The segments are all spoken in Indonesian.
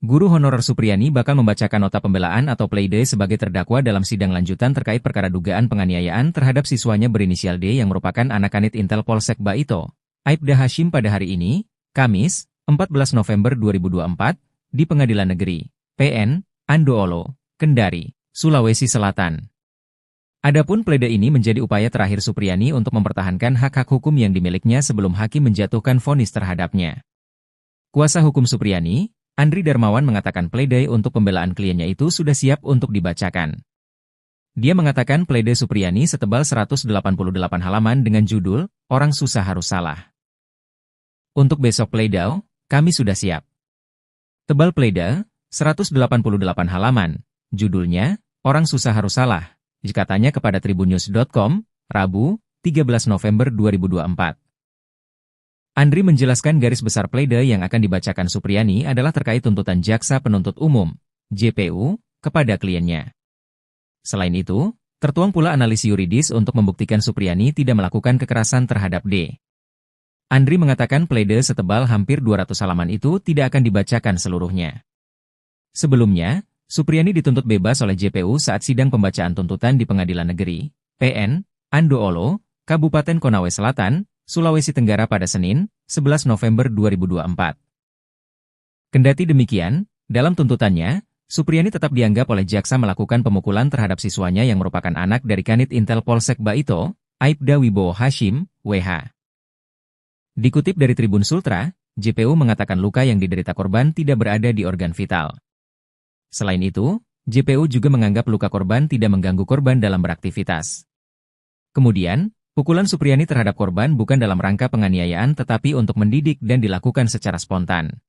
Guru honorer Supriyani bakal membacakan nota pembelaan atau pleidoy sebagai terdakwa dalam sidang lanjutan terkait perkara dugaan penganiayaan terhadap siswanya berinisial D yang merupakan anak Kanit Intel Polsek Baito, Aibda Hashim pada hari ini, Kamis, 14 November 2024, di Pengadilan Negeri PN Andoolo, Kendari, Sulawesi Selatan. Adapun pleidoy ini menjadi upaya terakhir Supriyani untuk mempertahankan hak-hak hukum yang dimilikinya sebelum hakim menjatuhkan vonis terhadapnya. Kuasa hukum Supriyani, Andri Darmawan mengatakan pleidoy untuk pembelaan kliennya itu sudah siap untuk dibacakan. Dia mengatakan pleidoy Supriyani setebal 188 halaman dengan judul, Orang Susah Harus Salah. Untuk besok pleidoy, kami sudah siap. Tebal pleidoy, 188 halaman, judulnya, Orang Susah Harus Salah, dikatanya kepada tribunnews.com, Rabu, 13 November 2024. Andri menjelaskan garis besar pleidoy yang akan dibacakan Supriyani adalah terkait tuntutan Jaksa Penuntut Umum, JPU, kepada kliennya. Selain itu, tertuang pula analisis yuridis untuk membuktikan Supriyani tidak melakukan kekerasan terhadap D. Andri mengatakan pleidoy setebal hampir 200 halaman itu tidak akan dibacakan seluruhnya. Sebelumnya, Supriyani dituntut bebas oleh JPU saat sidang pembacaan tuntutan di Pengadilan Negeri PN Andoolo, Kabupaten Konawe Selatan, Sulawesi Tenggara pada Senin, 11 November 2024. Kendati demikian, dalam tuntutannya, Supriyani tetap dianggap oleh jaksa melakukan pemukulan terhadap siswanya yang merupakan anak dari Kanit Intel Polsek Baito, Aibda Wibowo Hashim, WH. Dikutip dari Tribun Sultra, JPU mengatakan luka yang diderita korban tidak berada di organ vital. Selain itu, JPU juga menganggap luka korban tidak mengganggu korban dalam beraktivitas. Kemudian, pukulan Supriyani terhadap korban bukan dalam rangka penganiayaan tetapi untuk mendidik dan dilakukan secara spontan.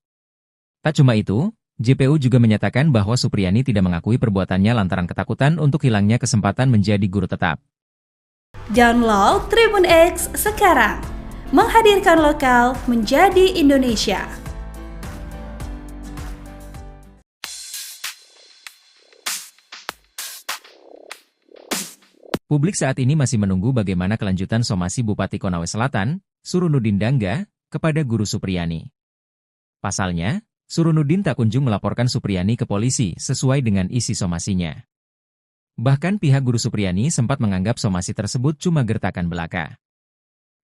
Tak cuma itu, JPU juga menyatakan bahwa Supriyani tidak mengakui perbuatannya lantaran ketakutan untuk hilangnya kesempatan menjadi guru tetap. Download Tribun X sekarang, menghadirkan lokal menjadi Indonesia. Publik saat ini masih menunggu bagaimana kelanjutan somasi Bupati Konawe Selatan, Surunudin Dangga, kepada guru Supriyani. Pasalnya, Surunudin tak kunjung melaporkan Supriyani ke polisi sesuai dengan isi somasinya. Bahkan pihak guru Supriyani sempat menganggap somasi tersebut cuma gertakan belaka.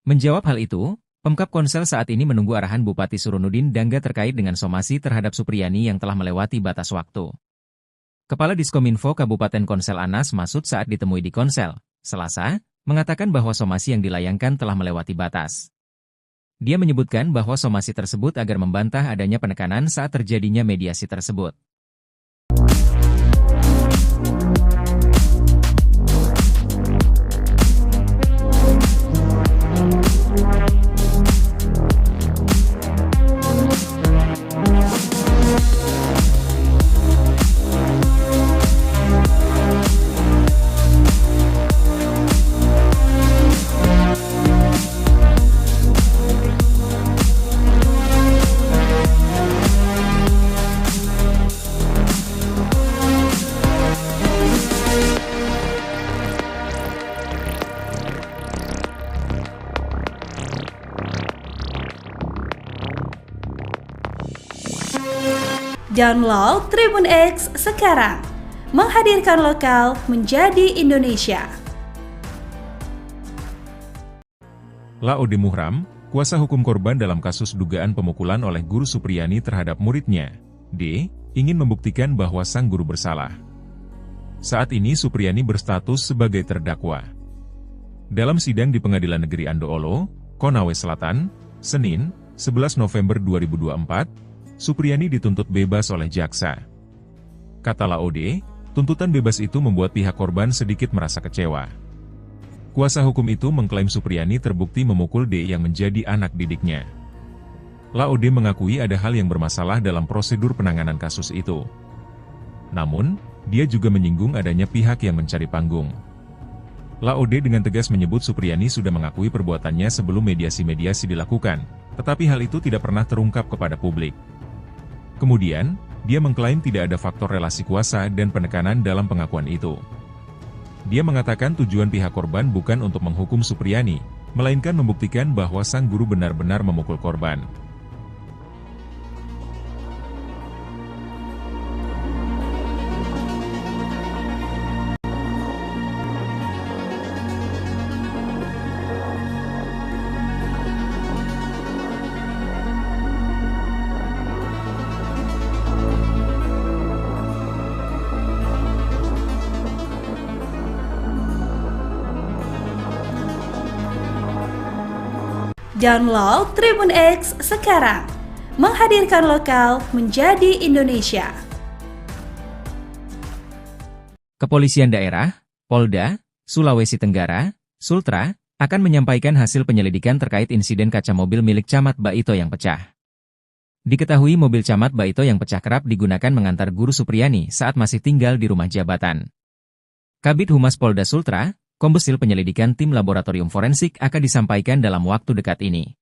Menjawab hal itu, Pemkab Konsel saat ini menunggu arahan Bupati Surunudin Dangga terkait dengan somasi terhadap Supriyani yang telah melewati batas waktu. Kepala Diskominfo Kabupaten Konsel Anas Masud saat ditemui di Konsel, Selasa, mengatakan bahwa somasi yang dilayangkan telah melewati batas. Dia menyebutkan bahwa somasi tersebut agar membantah adanya penekanan saat terjadinya mediasi tersebut. Download Tribun X sekarang, menghadirkan lokal menjadi Indonesia. Laode Muhram, kuasa hukum korban dalam kasus dugaan pemukulan oleh guru Supriyani terhadap muridnya, D, ingin membuktikan bahwa sang guru bersalah. Saat ini Supriyani berstatus sebagai terdakwa. Dalam sidang di Pengadilan Negeri Andoolo, Konawe Selatan, Senin, 11 November 2024, Supriyani dituntut bebas oleh jaksa. Kata Laode, tuntutan bebas itu membuat pihak korban sedikit merasa kecewa. Kuasa hukum itu mengklaim Supriyani terbukti memukul D yang menjadi anak didiknya. Laode mengakui ada hal yang bermasalah dalam prosedur penanganan kasus itu. Namun, dia juga menyinggung adanya pihak yang mencari panggung. Laode dengan tegas menyebut Supriyani sudah mengakui perbuatannya sebelum mediasi-mediasi dilakukan, tetapi hal itu tidak pernah terungkap kepada publik. Kemudian, dia mengklaim tidak ada faktor relasi kuasa dan penekanan dalam pengakuan itu. Dia mengatakan tujuan pihak korban bukan untuk menghukum Supriyani, melainkan membuktikan bahwa sang guru benar-benar memukul korban. Download Tribun X sekarang. Menghadirkan lokal menjadi Indonesia. Kepolisian Daerah, Polda, Sulawesi Tenggara, Sultra, akan menyampaikan hasil penyelidikan terkait insiden kaca mobil milik Camat Baito yang pecah. Diketahui mobil Camat Baito yang pecah kerap digunakan mengantar Guru Supriyani saat masih tinggal di rumah jabatan. Kabid Humas Polda Sultra, Kombesil penyelidikan tim laboratorium forensik akan disampaikan dalam waktu dekat ini.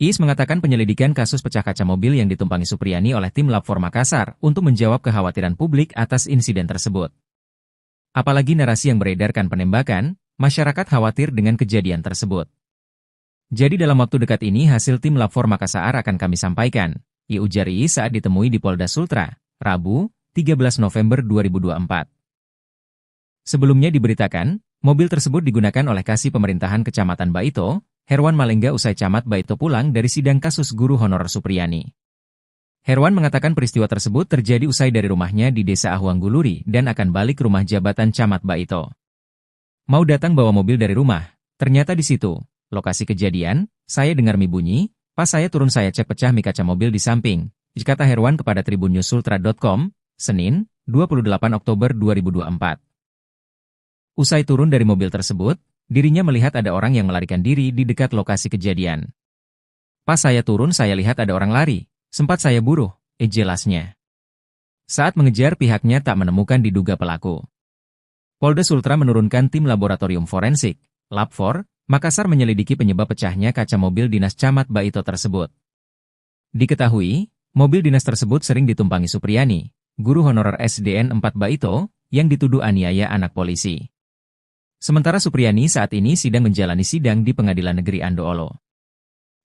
IS mengatakan penyelidikan kasus pecah kaca mobil yang ditumpangi Supriyani oleh tim Lab 4 Makassar untuk menjawab kekhawatiran publik atas insiden tersebut. Apalagi narasi yang beredarkan penembakan, masyarakat khawatir dengan kejadian tersebut. Jadi dalam waktu dekat ini hasil tim Lab 4 Makassar akan kami sampaikan, ujar IS saat ditemui di Polda Sultra, Rabu, 13 November 2024. Sebelumnya diberitakan, mobil tersebut digunakan oleh Kasih Pemerintahan Kecamatan Baito, Herwan Malengga usai Camat Baito pulang dari sidang kasus guru honorer Supriyani. Herwan mengatakan peristiwa tersebut terjadi usai dari rumahnya di Desa Ahuangguluri dan akan balik rumah jabatan Camat Baito. Mau datang bawa mobil dari rumah, ternyata di situ, lokasi kejadian, saya dengar mie bunyi, pas saya turun saya cek pecah mie kaca mobil di samping, kata Herwan kepada tribunnews.sultra.com, Senin, 28 Oktober 2024. Usai turun dari mobil tersebut, dirinya melihat ada orang yang melarikan diri di dekat lokasi kejadian. Pas saya turun saya lihat ada orang lari, sempat saya buruh, jelasnya. Saat mengejar pihaknya tak menemukan diduga pelaku. Polda Sultra menurunkan tim laboratorium forensik, Lab 4, Makassar menyelidiki penyebab pecahnya kaca mobil dinas Camat Baito tersebut. Diketahui, mobil dinas tersebut sering ditumpangi Supriyani, guru honorer SDN 4 Baito, yang dituduh aniaya anak polisi. Sementara Supriyani saat ini sedang menjalani sidang di Pengadilan Negeri Andoolo.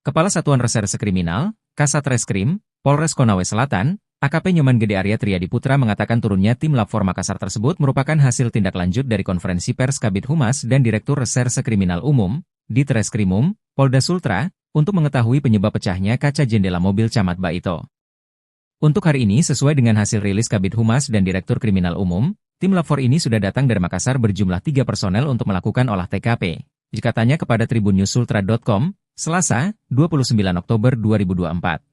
Kepala Satuan Reserse Kriminal, Kasat Reskrim, Polres Konawe Selatan, AKP Nyoman Gede Arya Triadi Putra mengatakan turunnya tim Lab 4 Makassar tersebut merupakan hasil tindak lanjut dari konferensi pers Kabid Humas dan Direktur Reserse Kriminal Umum, Ditreskrimum, Polda Sultra, untuk mengetahui penyebab pecahnya kaca jendela mobil Camat Baito. Untuk hari ini sesuai dengan hasil rilis Kabid Humas dan Direktur Kriminal Umum, tim Lab 4 ini sudah datang dari Makassar berjumlah 3 personel untuk melakukan olah TKP, katanya kepada tribunnews.sultra.com, Selasa, 29 Oktober 2024.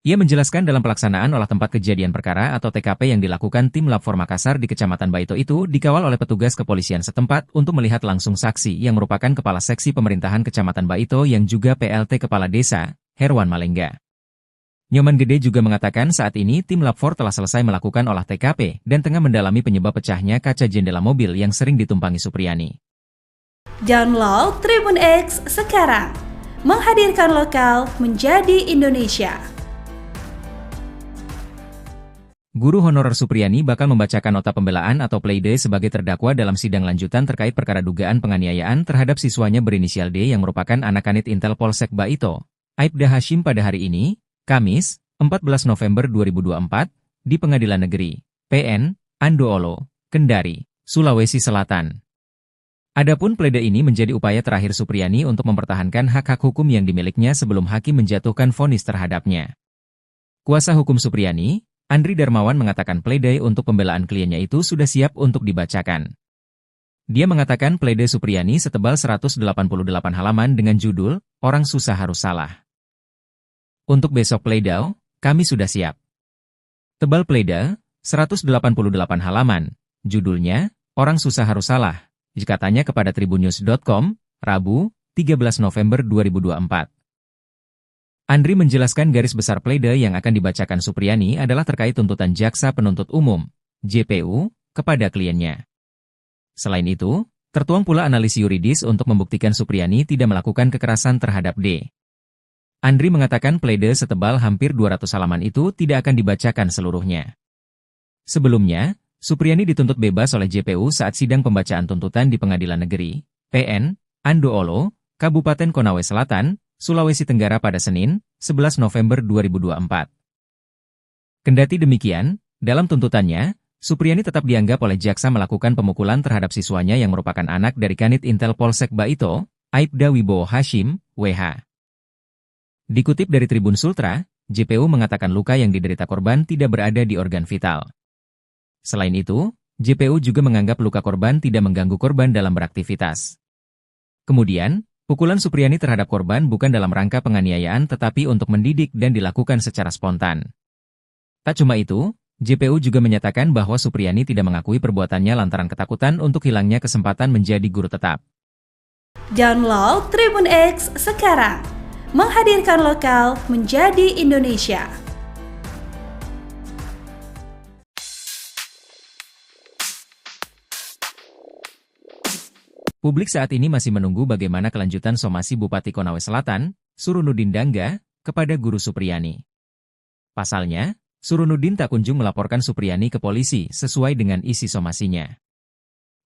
Ia menjelaskan dalam pelaksanaan olah tempat kejadian perkara atau TKP yang dilakukan tim Lab 4 Makassar di Kecamatan Baito itu dikawal oleh petugas kepolisian setempat untuk melihat langsung saksi yang merupakan Kepala Seksi Pemerintahan Kecamatan Baito yang juga PLT Kepala Desa, Herwan Malengga. Nyoman Gede juga mengatakan saat ini tim Lab 4 telah selesai melakukan olah TKP dan tengah mendalami penyebab pecahnya kaca jendela mobil yang sering ditumpangi Supriyani. Download Tribun X sekarang. Menghadirkan lokal menjadi Indonesia. Guru honorer Supriyani bakal membacakan nota pembelaan atau pleidoy sebagai terdakwa dalam sidang lanjutan terkait perkara dugaan penganiayaan terhadap siswanya berinisial D yang merupakan anak kanit Intel Polsek Baito, Aibda Hashim pada hari ini, Kamis, 14 November 2024, di Pengadilan Negeri, PN, Andoolo, Kendari, Sulawesi Selatan. Adapun pleidoy ini menjadi upaya terakhir Supriyani untuk mempertahankan hak-hak hukum yang dimilikinya sebelum hakim menjatuhkan vonis terhadapnya. Kuasa hukum Supriyani, Andri Darmawan mengatakan pleidoy untuk pembelaan kliennya itu sudah siap untuk dibacakan. Dia mengatakan pleidoy Supriyani setebal 188 halaman dengan judul, Orang Susah Harus Salah. Untuk besok pleidoy, kami sudah siap. Tebal pleidoy, 188 halaman, judulnya, Orang Susah Harus Salah, katanya kepada tribunnews.com, Rabu, 13 November 2024. Andri menjelaskan garis besar pleidoy yang akan dibacakan Supriyani adalah terkait tuntutan Jaksa Penuntut Umum, JPU, kepada kliennya. Selain itu, tertuang pula analisis yuridis untuk membuktikan Supriyani tidak melakukan kekerasan terhadap D. Andri mengatakan pleidoy setebal hampir 200 halaman itu tidak akan dibacakan seluruhnya. Sebelumnya, Supriyani dituntut bebas oleh JPU saat sidang pembacaan tuntutan di Pengadilan Negeri, PN, Andoolo, Kabupaten Konawe Selatan, Sulawesi Tenggara pada Senin, 11 November 2024. Kendati demikian, dalam tuntutannya, Supriyani tetap dianggap oleh jaksa melakukan pemukulan terhadap siswanya yang merupakan anak dari Kanit Intel Polsek Baito, Aibda Wibowo Hashim, WH. Dikutip dari Tribun Sultra, JPU mengatakan luka yang diderita korban tidak berada di organ vital. Selain itu, JPU juga menganggap luka korban tidak mengganggu korban dalam beraktivitas. Kemudian, Pukulan Supriyani terhadap korban bukan dalam rangka penganiayaan tetapi untuk mendidik dan dilakukan secara spontan. Tak cuma itu, JPU juga menyatakan bahwa Supriyani tidak mengakui perbuatannya lantaran ketakutan untuk hilangnya kesempatan menjadi guru tetap. Download Tribun X sekarang, menghadirkan lokal menjadi Indonesia. Publik saat ini masih menunggu bagaimana kelanjutan somasi Bupati Konawe Selatan, Surunuddin Dangga, kepada Guru Supriyani. Pasalnya, Surunuddin tak kunjung melaporkan Supriyani ke polisi sesuai dengan isi somasinya.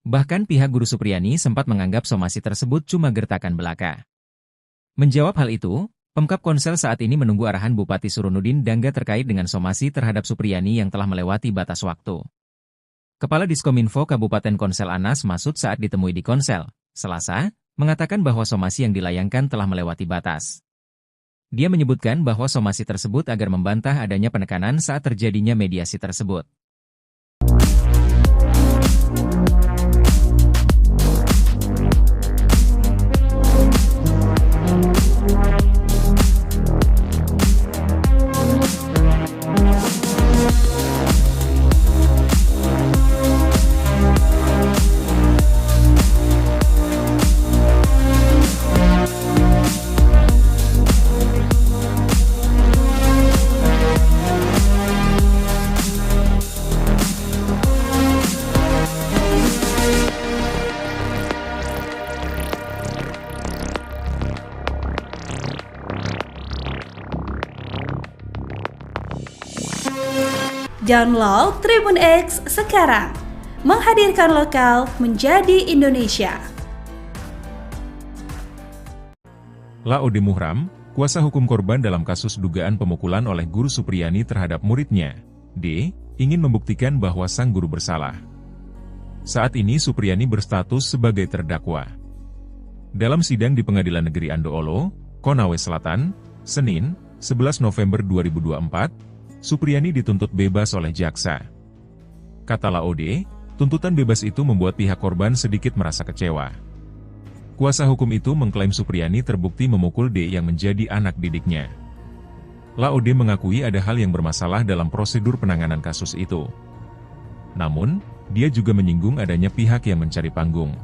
Bahkan pihak Guru Supriyani sempat menganggap somasi tersebut cuma gertakan belaka. Menjawab hal itu, Pemkab Konsel saat ini menunggu arahan Bupati Surunuddin Dangga terkait dengan somasi terhadap Supriyani yang telah melewati batas waktu. Kepala Diskominfo Kabupaten Konsel Anas Masud saat ditemui di Konsel, Selasa, mengatakan bahwa somasi yang dilayangkan telah melewati batas. Dia menyebutkan bahwa somasi tersebut agar membantah adanya penekanan saat terjadinya mediasi tersebut. Download Tribun X sekarang, menghadirkan lokal menjadi Indonesia. Laode Muhram, kuasa hukum korban dalam kasus dugaan pemukulan oleh Guru Supriyani terhadap muridnya, D, ingin membuktikan bahwa sang guru bersalah. Saat ini Supriyani berstatus sebagai terdakwa. Dalam sidang di Pengadilan Negeri Andoolo, Konawe Selatan, Senin, 11 November 2024, Supriyani dituntut bebas oleh jaksa. Kata Laode, tuntutan bebas itu membuat pihak korban sedikit merasa kecewa. Kuasa hukum itu mengklaim Supriyani terbukti memukul D yang menjadi anak didiknya. Laode mengakui ada hal yang bermasalah dalam prosedur penanganan kasus itu. Namun, dia juga menyinggung adanya pihak yang mencari panggung.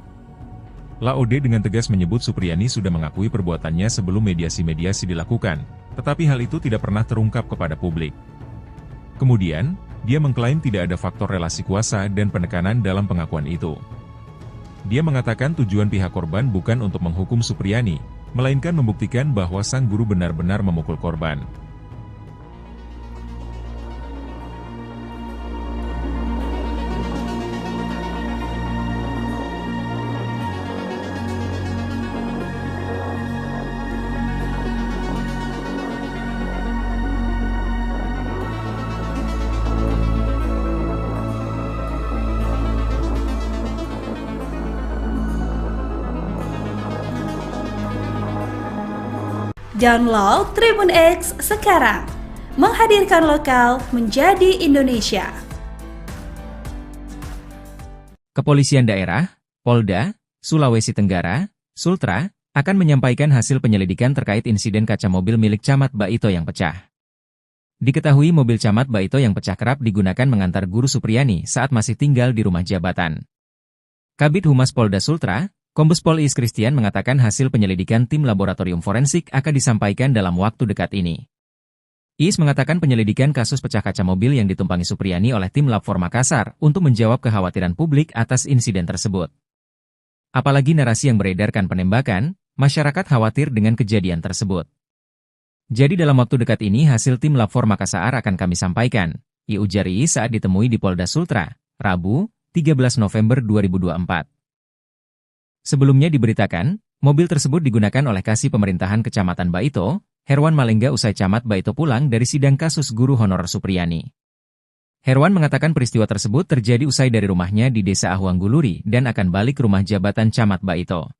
Laode dengan tegas menyebut Supriyani sudah mengakui perbuatannya sebelum mediasi-mediasi dilakukan, tetapi hal itu tidak pernah terungkap kepada publik. Kemudian, dia mengklaim tidak ada faktor relasi kuasa dan penekanan dalam pengakuan itu. Dia mengatakan tujuan pihak korban bukan untuk menghukum Supriyani, melainkan membuktikan bahwa sang guru benar-benar memukul korban. Download Tribun X sekarang, menghadirkan lokal menjadi Indonesia. Kepolisian Daerah, Polda, Sulawesi Tenggara, Sultra, akan menyampaikan hasil penyelidikan terkait insiden kaca mobil milik Camat Baito yang pecah. Diketahui mobil Camat Baito yang pecah kerap digunakan mengantar Guru Supriyani saat masih tinggal di rumah jabatan. Kabid Humas Polda Sultra, Kombes Pol Is Christian mengatakan hasil penyelidikan tim laboratorium forensik akan disampaikan dalam waktu dekat ini. Is mengatakan penyelidikan kasus pecah kaca mobil yang ditumpangi Supriyani oleh tim Lab 4 Makassar untuk menjawab kekhawatiran publik atas insiden tersebut. Apalagi narasi yang beredarkan penembakan, masyarakat khawatir dengan kejadian tersebut. Jadi dalam waktu dekat ini hasil tim Lab 4 Makassar akan kami sampaikan, ujar Is saat ditemui di Polda Sultra, Rabu, 13 November 2024. Sebelumnya diberitakan, mobil tersebut digunakan oleh Kasih Pemerintahan Kecamatan Baito, Herwan Malengga usai Camat Baito pulang dari sidang kasus guru honorer Supriyani. Herwan mengatakan peristiwa tersebut terjadi usai dari rumahnya di Desa Ahuangguluri dan akan balik rumah jabatan Camat Baito.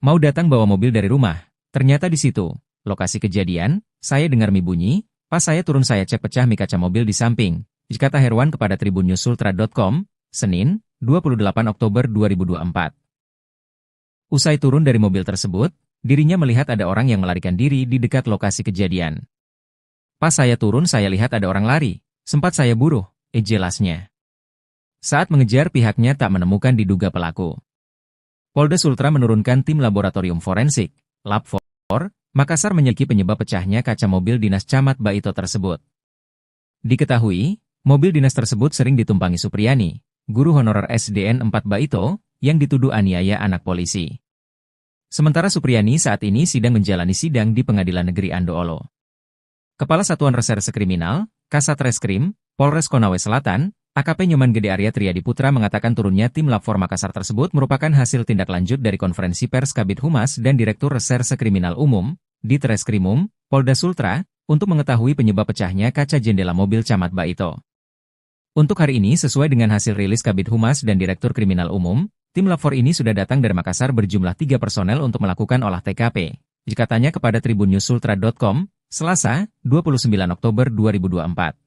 Mau datang bawa mobil dari rumah, ternyata di situ, lokasi kejadian, saya dengar mie bunyi, pas saya turun saya cek pecah mie kaca mobil di samping, kata Herwan kepada tribunnews-sultra.com, Senin, 28 Oktober 2024. Usai turun dari mobil tersebut, dirinya melihat ada orang yang melarikan diri di dekat lokasi kejadian. Pas saya turun saya lihat ada orang lari, sempat saya buruh, jelasnya. Saat mengejar pihaknya tak menemukan diduga pelaku. Polda Sultra menurunkan tim laboratorium forensik, Lab 4, Makassar menyelidiki penyebab pecahnya kaca mobil dinas Camat Baito tersebut. Diketahui, mobil dinas tersebut sering ditumpangi Supriyani, guru honorer SDN 4 Baito, yang dituduh aniaya anak polisi. Sementara Supriyani saat ini sedang menjalani sidang di Pengadilan Negeri Andoolo. Kepala Satuan Reserse Kriminal, Kasat Reskrim, Polres Konawe Selatan, AKP Nyoman Gede Arya Triadi Putra mengatakan turunnya tim Lab 4 Makassar tersebut merupakan hasil tindak lanjut dari konferensi pers Kabid Humas dan Direktur Reserse Kriminal Umum, Ditreskrimum, Polda Sultra, untuk mengetahui penyebab pecahnya kaca jendela mobil Camat Baito. Untuk hari ini sesuai dengan hasil rilis Kabid Humas dan Direktur Kriminal Umum, tim Lab 4 ini sudah datang dari Makassar berjumlah 3 personel untuk melakukan olah TKP. Dikatanya kepada tribunnewsultra.com, Selasa, 29 Oktober 2024.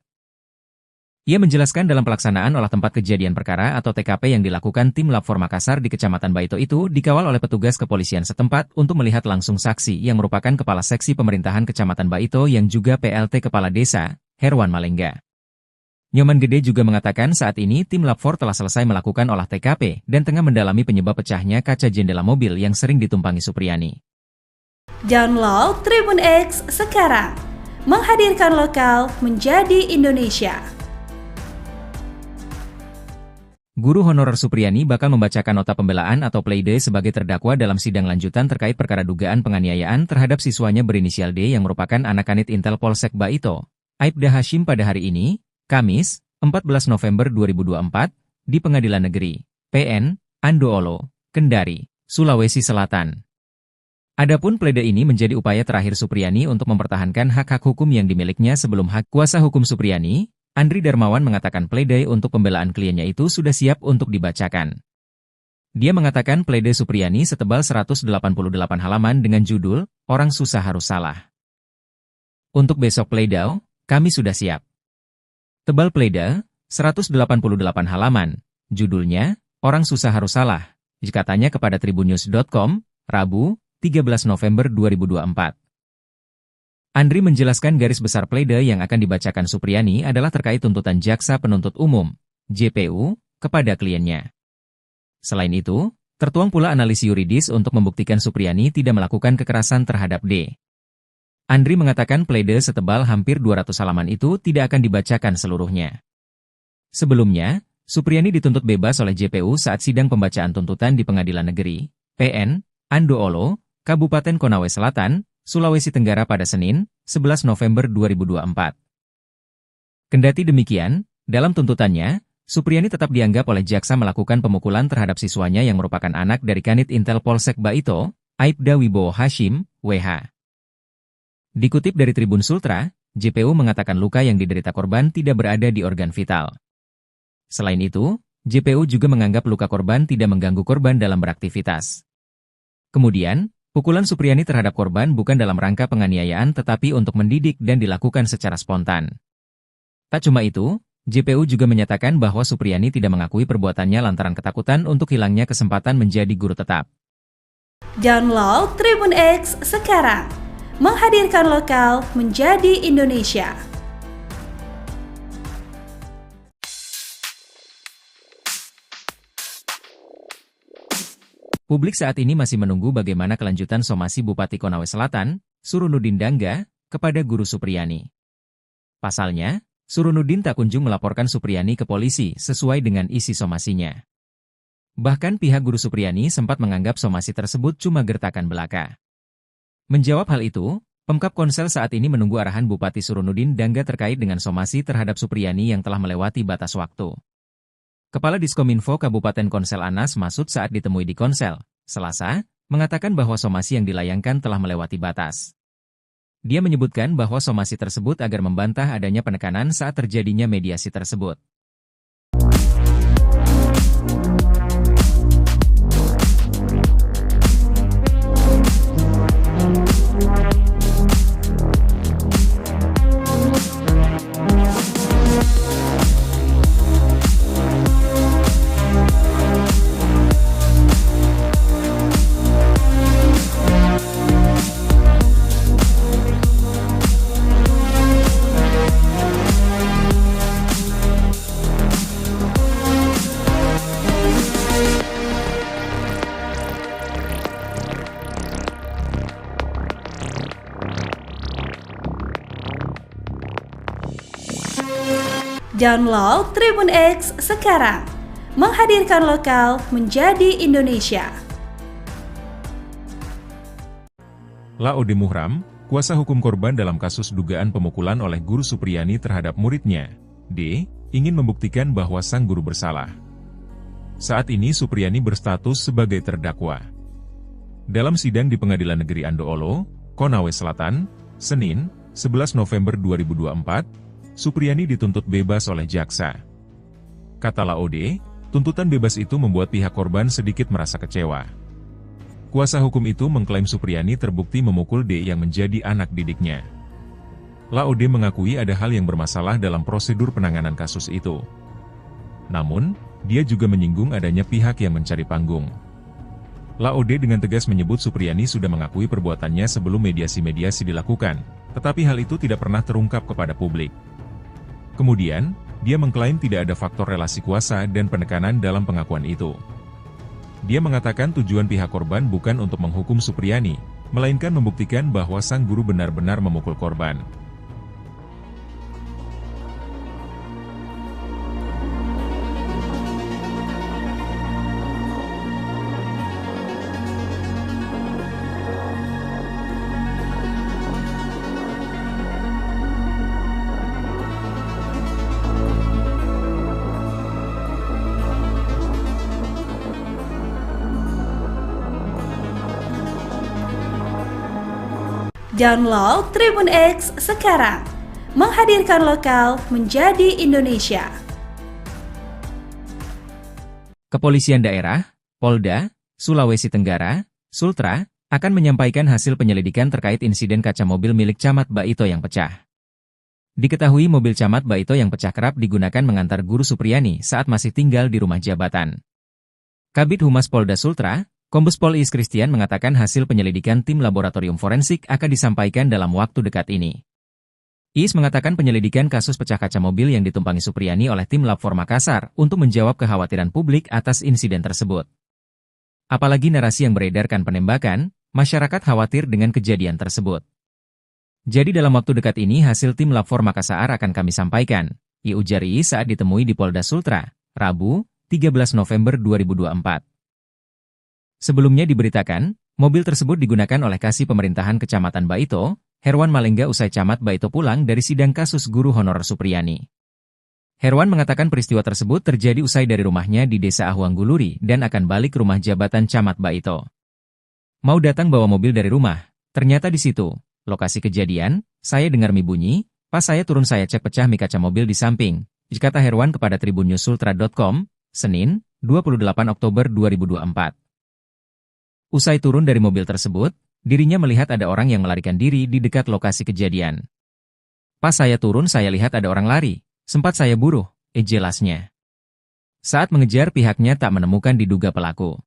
Ia menjelaskan dalam pelaksanaan olah tempat kejadian perkara atau TKP yang dilakukan tim Lab 4 Makassar di Kecamatan Baito itu dikawal oleh petugas kepolisian setempat untuk melihat langsung saksi yang merupakan Kepala Seksi Pemerintahan Kecamatan Baito yang juga PLT Kepala Desa, Herwan Malengga. Nyoman Gede juga mengatakan saat ini tim Lab 4 telah selesai melakukan olah TKP dan tengah mendalami penyebab pecahnya kaca jendela mobil yang sering ditumpangi Supriyani. Download Tribun X sekarang, menghadirkan lokal menjadi Indonesia. Guru honorer Supriyani bakal membacakan nota pembelaan atau pleidoy sebagai terdakwa dalam sidang lanjutan terkait perkara dugaan penganiayaan terhadap siswanya berinisial D yang merupakan anak kanit Intel Polsek Baito, Aibda Hashim pada hari ini, Kamis, 14 November 2024, di Pengadilan Negeri, PN, Andoolo, Kendari, Sulawesi Selatan. Adapun pleidoy ini menjadi upaya terakhir Supriyani untuk mempertahankan hak-hak hukum yang dimilikinya sebelum hak kuasa hukum Supriyani, Andri Darmawan mengatakan pleidoy untuk pembelaan kliennya itu sudah siap untuk dibacakan. Dia mengatakan pleidoy Supriyani setebal 188 halaman dengan judul, Orang Susah Harus Salah. Untuk besok pleidoy, kami sudah siap. Tebal pleidoy, 188 halaman, judulnya, Orang Susah Harus Salah, dikatanya kepada tribunnews.com, Rabu, 13 November 2024. Andri menjelaskan garis besar pleidoy yang akan dibacakan Supriyani adalah terkait tuntutan Jaksa Penuntut Umum, JPU, kepada kliennya. Selain itu, tertuang pula analisis yuridis untuk membuktikan Supriyani tidak melakukan kekerasan terhadap D. Andri mengatakan pleidoy setebal hampir 200 halaman itu tidak akan dibacakan seluruhnya. Sebelumnya, Supriyani dituntut bebas oleh JPU saat sidang pembacaan tuntutan di Pengadilan Negeri, PN, Andoolo, Kabupaten Konawe Selatan, Sulawesi Tenggara pada Senin, 11 November 2024. Kendati demikian, dalam tuntutannya, Supriyani tetap dianggap oleh jaksa melakukan pemukulan terhadap siswanya yang merupakan anak dari Kanit Intel Polsek Baito, Aibda Wibowo Hashim, WH. Dikutip dari Tribun Sultra, JPU mengatakan luka yang diderita korban tidak berada di organ vital. Selain itu, JPU juga menganggap luka korban tidak mengganggu korban dalam beraktivitas. Kemudian, pukulan Supriyani terhadap korban bukan dalam rangka penganiayaan tetapi untuk mendidik dan dilakukan secara spontan. Tak cuma itu, JPU juga menyatakan bahwa Supriyani tidak mengakui perbuatannya lantaran ketakutan untuk hilangnya kesempatan menjadi guru tetap. Download Tribun X sekarang, menghadirkan lokal menjadi Indonesia. Publik saat ini masih menunggu bagaimana kelanjutan somasi Bupati Konawe Selatan, Surunudin Dangga, kepada guru Supriyani. Pasalnya, Surunudin tak kunjung melaporkan Supriyani ke polisi sesuai dengan isi somasinya. Bahkan pihak guru Supriyani sempat menganggap somasi tersebut cuma gertakan belaka. Menjawab hal itu, Pemkab Konsel saat ini menunggu arahan Bupati Surunudin Dangga terkait dengan somasi terhadap Supriyani yang telah melewati batas waktu. Kepala Diskominfo Kabupaten Konsel Anas Masud saat ditemui di Konsel, Selasa, mengatakan bahwa somasi yang dilayangkan telah melewati batas. Dia menyebutkan bahwa somasi tersebut agar membantah adanya penekanan saat terjadinya mediasi tersebut. Download Tribun X sekarang. Menghadirkan lokal menjadi Indonesia. Laode Muhram, kuasa hukum korban dalam kasus dugaan pemukulan oleh guru Supriyani terhadap muridnya, D, ingin membuktikan bahwa sang guru bersalah. Saat ini Supriyani berstatus sebagai terdakwa. Dalam sidang di Pengadilan Negeri Andoolo, Konawe Selatan, Senin, 11 November 2024, Supriyani dituntut bebas oleh jaksa. Kata Laode, tuntutan bebas itu membuat pihak korban sedikit merasa kecewa. Kuasa hukum itu mengklaim Supriyani terbukti memukul D yang menjadi anak didiknya. Laode mengakui ada hal yang bermasalah dalam prosedur penanganan kasus itu. Namun, dia juga menyinggung adanya pihak yang mencari panggung. Laode dengan tegas menyebut Supriyani sudah mengakui perbuatannya sebelum mediasi-mediasi dilakukan, tetapi hal itu tidak pernah terungkap kepada publik. Kemudian, dia mengklaim tidak ada faktor relasi kuasa dan penekanan dalam pengakuan itu. Dia mengatakan tujuan pihak korban bukan untuk menghukum Supriyani, melainkan membuktikan bahwa sang guru benar-benar memukul korban. Download Tribun X sekarang. Menghadirkan lokal menjadi Indonesia. Kepolisian Daerah, Polda, Sulawesi Tenggara, Sultra, akan menyampaikan hasil penyelidikan terkait insiden kaca mobil milik Camat Baito yang pecah. Diketahui mobil Camat Baito yang pecah kerap digunakan mengantar guru Supriyani saat masih tinggal di rumah jabatan. Kabid Humas Polda Sultra, Kombes Pol Iis Christian mengatakan hasil penyelidikan tim laboratorium forensik akan disampaikan dalam waktu dekat ini. Iis mengatakan penyelidikan kasus pecah kaca mobil yang ditumpangi Supriyani oleh tim Lab 4 Makassar untuk menjawab kekhawatiran publik atas insiden tersebut. Apalagi narasi yang beredarkan penembakan, masyarakat khawatir dengan kejadian tersebut. Jadi dalam waktu dekat ini hasil tim Lab 4 Makassar akan kami sampaikan, ujar Iis saat ditemui di Polda Sultra, Rabu, 13 November 2024. Sebelumnya diberitakan, mobil tersebut digunakan oleh Kasih Pemerintahan Kecamatan Baito, Herwan Malengga usai Camat Baito pulang dari sidang kasus guru honorer Supriyani. Herwan mengatakan peristiwa tersebut terjadi usai dari rumahnya di Desa Ahuangguluri dan akan balik rumah jabatan Camat Baito. Mau datang bawa mobil dari rumah, ternyata di situ, lokasi kejadian, saya dengar mie bunyi, pas saya turun saya cek pecah mie kaca mobil di samping, kata Herwan kepada tribunnews.sultra.com, Senin, 28 Oktober 2024. Usai turun dari mobil tersebut, dirinya melihat ada orang yang melarikan diri di dekat lokasi kejadian. Pas saya turun saya lihat ada orang lari, sempat saya buruh, jelasnya. Saat mengejar pihaknya tak menemukan diduga pelaku.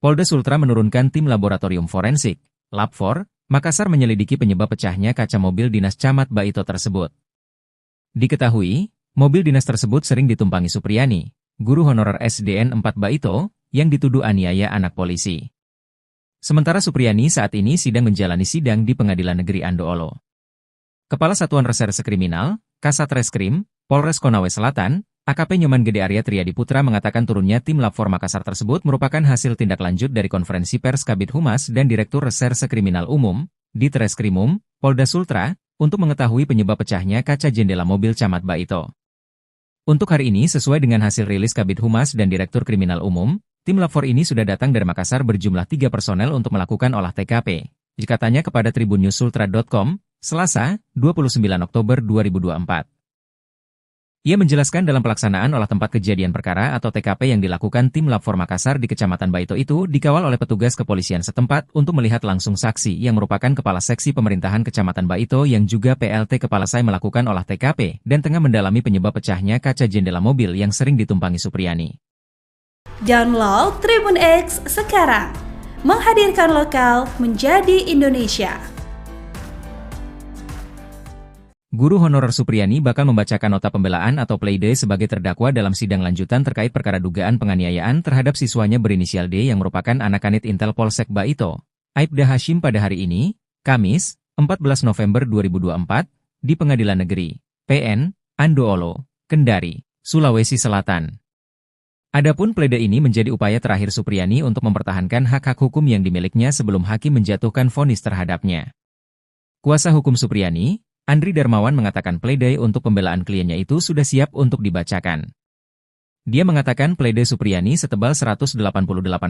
Polda Sultra menurunkan tim laboratorium forensik, Lab 4, Makassar menyelidiki penyebab pecahnya kaca mobil dinas Camat Baito tersebut. Diketahui, mobil dinas tersebut sering ditumpangi Supriyani, guru honorer SDN 4 Baito, yang dituduh aniaya anak polisi. Sementara Supriyani saat ini sedang menjalani sidang di Pengadilan Negeri Andoolo. Kepala Satuan Reserse Kriminal, Kasat Reskrim, Polres Konawe Selatan, AKP Nyoman Gede Arya Triadi Putra mengatakan turunnya tim Lab 4 Makassar tersebut merupakan hasil tindak lanjut dari konferensi pers Kabid Humas dan Direktur Reserse Kriminal Umum, Ditreskrimum, Polda Sultra, untuk mengetahui penyebab pecahnya kaca jendela mobil Camat Baito. Untuk hari ini sesuai dengan hasil rilis Kabid Humas dan Direktur Kriminal Umum, tim Lab 4 ini sudah datang dari Makassar berjumlah 3 personel untuk melakukan olah TKP, katanya kepada tribunnews.sultra.com, Selasa, 29 Oktober 2024. Ia menjelaskan dalam pelaksanaan olah tempat kejadian perkara atau TKP yang dilakukan tim Lab 4 Makassar di Kecamatan Baito itu dikawal oleh petugas kepolisian setempat untuk melihat langsung saksi yang merupakan Kepala Seksi Pemerintahan Kecamatan Baito yang juga PLT Kepala SAI melakukan olah TKP dan tengah mendalami penyebab pecahnya kaca jendela mobil yang sering ditumpangi Supriyani. Download Tribun X sekarang. Menghadirkan lokal menjadi Indonesia. Guru honorer Supriyani bakal membacakan nota pembelaan atau pleidoy sebagai terdakwa dalam sidang lanjutan terkait perkara dugaan penganiayaan terhadap siswanya berinisial D yang merupakan anak kanit Intel Polsek Baito, Aibda Hashim pada hari ini, Kamis, 14 November 2024, di Pengadilan Negeri, PN, Andoolo, Kendari, Sulawesi Selatan. Adapun pledoi ini menjadi upaya terakhir Supriyani untuk mempertahankan hak-hak hukum yang dimilikinya sebelum hakim menjatuhkan vonis terhadapnya. Kuasa hukum Supriyani, Andri Darmawan mengatakan pledoi untuk pembelaan kliennya itu sudah siap untuk dibacakan. Dia mengatakan pledoi Supriyani setebal 188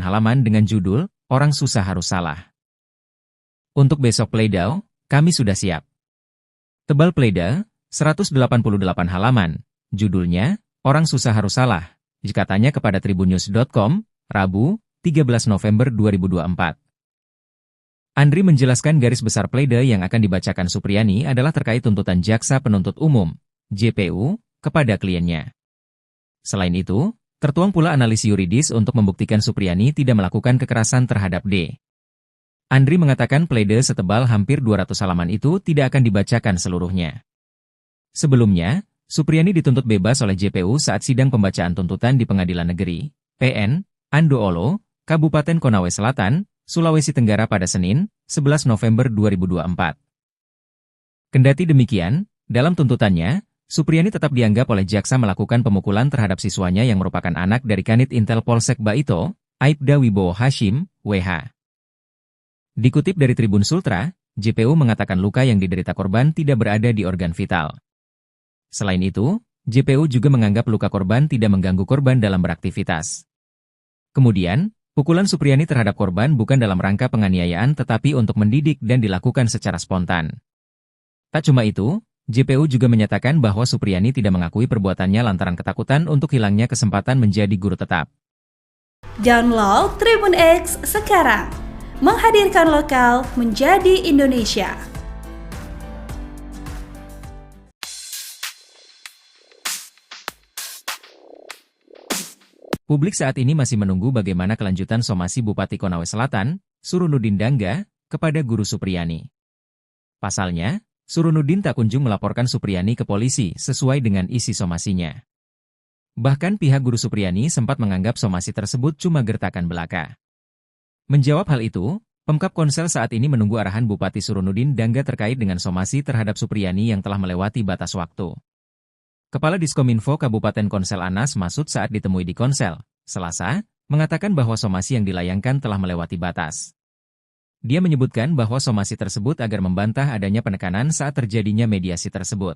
halaman dengan judul, Orang Susah Harus Salah. Untuk besok pledoi, kami sudah siap. Tebal pledoi, 188 halaman, judulnya, Orang Susah Harus Salah. Katanya kepada tribunnews.com, Rabu, 13 November 2024. Andri menjelaskan garis besar pledoi yang akan dibacakan Supriyani adalah terkait tuntutan Jaksa Penuntut Umum, JPU, kepada kliennya. Selain itu, tertuang pula analisis yuridis untuk membuktikan Supriyani tidak melakukan kekerasan terhadap D. Andri mengatakan pledoi setebal hampir 200 halaman itu tidak akan dibacakan seluruhnya. Sebelumnya, Supriyani dituntut bebas oleh JPU saat sidang pembacaan tuntutan di Pengadilan Negeri, PN, Andoolo, Kabupaten Konawe Selatan, Sulawesi Tenggara pada Senin, 11 November 2024. Kendati demikian, dalam tuntutannya, Supriyani tetap dianggap oleh jaksa melakukan pemukulan terhadap siswanya yang merupakan anak dari Kanit Intel Polsek Baito, Aibda Wibowo Hashim, WH. Dikutip dari Tribun Sultra, JPU mengatakan luka yang diderita korban tidak berada di organ vital. Selain itu, JPU juga menganggap luka korban tidak mengganggu korban dalam beraktivitas. Kemudian, pukulan Supriyani terhadap korban bukan dalam rangka penganiayaan tetapi untuk mendidik dan dilakukan secara spontan. Tak cuma itu, JPU juga menyatakan bahwa Supriyani tidak mengakui perbuatannya lantaran ketakutan untuk hilangnya kesempatan menjadi guru tetap. Download Tribun X sekarang, menghadirkan lokal menjadi Indonesia. Publik saat ini masih menunggu bagaimana kelanjutan somasi Bupati Konawe Selatan, Surunudin Dangga, kepada guru Supriyani. Pasalnya, Surunudin tak kunjung melaporkan Supriyani ke polisi sesuai dengan isi somasinya. Bahkan pihak guru Supriyani sempat menganggap somasi tersebut cuma gertakan belaka. Menjawab hal itu, Pemkab Konsel saat ini menunggu arahan Bupati Surunudin Dangga terkait dengan somasi terhadap Supriyani yang telah melewati batas waktu. Kepala Diskominfo Kabupaten Konsel Anas Masud saat ditemui di Konsel, Selasa, mengatakan bahwa somasi yang dilayangkan telah melewati batas. Dia menyebutkan bahwa somasi tersebut agar membantah adanya penekanan saat terjadinya mediasi tersebut.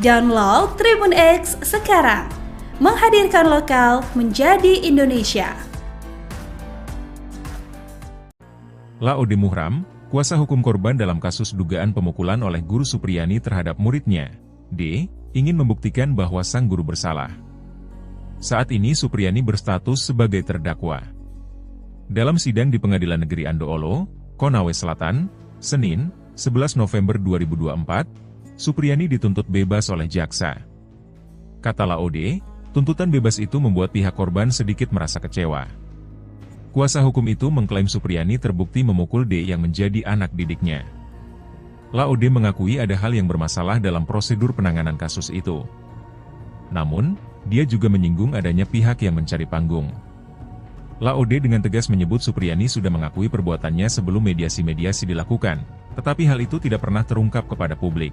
Download Tribun X sekarang, menghadirkan lokal menjadi Indonesia. Laode Muhram, kuasa hukum korban dalam kasus dugaan pemukulan oleh guru Supriyani terhadap muridnya, D, ingin membuktikan bahwa sang guru bersalah. Saat ini Supriyani berstatus sebagai terdakwa. Dalam sidang di Pengadilan Negeri Andoolo, Konawe Selatan, Senin, 11 November 2024, Supriyani dituntut bebas oleh jaksa. Kata Laode, tuntutan bebas itu membuat pihak korban sedikit merasa kecewa. Kuasa hukum itu mengklaim Supriyani terbukti memukul D yang menjadi anak didiknya. Laode mengakui ada hal yang bermasalah dalam prosedur penanganan kasus itu. Namun, dia juga menyinggung adanya pihak yang mencari panggung. Laode dengan tegas menyebut Supriyani sudah mengakui perbuatannya sebelum mediasi-mediasi dilakukan, tetapi hal itu tidak pernah terungkap kepada publik.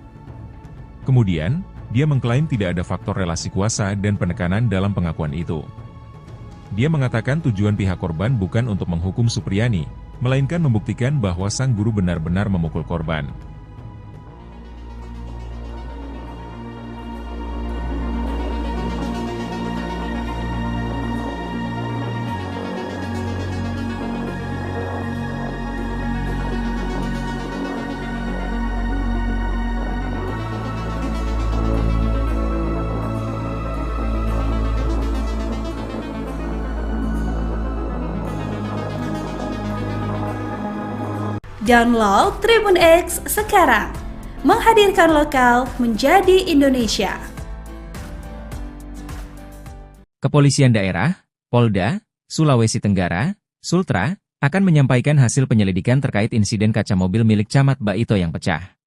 Kemudian, dia mengklaim tidak ada faktor relasi kuasa dan penekanan dalam pengakuan itu. Dia mengatakan tujuan pihak korban bukan untuk menghukum Supriyani, melainkan membuktikan bahwa sang guru benar-benar memukul korban. Download Tribun X sekarang. Menghadirkan lokal menjadi Indonesia. Kepolisian Daerah, Polda, Sulawesi Tenggara, Sultra, akan menyampaikan hasil penyelidikan terkait insiden kaca mobil milik Camat Baito yang pecah.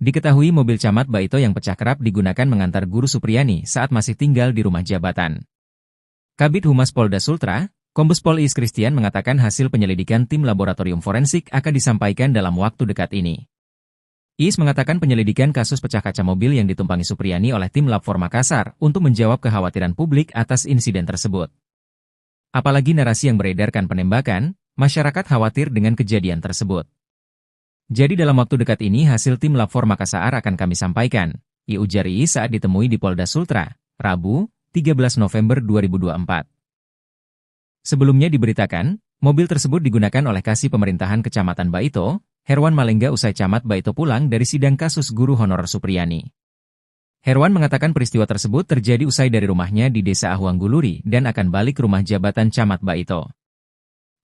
Diketahui mobil Camat Baito yang pecah kerap digunakan mengantar Guru Supriyani saat masih tinggal di rumah jabatan. Kabid Humas Polda Sultra, Kombes Pol Iis Christian mengatakan hasil penyelidikan tim laboratorium forensik akan disampaikan dalam waktu dekat ini. Iis mengatakan penyelidikan kasus pecah kaca mobil yang ditumpangi Supriyani oleh tim Lab 4 Makassar untuk menjawab kekhawatiran publik atas insiden tersebut. Apalagi narasi yang beredarkan penembakan, masyarakat khawatir dengan kejadian tersebut. Jadi dalam waktu dekat ini hasil tim Lab 4 Makassar akan kami sampaikan, ujar Iis saat ditemui di Polda Sultra, Rabu, 13 November 2024. Sebelumnya diberitakan, mobil tersebut digunakan oleh Kasih Pemerintahan Kecamatan Baito, Herwan Malengga usai Camat Baito pulang dari sidang kasus guru honorer Supriyani. Herwan mengatakan peristiwa tersebut terjadi usai dari rumahnya di Desa Ahuangguluri dan akan balik rumah jabatan Camat Baito.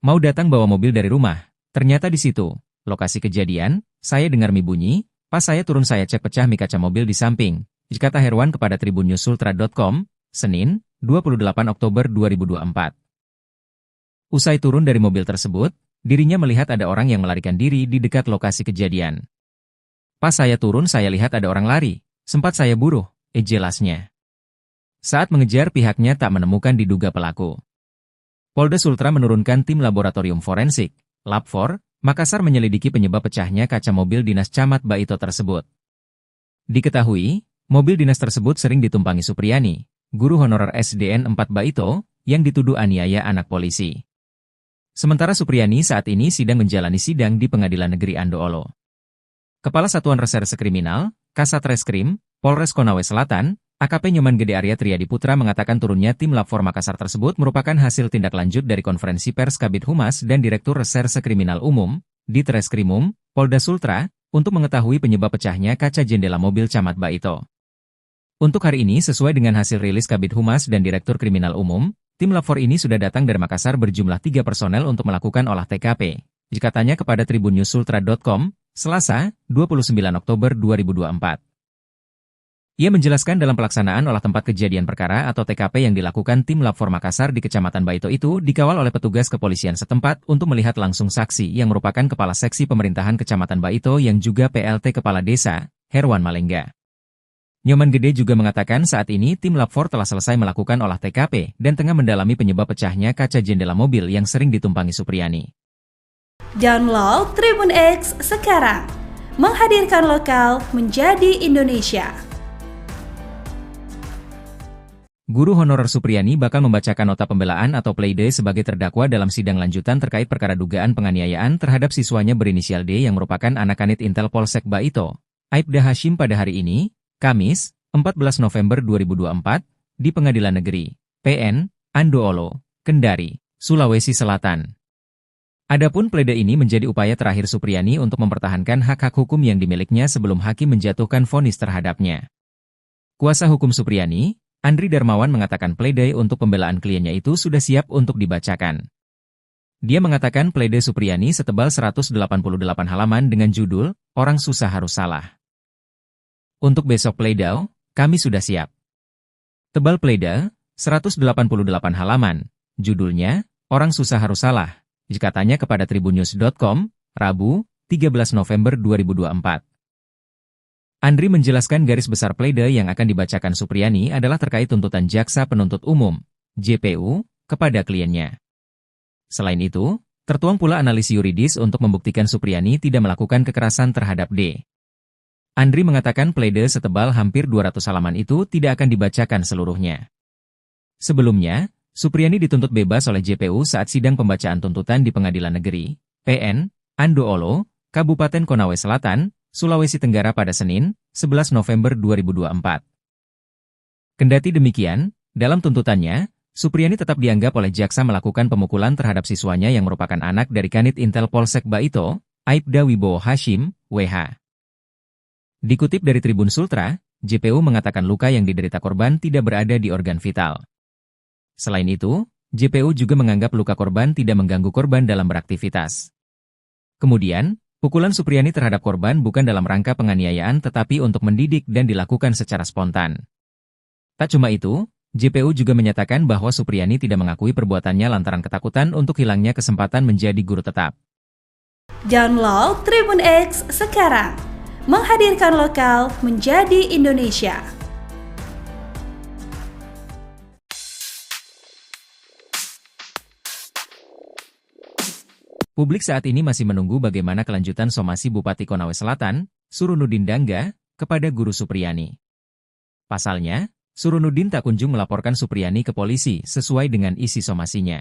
Mau datang bawa mobil dari rumah, ternyata di situ, lokasi kejadian, saya dengar mie bunyi, pas saya turun saya cek pecah mie kaca mobil di samping, kata Herwan kepada tribunnewsultra.com, Senin, 28 Oktober 2024. Usai turun dari mobil tersebut, dirinya melihat ada orang yang melarikan diri di dekat lokasi kejadian. Pas saya turun saya lihat ada orang lari, sempat saya buruh, jelasnya. Saat mengejar pihaknya tak menemukan diduga pelaku. Polda Sultra menurunkan tim laboratorium forensik, Lab 4, Makassar menyelidiki penyebab pecahnya kaca mobil dinas Camat Baito tersebut. Diketahui, mobil dinas tersebut sering ditumpangi Supriyani, guru honorer SDN 4 Baito, yang dituduh aniaya anak polisi. Sementara Supriyani saat ini sedang menjalani sidang di Pengadilan Negeri Andoolo. Kepala Satuan Reserse Kriminal, Kasat Reskrim, Polres Konawe Selatan, AKP Nyoman Gede Arya Triadi Putra mengatakan turunnya tim Lab 4 Makassar tersebut merupakan hasil tindak lanjut dari konferensi pers Kabid Humas dan Direktur Reserse Kriminal Umum, Ditreskrimum, Polda Sultra, untuk mengetahui penyebab pecahnya kaca jendela mobil Camat Baito. Untuk hari ini sesuai dengan hasil rilis Kabid Humas dan Direktur Kriminal Umum, tim Lab 4 ini sudah datang dari Makassar berjumlah 3 personel untuk melakukan olah TKP, katanya kepada tribunnewsultra.com, Selasa, 29 Oktober 2024. Ia menjelaskan dalam pelaksanaan olah tempat kejadian perkara atau TKP yang dilakukan tim Lab 4 Makassar di Kecamatan Baito itu dikawal oleh petugas kepolisian setempat untuk melihat langsung saksi yang merupakan Kepala Seksi Pemerintahan Kecamatan Baito yang juga PLT Kepala Desa, Herwan Malengga. Nyoman Gede juga mengatakan saat ini tim Lab 4 telah selesai melakukan olah TKP dan tengah mendalami penyebab pecahnya kaca jendela mobil yang sering ditumpangi Supriyani. Download Tribun X sekarang. Menghadirkan lokal menjadi Indonesia. Guru honorer Supriyani bakal membacakan nota pembelaan atau pleidoy sebagai terdakwa dalam sidang lanjutan terkait perkara dugaan penganiayaan terhadap siswanya berinisial D yang merupakan anak kanit Intel Polsek Baito, Aibda Hashim pada hari ini, Kamis, 14 November 2024, di Pengadilan Negeri, PN, Andoolo, Kendari, Sulawesi Selatan. Adapun pleidoy ini menjadi upaya terakhir Supriyani untuk mempertahankan hak-hak hukum yang dimilikinya sebelum hakim menjatuhkan vonis terhadapnya. Kuasa hukum Supriyani, Andri Darmawan mengatakan pleidoy untuk pembelaan kliennya itu sudah siap untuk dibacakan. Dia mengatakan pleidoy Supriyani setebal 188 halaman dengan judul, Orang Susah Harus Salah. Untuk besok pleidoy, kami sudah siap. Tebal pleidoy, 188 halaman, judulnya, Orang Susah Harus Salah, katanya kepada tribunnews.com, Rabu, 13 November 2024. Andri menjelaskan garis besar pleidoy yang akan dibacakan Supriyani adalah terkait tuntutan Jaksa Penuntut Umum, JPU, kepada kliennya. Selain itu, tertuang pula analisis yuridis untuk membuktikan Supriyani tidak melakukan kekerasan terhadap D. Andri mengatakan pleidoy setebal hampir 200 halaman itu tidak akan dibacakan seluruhnya. Sebelumnya, Supriyani dituntut bebas oleh JPU saat sidang pembacaan tuntutan di Pengadilan Negeri, PN, Andoolo, Kabupaten Konawe Selatan, Sulawesi Tenggara pada Senin, 11 November 2024. Kendati demikian, dalam tuntutannya, Supriyani tetap dianggap oleh jaksa melakukan pemukulan terhadap siswanya yang merupakan anak dari Kanit Intel Polsek Baito, Aibda Wibowo Hashim, WH. Dikutip dari Tribun Sultra, JPU mengatakan luka yang diderita korban tidak berada di organ vital. Selain itu, JPU juga menganggap luka korban tidak mengganggu korban dalam beraktivitas. Kemudian, Pukulan Supriyani terhadap korban bukan dalam rangka penganiayaan tetapi untuk mendidik dan dilakukan secara spontan. Tak cuma itu, JPU juga menyatakan bahwa Supriyani tidak mengakui perbuatannya lantaran ketakutan untuk hilangnya kesempatan menjadi guru tetap. Download Tribun X sekarang, menghadirkan lokal menjadi Indonesia. Publik saat ini masih menunggu bagaimana kelanjutan somasi Bupati Konawe Selatan, Surunudin Dangga, kepada Guru Supriyani. Pasalnya, Surunudin tak kunjung melaporkan Supriyani ke polisi sesuai dengan isi somasinya.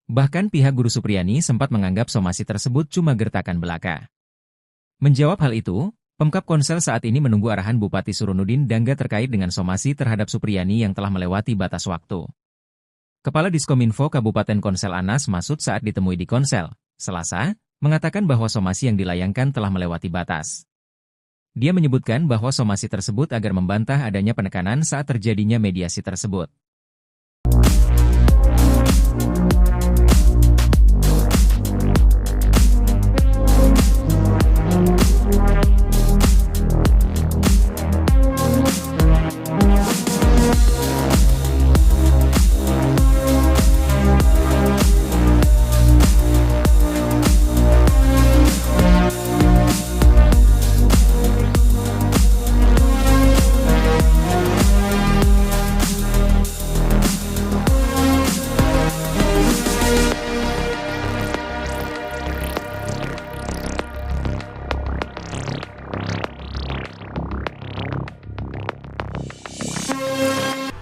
Bahkan pihak Guru Supriyani sempat menganggap somasi tersebut cuma gertakan belaka. Menjawab hal itu, Pemkab Konsel saat ini menunggu arahan Bupati Surunudin Dangga terkait dengan somasi terhadap Supriyani yang telah melewati batas waktu. Kepala Diskominfo Kabupaten Konsel Anas Masud saat ditemui di Konsel, Selasa, mengatakan bahwa somasi yang dilayangkan telah melewati batas. Dia menyebutkan bahwa somasi tersebut agar membantah adanya penekanan saat terjadinya mediasi tersebut.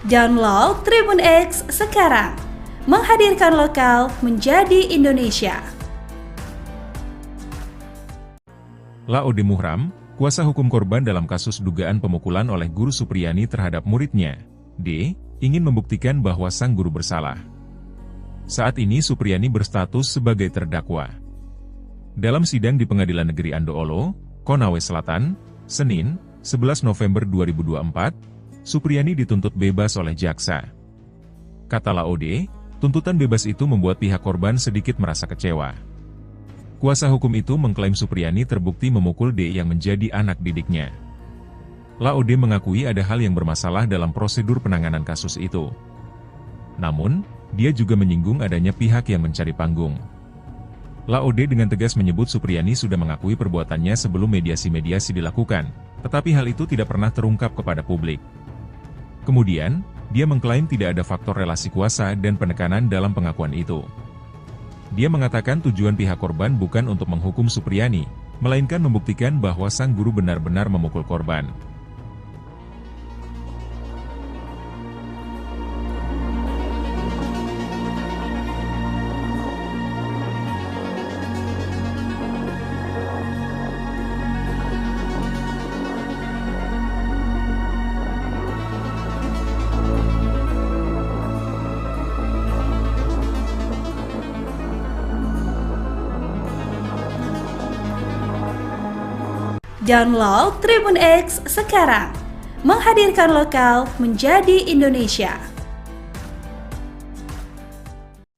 Download Tribun X sekarang, menghadirkan lokal menjadi Indonesia. Laode Muhram, kuasa hukum korban dalam kasus dugaan pemukulan oleh Guru Supriyani terhadap muridnya, D, ingin membuktikan bahwa sang guru bersalah. Saat ini Supriyani berstatus sebagai terdakwa. Dalam sidang di Pengadilan Negeri Andoolo, Konawe Selatan, Senin, 11 November 2024, Supriyani dituntut bebas oleh jaksa. Kata Laode, tuntutan bebas itu membuat pihak korban sedikit merasa kecewa. Kuasa hukum itu mengklaim Supriyani terbukti memukul D yang menjadi anak didiknya. Laode mengakui ada hal yang bermasalah dalam prosedur penanganan kasus itu. Namun, dia juga menyinggung adanya pihak yang mencari panggung. Laode dengan tegas menyebut Supriyani sudah mengakui perbuatannya sebelum mediasi-mediasi dilakukan, tetapi hal itu tidak pernah terungkap kepada publik. Kemudian, dia mengklaim tidak ada faktor relasi kuasa dan penekanan dalam pengakuan itu. Dia mengatakan tujuan pihak korban bukan untuk menghukum Supriyani, melainkan membuktikan bahwa sang guru benar-benar memukul korban. Download Tribun X sekarang, menghadirkan lokal menjadi Indonesia.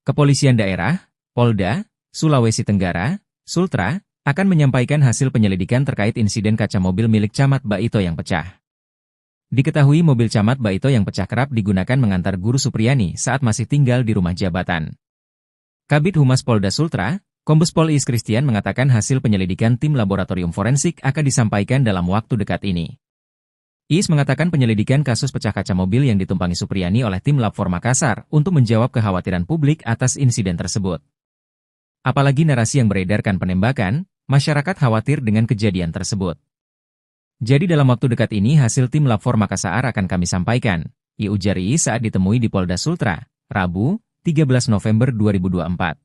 Kepolisian Daerah, Polda, Sulawesi Tenggara, Sultra, akan menyampaikan hasil penyelidikan terkait insiden kaca mobil milik Camat Baito yang pecah. Diketahui mobil Camat Baito yang pecah kerap digunakan mengantar Guru Supriyani saat masih tinggal di rumah jabatan. Kabid Humas Polda Sultra, Kombes Pol Is Christian mengatakan hasil penyelidikan tim laboratorium forensik akan disampaikan dalam waktu dekat ini. Is mengatakan penyelidikan kasus pecah kaca mobil yang ditumpangi Supriyani oleh tim Lab 4 Makassar untuk menjawab kekhawatiran publik atas insiden tersebut. Apalagi narasi yang beredarkan penembakan, masyarakat khawatir dengan kejadian tersebut. Jadi dalam waktu dekat ini hasil tim Lab 4 Makassar akan kami sampaikan, ujar Is saat ditemui di Polda Sultra, Rabu, 13 November 2024.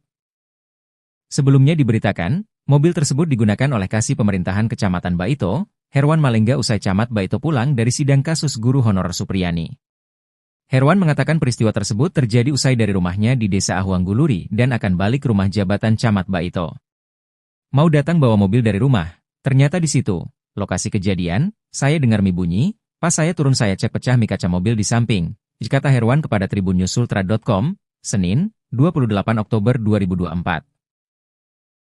Sebelumnya diberitakan, mobil tersebut digunakan oleh Kasih Pemerintahan Kecamatan Baito, Herwan Malengga usai Camat Baito pulang dari sidang kasus guru honorer Supriyani. Herwan mengatakan peristiwa tersebut terjadi usai dari rumahnya di Desa Ahuangguluri dan akan balik rumah jabatan Camat Baito. Mau datang bawa mobil dari rumah, ternyata di situ, lokasi kejadian, saya dengar mie bunyi, pas saya turun saya cek pecah mie kaca mobil di samping, kata Herwan kepada tribunnews.sultra.com, Senin, 28 Oktober 2024.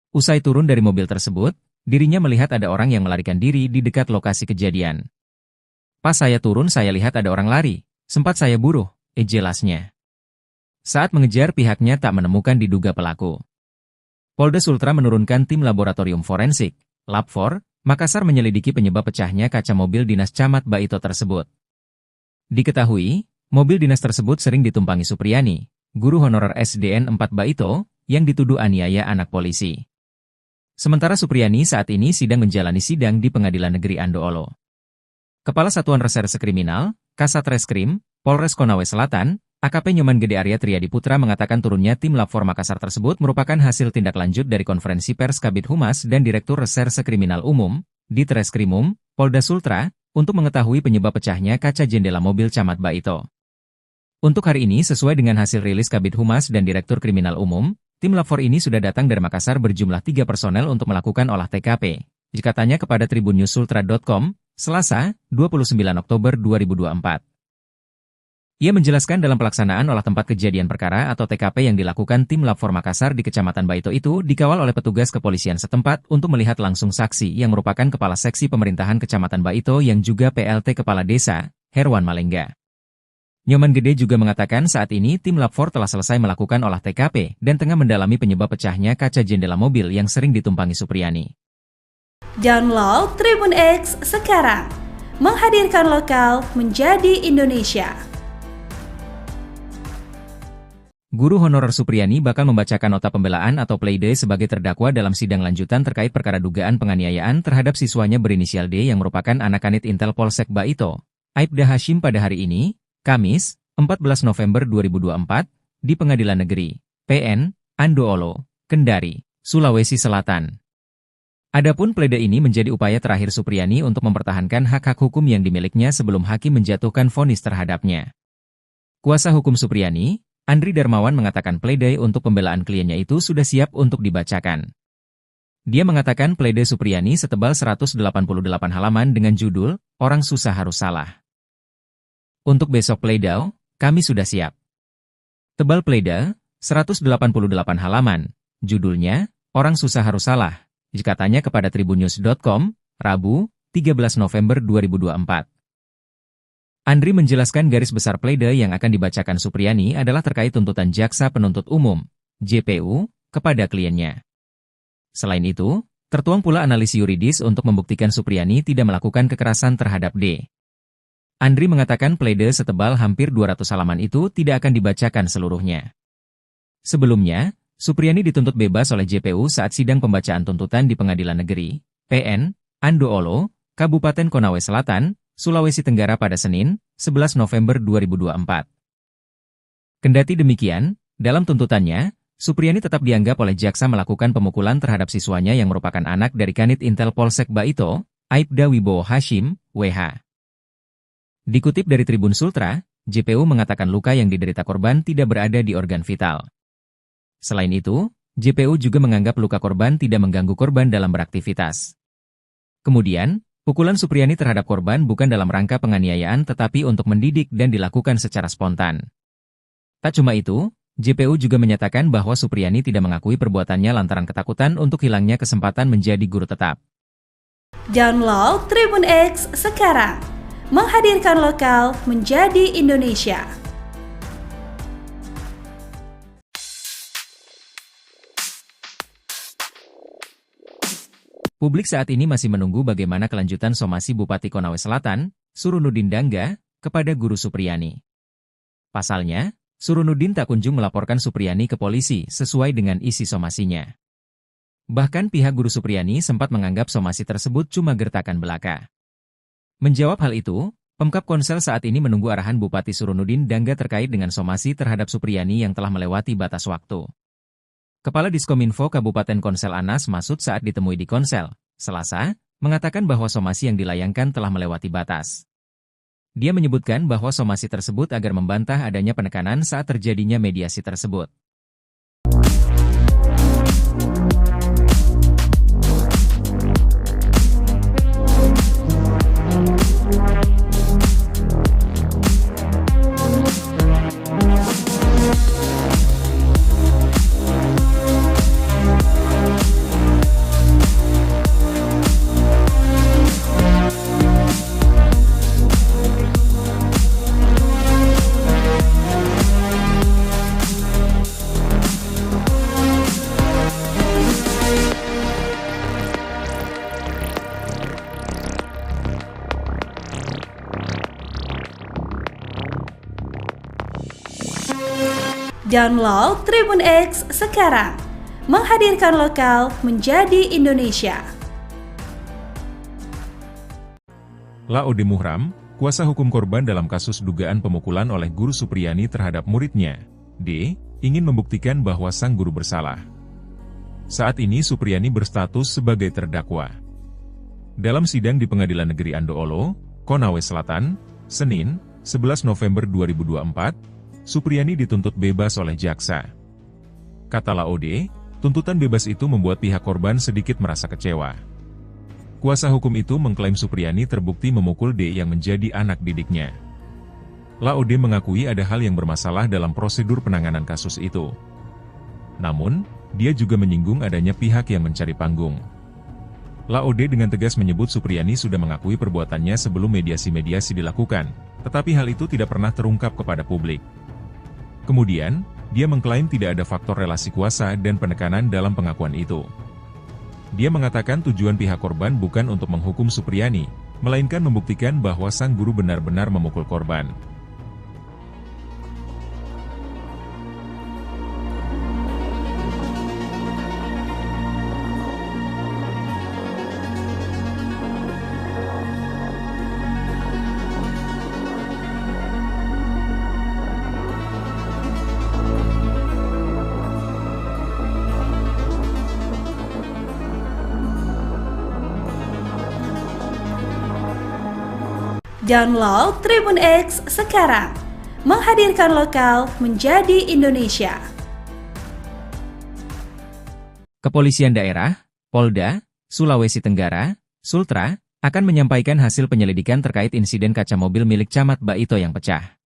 Usai turun dari mobil tersebut, dirinya melihat ada orang yang melarikan diri di dekat lokasi kejadian. Pas saya turun saya lihat ada orang lari, sempat saya buruh, jelasnya. Saat mengejar pihaknya tak menemukan diduga pelaku. Polda Sultra menurunkan tim laboratorium forensik, Lab4, Makassar menyelidiki penyebab pecahnya kaca mobil dinas Camat Baito tersebut. Diketahui, mobil dinas tersebut sering ditumpangi Supriyani, guru honorer SDN 4 Baito, yang dituduh aniaya anak polisi. Sementara Supriyani saat ini sedang menjalani sidang di Pengadilan Negeri Andoolo. Kepala Satuan Reserse Kriminal, Kasat Reskrim, Polres Konawe Selatan, AKP Nyoman Gede Arya Triadi Putra mengatakan turunnya tim Lab4 Makassar tersebut merupakan hasil tindak lanjut dari konferensi pers Kabid Humas dan Direktur Reserse Kriminal Umum, Ditreskrimum, Polda Sultra, untuk mengetahui penyebab pecahnya kaca jendela mobil Camat Baito. Untuk hari ini sesuai dengan hasil rilis Kabid Humas dan Direktur Kriminal Umum, tim Lab4 ini sudah datang dari Makassar berjumlah 3 personel untuk melakukan olah TKP, dikatanya kepada tribunnews.sultra.com, Selasa, 29 Oktober 2024. Ia menjelaskan dalam pelaksanaan olah tempat kejadian perkara atau TKP yang dilakukan tim Lab4 Makassar di Kecamatan Baito itu dikawal oleh petugas kepolisian setempat untuk melihat langsung saksi yang merupakan Kepala Seksi Pemerintahan Kecamatan Baito yang juga PLT Kepala Desa, Herwan Malengga. Nyoman Gede juga mengatakan saat ini tim Lab4 telah selesai melakukan olah TKP dan tengah mendalami penyebab pecahnya kaca jendela mobil yang sering ditumpangi Supriyani. Download Tribun X sekarang, menghadirkan lokal menjadi Indonesia. Guru honorer Supriyani bakal membacakan nota pembelaan atau pleidoy sebagai terdakwa dalam sidang lanjutan terkait perkara dugaan penganiayaan terhadap siswanya berinisial D yang merupakan anak kanit Intel Polsek Baito, Aibda Hashim pada hari ini, Kamis, 14 November 2024, di Pengadilan Negeri, PN, Andoolo, Kendari, Sulawesi Selatan. Adapun pleidoy ini menjadi upaya terakhir Supriyani untuk mempertahankan hak-hak hukum yang dimilikinya sebelum hakim menjatuhkan vonis terhadapnya. Kuasa hukum Supriyani, Andri Darmawan mengatakan pleidoy untuk pembelaan kliennya itu sudah siap untuk dibacakan. Dia mengatakan pleidoy Supriyani setebal 188 halaman dengan judul, Orang Susah Harus Salah. Untuk besok pleidoy, kami sudah siap. Tebal pleidoy, 188 halaman, judulnya, Orang Susah Harus Salah, dikatanya kepada tribunnews.com, Rabu, 13 November 2024. Andri menjelaskan garis besar pleidoy yang akan dibacakan Supriyani adalah terkait tuntutan Jaksa Penuntut Umum, JPU, kepada kliennya. Selain itu, tertuang pula analisis yuridis untuk membuktikan Supriyani tidak melakukan kekerasan terhadap D. Andri mengatakan pleidoy setebal hampir 200 halaman itu tidak akan dibacakan seluruhnya. Sebelumnya, Supriyani dituntut bebas oleh JPU saat sidang pembacaan tuntutan di Pengadilan Negeri, PN, Andoolo, Kabupaten Konawe Selatan, Sulawesi Tenggara pada Senin, 11 November 2024. Kendati demikian, dalam tuntutannya, Supriyani tetap dianggap oleh jaksa melakukan pemukulan terhadap siswanya yang merupakan anak dari Kanit Intel Polsek Baito, Aibda Wibowo Hashim, WH. Dikutip dari Tribun Sultra, JPU mengatakan luka yang diderita korban tidak berada di organ vital. Selain itu, JPU juga menganggap luka korban tidak mengganggu korban dalam beraktivitas. Kemudian, pukulan Supriyani terhadap korban bukan dalam rangka penganiayaan tetapi untuk mendidik dan dilakukan secara spontan. Tak cuma itu, JPU juga menyatakan bahwa Supriyani tidak mengakui perbuatannya lantaran ketakutan untuk hilangnya kesempatan menjadi guru tetap. Download Tribun X sekarang, menghadirkan lokal menjadi Indonesia. Publik saat ini masih menunggu bagaimana kelanjutan somasi Bupati Konawe Selatan, Surunudin Dangga, kepada guru Supriyani. Pasalnya, Surunudin tak kunjung melaporkan Supriyani ke polisi sesuai dengan isi somasinya. Bahkan pihak guru Supriyani sempat menganggap somasi tersebut cuma gertakan belaka. Menjawab hal itu, Pemkab Konsel saat ini menunggu arahan Bupati Surunudin Dangga terkait dengan somasi terhadap Supriyani yang telah melewati batas waktu. Kepala Diskominfo Kabupaten Konsel Anas Masud saat ditemui di Konsel, Selasa, mengatakan bahwa somasi yang dilayangkan telah melewati batas. Dia menyebutkan bahwa somasi tersebut agar membantah adanya penekanan saat terjadinya mediasi tersebut. Download Tribun X sekarang. Menghadirkan lokal menjadi Indonesia. Laode Muhram, kuasa hukum korban dalam kasus dugaan pemukulan oleh guru Supriyani terhadap muridnya, D, ingin membuktikan bahwa sang guru bersalah. Saat ini Supriyani berstatus sebagai terdakwa. Dalam sidang di Pengadilan Negeri Andoolo, Konawe Selatan, Senin, 11 November 2024, Supriyani dituntut bebas oleh jaksa. Kata Laode, tuntutan bebas itu membuat pihak korban sedikit merasa kecewa. Kuasa hukum itu mengklaim Supriyani terbukti memukul D yang menjadi anak didiknya. Laode mengakui ada hal yang bermasalah dalam prosedur penanganan kasus itu. Namun, dia juga menyinggung adanya pihak yang mencari panggung. Laode dengan tegas menyebut Supriyani sudah mengakui perbuatannya sebelum mediasi-mediasi dilakukan, tetapi hal itu tidak pernah terungkap kepada publik. Kemudian, dia mengklaim tidak ada faktor relasi kuasa dan penekanan dalam pengakuan itu. Dia mengatakan tujuan pihak korban bukan untuk menghukum Supriyani, melainkan membuktikan bahwa sang guru benar-benar memukul korban. Download Tribun X sekarang. Menghadirkan lokal menjadi Indonesia. Kepolisian Daerah, Polda, Sulawesi Tenggara, Sultra, akan menyampaikan hasil penyelidikan terkait insiden kaca mobil milik Camat Baito yang pecah.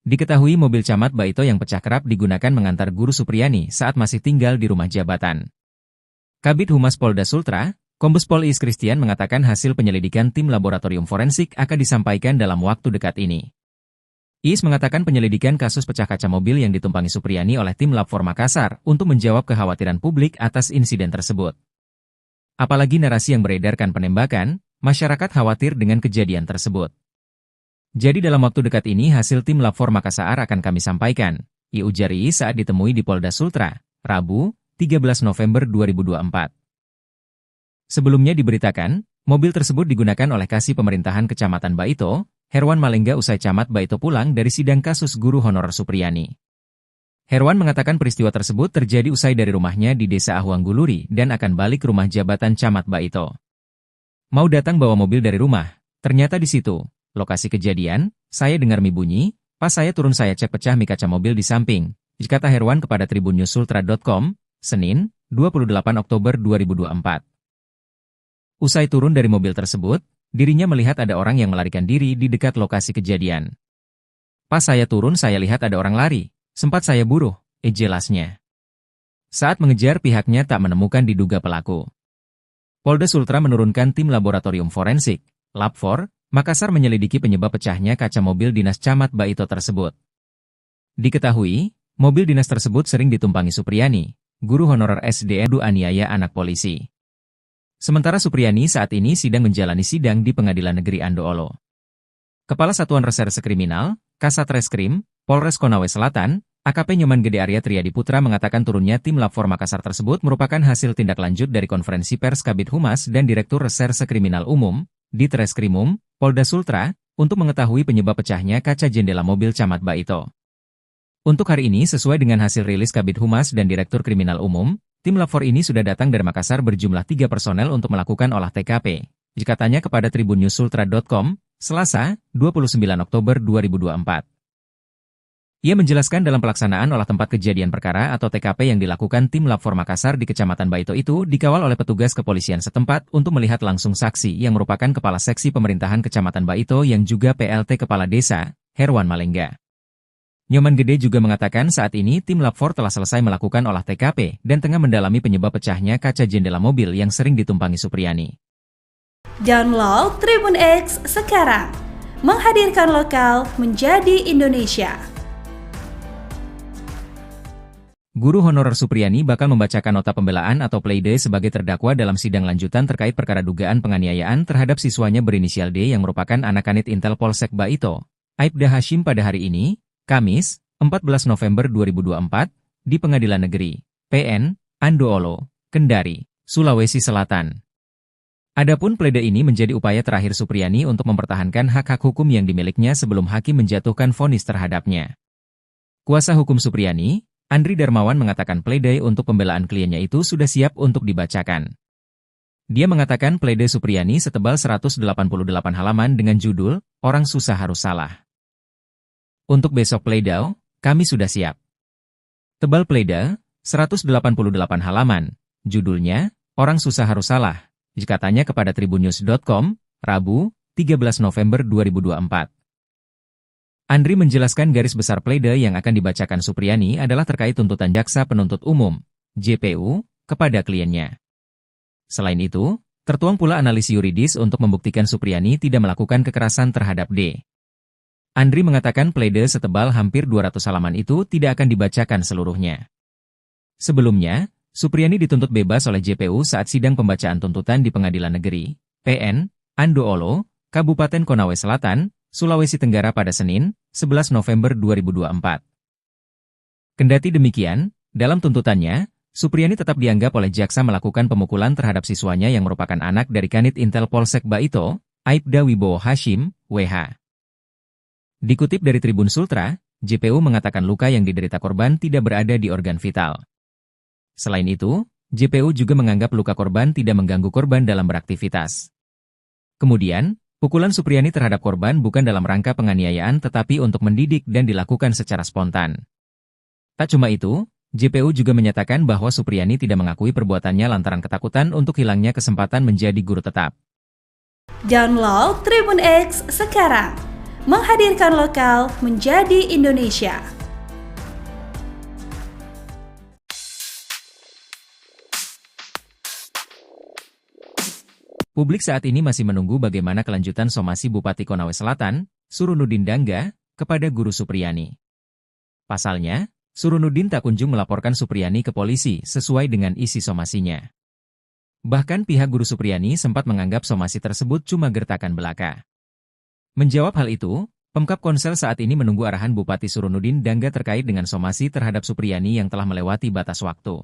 Diketahui mobil Camat Baito yang pecah kerap digunakan mengantar guru Supriyani saat masih tinggal di rumah jabatan. Kabid Humas Polda Sultra, Kombes Pol Iis Christian mengatakan hasil penyelidikan tim laboratorium forensik akan disampaikan dalam waktu dekat ini. Iis mengatakan penyelidikan kasus pecah kaca mobil yang ditumpangi Supriyani oleh tim Lab 4 Makassar untuk menjawab kekhawatiran publik atas insiden tersebut. Apalagi narasi yang beredarkan penembakan, masyarakat khawatir dengan kejadian tersebut. Jadi dalam waktu dekat ini hasil tim Lab 4 Makassar akan kami sampaikan, ujar Iis saat ditemui di Polda Sultra, Rabu, 13 November 2024. Sebelumnya diberitakan, mobil tersebut digunakan oleh Kasih Pemerintahan Kecamatan Baito, Herwan Malengga usai Camat Baito pulang dari sidang kasus guru honorer Supriyani. Herwan mengatakan peristiwa tersebut terjadi usai dari rumahnya di Desa Ahuangguluri dan akan balik ke rumah jabatan Camat Baito. Mau datang bawa mobil dari rumah, ternyata di situ, lokasi kejadian, saya dengar mie bunyi, pas saya turun saya cek pecah mie kaca mobil di samping, kata Herwan kepada tribunnews-sultra.com, Senin, 28 Oktober 2024. Usai turun dari mobil tersebut, dirinya melihat ada orang yang melarikan diri di dekat lokasi kejadian. Pas saya turun saya lihat ada orang lari, sempat saya buruh, jelasnya. Saat mengejar pihaknya tak menemukan diduga pelaku. Polda Sultra menurunkan tim laboratorium forensik, Lab 4, Makassar menyelidiki penyebab pecahnya kaca mobil dinas Camat Baito tersebut. Diketahui, mobil dinas tersebut sering ditumpangi Supriyani, guru honorer SDN aniaya anak polisi. Sementara Supriyani saat ini sedang menjalani sidang di Pengadilan Negeri Andoolo. Kepala Satuan Reserse Kriminal, Kasat Reskrim, Polres Konawe Selatan, AKP Nyoman Gede Arya Triadi Putra mengatakan turunnya tim Lab 4 Makassar tersebut merupakan hasil tindak lanjut dari konferensi pers Kabid Humas dan Direktur Reserse Kriminal Umum, Ditreskrimum, Polda Sultra, untuk mengetahui penyebab pecahnya kaca jendela mobil Camat Baito. Untuk hari ini sesuai dengan hasil rilis Kabid Humas dan Direktur Kriminal Umum, tim Lab 4 ini sudah datang dari Makassar berjumlah 3 personel untuk melakukan olah TKP, katanya kepada tribunnews-sultra.com, Selasa, 29 Oktober 2024. Ia menjelaskan dalam pelaksanaan olah tempat kejadian perkara atau TKP yang dilakukan tim Lab 4 Makassar di Kecamatan Baito itu dikawal oleh petugas kepolisian setempat untuk melihat langsung saksi yang merupakan Kepala Seksi Pemerintahan Kecamatan Baito yang juga PLT Kepala Desa, Herwan Malengga. Nyoman Gede juga mengatakan saat ini tim Lab 4 telah selesai melakukan olah TKP dan tengah mendalami penyebab pecahnya kaca jendela mobil yang sering ditumpangi Supriyani. Download Tribun X sekarang. Menghadirkan lokal menjadi Indonesia. Guru honorer Supriyani bakal membacakan nota pembelaan atau pleidoy sebagai terdakwa dalam sidang lanjutan terkait perkara dugaan penganiayaan terhadap siswanya berinisial D yang merupakan anak kanit Intel Polsek Baito, Aibda Hashim pada hari ini, Kamis, 14 November 2024, di Pengadilan Negeri PN Andoolo, Kendari, Sulawesi Selatan. Adapun plede ini menjadi upaya terakhir Supriyani untuk mempertahankan hak-hak hukum yang dimilikinya sebelum hakim menjatuhkan vonis terhadapnya. Kuasa hukum Supriyani, Andri Darmawan mengatakan plede untuk pembelaan kliennya itu sudah siap untuk dibacakan. Dia mengatakan plede Supriyani setebal 188 halaman dengan judul, Orang Susah Harus Salah. Untuk besok pledau, kami sudah siap. Tebal plede, 188 halaman, judulnya, Orang Susah Harus Salah. Katanya kepada tribunnews.com, Rabu, 13 November 2024. Andri menjelaskan garis besar plede yang akan dibacakan Supriyani adalah terkait tuntutan jaksa penuntut umum, JPU, kepada kliennya. Selain itu, tertuang pula analisis yuridis untuk membuktikan Supriyani tidak melakukan kekerasan terhadap D. Andri mengatakan plede setebal hampir 200 halaman itu tidak akan dibacakan seluruhnya. Sebelumnya, Supriyani dituntut bebas oleh JPU saat sidang pembacaan tuntutan di Pengadilan Negeri PN Andoolo, Kabupaten Konawe Selatan, Sulawesi Tenggara pada Senin, 11 November 2024. Kendati demikian, dalam tuntutannya, Supriyani tetap dianggap oleh jaksa melakukan pemukulan terhadap siswanya yang merupakan anak dari Kanit Intel Polsek Baito, Aibda Wibowo Hashim, WH. Dikutip dari Tribun Sultra, JPU mengatakan luka yang diderita korban tidak berada di organ vital. Selain itu, JPU juga menganggap luka korban tidak mengganggu korban dalam beraktivitas. Kemudian, pukulan Supriyani terhadap korban bukan dalam rangka penganiayaan tetapi untuk mendidik dan dilakukan secara spontan. Tak cuma itu, JPU juga menyatakan bahwa Supriyani tidak mengakui perbuatannya lantaran ketakutan untuk hilangnya kesempatan menjadi guru tetap. Download Tribun X sekarang, menghadirkan lokal menjadi Indonesia. Publik saat ini masih menunggu bagaimana kelanjutan somasi Bupati Konawe Selatan, Surunudin Dangga, kepada Guru Supriyani. Pasalnya, Surunudin tak kunjung melaporkan Supriyani ke polisi sesuai dengan isi somasinya. Bahkan pihak Guru Supriyani sempat menganggap somasi tersebut cuma gertakan belaka. Menjawab hal itu, Pemkab Konsel saat ini menunggu arahan Bupati Surunudin Dangga terkait dengan somasi terhadap Supriyani yang telah melewati batas waktu.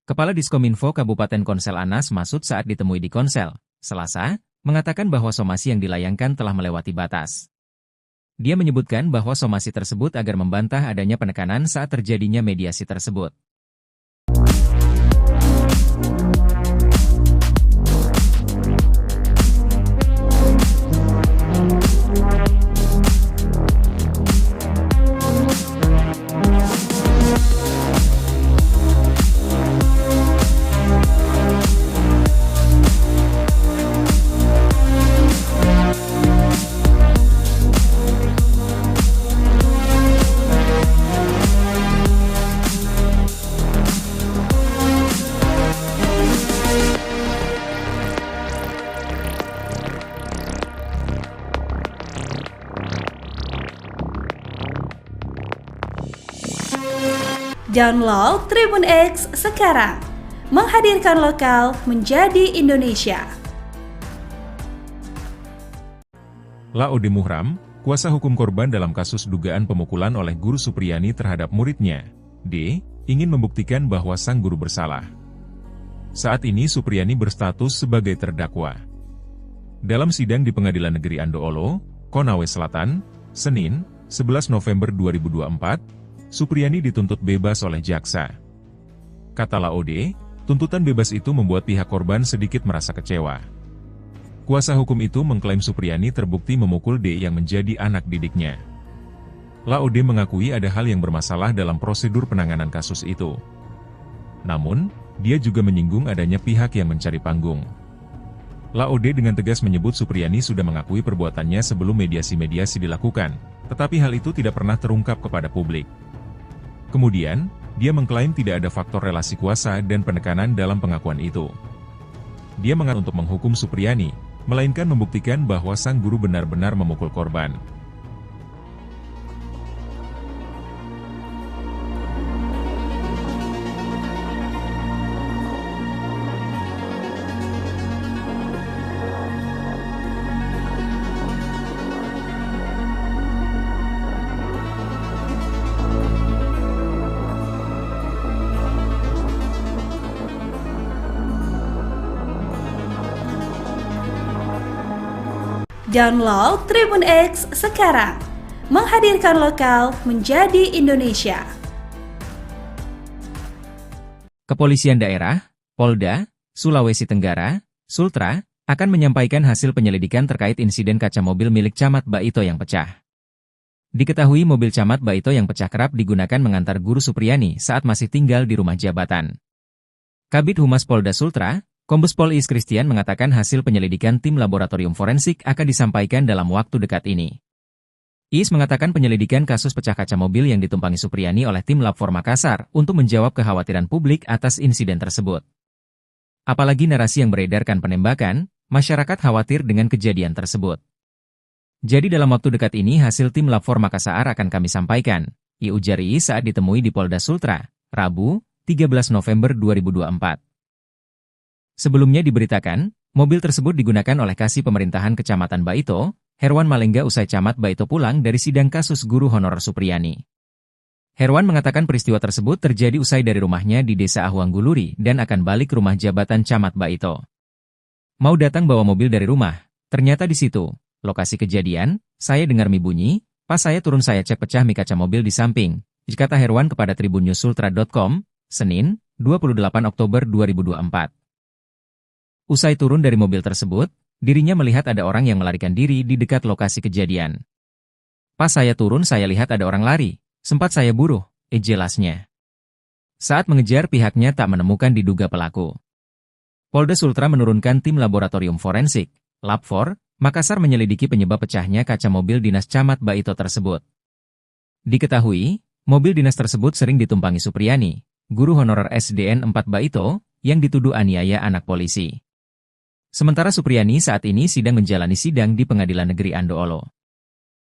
Kepala Diskominfo Kabupaten Konsel Anas Masud saat ditemui di Konsel, Selasa, mengatakan bahwa somasi yang dilayangkan telah melewati batas. Dia menyebutkan bahwa somasi tersebut agar membantah adanya penekanan saat terjadinya mediasi tersebut. Download Tribun X sekarang, menghadirkan lokal menjadi Indonesia. Laode Muhram, kuasa hukum korban dalam kasus dugaan pemukulan oleh Guru Supriyani terhadap muridnya, D, ingin membuktikan bahwa sang guru bersalah. Saat ini Supriyani berstatus sebagai terdakwa. Dalam sidang di Pengadilan Negeri Andoolo, Konawe Selatan, Senin, 11 November 2024, Supriyani dituntut bebas oleh jaksa. Kata Laode, tuntutan bebas itu membuat pihak korban sedikit merasa kecewa. Kuasa hukum itu mengklaim Supriyani terbukti memukul D yang menjadi anak didiknya. Laode mengakui ada hal yang bermasalah dalam prosedur penanganan kasus itu. Namun, dia juga menyinggung adanya pihak yang mencari panggung. Laode dengan tegas menyebut Supriyani sudah mengakui perbuatannya sebelum mediasi-mediasi dilakukan, tetapi hal itu tidak pernah terungkap kepada publik. Kemudian, dia mengklaim tidak ada faktor relasi kuasa dan penekanan dalam pengakuan itu. Dia mengaku untuk menghukum Supriyani, melainkan membuktikan bahwa sang guru benar-benar memukul korban. Download Tribun X sekarang. Menghadirkan lokal menjadi Indonesia. Kepolisian Daerah, Polda, Sulawesi Tenggara, Sultra, akan menyampaikan hasil penyelidikan terkait insiden kaca mobil milik Camat Baito yang pecah. Diketahui mobil Camat Baito yang pecah kerap digunakan mengantar Guru Supriyani saat masih tinggal di rumah jabatan. Kabid Humas Polda Sultra, Kombes Pol Is Christian mengatakan hasil penyelidikan tim laboratorium forensik akan disampaikan dalam waktu dekat ini. Is mengatakan penyelidikan kasus pecah kaca mobil yang ditumpangi Supriyani oleh tim Lab 4 Makassar untuk menjawab kekhawatiran publik atas insiden tersebut. Apalagi narasi yang beredarkan penembakan, masyarakat khawatir dengan kejadian tersebut. Jadi dalam waktu dekat ini hasil tim Lab 4 Makassar akan kami sampaikan, ujar Is saat ditemui di Polda Sultra, Rabu, 13 November 2024. Sebelumnya diberitakan, mobil tersebut digunakan oleh Kasih Pemerintahan Kecamatan Baito, Herwan Malengga usai Camat Baito pulang dari sidang kasus guru honorer Supriyani. Herwan mengatakan peristiwa tersebut terjadi usai dari rumahnya di Desa Ahuangguluri dan akan balik rumah jabatan Camat Baito. Mau datang bawa mobil dari rumah, ternyata di situ, lokasi kejadian, saya dengar mie bunyi, pas saya turun saya cek pecah mie kaca mobil di samping, kata Herwan kepada tribunnewsultra.com, Senin, 28 Oktober 2024. Usai turun dari mobil tersebut, dirinya melihat ada orang yang melarikan diri di dekat lokasi kejadian. Pas saya turun saya lihat ada orang lari, sempat saya buruh, jelasnya. Saat mengejar pihaknya tak menemukan diduga pelaku. Polda Sultra menurunkan tim laboratorium forensik, Lab 4, Makassar menyelidiki penyebab pecahnya kaca mobil dinas Camat Baito tersebut. Diketahui, mobil dinas tersebut sering ditumpangi Supriyani, guru honorer SDN 4 Baito, yang dituduh aniaya anak polisi. Sementara Supriyani saat ini sedang menjalani sidang di Pengadilan Negeri Andoolo.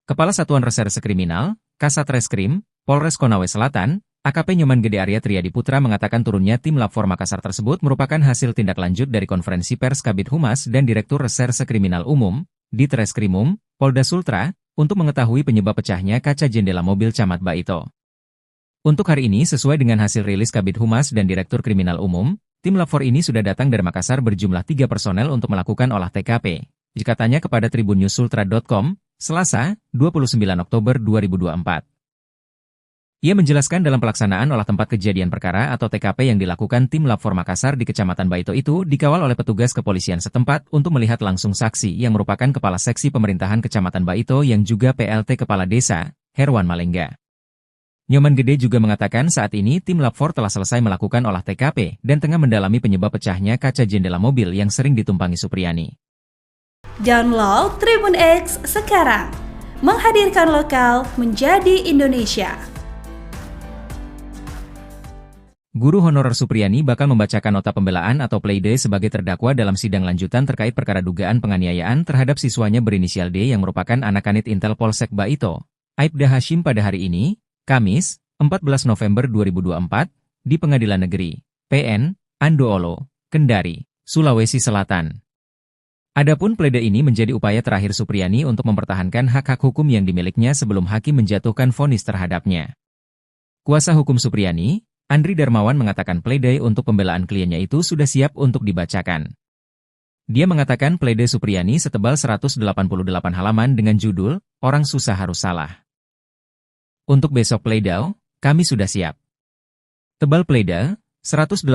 Kepala Satuan Reserse Kriminal, Kasat Reskrim, Polres Konawe Selatan, AKP Nyoman Gede Arya Triadi Putra mengatakan turunnya tim Lab 4 Makassar tersebut merupakan hasil tindak lanjut dari konferensi pers Kabid Humas dan Direktur Reserse Kriminal Umum, Ditreskrimum, Polda Sultra, untuk mengetahui penyebab pecahnya kaca jendela mobil Camat Baito. Untuk hari ini sesuai dengan hasil rilis Kabid Humas dan Direktur Kriminal Umum, tim Lab 4 ini sudah datang dari Makassar berjumlah 3 personel untuk melakukan olah TKP, katanya kepada tribunnewsultra.com, Selasa, 29 Oktober 2024. Ia menjelaskan dalam pelaksanaan olah tempat kejadian perkara atau TKP yang dilakukan tim Lab 4 Makassar di Kecamatan Baito itu dikawal oleh petugas kepolisian setempat untuk melihat langsung saksi yang merupakan Kepala Seksi Pemerintahan Kecamatan Baito yang juga PLT Kepala Desa, Herwan Malengga. Nyoman Gede juga mengatakan saat ini tim Lab 4 telah selesai melakukan olah TKP dan tengah mendalami penyebab pecahnya kaca jendela mobil yang sering ditumpangi Supriyani. Download Tribun X sekarang. Menghadirkan lokal menjadi Indonesia. Guru honorer Supriyani bakal membacakan nota pembelaan atau pleidoy sebagai terdakwa dalam sidang lanjutan terkait perkara dugaan penganiayaan terhadap siswanya berinisial D yang merupakan anak kanit Intel Polsek Baito, Aibda Hashim pada hari ini, Kamis, 14 November 2024, di Pengadilan Negeri, PN, Andoolo, Kendari, Sulawesi Selatan. Adapun pleidoy ini menjadi upaya terakhir Supriyani untuk mempertahankan hak-hak hukum yang dimilikinya sebelum hakim menjatuhkan vonis terhadapnya. Kuasa hukum Supriyani, Andri Darmawan mengatakan pleidoy untuk pembelaan kliennya itu sudah siap untuk dibacakan. Dia mengatakan pleidoy Supriyani setebal 188 halaman dengan judul, Orang Susah Harus Salah. Untuk besok pleidoy, kami sudah siap. Tebal pleidoy, 188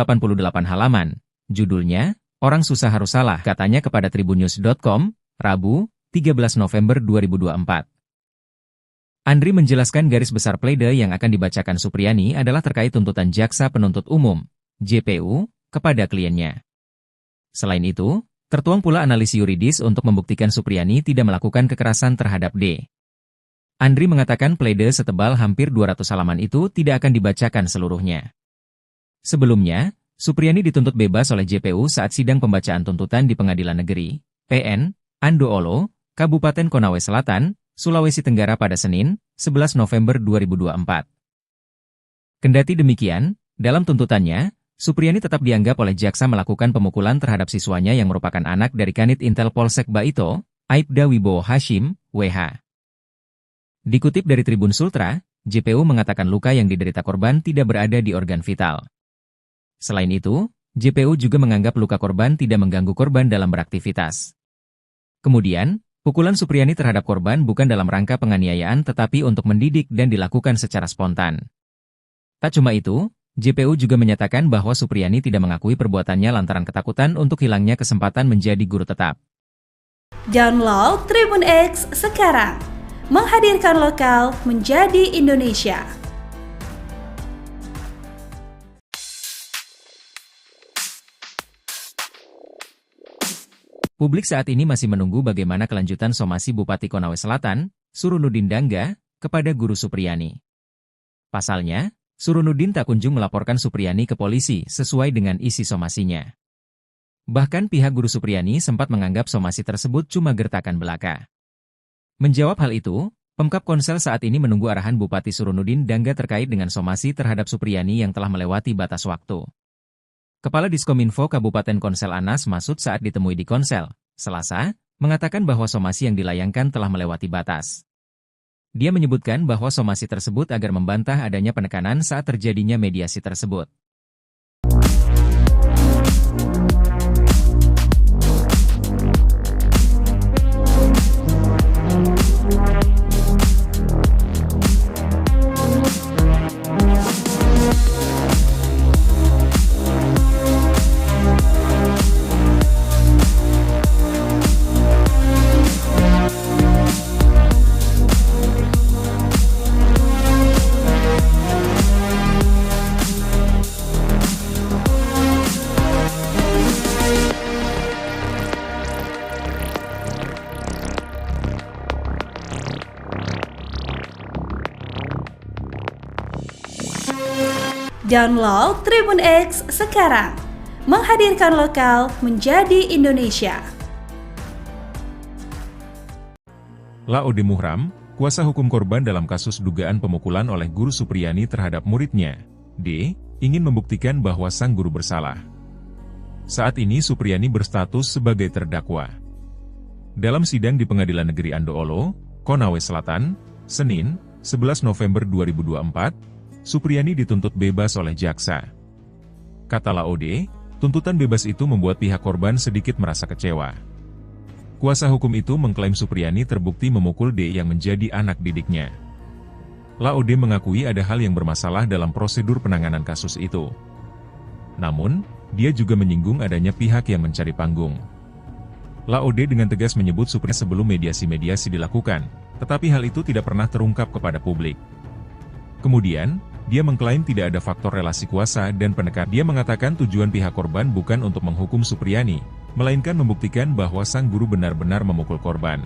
halaman, judulnya, Orang Susah Harus Salah, katanya kepada tribunnews.com, Rabu, 13 November 2024. Andri menjelaskan garis besar pleidoy yang akan dibacakan Supriyani adalah terkait tuntutan Jaksa Penuntut Umum, JPU, kepada kliennya. Selain itu, tertuang pula analisis yuridis untuk membuktikan Supriyani tidak melakukan kekerasan terhadap D. Andri mengatakan pleidoy setebal hampir 200 halaman itu tidak akan dibacakan seluruhnya. Sebelumnya, Supriyani dituntut bebas oleh JPU saat sidang pembacaan tuntutan di Pengadilan Negeri, PN, Andoolo, Kabupaten Konawe Selatan, Sulawesi Tenggara pada Senin, 11 November 2024. Kendati demikian, dalam tuntutannya, Supriyani tetap dianggap oleh jaksa melakukan pemukulan terhadap siswanya yang merupakan anak dari Kanit Intel Polsek Baito, Aibda Wibowo Hashim, WH. Dikutip dari Tribun Sultra, JPU mengatakan luka yang diderita korban tidak berada di organ vital. Selain itu, JPU juga menganggap luka korban tidak mengganggu korban dalam beraktivitas. Kemudian, Pukulan Supriyani terhadap korban bukan dalam rangka penganiayaan tetapi untuk mendidik dan dilakukan secara spontan. Tak cuma itu, JPU juga menyatakan bahwa Supriyani tidak mengakui perbuatannya lantaran ketakutan untuk hilangnya kesempatan menjadi guru tetap. Download Tribun X sekarang, menghadirkan lokal menjadi Indonesia. Publik saat ini masih menunggu bagaimana kelanjutan somasi Bupati Konawe Selatan, Surunudin Dangga, kepada Guru Supriyani. Pasalnya, Surunudin tak kunjung melaporkan Supriyani ke polisi sesuai dengan isi somasinya. Bahkan pihak Guru Supriyani sempat menganggap somasi tersebut cuma gertakan belaka. Menjawab hal itu, Pemkab Konsel saat ini menunggu arahan Bupati Surunudin Dangga terkait dengan somasi terhadap Supriyani yang telah melewati batas waktu. Kepala Diskominfo Kabupaten Konsel Anas Masud saat ditemui di Konsel, Selasa, mengatakan bahwa somasi yang dilayangkan telah melewati batas. Dia menyebutkan bahwa somasi tersebut agar membantah adanya penekanan saat terjadinya mediasi tersebut. Download Tribun X sekarang, menghadirkan lokal menjadi Indonesia. Laode Muhram, kuasa hukum korban dalam kasus dugaan pemukulan oleh Guru Supriyani terhadap muridnya, D, ingin membuktikan bahwa sang guru bersalah. Saat ini Supriyani berstatus sebagai terdakwa. Dalam sidang di Pengadilan Negeri Andoolo, Konawe Selatan, Senin, 11 November 2024, Supriyani dituntut bebas oleh jaksa. Kata Laode, tuntutan bebas itu membuat pihak korban sedikit merasa kecewa. Kuasa hukum itu mengklaim Supriyani terbukti memukul D yang menjadi anak didiknya. Laode mengakui ada hal yang bermasalah dalam prosedur penanganan kasus itu. Namun, dia juga menyinggung adanya pihak yang mencari panggung. Laode dengan tegas menyebut Supriyani sebelum mediasi-mediasi dilakukan, tetapi hal itu tidak pernah terungkap kepada publik. Kemudian, dia mengklaim tidak ada faktor relasi kuasa dan penekan. Dia mengatakan tujuan pihak korban bukan untuk menghukum Supriyani, melainkan membuktikan bahwa sang guru benar-benar memukul korban.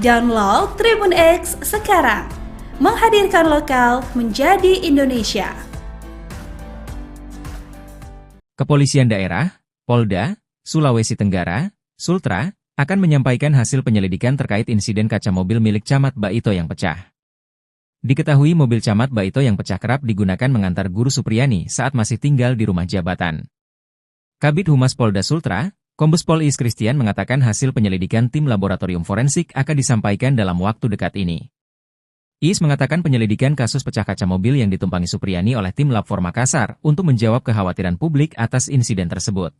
Download Tribun X sekarang, menghadirkan lokal menjadi Indonesia. Kepolisian Daerah, Polda, Sulawesi Tenggara, Sultra, akan menyampaikan hasil penyelidikan terkait insiden kaca mobil milik Camat Baito yang pecah. Diketahui mobil Camat Baito yang pecah kerap digunakan mengantar Guru Supriyani saat masih tinggal di rumah jabatan. Kabid Humas Polda Sultra, Kombes Pol Is Christian mengatakan hasil penyelidikan tim laboratorium forensik akan disampaikan dalam waktu dekat ini. Is mengatakan penyelidikan kasus pecah kaca mobil yang ditumpangi Supriyani oleh tim Lab 4 Makassar untuk menjawab kekhawatiran publik atas insiden tersebut.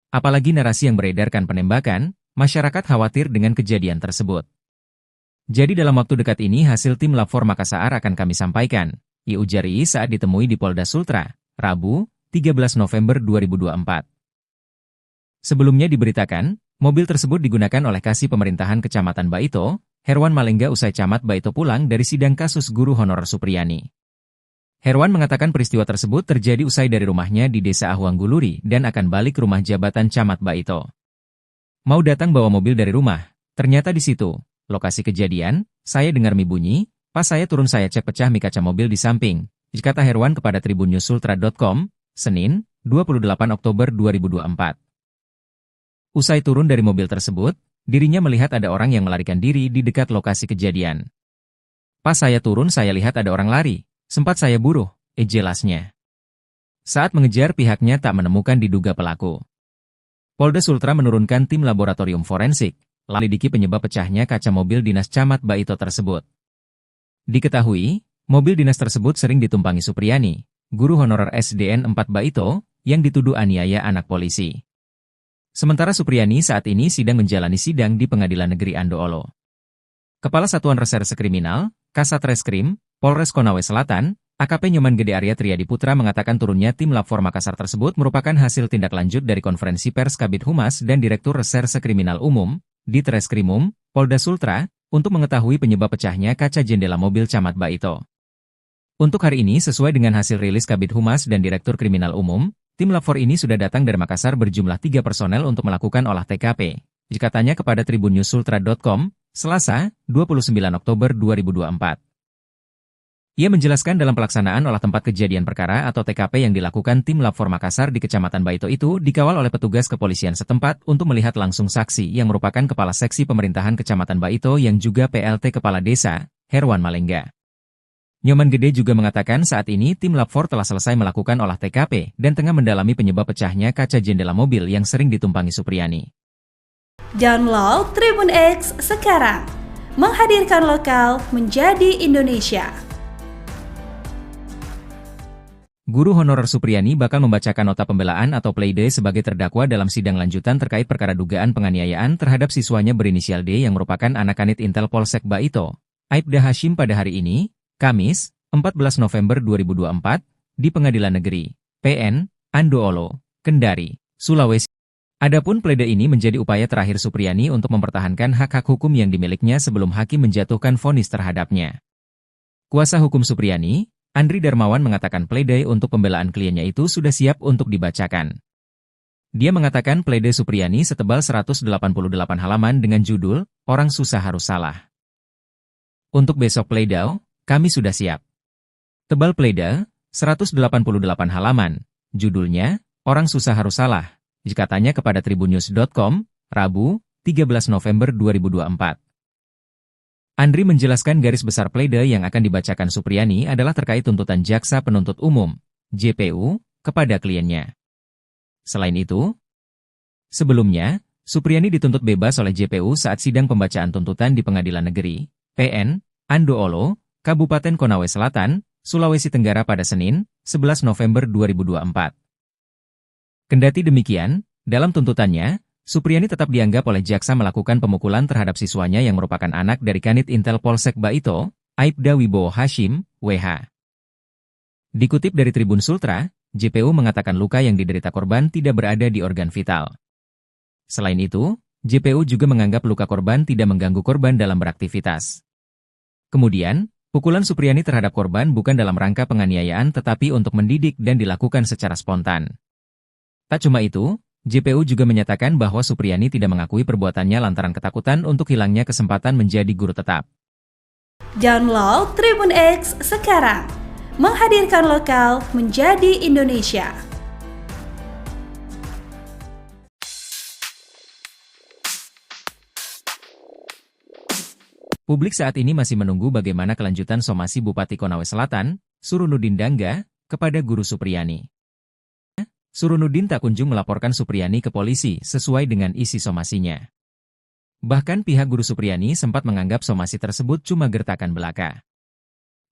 Apalagi narasi yang beredarkan penembakan, masyarakat khawatir dengan kejadian tersebut. Jadi dalam waktu dekat ini hasil tim Lab 4 Makassar akan kami sampaikan, ujar Is saat ditemui di Polda Sultra, Rabu, 13 November 2024. Sebelumnya diberitakan, mobil tersebut digunakan oleh Kasih Pemerintahan Kecamatan Baito, Herwan Malengga usai Camat Baito pulang dari sidang kasus guru honorer Supriyani. Herwan mengatakan peristiwa tersebut terjadi usai dari rumahnya di Desa Ahuangguluri dan akan balik rumah jabatan Camat Baito. Mau datang bawa mobil dari rumah, ternyata di situ, lokasi kejadian, saya dengar mie bunyi, pas saya turun saya cek pecah mie kaca mobil di samping, kata Herwan kepada tribunnews.sultra.com, Senin, 28 Oktober 2024. Usai turun dari mobil tersebut, dirinya melihat ada orang yang melarikan diri di dekat lokasi kejadian. Pas saya turun saya lihat ada orang lari. Sempat saya buruh, jelasnya. Saat mengejar pihaknya tak menemukan diduga pelaku. Polda Sultra menurunkan tim laboratorium forensik, melidiki penyebab pecahnya kaca mobil dinas Camat Baito tersebut. Diketahui, mobil dinas tersebut sering ditumpangi Supriyani, guru honorer SDN 4 Baito, yang dituduh aniaya anak polisi. Sementara Supriyani saat ini sedang menjalani sidang di Pengadilan Negeri Andoolo. Kepala Satuan Reserse Kriminal, Kasat Reskrim, Polres Konawe Selatan, AKP Nyoman Gede Arya Triadi Putra mengatakan turunnya tim Lab 4 Makassar tersebut merupakan hasil tindak lanjut dari konferensi pers Kabid Humas dan Direktur Reserse Kriminal Umum, Ditreskrimum, Polda Sultra, untuk mengetahui penyebab pecahnya kaca jendela mobil Camat Baito. Untuk hari ini sesuai dengan hasil rilis Kabid Humas dan Direktur Kriminal Umum, tim Lab 4 ini sudah datang dari Makassar berjumlah 3 personel untuk melakukan olah TKP. Katanya kepada tribunnewsultra.com, Selasa, 29 Oktober 2024. Ia menjelaskan dalam pelaksanaan olah tempat kejadian perkara atau TKP yang dilakukan tim Lab 4 Makassar di Kecamatan Baito itu dikawal oleh petugas kepolisian setempat untuk melihat langsung saksi yang merupakan Kepala Seksi Pemerintahan Kecamatan Baito yang juga PLT Kepala Desa, Herwan Malengga. Nyoman Gede juga mengatakan saat ini tim Lab 4 telah selesai melakukan olah TKP dan tengah mendalami penyebab pecahnya kaca jendela mobil yang sering ditumpangi Supriyani. Download Tribun X sekarang, menghadirkan lokal menjadi Indonesia. Guru honorer Supriyani bakal membacakan nota pembelaan atau pleidoy sebagai terdakwa dalam sidang lanjutan terkait perkara dugaan penganiayaan terhadap siswanya berinisial D yang merupakan anak kanit Intel Polsek Baito, Aibda Hashim pada hari ini, Kamis, 14 November 2024, di Pengadilan Negeri, PN, Andoolo, Kendari, Sulawesi. Adapun pleidoy ini menjadi upaya terakhir Supriyani untuk mempertahankan hak-hak hukum yang dimilikinya sebelum hakim menjatuhkan vonis terhadapnya. Kuasa hukum Supriyani, Andri Darmawan mengatakan pleidoy untuk pembelaan kliennya itu sudah siap untuk dibacakan. Dia mengatakan pleidoy Supriyani setebal 188 halaman dengan judul, Orang Susah Harus Salah. Untuk besok pleidoy, kami sudah siap. Tebal pleidoy, 188 halaman, judulnya, Orang Susah Harus Salah, katanya kepada tribunnews.com, Rabu, 13 November 2024. Andri menjelaskan garis besar pleidoy yang akan dibacakan Supriyani adalah terkait tuntutan Jaksa Penuntut Umum, JPU, kepada kliennya. Selain itu, sebelumnya, Supriyani dituntut bebas oleh JPU saat sidang pembacaan tuntutan di Pengadilan Negeri, PN, Andoolo, Kabupaten Konawe Selatan, Sulawesi Tenggara pada Senin, 11 November 2024. Kendati demikian, dalam tuntutannya, Supriyani tetap dianggap oleh jaksa melakukan pemukulan terhadap siswanya yang merupakan anak dari Kanit Intel Polsek Baito, Aibda Wibowo Hashim, WH. Dikutip dari Tribun Sultra, JPU mengatakan luka yang diderita korban tidak berada di organ vital. Selain itu, JPU juga menganggap luka korban tidak mengganggu korban dalam beraktivitas. Kemudian, pukulan Supriyani terhadap korban bukan dalam rangka penganiayaan tetapi untuk mendidik dan dilakukan secara spontan. Tak cuma itu, JPU juga menyatakan bahwa Supriyani tidak mengakui perbuatannya lantaran ketakutan untuk hilangnya kesempatan menjadi guru tetap. Download Tribun X sekarang, menghadirkan lokal menjadi Indonesia. Publik saat ini masih menunggu bagaimana kelanjutan somasi Bupati Konawe Selatan, Surunudin Dangga, kepada guru Supriyani. Surunudin tak kunjung melaporkan Supriyani ke polisi sesuai dengan isi somasinya. Bahkan pihak guru Supriyani sempat menganggap somasi tersebut cuma gertakan belaka.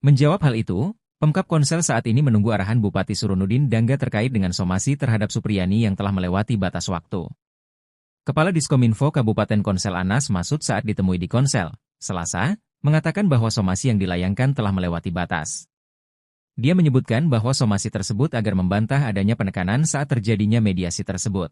Menjawab hal itu, Pemkab Konsel saat ini menunggu arahan Bupati Surunudin Dangga terkait dengan somasi terhadap Supriyani yang telah melewati batas waktu. Kepala Diskominfo Kabupaten Konsel Anas Masud saat ditemui di Konsel, Selasa, mengatakan bahwa somasi yang dilayangkan telah melewati batas. Dia menyebutkan bahwa somasi tersebut agar membantah adanya penekanan saat terjadinya mediasi tersebut.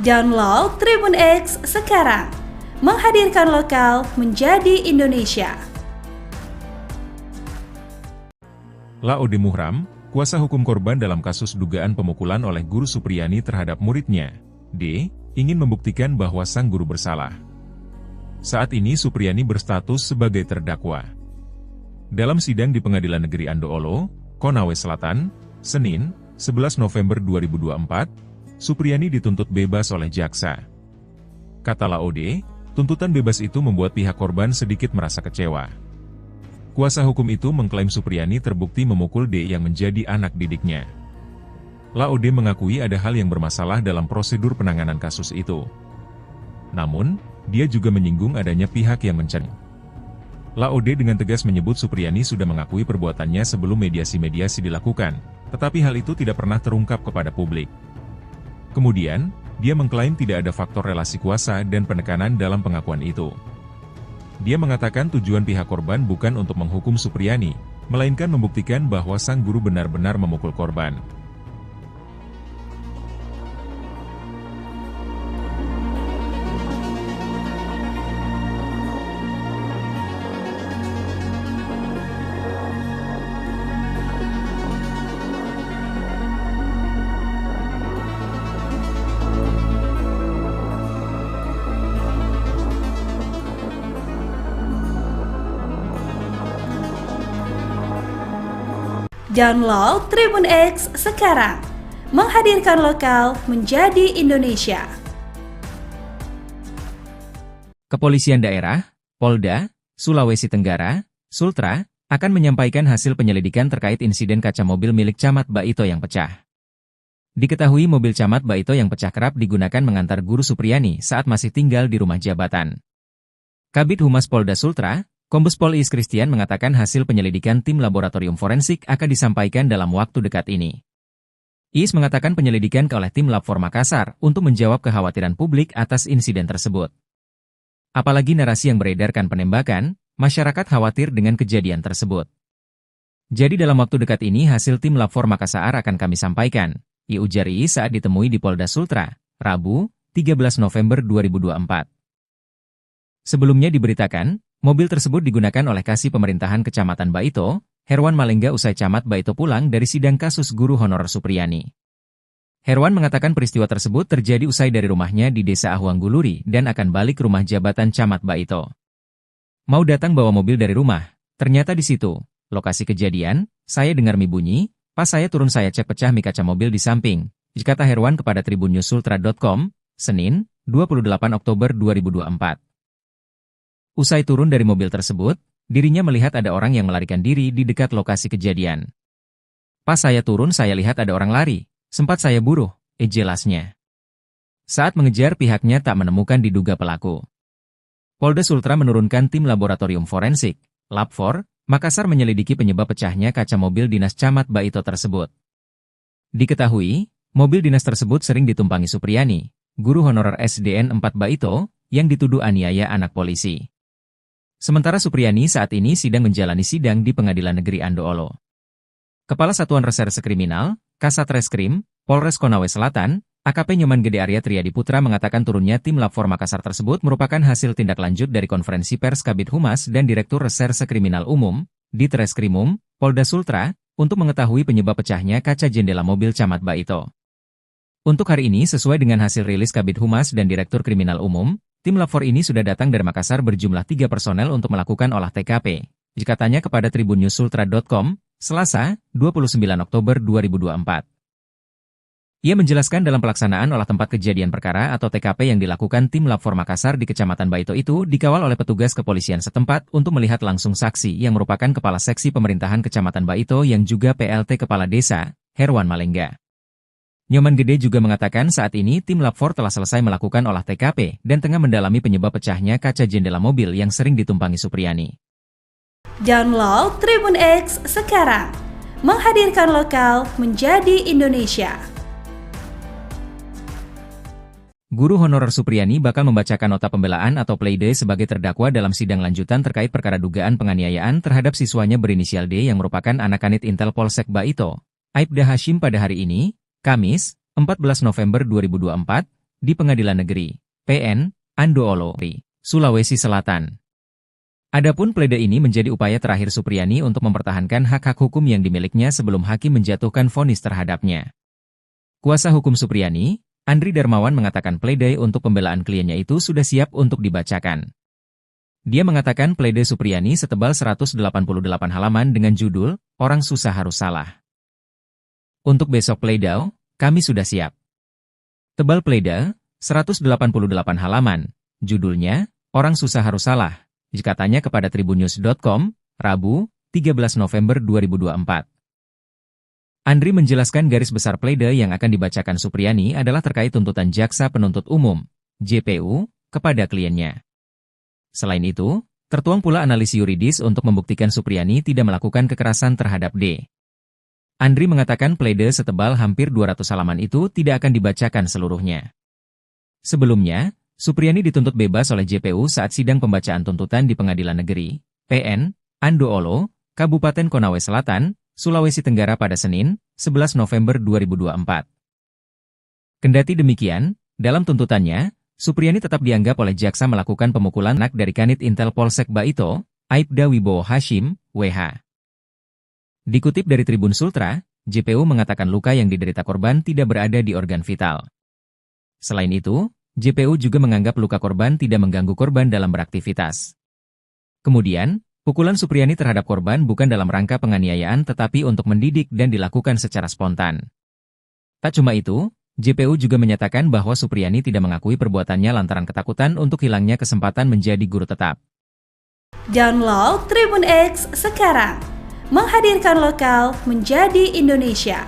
Download Tribun X sekarang. Menghadirkan lokal menjadi Indonesia. Laode Muhram, kuasa hukum korban dalam kasus dugaan pemukulan oleh guru Supriyani terhadap muridnya, D, ingin membuktikan bahwa sang guru bersalah. Saat ini Supriyani berstatus sebagai terdakwa. Dalam sidang di Pengadilan Negeri Andoolo, Konawe Selatan, Senin, 11 November 2024, Supriyani dituntut bebas oleh jaksa. Kata Laode, tuntutan bebas itu membuat pihak korban sedikit merasa kecewa. Kuasa hukum itu mengklaim Supriyani terbukti memukul D yang menjadi anak didiknya. Laode mengakui ada hal yang bermasalah dalam prosedur penanganan kasus itu. Namun, dia juga menyinggung adanya pihak yang menceng. Laode dengan tegas menyebut Supriyani sudah mengakui perbuatannya sebelum mediasi-mediasi dilakukan, tetapi hal itu tidak pernah terungkap kepada publik. Kemudian, dia mengklaim tidak ada faktor relasi kuasa dan penekanan dalam pengakuan itu. Dia mengatakan tujuan pihak korban bukan untuk menghukum Supriyani, melainkan membuktikan bahwa sang guru benar-benar memukul korban. Download Tribun X sekarang. Menghadirkan lokal menjadi Indonesia. Kepolisian Daerah, Polda, Sulawesi Tenggara, Sultra, akan menyampaikan hasil penyelidikan terkait insiden kaca mobil milik Camat Baito yang pecah. Diketahui mobil Camat Baito yang pecah kerap digunakan mengantar guru Supriyani saat masih tinggal di rumah jabatan. Kabid Humas Polda Sultra, Kombes Pol Iis Christian mengatakan hasil penyelidikan tim laboratorium forensik akan disampaikan dalam waktu dekat ini. Iis mengatakan penyelidikan oleh tim Lab 4 Makassar untuk menjawab kekhawatiran publik atas insiden tersebut. Apalagi narasi yang beredarkan penembakan, masyarakat khawatir dengan kejadian tersebut. Jadi dalam waktu dekat ini hasil tim Lab 4 Makassar akan kami sampaikan, ujar Iis saat ditemui di Polda Sultra, Rabu, 13 November 2024. Sebelumnya diberitakan, mobil tersebut digunakan oleh Kasih Pemerintahan Kecamatan Baito, Herwan Malengga usai Camat Baito pulang dari sidang kasus guru honorer Supriyani. Herwan mengatakan peristiwa tersebut terjadi usai dari rumahnya di Desa Ahuangguluri dan akan balik ke rumah jabatan Camat Baito. Mau datang bawa mobil dari rumah, ternyata di situ, lokasi kejadian, saya dengar mie bunyi, pas saya turun saya cek pecah mie kaca mobil di samping, kata Herwan kepada tribunnews.sultra.com, Senin, 28 Oktober 2024. Usai turun dari mobil tersebut, dirinya melihat ada orang yang melarikan diri di dekat lokasi kejadian. Pas saya turun saya lihat ada orang lari, sempat saya buruh, jelasnya. Saat mengejar pihaknya tak menemukan diduga pelaku. Polda Sultra menurunkan tim laboratorium forensik, Lab 4, Makassar menyelidiki penyebab pecahnya kaca mobil dinas Camat Baito tersebut. Diketahui, mobil dinas tersebut sering ditumpangi Supriyani, guru honorer SDN 4 Baito, yang dituduh aniaya anak polisi. Sementara Supriyani saat ini sedang menjalani sidang di Pengadilan Negeri Andoolo. Kepala Satuan Reserse Kriminal, Kasat Reskrim, Polres Konawe Selatan, AKP Nyoman Gede Arya Triadi Putra mengatakan turunnya tim Lab 4 Makassar tersebut merupakan hasil tindak lanjut dari konferensi pers Kabid Humas dan Direktur Reserse Kriminal Umum, Ditreskrimum, Polda Sultra, untuk mengetahui penyebab pecahnya kaca jendela mobil Camat Baito. Untuk hari ini sesuai dengan hasil rilis Kabid Humas dan Direktur Kriminal Umum, tim Lab 4 ini sudah datang dari Makassar berjumlah 3 personel untuk melakukan olah TKP, katanya kepada tribunnews.sultra.com, Selasa, 29 Oktober 2024. Ia menjelaskan dalam pelaksanaan olah tempat kejadian perkara atau TKP yang dilakukan tim Lab 4 Makassar di Kecamatan Baito itu dikawal oleh petugas kepolisian setempat untuk melihat langsung saksi yang merupakan Kepala Seksi Pemerintahan Kecamatan Baito yang juga PLT Kepala Desa, Herwan Malengga. Nyoman Gede juga mengatakan saat ini tim Lab 4 telah selesai melakukan olah TKP dan tengah mendalami penyebab pecahnya kaca jendela mobil yang sering ditumpangi Supriyani. Download Tribun X sekarang. Menghadirkan lokal menjadi Indonesia. Guru honorer Supriyani bakal membacakan nota pembelaan atau pleidoy sebagai terdakwa dalam sidang lanjutan terkait perkara dugaan penganiayaan terhadap siswanya berinisial D yang merupakan anak kanit Intel Polsek Baito, Aibda Hashim pada hari ini, Kamis, 14 November 2024, di Pengadilan Negeri PN Andoolo, Sulawesi Selatan. Adapun pledoi ini menjadi upaya terakhir Supriyani untuk mempertahankan hak-hak hukum yang dimilikinya sebelum hakim menjatuhkan vonis terhadapnya. Kuasa hukum Supriyani, Andri Darmawan, mengatakan pledoi untuk pembelaan kliennya itu sudah siap untuk dibacakan. Dia mengatakan pledoi Supriyani setebal 188 halaman dengan judul, "Orang Susah Harus Salah." Untuk besok pledoi, kami sudah siap. Tebal pledoi, 188 halaman, judulnya, "Orang Susah Harus Salah," katanya kepada tribunnews.com, Rabu, 13 November 2024. Andri menjelaskan garis besar pledoi yang akan dibacakan Supriyani adalah terkait tuntutan Jaksa Penuntut Umum, JPU, kepada kliennya. Selain itu, tertuang pula analisis yuridis untuk membuktikan Supriyani tidak melakukan kekerasan terhadap D. Andri mengatakan pledoi setebal hampir 200 halaman itu tidak akan dibacakan seluruhnya. Sebelumnya, Supriyani dituntut bebas oleh JPU saat sidang pembacaan tuntutan di Pengadilan Negeri PN Andoolo, Kabupaten Konawe Selatan, Sulawesi Tenggara pada Senin, 11 November 2024. Kendati demikian, dalam tuntutannya, Supriyani tetap dianggap oleh jaksa melakukan pemukulan anak dari Kanit Intel Polsek Baito, Aibda Wibowo Hashim, WH. Dikutip dari Tribun Sultra, JPU mengatakan luka yang diderita korban tidak berada di organ vital. Selain itu, JPU juga menganggap luka korban tidak mengganggu korban dalam beraktivitas. Kemudian, pukulan Supriyani terhadap korban bukan dalam rangka penganiayaan tetapi untuk mendidik dan dilakukan secara spontan. Tak cuma itu, JPU juga menyatakan bahwa Supriyani tidak mengakui perbuatannya lantaran ketakutan untuk hilangnya kesempatan menjadi guru tetap. Download Tribun X sekarang, menghadirkan lokal menjadi Indonesia.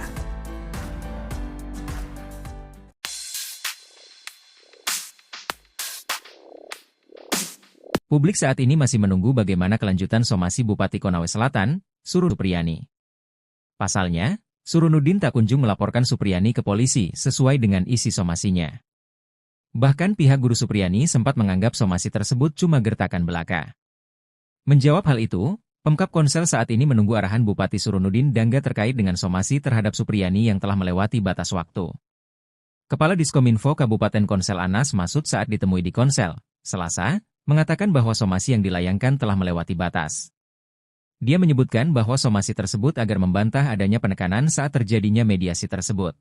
Publik saat ini masih menunggu bagaimana kelanjutan somasi Bupati Konawe Selatan, Supriyani. Pasalnya, Surunudin tak kunjung melaporkan Supriyani ke polisi sesuai dengan isi somasinya. Bahkan pihak guru Supriyani sempat menganggap somasi tersebut cuma gertakan belaka. Menjawab hal itu, Pemkab Konsel saat ini menunggu arahan Bupati Surunudin Dangga terkait dengan somasi terhadap Supriyani yang telah melewati batas waktu. Kepala Diskominfo Kabupaten Konsel Anas Masud saat ditemui di Konsel, Selasa, mengatakan bahwa somasi yang dilayangkan telah melewati batas. Dia menyebutkan bahwa somasi tersebut agar membantah adanya penekanan saat terjadinya mediasi tersebut.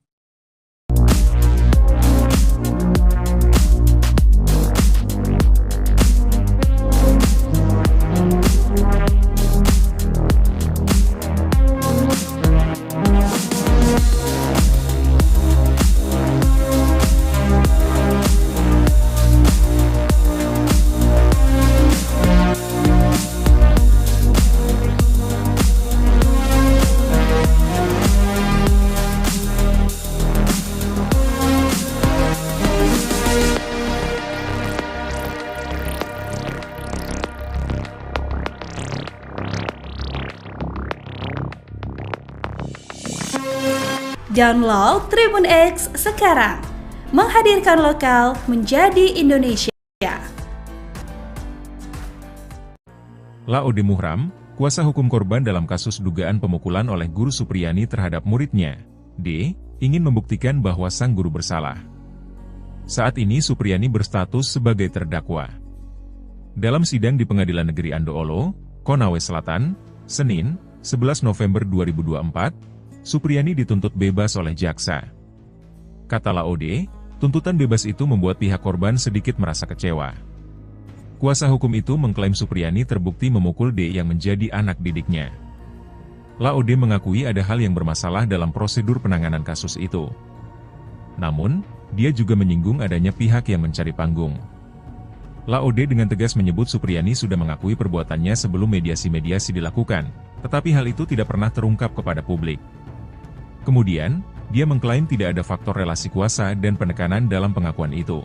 Download Tribun X sekarang, menghadirkan lokal menjadi Indonesia. Laode Muhram, kuasa hukum korban dalam kasus dugaan pemukulan oleh guru Supriyani terhadap muridnya, D, ingin membuktikan bahwa sang guru bersalah. Saat ini Supriyani berstatus sebagai terdakwa. Dalam sidang di Pengadilan Negeri Andoolo, Konawe Selatan, Senin, 11 November 2024, Supriyani dituntut bebas oleh jaksa. Kata Laode, tuntutan bebas itu membuat pihak korban sedikit merasa kecewa. Kuasa hukum itu mengklaim Supriyani terbukti memukul D yang menjadi anak didiknya. Laode mengakui ada hal yang bermasalah dalam prosedur penanganan kasus itu. Namun, dia juga menyinggung adanya pihak yang mencari panggung. Laode dengan tegas menyebut Supriyani sudah mengakui perbuatannya sebelum mediasi-mediasi dilakukan, tetapi hal itu tidak pernah terungkap kepada publik. Kemudian, dia mengklaim tidak ada faktor relasi kuasa dan penekanan dalam pengakuan itu.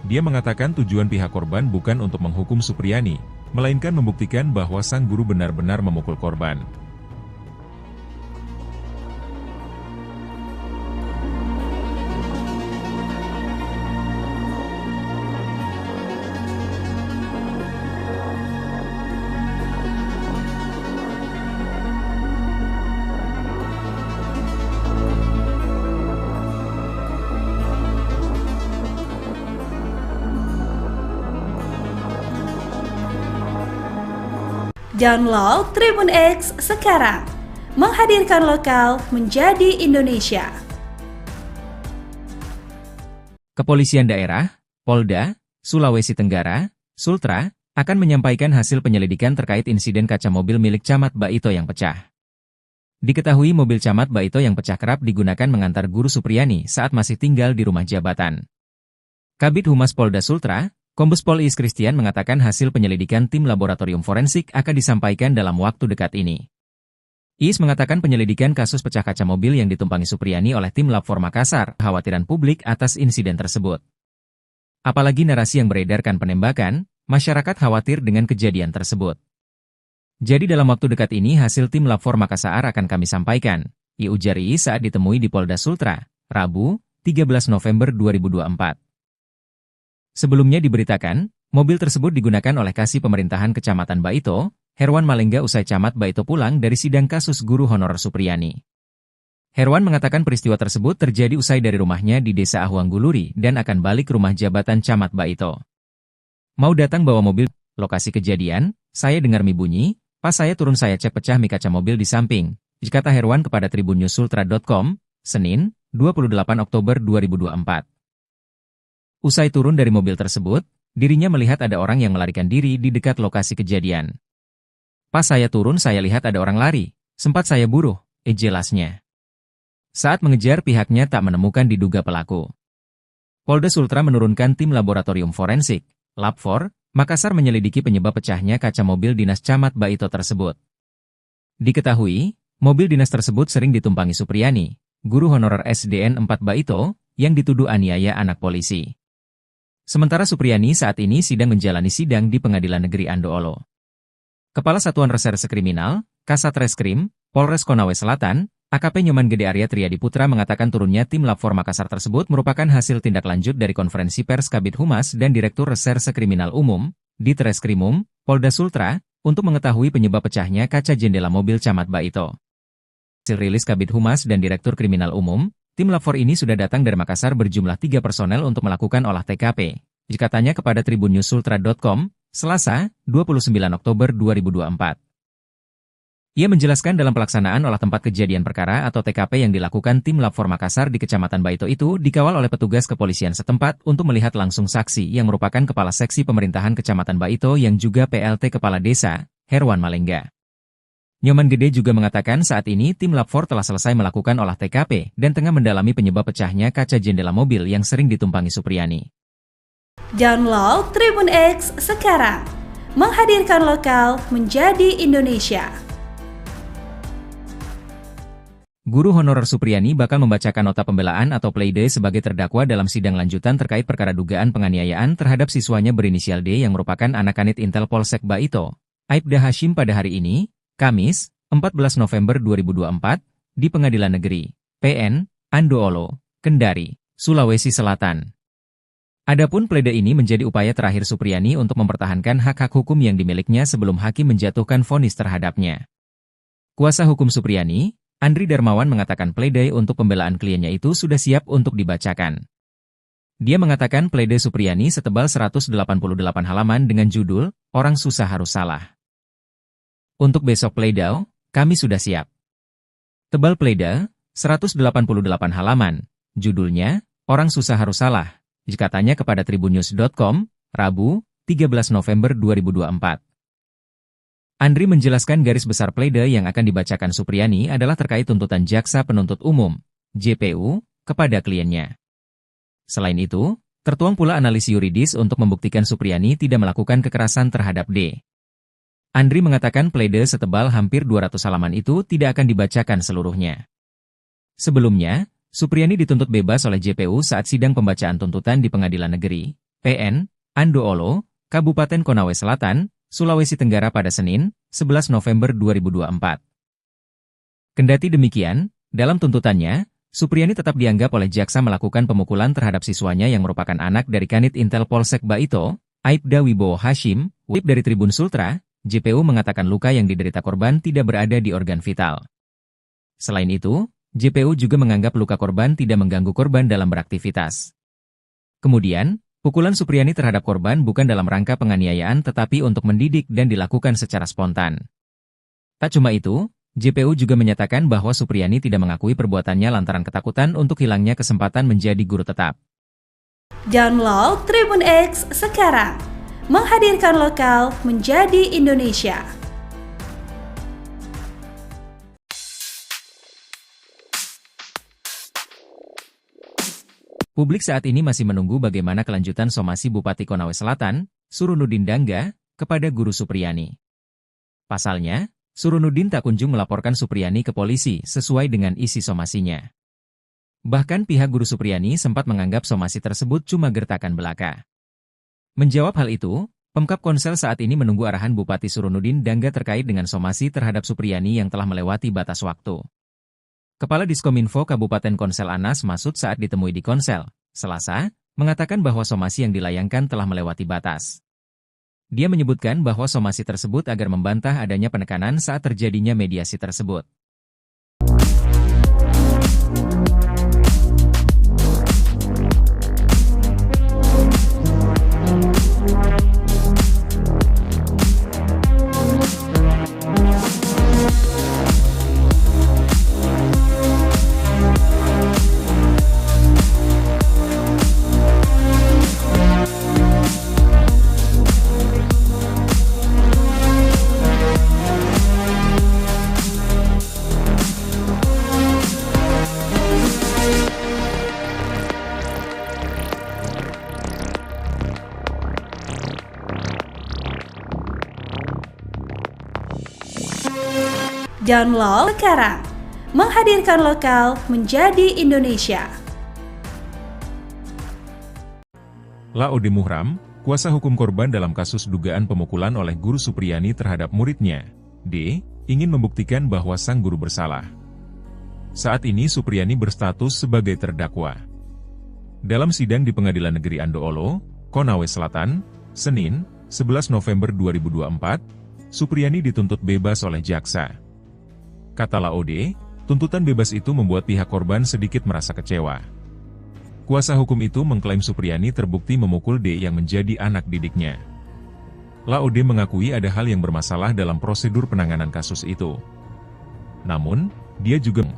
Dia mengatakan tujuan pihak korban bukan untuk menghukum Supriyani, melainkan membuktikan bahwa sang guru benar-benar memukul korban. Download Tribun X sekarang. Menghadirkan lokal menjadi Indonesia. Kepolisian Daerah, Polda, Sulawesi Tenggara, Sultra, akan menyampaikan hasil penyelidikan terkait insiden kaca mobil milik Camat Baito yang pecah. Diketahui mobil Camat Baito yang pecah kerap digunakan mengantar Guru Supriyani saat masih tinggal di rumah jabatan. Kabid Humas Polda Sultra, Kombes Pol Iis Christian mengatakan hasil penyelidikan tim laboratorium forensik akan disampaikan dalam waktu dekat ini. Iis mengatakan penyelidikan kasus pecah kaca mobil yang ditumpangi Supriyani oleh tim Lab 4 Makassar, kekhawatiran publik atas insiden tersebut. Apalagi narasi yang beredarkan penembakan, masyarakat khawatir dengan kejadian tersebut. Jadi dalam waktu dekat ini hasil tim Lab 4 Makassar akan kami sampaikan, ujar Iis saat ditemui di Polda Sultra, Rabu, 13 November 2024. Sebelumnya diberitakan, mobil tersebut digunakan oleh Kasih Pemerintahan Kecamatan Baito, Herwan Malengga usai Camat Baito pulang dari sidang kasus guru honorer Supriyani. Herwan mengatakan peristiwa tersebut terjadi usai dari rumahnya di Desa Ahuangguluri dan akan balik rumah jabatan Camat Baito. Mau datang bawa mobil, lokasi kejadian, saya dengar mi bunyi, pas saya turun saya cek pecah mi kaca mobil di samping, kata Herwan kepada tribunnews.sultra.com, Senin, 28 Oktober 2024. Usai turun dari mobil tersebut, dirinya melihat ada orang yang melarikan diri di dekat lokasi kejadian. Pas saya turun saya lihat ada orang lari, sempat saya buruh, jelasnya. Saat mengejar pihaknya tak menemukan diduga pelaku. Polda Sultra menurunkan tim laboratorium forensik, Lab 4, Makassar menyelidiki penyebab pecahnya kaca mobil dinas Camat Baito tersebut. Diketahui, mobil dinas tersebut sering ditumpangi Supriyani, guru honorer SDN 4 Baito, yang dituduh aniaya anak polisi. Sementara Supriyani saat ini sedang menjalani sidang di Pengadilan Negeri Andoolo. Kepala Satuan Reserse Kriminal, Kasat Reskrim, Polres Konawe Selatan, AKP Nyoman Gede Arya Triadi Putra mengatakan turunnya tim Lab 4 Makassar tersebut merupakan hasil tindak lanjut dari konferensi pers Kabid Humas dan Direktur Reserse Kriminal Umum, Ditreskrimum, Polda Sultra, untuk mengetahui penyebab pecahnya kaca jendela mobil Camat Baito. Hasil rilis Kabid Humas dan Direktur Kriminal Umum, tim Lab 4 ini sudah datang dari Makassar berjumlah 3 personel untuk melakukan olah TKP, katanya kepada tribunnews.sultra.com, Selasa, 29 Oktober 2024. Ia menjelaskan dalam pelaksanaan olah tempat kejadian perkara atau TKP yang dilakukan tim Lab 4 Makassar di Kecamatan Baito itu dikawal oleh petugas kepolisian setempat untuk melihat langsung saksi yang merupakan Kepala Seksi Pemerintahan Kecamatan Baito yang juga PLT Kepala Desa, Herwan Malengga. Nyoman Gede juga mengatakan saat ini tim Lab 4 telah selesai melakukan olah TKP dan tengah mendalami penyebab pecahnya kaca jendela mobil yang sering ditumpangi Supriyani. Download Tribun X sekarang. Menghadirkan lokal menjadi Indonesia. Guru honorer Supriyani bakal membacakan nota pembelaan atau pleidoy sebagai terdakwa dalam sidang lanjutan terkait perkara dugaan penganiayaan terhadap siswanya berinisial D yang merupakan anak kanit Intel Polsek Baito, Aibda Hashim pada hari ini, Kamis, 14 November 2024, di Pengadilan Negeri, PN, Andoolo, Kendari, Sulawesi Selatan. Adapun pledoi ini menjadi upaya terakhir Supriyani untuk mempertahankan hak-hak hukum yang dimilikinya sebelum hakim menjatuhkan vonis terhadapnya. Kuasa hukum Supriyani, Andri Darmawan mengatakan pledoi untuk pembelaan kliennya itu sudah siap untuk dibacakan. Dia mengatakan pledoi Supriyani setebal 188 halaman dengan judul, Orang Susah Harus Salah. Untuk besok pledoi, kami sudah siap. Tebal pledoi, 188 halaman, judulnya, Orang Susah Harus Salah, katanya kepada tribunnews.com, Rabu, 13 November 2024. Andri menjelaskan garis besar pledoi yang akan dibacakan Supriyani adalah terkait tuntutan Jaksa Penuntut Umum, JPU, kepada kliennya. Selain itu, tertuang pula analisis yuridis untuk membuktikan Supriyani tidak melakukan kekerasan terhadap D. Andri mengatakan pledoi setebal hampir 200 halaman itu tidak akan dibacakan seluruhnya. Sebelumnya, Supriyani dituntut bebas oleh JPU saat sidang pembacaan tuntutan di Pengadilan Negeri, PN, Andoolo, Kabupaten Konawe Selatan, Sulawesi Tenggara pada Senin, 11 November 2024. Kendati demikian, dalam tuntutannya, Supriyani tetap dianggap oleh jaksa melakukan pemukulan terhadap siswanya yang merupakan anak dari Kanit Intel Polsek Baito, Aibda Wibowo Hashim, WIB dari Tribun Sultra. JPU mengatakan luka yang diderita korban tidak berada di organ vital. Selain itu, JPU juga menganggap luka korban tidak mengganggu korban dalam beraktivitas. Kemudian, Pukulan Supriyani terhadap korban bukan dalam rangka penganiayaan tetapi untuk mendidik dan dilakukan secara spontan. Tak cuma itu, JPU juga menyatakan bahwa Supriyani tidak mengakui perbuatannya lantaran ketakutan untuk hilangnya kesempatan menjadi guru tetap. Download Tribun X sekarang, menghadirkan lokal menjadi Indonesia. Publik saat ini masih menunggu bagaimana kelanjutan somasi Bupati Konawe Selatan, Surunudin Dangga, kepada Guru Supriyani. Pasalnya, Surunudin tak kunjung melaporkan Supriyani ke polisi sesuai dengan isi somasinya. Bahkan pihak Guru Supriyani sempat menganggap somasi tersebut cuma gertakan belaka. Menjawab hal itu, Pemkab Konsel saat ini menunggu arahan Bupati Surunudin Dangga terkait dengan somasi terhadap Supriyani yang telah melewati batas waktu. Kepala Diskominfo Kabupaten Konsel Anas Masud saat ditemui di Konsel, Selasa, mengatakan bahwa somasi yang dilayangkan telah melewati batas. Dia menyebutkan bahwa somasi tersebut agar membantah adanya penekanan saat terjadinya mediasi tersebut. Download sekarang, menghadirkan lokal menjadi Indonesia. Laode Muhram, kuasa hukum korban dalam kasus dugaan pemukulan oleh Guru Supriyani terhadap muridnya, D, ingin membuktikan bahwa sang guru bersalah. Saat ini Supriyani berstatus sebagai terdakwa. Dalam sidang di Pengadilan Negeri Andoolo, Konawe Selatan, Senin, 11 November 2024, Supriyani dituntut bebas oleh jaksa. Kata Laode, tuntutan bebas itu membuat pihak korban sedikit merasa kecewa. Kuasa hukum itu mengklaim Supriyani terbukti memukul D yang menjadi anak didiknya. Laode mengakui ada hal yang bermasalah dalam prosedur penanganan kasus itu. Namun, dia juga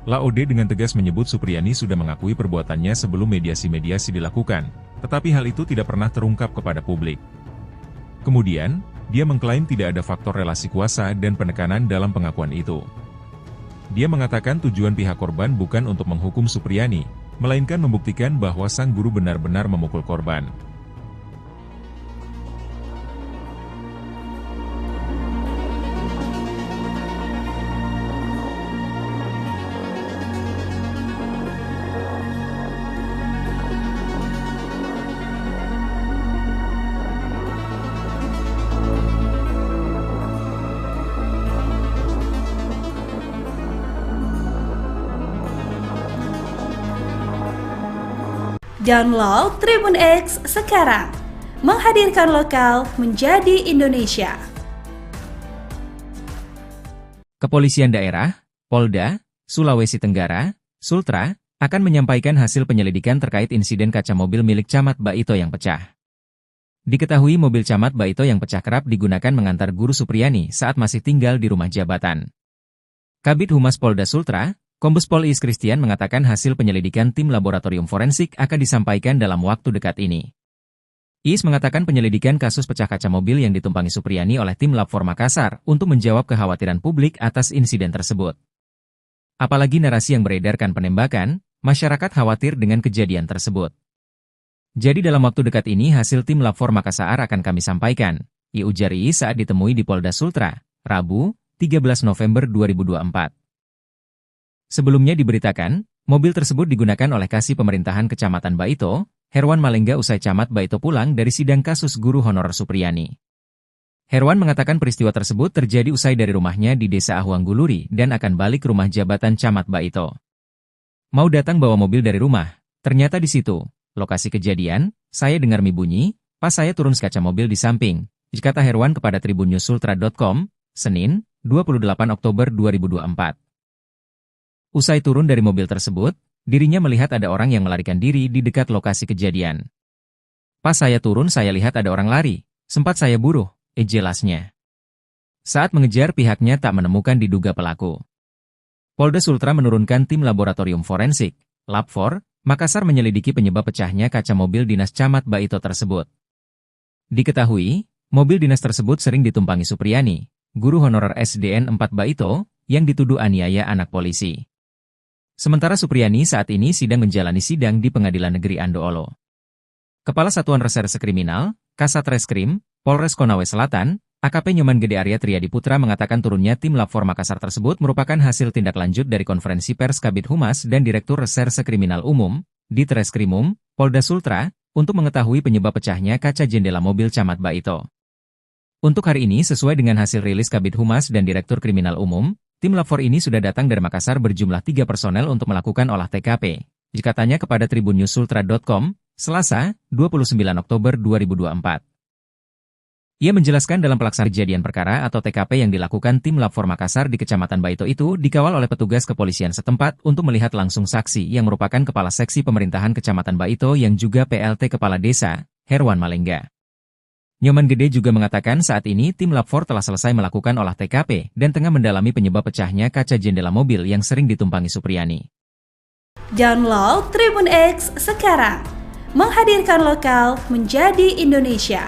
Laode dengan tegas menyebut Supriyani sudah mengakui perbuatannya sebelum mediasi-mediasi dilakukan, tetapi hal itu tidak pernah terungkap kepada publik. Kemudian, dia mengklaim tidak ada faktor relasi kuasa dan penekanan dalam pengakuan itu. Dia mengatakan tujuan pihak korban bukan untuk menghukum Supriyani, melainkan membuktikan bahwa sang guru benar-benar memukul korban. Download Tribun X sekarang, menghadirkan lokal menjadi Indonesia. Kepolisian Daerah, Polda, Sulawesi Tenggara, Sultra, akan menyampaikan hasil penyelidikan terkait insiden kaca mobil milik Camat Baito yang pecah. Diketahui mobil Camat Baito yang pecah kerap digunakan mengantar Guru Supriyani saat masih tinggal di rumah jabatan. Kabid Humas Polda Sultra, Kombes Pol Iis Christian mengatakan hasil penyelidikan tim laboratorium forensik akan disampaikan dalam waktu dekat ini. Iis mengatakan penyelidikan kasus pecah kaca mobil yang ditumpangi Supriyani oleh tim Lab 4 Makassar untuk menjawab kekhawatiran publik atas insiden tersebut. Apalagi narasi yang beredarkan penembakan, masyarakat khawatir dengan kejadian tersebut. Jadi dalam waktu dekat ini hasil tim Lab 4 Makassar akan kami sampaikan, ujar Iis saat ditemui di Polda Sultra, Rabu, 13 November 2024. Sebelumnya diberitakan, mobil tersebut digunakan oleh kasih pemerintahan Kecamatan Baito, Herwan Malengga usai Camat Baito pulang dari sidang kasus guru honorer Supriyani. Herwan mengatakan peristiwa tersebut terjadi usai dari rumahnya di Desa Ahuangguluri dan akan balik ke rumah jabatan Camat Baito. Mau datang bawa mobil dari rumah, ternyata di situ, lokasi kejadian, saya dengar mie bunyi, pas saya turun kaca mobil di samping, kata Herwan kepada tribunnews.sultra.com, Senin, 28 Oktober 2024. Usai turun dari mobil tersebut, dirinya melihat ada orang yang melarikan diri di dekat lokasi kejadian. Pas saya turun saya lihat ada orang lari, sempat saya buruh, jelasnya. Saat mengejar pihaknya tak menemukan diduga pelaku. Polda Sultra menurunkan tim laboratorium forensik, Lab4, Makassar menyelidiki penyebab pecahnya kaca mobil dinas Camat Baito tersebut. Diketahui, mobil dinas tersebut sering ditumpangi Supriyani, guru honorer SDN 4 Baito, yang dituduh aniaya anak polisi. Sementara Supriyani saat ini sedang menjalani sidang di Pengadilan Negeri Andoolo. Kepala Satuan Reserse Kriminal, Kasat Reskrim, Polres Konawe Selatan, AKP Nyoman Gede Arya Triadi Putra mengatakan turunnya tim Lab4 Makassar tersebut merupakan hasil tindak lanjut dari konferensi pers Kabid Humas dan Direktur Reserse Kriminal Umum, Ditreskrimum, Polda Sultra, untuk mengetahui penyebab pecahnya kaca jendela mobil Camat Baito. Untuk hari ini sesuai dengan hasil rilis Kabid Humas dan Direktur Kriminal Umum, tim Lab4 ini sudah datang dari Makassar berjumlah 3 personel untuk melakukan olah TKP. Jika tanya kepada tribunnewsultra.com, Selasa, 29 Oktober 2024. Ia menjelaskan dalam pelaksanaan kejadian perkara atau TKP yang dilakukan tim Lab4 Makassar di Kecamatan Baito itu dikawal oleh petugas kepolisian setempat untuk melihat langsung saksi yang merupakan Kepala Seksi Pemerintahan Kecamatan Baito yang juga PLT Kepala Desa, Herwan Malengga. Nyoman Gede juga mengatakan saat ini tim Lab4 telah selesai melakukan olah TKP dan tengah mendalami penyebab pecahnya kaca jendela mobil yang sering ditumpangi Supriyani. Download Tribun X sekarang, menghadirkan lokal menjadi Indonesia.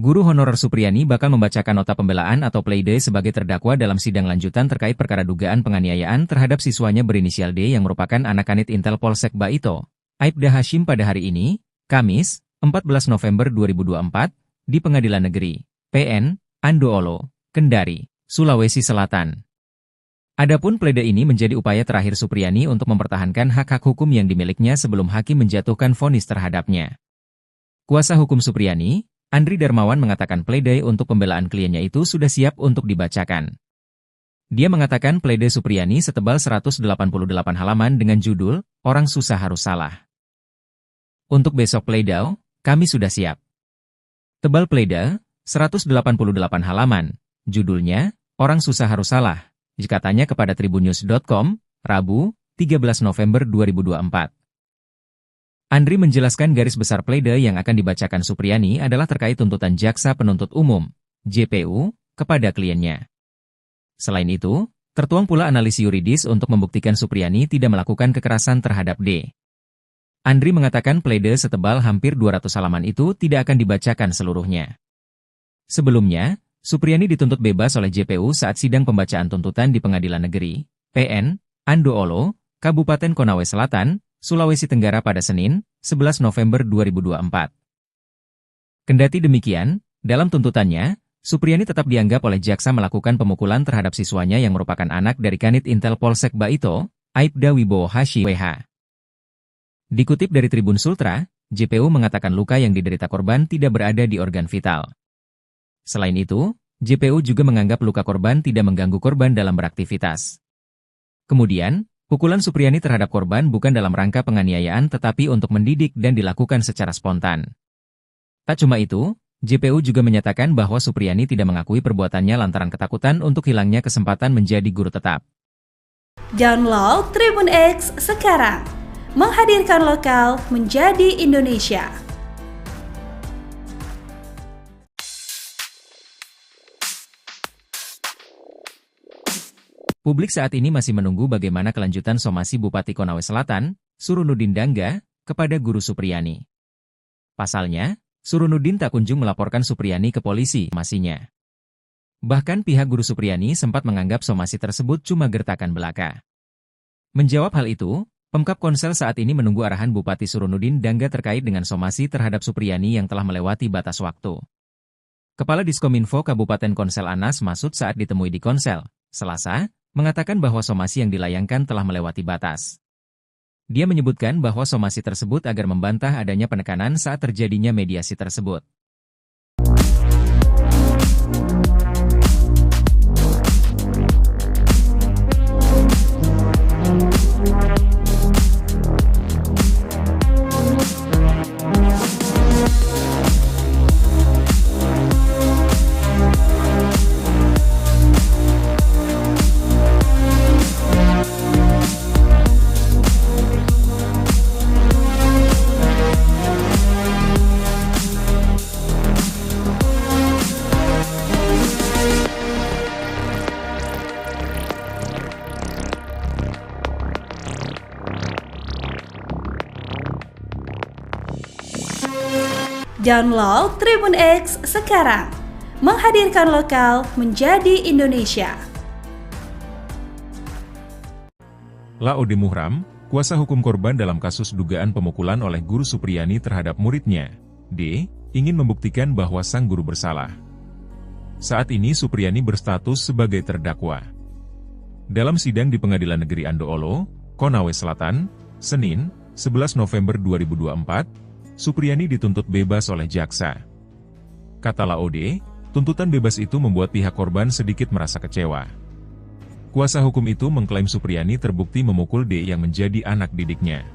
Guru honorer Supriyani bakal membacakan nota pembelaan atau pleidoy sebagai terdakwa dalam sidang lanjutan terkait perkara dugaan penganiayaan terhadap siswanya berinisial D yang merupakan anak kanit Intel Polsek Baito, Aibda Hashim pada hari ini, Kamis, 14 November 2024, di Pengadilan Negeri, PN, Andoolo, Kendari, Sulawesi Selatan. Adapun pleidoy ini menjadi upaya terakhir Supriyani untuk mempertahankan hak-hak hukum yang dimilikinya sebelum hakim menjatuhkan vonis terhadapnya. Kuasa hukum Supriyani, Andri Darmawan mengatakan pleidoy untuk pembelaan kliennya itu sudah siap untuk dibacakan. Dia mengatakan pleidoy Supriyani setebal 188 halaman dengan judul, Orang Susah Harus Salah. Untuk besok pleidoy, kami sudah siap. Tebal pleidoy, 188 halaman, judulnya, Orang Susah Harus Salah, jika tanya kepada tribunnews.com, Rabu, 13 November 2024. Andri menjelaskan garis besar pleidoy yang akan dibacakan Supriyani adalah terkait tuntutan Jaksa Penuntut Umum, JPU, kepada kliennya. Selain itu, tertuang pula analisis yuridis untuk membuktikan Supriyani tidak melakukan kekerasan terhadap D. Andri mengatakan pleidoy setebal hampir 200 halaman itu tidak akan dibacakan seluruhnya. Sebelumnya, Supriyani dituntut bebas oleh JPU saat sidang pembacaan tuntutan di Pengadilan Negeri, PN, Andoolo, Kabupaten Konawe Selatan, Sulawesi Tenggara pada Senin, 11 November 2024. Kendati demikian, dalam tuntutannya, Supriyani tetap dianggap oleh jaksa melakukan pemukulan terhadap siswanya yang merupakan anak dari Kanit Intel Polsek Baito, Aibda Wibowo Hashim WH. Dikutip dari Tribun Sultra, JPU mengatakan luka yang diderita korban tidak berada di organ vital. Selain itu, JPU juga menganggap luka korban tidak mengganggu korban dalam beraktivitas. Kemudian, pukulan Supriyani terhadap korban bukan dalam rangka penganiayaan tetapi untuk mendidik dan dilakukan secara spontan. Tak cuma itu, JPU juga menyatakan bahwa Supriyani tidak mengakui perbuatannya lantaran ketakutan untuk hilangnya kesempatan menjadi guru tetap. Download Tribun X sekarang, menghadirkan lokal menjadi Indonesia. Publik saat ini masih menunggu bagaimana kelanjutan somasi Bupati Konawe Selatan, Surunudin Dangga, kepada guru Supriyani. Pasalnya, Surunudin tak kunjung melaporkan Supriyani ke polisi somasinya. Bahkan pihak guru Supriyani sempat menganggap somasi tersebut cuma gertakan belaka. Menjawab hal itu, Pemkab Konsel saat ini menunggu arahan Bupati Surunudin Dangga terkait dengan somasi terhadap Supriyani yang telah melewati batas waktu. Kepala Diskominfo Kabupaten Konsel Anas Masud saat ditemui di Konsel, Selasa, mengatakan bahwa somasi yang dilayangkan telah melewati batas. Dia menyebutkan bahwa somasi tersebut agar membantah adanya penekanan saat terjadinya mediasi tersebut. Download Tribun X sekarang. Menghadirkan lokal menjadi Indonesia. Laode Muhram, kuasa hukum korban dalam kasus dugaan pemukulan oleh guru Supriyani terhadap muridnya, D, ingin membuktikan bahwa sang guru bersalah. Saat ini Supriyani berstatus sebagai terdakwa. Dalam sidang di Pengadilan Negeri Andoolo, Konawe Selatan, Senin, 11 November 2024, Supriyani dituntut bebas oleh jaksa. Kata Laode, tuntutan bebas itu membuat pihak korban sedikit merasa kecewa. Kuasa hukum itu mengklaim Supriyani terbukti memukul D yang menjadi anak didiknya.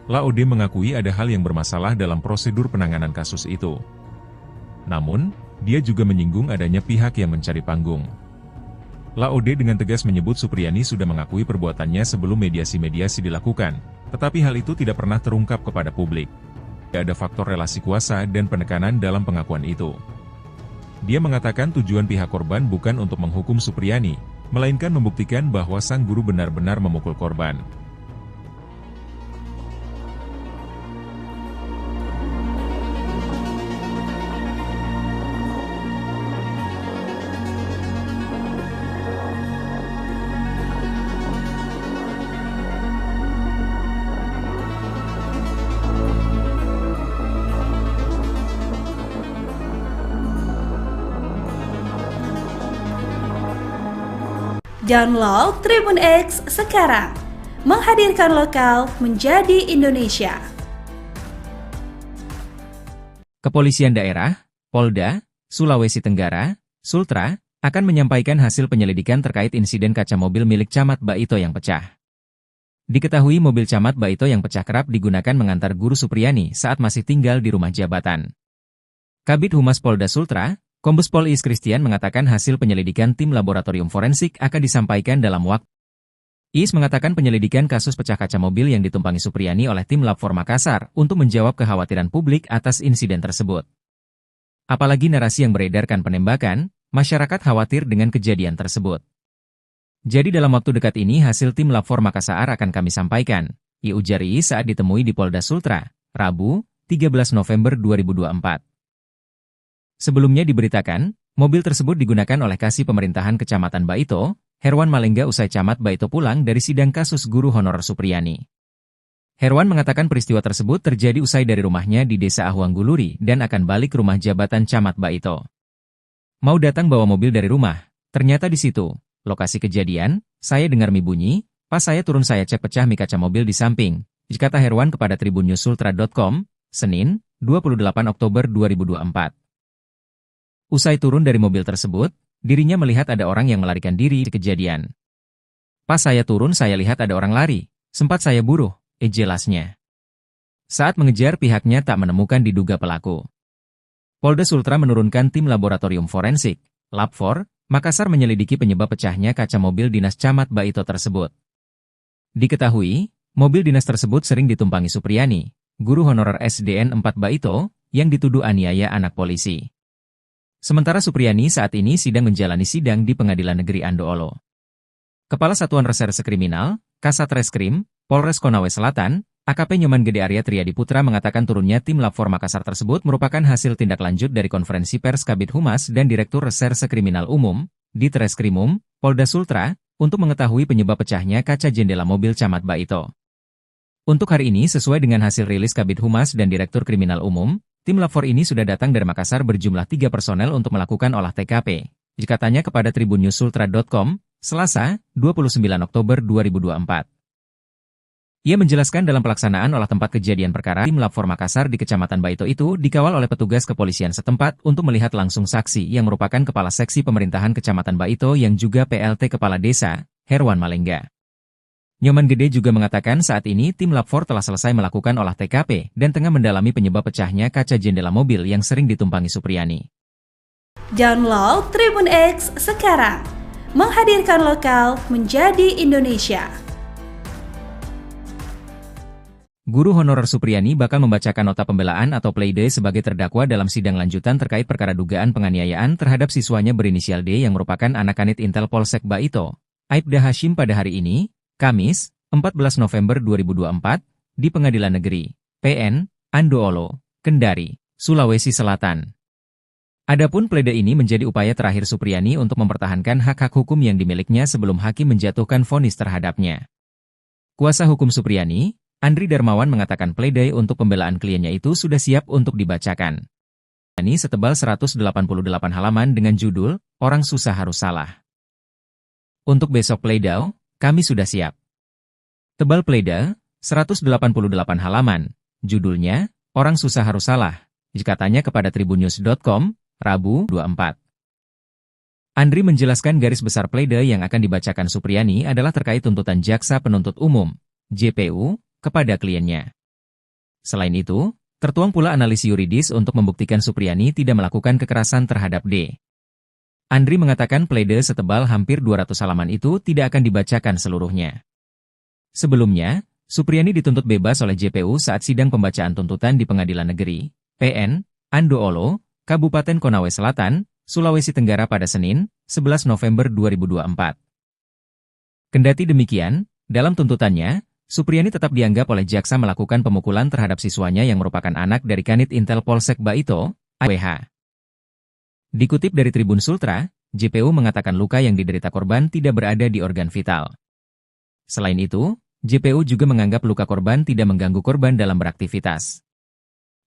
Laode mengakui ada hal yang bermasalah dalam prosedur penanganan kasus itu. Namun, dia juga menyinggung adanya pihak yang mencari panggung. Laode dengan tegas menyebut Supriyani sudah mengakui perbuatannya sebelum mediasi-mediasi dilakukan, tetapi hal itu tidak pernah terungkap kepada publik. Ada faktor relasi kuasa dan penekanan dalam pengakuan itu. Dia mengatakan tujuan pihak korban bukan untuk menghukum Supriyani, melainkan membuktikan bahwa sang guru benar-benar memukul korban. Download Tribun X sekarang. Menghadirkan lokal menjadi Indonesia. Kepolisian Daerah, Polda, Sulawesi Tenggara, Sultra, akan menyampaikan hasil penyelidikan terkait insiden kaca mobil milik Camat Baito yang pecah. Diketahui mobil Camat Baito yang pecah kerap digunakan mengantar guru Supriyani saat masih tinggal di rumah jabatan. Kabid Humas Polda Sultra, Kombes Pol Is Christian mengatakan hasil penyelidikan tim laboratorium forensik akan disampaikan dalam waktu. Is mengatakan penyelidikan kasus pecah kaca mobil yang ditumpangi Supriyani oleh tim Lab 4 Makassar untuk menjawab kekhawatiran publik atas insiden tersebut. Apalagi narasi yang beredarkan penembakan, masyarakat khawatir dengan kejadian tersebut. Jadi dalam waktu dekat ini hasil tim Lab 4 Makassar akan kami sampaikan, ujar Is saat ditemui di Polda Sultra, Rabu, 13 November 2024. Sebelumnya diberitakan, mobil tersebut digunakan oleh Kasih Pemerintahan Kecamatan Baito, Herwan Malengga usai Camat Baito pulang dari sidang kasus guru honorer Supriyani. Herwan mengatakan peristiwa tersebut terjadi usai dari rumahnya di Desa Ahuangguluri dan akan balik rumah jabatan Camat Baito. Mau datang bawa mobil dari rumah, ternyata di situ, lokasi kejadian, saya dengar mie bunyi, pas saya turun saya cek pecah mie kaca mobil di samping, kata Herwan kepada tribunnews-sultra.com, Senin, 28 Oktober 2024. Usai turun dari mobil tersebut, dirinya melihat ada orang yang melarikan diri di kejadian. Pas saya turun saya lihat ada orang lari, sempat saya buruh, jelasnya. Saat mengejar pihaknya tak menemukan diduga pelaku. Polda Sultra menurunkan tim laboratorium forensik, Lab 4, Makassar menyelidiki penyebab pecahnya kaca mobil dinas Camat Baito tersebut. Diketahui, mobil dinas tersebut sering ditumpangi Supriyani, guru honorer SDN 4 Baito, yang dituduh aniaya anak polisi. Sementara Supriyani saat ini sedang menjalani sidang di Pengadilan Negeri Andoolo. Kepala Satuan Reserse Kriminal, Kasat Reskrim, Polres Konawe Selatan, AKP Nyoman Gede Arya Triadi Putra mengatakan turunnya tim Lab 4 Makassar tersebut merupakan hasil tindak lanjut dari konferensi pers Kabid Humas dan Direktur Reserse Kriminal Umum, Ditreskrimum, Polda Sultra, untuk mengetahui penyebab pecahnya kaca jendela mobil Camat Baito. Untuk hari ini sesuai dengan hasil rilis Kabid Humas dan Direktur Kriminal Umum, tim Lab 4 ini sudah datang dari Makassar berjumlah 3 personel untuk melakukan olah TKP, katanya kepada tribunnews-sultra.com, Selasa, 29 Oktober 2024. Ia menjelaskan dalam pelaksanaan olah tempat kejadian perkara, tim Lab 4 Makassar di Kecamatan Baito itu dikawal oleh petugas kepolisian setempat untuk melihat langsung saksi yang merupakan Kepala Seksi Pemerintahan Kecamatan Baito yang juga PLT Kepala Desa, Herwan Malengga. Nyoman Gede juga mengatakan saat ini tim Lab 4 telah selesai melakukan olah TKP dan tengah mendalami penyebab pecahnya kaca jendela mobil yang sering ditumpangi Supriyani. Download Tribun X sekarang. Menghadirkan lokal menjadi Indonesia. Guru honorer Supriyani bakal membacakan nota pembelaan atau pleidoy sebagai terdakwa dalam sidang lanjutan terkait perkara dugaan penganiayaan terhadap siswanya berinisial D yang merupakan anak kanit Intel Polsek Baito, Aibda Hashim pada hari ini, Kamis, 14 November 2024, di Pengadilan Negeri, PN, Andoolo, Kendari, Sulawesi Selatan. Adapun plede ini menjadi upaya terakhir Supriyani untuk mempertahankan hak-hak hukum yang dimilikinya sebelum hakim menjatuhkan vonis terhadapnya. Kuasa hukum Supriyani, Andri Darmawan mengatakan plede untuk pembelaan kliennya itu sudah siap untuk dibacakan. Ini setebal 188 halaman dengan judul, Orang Susah Harus Salah. Untuk besok pledau, kami sudah siap. Tebal plede, 188 halaman, judulnya, Orang Susah Harus Salah, katanya kepada tribunnews.com, Rabu 24. Andri menjelaskan garis besar plede yang akan dibacakan Supriyani adalah terkait tuntutan Jaksa Penuntut Umum, JPU, kepada kliennya. Selain itu, tertuang pula analisis yuridis untuk membuktikan Supriyani tidak melakukan kekerasan terhadap D. Andri mengatakan plede setebal hampir 200 halaman itu tidak akan dibacakan seluruhnya. Sebelumnya, Supriyani dituntut bebas oleh JPU saat sidang pembacaan tuntutan di Pengadilan Negeri, PN, Andoolo, Kabupaten Konawe Selatan, Sulawesi Tenggara pada Senin, 11 November 2024. Kendati demikian, dalam tuntutannya, Supriyani tetap dianggap oleh jaksa melakukan pemukulan terhadap siswanya yang merupakan anak dari Kanit Intel Polsek Baito, AWH. Dikutip dari Tribun Sultra, JPU mengatakan luka yang diderita korban tidak berada di organ vital. Selain itu, JPU juga menganggap luka korban tidak mengganggu korban dalam beraktivitas.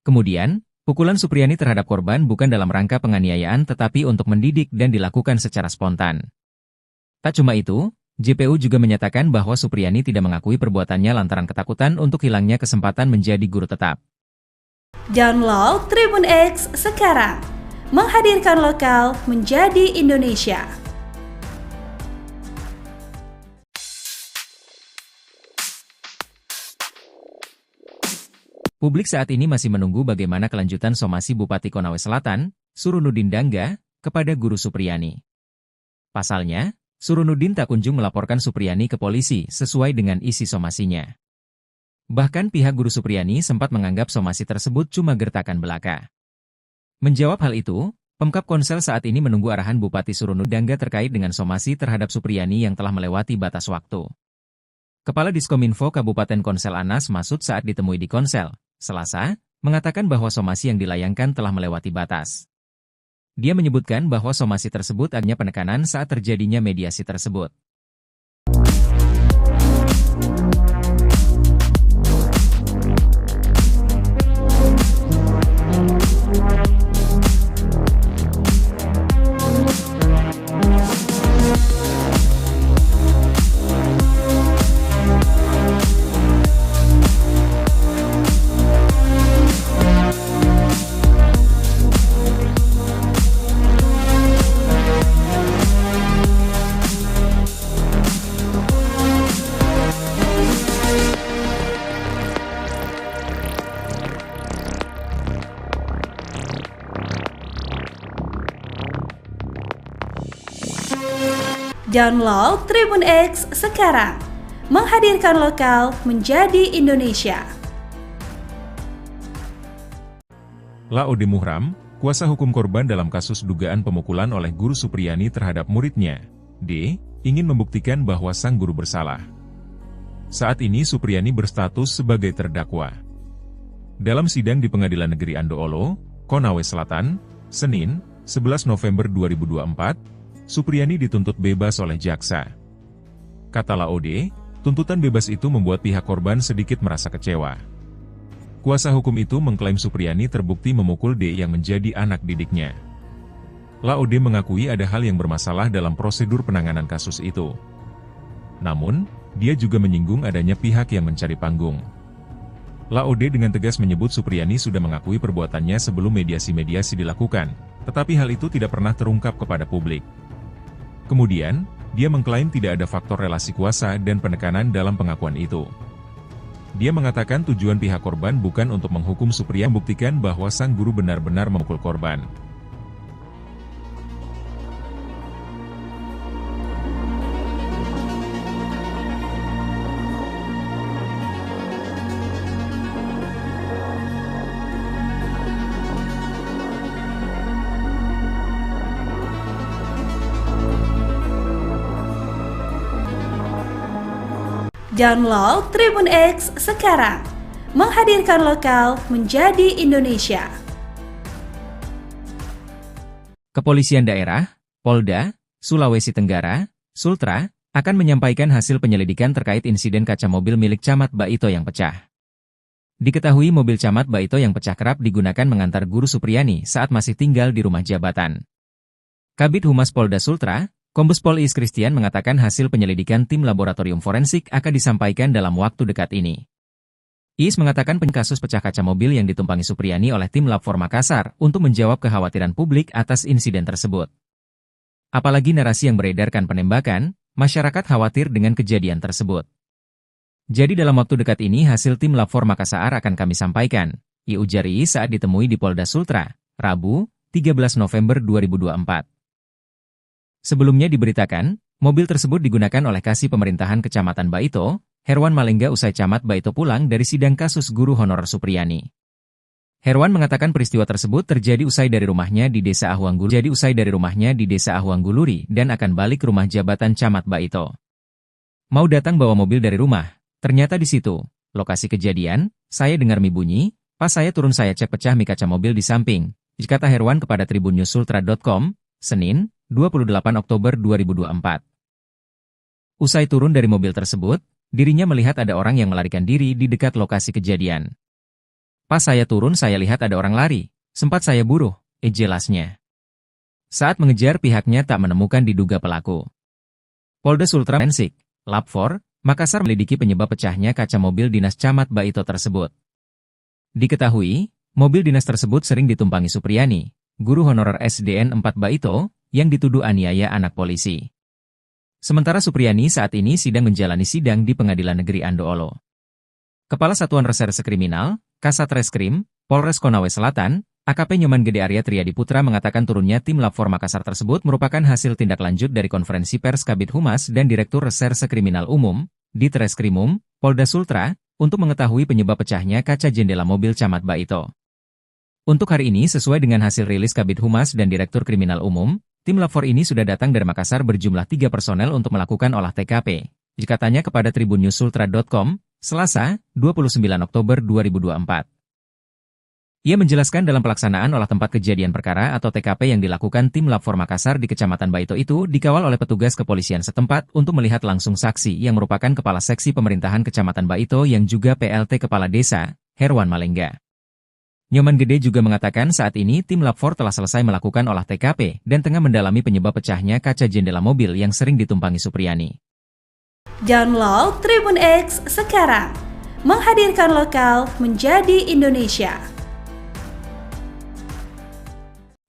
Kemudian, pukulan Supriyani terhadap korban bukan dalam rangka penganiayaan tetapi untuk mendidik dan dilakukan secara spontan. Tak cuma itu, JPU juga menyatakan bahwa Supriyani tidak mengakui perbuatannya lantaran ketakutan untuk hilangnya kesempatan menjadi guru tetap. Download Tribun X sekarang, menghadirkan lokal menjadi Indonesia. Publik saat ini masih menunggu bagaimana kelanjutan somasi Bupati Konawe Selatan, Surunudin Dangga, kepada guru Supriyani. Pasalnya, Surunudin tak kunjung melaporkan Supriyani ke polisi sesuai dengan isi somasinya. Bahkan pihak guru Supriyani sempat menganggap somasi tersebut cuma gertakan belaka. Menjawab hal itu, Pemkab Konsel saat ini menunggu arahan Bupati Surunudin Dangga terkait dengan somasi terhadap Supriyani yang telah melewati batas waktu. Kepala Diskominfo Kabupaten Konsel Anas Masud saat ditemui di Konsel, Selasa, mengatakan bahwa somasi yang dilayangkan telah melewati batas. Dia menyebutkan bahwa somasi tersebut hanya penekanan saat terjadinya mediasi tersebut. Download Tribun X sekarang, menghadirkan lokal menjadi Indonesia. Laode Muhram, kuasa hukum korban dalam kasus dugaan pemukulan oleh guru Supriyani terhadap muridnya, D, ingin membuktikan bahwa sang guru bersalah. Saat ini Supriyani berstatus sebagai terdakwa. Dalam sidang di Pengadilan Negeri Andoolo, Konawe Selatan, Senin, 11 November 2024, Supriyani dituntut bebas oleh jaksa. Kata Laode, tuntutan bebas itu membuat pihak korban sedikit merasa kecewa. Kuasa hukum itu mengklaim Supriyani terbukti memukul D yang menjadi anak didiknya. Laode mengakui ada hal yang bermasalah dalam prosedur penanganan kasus itu. Namun, dia juga menyinggung adanya pihak yang mencari panggung. Laode dengan tegas menyebut Supriyani sudah mengakui perbuatannya sebelum mediasi-mediasi dilakukan, tetapi hal itu tidak pernah terungkap kepada publik. Kemudian, dia mengklaim tidak ada faktor relasi kuasa dan penekanan dalam pengakuan itu. Dia mengatakan tujuan pihak korban bukan untuk menghukum Supriyani, membuktikan bahwa sang guru benar-benar memukul korban. Download Tribun X sekarang, menghadirkan lokal menjadi Indonesia. Kepolisian daerah, Polda, Sulawesi Tenggara, Sultra, akan menyampaikan hasil penyelidikan terkait insiden kaca mobil milik Camat Baito yang pecah. Diketahui mobil Camat Baito yang pecah kerap digunakan mengantar Guru Supriyani saat masih tinggal di rumah jabatan. Kabid Humas Polda Sultra, Kombes Pol Iis Christian mengatakan hasil penyelidikan tim laboratorium forensik akan disampaikan dalam waktu dekat ini. Iis mengatakan kasus pecah kaca mobil yang ditumpangi Supriyani oleh tim Lab 4 Makassar untuk menjawab kekhawatiran publik atas insiden tersebut. Apalagi narasi yang beredarkan penembakan, masyarakat khawatir dengan kejadian tersebut. Jadi dalam waktu dekat ini hasil tim Lab 4 Makassar akan kami sampaikan, ujar Iis saat ditemui di Polda Sultra, Rabu, 13 November 2024. Sebelumnya diberitakan, mobil tersebut digunakan oleh Kasih Pemerintahan Kecamatan Baito, Herwan Malengga usai Camat Baito pulang dari sidang kasus guru honorer Supriyani. Herwan mengatakan peristiwa tersebut terjadi usai dari rumahnya di Desa Ahuangguluri dan akan balik ke rumah jabatan Camat Baito. Mau datang bawa mobil dari rumah, ternyata di situ, lokasi kejadian, saya dengar mie bunyi, pas saya turun saya cek pecah mie kaca mobil di samping, kata Herwan kepada tribunnews.sultra.com, Senin, 28 Oktober 2024. Usai turun dari mobil tersebut, dirinya melihat ada orang yang melarikan diri di dekat lokasi kejadian. Pas saya turun saya lihat ada orang lari, sempat saya buruh, jelasnya. Saat mengejar pihaknya tak menemukan diduga pelaku. Polda Sultra Forensik, Lab 4, Makassar melidiki penyebab pecahnya kaca mobil dinas Camat Baito tersebut. Diketahui, mobil dinas tersebut sering ditumpangi Supriyani, guru honorer SDN 4 Baito, yang dituduh aniaya anak polisi. Sementara Supriyani saat ini sedang menjalani sidang di Pengadilan Negeri Andoolo. Kepala Satuan Reserse Kriminal, Kasat Reskrim, Polres Konawe Selatan, AKP Nyoman Gede Arya Triadi Putra mengatakan turunnya tim Lab 4 Makassar tersebut merupakan hasil tindak lanjut dari konferensi pers Kabid Humas dan Direktur Reserse Kriminal Umum, Ditreskrimum, Polda Sultra, untuk mengetahui penyebab pecahnya kaca jendela mobil Camat Baito. Untuk hari ini sesuai dengan hasil rilis Kabid Humas dan Direktur Kriminal Umum, tim Lab 4 ini sudah datang dari Makassar berjumlah 3 personel untuk melakukan olah TKP, katanya kepada tribunnews.sultra.com, Selasa, 29 Oktober 2024. Ia menjelaskan dalam pelaksanaan olah tempat kejadian perkara atau TKP yang dilakukan tim Lab 4 Makassar di Kecamatan Baito itu dikawal oleh petugas kepolisian setempat untuk melihat langsung saksi yang merupakan Kepala Seksi Pemerintahan Kecamatan Baito yang juga PLT Kepala Desa, Herwan Malengga. Nyoman Gede juga mengatakan saat ini tim Lab 4 telah selesai melakukan olah TKP dan tengah mendalami penyebab pecahnya kaca jendela mobil yang sering ditumpangi Supriyani. Download Tribun X sekarang, menghadirkan lokal menjadi Indonesia.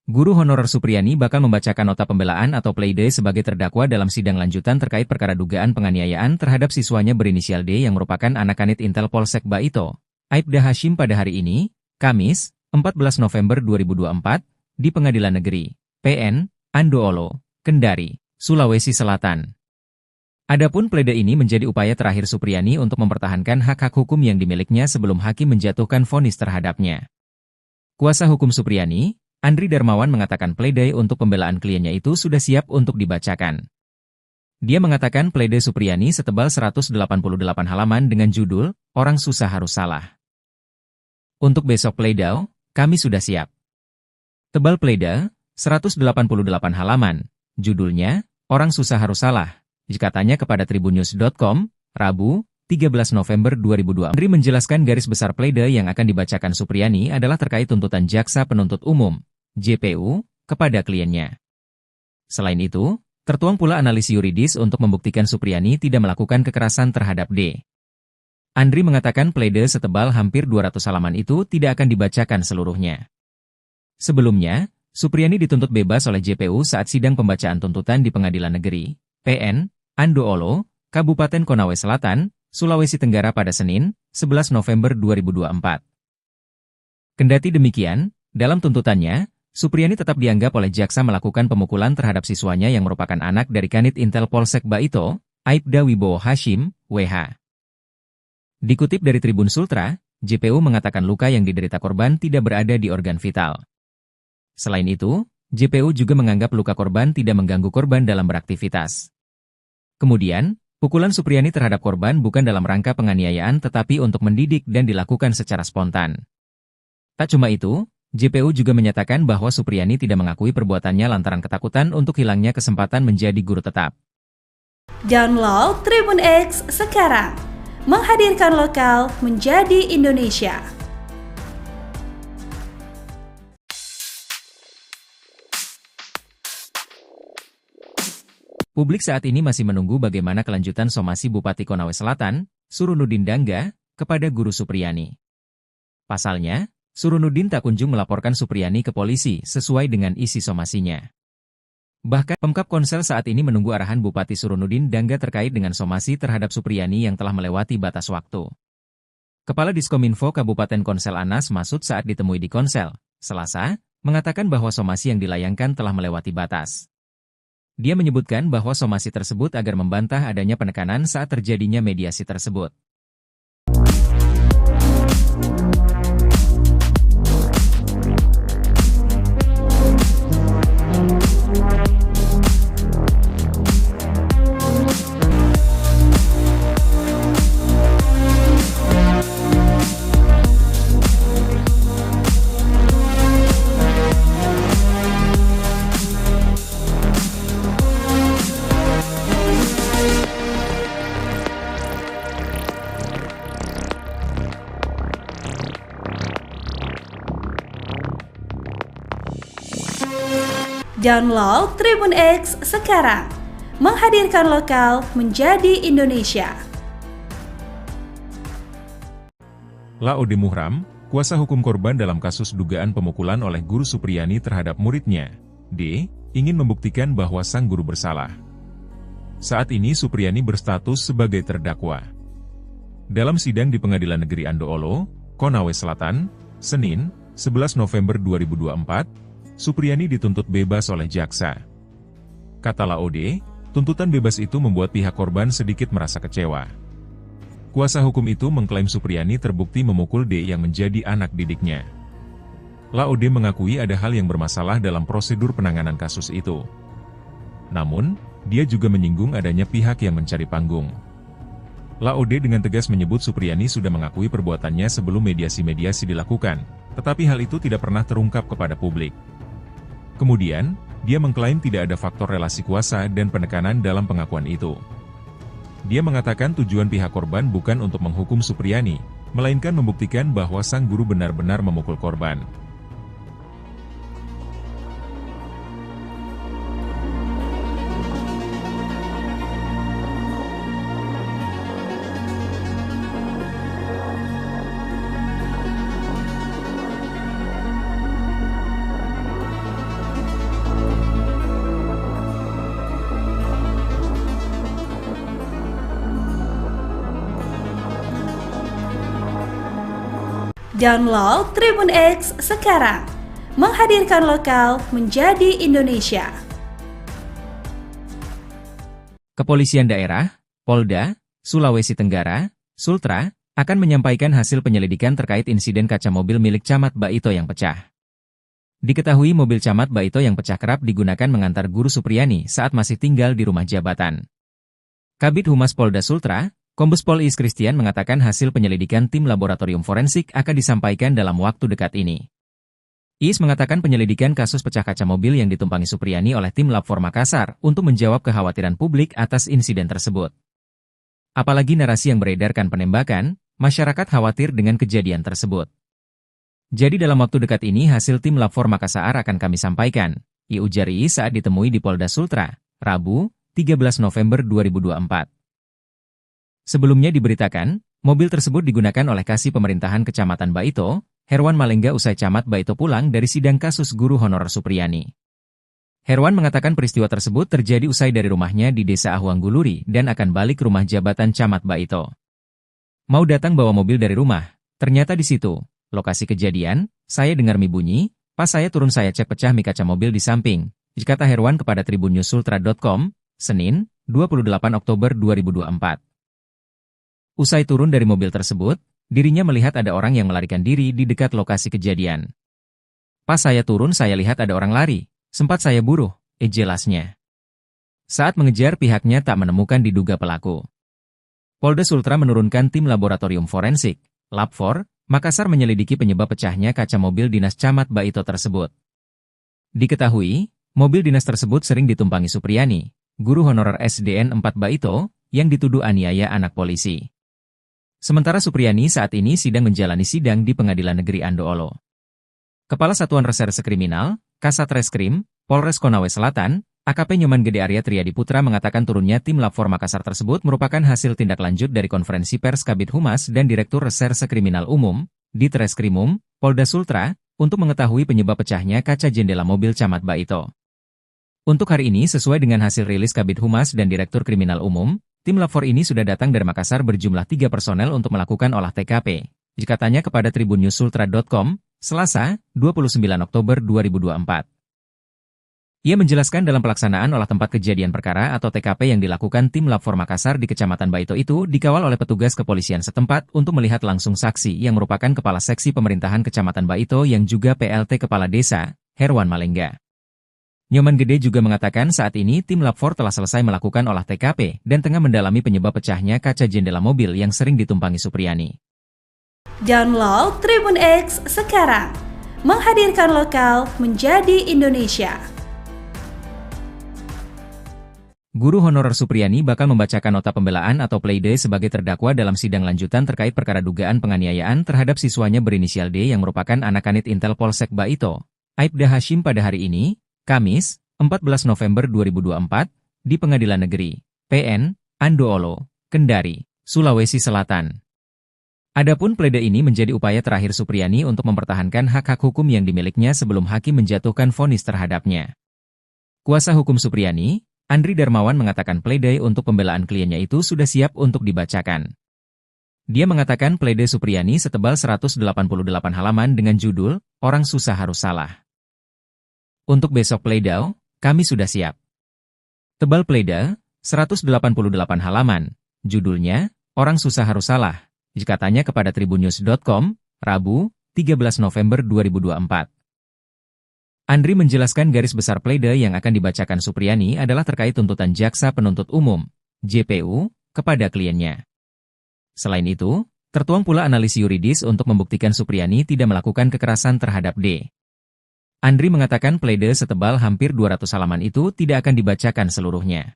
Guru honorer Supriyani bakal membacakan nota pembelaan atau pleidoy sebagai terdakwa dalam sidang lanjutan terkait perkara dugaan penganiayaan terhadap siswanya berinisial D yang merupakan anak kanit Intel Polsek Baito, Aibda Hashim pada hari ini, Kamis, 14 November 2024, di Pengadilan Negeri, PN, Andoolo, Kendari, Sulawesi Selatan. Adapun pleidoy ini menjadi upaya terakhir Supriyani untuk mempertahankan hak-hak hukum yang dimilikinya sebelum hakim menjatuhkan vonis terhadapnya. Kuasa hukum Supriyani, Andri Darmawan mengatakan pleidoy untuk pembelaan kliennya itu sudah siap untuk dibacakan. Dia mengatakan pleidoy Supriyani setebal 188 halaman dengan judul, Orang Susah Harus Salah. Untuk besok pleidoy, kami sudah siap. Tebal pleidoy, 188 halaman, judulnya, Orang Susah Harus Salah, katanya kepada tribunnews.com, Rabu, 13 November 2002. Andri menjelaskan garis besar pleidoy yang akan dibacakan Supriyani adalah terkait tuntutan Jaksa Penuntut Umum, JPU, kepada kliennya. Selain itu, tertuang pula analisis yuridis untuk membuktikan Supriyani tidak melakukan kekerasan terhadap D. Andri mengatakan pleidoy setebal hampir 200 halaman itu tidak akan dibacakan seluruhnya. Sebelumnya, Supriyani dituntut bebas oleh JPU saat sidang pembacaan tuntutan di Pengadilan Negeri, PN, Andoolo, Kabupaten Konawe Selatan, Sulawesi Tenggara pada Senin, 11 November 2024. Kendati demikian, dalam tuntutannya, Supriyani tetap dianggap oleh jaksa melakukan pemukulan terhadap siswanya yang merupakan anak dari Kanit Intel Polsek Baito, Aibda Wibowo Hashim, WH. Dikutip dari Tribun Sultra, JPU mengatakan luka yang diderita korban tidak berada di organ vital. Selain itu, JPU juga menganggap luka korban tidak mengganggu korban dalam beraktivitas. Kemudian, pukulan Supriyani terhadap korban bukan dalam rangka penganiayaan tetapi untuk mendidik dan dilakukan secara spontan. Tak cuma itu, JPU juga menyatakan bahwa Supriyani tidak mengakui perbuatannya lantaran ketakutan untuk hilangnya kesempatan menjadi guru tetap. Download Tribun X sekarang, menghadirkan lokal menjadi Indonesia. Publik saat ini masih menunggu bagaimana kelanjutan somasi Bupati Konawe Selatan, Surunudin Dangga, kepada Guru Supriyani. Pasalnya, Surunudin tak kunjung melaporkan Supriyani ke polisi sesuai dengan isi somasinya. Bahkan, Pemkab Konsel saat ini menunggu arahan Bupati Surunudin Dangga terkait dengan somasi terhadap Supriyani yang telah melewati batas waktu. Kepala Diskominfo Kabupaten Konsel Anas Masud saat ditemui di Konsel, Selasa, mengatakan bahwa somasi yang dilayangkan telah melewati batas. Dia menyebutkan bahwa somasi tersebut agar membantah adanya penekanan saat terjadinya mediasi tersebut. Download Tribun X sekarang, menghadirkan lokal menjadi Indonesia. Laode Muhram, kuasa hukum korban dalam kasus dugaan pemukulan oleh Guru Supriyani terhadap muridnya, D, ingin membuktikan bahwa sang guru bersalah. Saat ini Supriyani berstatus sebagai terdakwa. Dalam sidang di Pengadilan Negeri Andoolo, Konawe Selatan, Senin, 11 November 2024, Supriyani dituntut bebas oleh jaksa. Kata Laode, tuntutan bebas itu membuat pihak korban sedikit merasa kecewa. Kuasa hukum itu mengklaim Supriyani terbukti memukul D yang menjadi anak didiknya. Laode mengakui ada hal yang bermasalah dalam prosedur penanganan kasus itu. Namun, dia juga menyinggung adanya pihak yang mencari panggung. Laode dengan tegas menyebut Supriyani sudah mengakui perbuatannya sebelum mediasi-mediasi dilakukan, tetapi hal itu tidak pernah terungkap kepada publik. Kemudian, dia mengklaim tidak ada faktor relasi kuasa dan penekanan dalam pengakuan itu. Dia mengatakan tujuan pihak korban bukan untuk menghukum Supriyani, melainkan membuktikan bahwa sang guru benar-benar memukul korban. Download Tribun X sekarang, menghadirkan lokal menjadi Indonesia. Kepolisian Daerah, Polda, Sulawesi Tenggara, Sultra, akan menyampaikan hasil penyelidikan terkait insiden kaca mobil milik Camat Baito yang pecah. Diketahui mobil Camat Baito yang pecah kerap digunakan mengantar Guru Supriyani saat masih tinggal di rumah jabatan. Kabid Humas Polda Sultra, Kombes Pol Is Christian mengatakan hasil penyelidikan tim laboratorium forensik akan disampaikan dalam waktu dekat ini. Is mengatakan penyelidikan kasus pecah kaca mobil yang ditumpangi Supriyani oleh tim Lab 4 Makassar untuk menjawab kekhawatiran publik atas insiden tersebut. Apalagi narasi yang beredarkan penembakan, masyarakat khawatir dengan kejadian tersebut. Jadi dalam waktu dekat ini hasil tim Lab 4 Makassar akan kami sampaikan, ujar Is saat ditemui di Polda Sultra, Rabu, 13 November 2024. Sebelumnya diberitakan, mobil tersebut digunakan oleh Kasih Pemerintahan Kecamatan Baito, Herwan Malengga usai Camat Baito pulang dari sidang kasus guru honorer Supriyani. Herwan mengatakan peristiwa tersebut terjadi usai dari rumahnya di Desa Ahuangguluri dan akan balik rumah jabatan Camat Baito. Mau datang bawa mobil dari rumah, ternyata di situ, lokasi kejadian, saya dengar mie bunyi, pas saya turun saya cek pecah mie kaca mobil di samping, kata Herwan kepada tribunnews.sultra.com, Senin, 28 Oktober 2024. Usai turun dari mobil tersebut, dirinya melihat ada orang yang melarikan diri di dekat lokasi kejadian. Pas saya turun saya lihat ada orang lari, sempat saya buruh, jelasnya. Saat mengejar pihaknya tak menemukan diduga pelaku. Polda Sultra menurunkan tim laboratorium forensik, Lab 4, Makassar menyelidiki penyebab pecahnya kaca mobil dinas Camat Baito tersebut. Diketahui, mobil dinas tersebut sering ditumpangi Supriyani, guru honorer SDN 4 Baito, yang dituduh aniaya anak polisi. Sementara Supriyani saat ini sedang menjalani sidang di Pengadilan Negeri Andoolo. Kepala Satuan Reserse Kriminal, Kasat Reskrim, Polres Konawe Selatan, AKP Nyoman Gede Arya Triadi Putra mengatakan turunnya tim Lab 4 Makassar tersebut merupakan hasil tindak lanjut dari konferensi pers Kabid Humas dan Direktur Reserse Kriminal Umum, Ditreskrimum, Polda Sultra, untuk mengetahui penyebab pecahnya kaca jendela mobil Camat Baito. Untuk hari ini sesuai dengan hasil rilis Kabid Humas dan Direktur Kriminal Umum, tim Lab 4 ini sudah datang dari Makassar berjumlah 3 personel untuk melakukan olah TKP. Dikatanya kepada tribunnews-sultra.com, Selasa, 29 Oktober 2024. Ia menjelaskan dalam pelaksanaan olah tempat kejadian perkara atau TKP yang dilakukan tim Lab 4 Makassar di Kecamatan Baito itu dikawal oleh petugas kepolisian setempat untuk melihat langsung saksi yang merupakan Kepala Seksi Pemerintahan Kecamatan Baito yang juga PLT Kepala Desa, Herwan Malengga. Nyoman Gede juga mengatakan saat ini tim Lab 4 telah selesai melakukan olah TKP dan tengah mendalami penyebab pecahnya kaca jendela mobil yang sering ditumpangi Supriyani. Download Tribun X sekarang, menghadirkan lokal menjadi Indonesia. Guru honorer Supriyani bakal membacakan nota pembelaan atau pleidoy sebagai terdakwa dalam sidang lanjutan terkait perkara dugaan penganiayaan terhadap siswanya berinisial D yang merupakan anak kanit Intel Polsek Baito, Aibda Hashim pada hari ini, Kamis, 14 November 2024, di Pengadilan Negeri, PN, Andoolo, Kendari, Sulawesi Selatan. Adapun pleidoy ini menjadi upaya terakhir Supriyani untuk mempertahankan hak-hak hukum yang dimilikinya sebelum hakim menjatuhkan vonis terhadapnya. Kuasa hukum Supriyani, Andri Darmawan mengatakan pleidoy untuk pembelaan kliennya itu sudah siap untuk dibacakan. Dia mengatakan pleidoy Supriyani setebal 188 halaman dengan judul, Orang Susah Harus Salah. Untuk besok pleidoy, kami sudah siap. Tebal pleidoy, 188 halaman, judulnya, Orang Susah Harus Salah, dikatanya kepada tribunnews.com, Rabu, 13 November 2024. Andri menjelaskan garis besar pleidoy yang akan dibacakan Supriyani adalah terkait tuntutan Jaksa Penuntut Umum, JPU, kepada kliennya. Selain itu, tertuang pula analisis yuridis untuk membuktikan Supriyani tidak melakukan kekerasan terhadap D. Andri mengatakan pleidoy setebal hampir 200 halaman itu tidak akan dibacakan seluruhnya.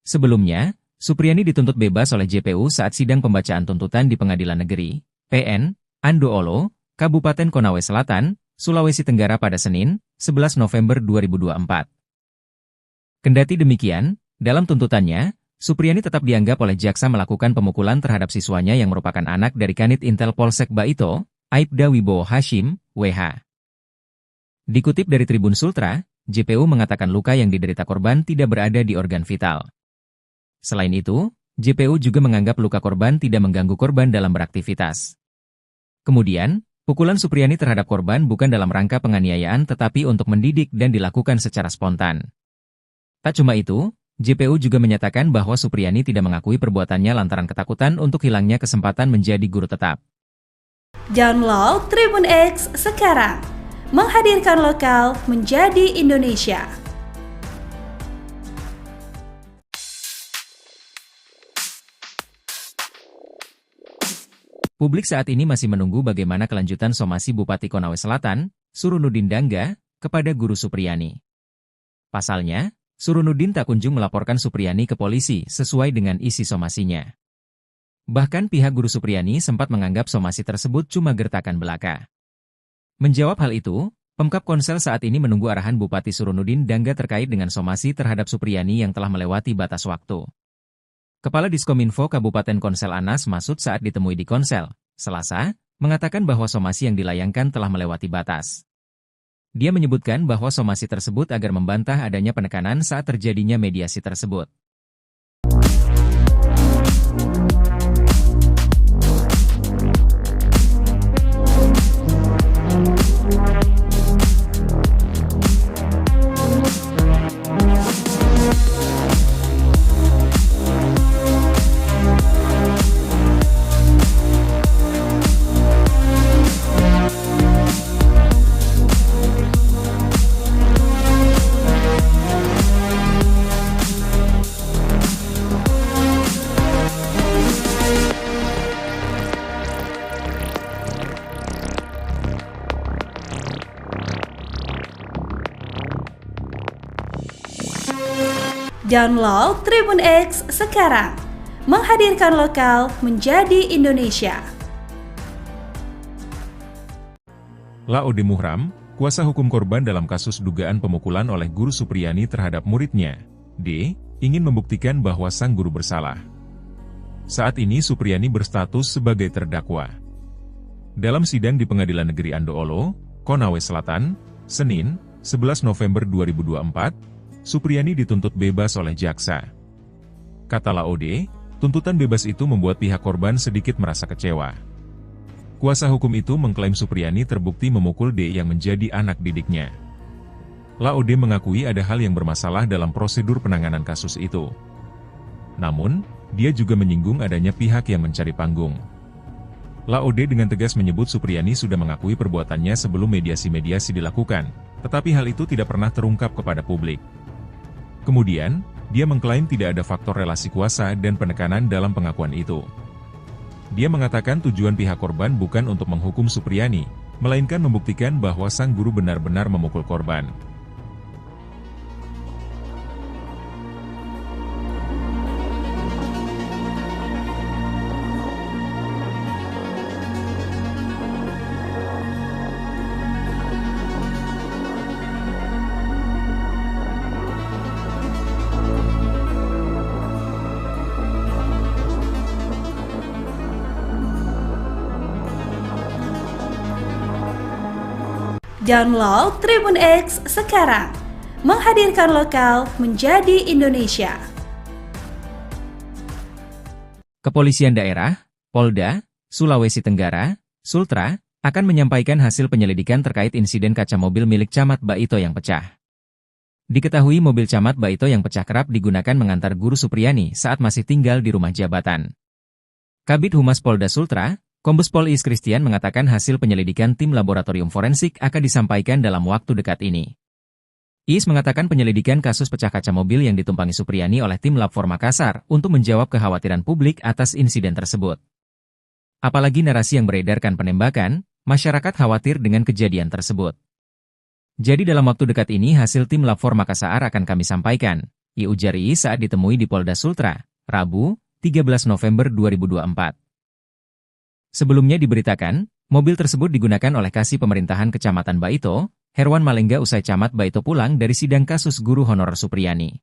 Sebelumnya, Supriyani dituntut bebas oleh JPU saat sidang pembacaan tuntutan di Pengadilan Negeri, PN, Andoolo, Kabupaten Konawe Selatan, Sulawesi Tenggara pada Senin, 11 November 2024. Kendati demikian, dalam tuntutannya, Supriyani tetap dianggap oleh jaksa melakukan pemukulan terhadap siswanya yang merupakan anak dari Kanit Intel Polsek Baito, Aibda Wibowo Hashim, WH. Dikutip dari Tribun Sultra, JPU mengatakan luka yang diderita korban tidak berada di organ vital. Selain itu, JPU juga menganggap luka korban tidak mengganggu korban dalam beraktivitas. Kemudian, pukulan Supriyani terhadap korban bukan dalam rangka penganiayaan tetapi untuk mendidik dan dilakukan secara spontan. Tak cuma itu, JPU juga menyatakan bahwa Supriyani tidak mengakui perbuatannya lantaran ketakutan untuk hilangnya kesempatan menjadi guru tetap. Download Tribun X sekarang, menghadirkan lokal menjadi Indonesia. Publik saat ini masih menunggu bagaimana kelanjutan somasi Bupati Konawe Selatan, Surunudin Dangga, kepada guru Supriyani. Pasalnya, Surunudin tak kunjung melaporkan Supriyani ke polisi sesuai dengan isi somasinya. Bahkan pihak guru Supriyani sempat menganggap somasi tersebut cuma gertakan belaka. Menjawab hal itu, Pemkab Konsel saat ini menunggu arahan Bupati Surunudin Dangga terkait dengan somasi terhadap Supriyani yang telah melewati batas waktu. Kepala Diskominfo Kabupaten Konsel Anas Masud saat ditemui di Konsel, Selasa, mengatakan bahwa somasi yang dilayangkan telah melewati batas. Dia menyebutkan bahwa somasi tersebut agar membantah adanya penekanan saat terjadinya mediasi tersebut. Download Tribun X sekarang. Menghadirkan lokal menjadi Indonesia. Laode Muhram, kuasa hukum korban dalam kasus dugaan pemukulan oleh guru Supriyani terhadap muridnya, D, ingin membuktikan bahwa sang guru bersalah. Saat ini Supriyani berstatus sebagai terdakwa. Dalam sidang di Pengadilan Negeri Andoolo, Konawe Selatan, Senin, 11 November 2024, Supriyani dituntut bebas oleh jaksa. Kata Laode, tuntutan bebas itu membuat pihak korban sedikit merasa kecewa. Kuasa hukum itu mengklaim Supriyani terbukti memukul D yang menjadi anak didiknya. Laode mengakui ada hal yang bermasalah dalam prosedur penanganan kasus itu. Namun, dia juga menyinggung adanya pihak yang mencari panggung. Laode dengan tegas menyebut Supriyani sudah mengakui perbuatannya sebelum mediasi-mediasi dilakukan, tetapi hal itu tidak pernah terungkap kepada publik. Kemudian, dia mengklaim tidak ada faktor relasi kuasa dan penekanan dalam pengakuan itu. Dia mengatakan tujuan pihak korban bukan untuk menghukum Supriyani, melainkan membuktikan bahwa sang guru benar-benar memukul korban. Download Tribun X sekarang. Menghadirkan lokal menjadi Indonesia. Kepolisian Daerah, Polda, Sulawesi Tenggara, Sultra, akan menyampaikan hasil penyelidikan terkait insiden kaca mobil milik Camat Baito yang pecah. Diketahui mobil Camat Baito yang pecah kerap digunakan mengantar guru Supriyani saat masih tinggal di rumah jabatan. Kabid Humas Polda Sultra, Kombes Pol Is Christian mengatakan hasil penyelidikan tim laboratorium forensik akan disampaikan dalam waktu dekat ini. Is mengatakan penyelidikan kasus pecah kaca mobil yang ditumpangi Supriyani oleh tim Lab 4 Makassar untuk menjawab kekhawatiran publik atas insiden tersebut. Apalagi narasi yang beredarkan penembakan, masyarakat khawatir dengan kejadian tersebut. Jadi dalam waktu dekat ini hasil tim Lab 4 Makassar akan kami sampaikan, ujar Is saat ditemui di Polda Sultra, Rabu, 13 November 2024. Sebelumnya diberitakan, mobil tersebut digunakan oleh Kasih Pemerintahan Kecamatan Baito, Herwan Malengga usai Camat Baito pulang dari sidang kasus guru honorer Supriyani.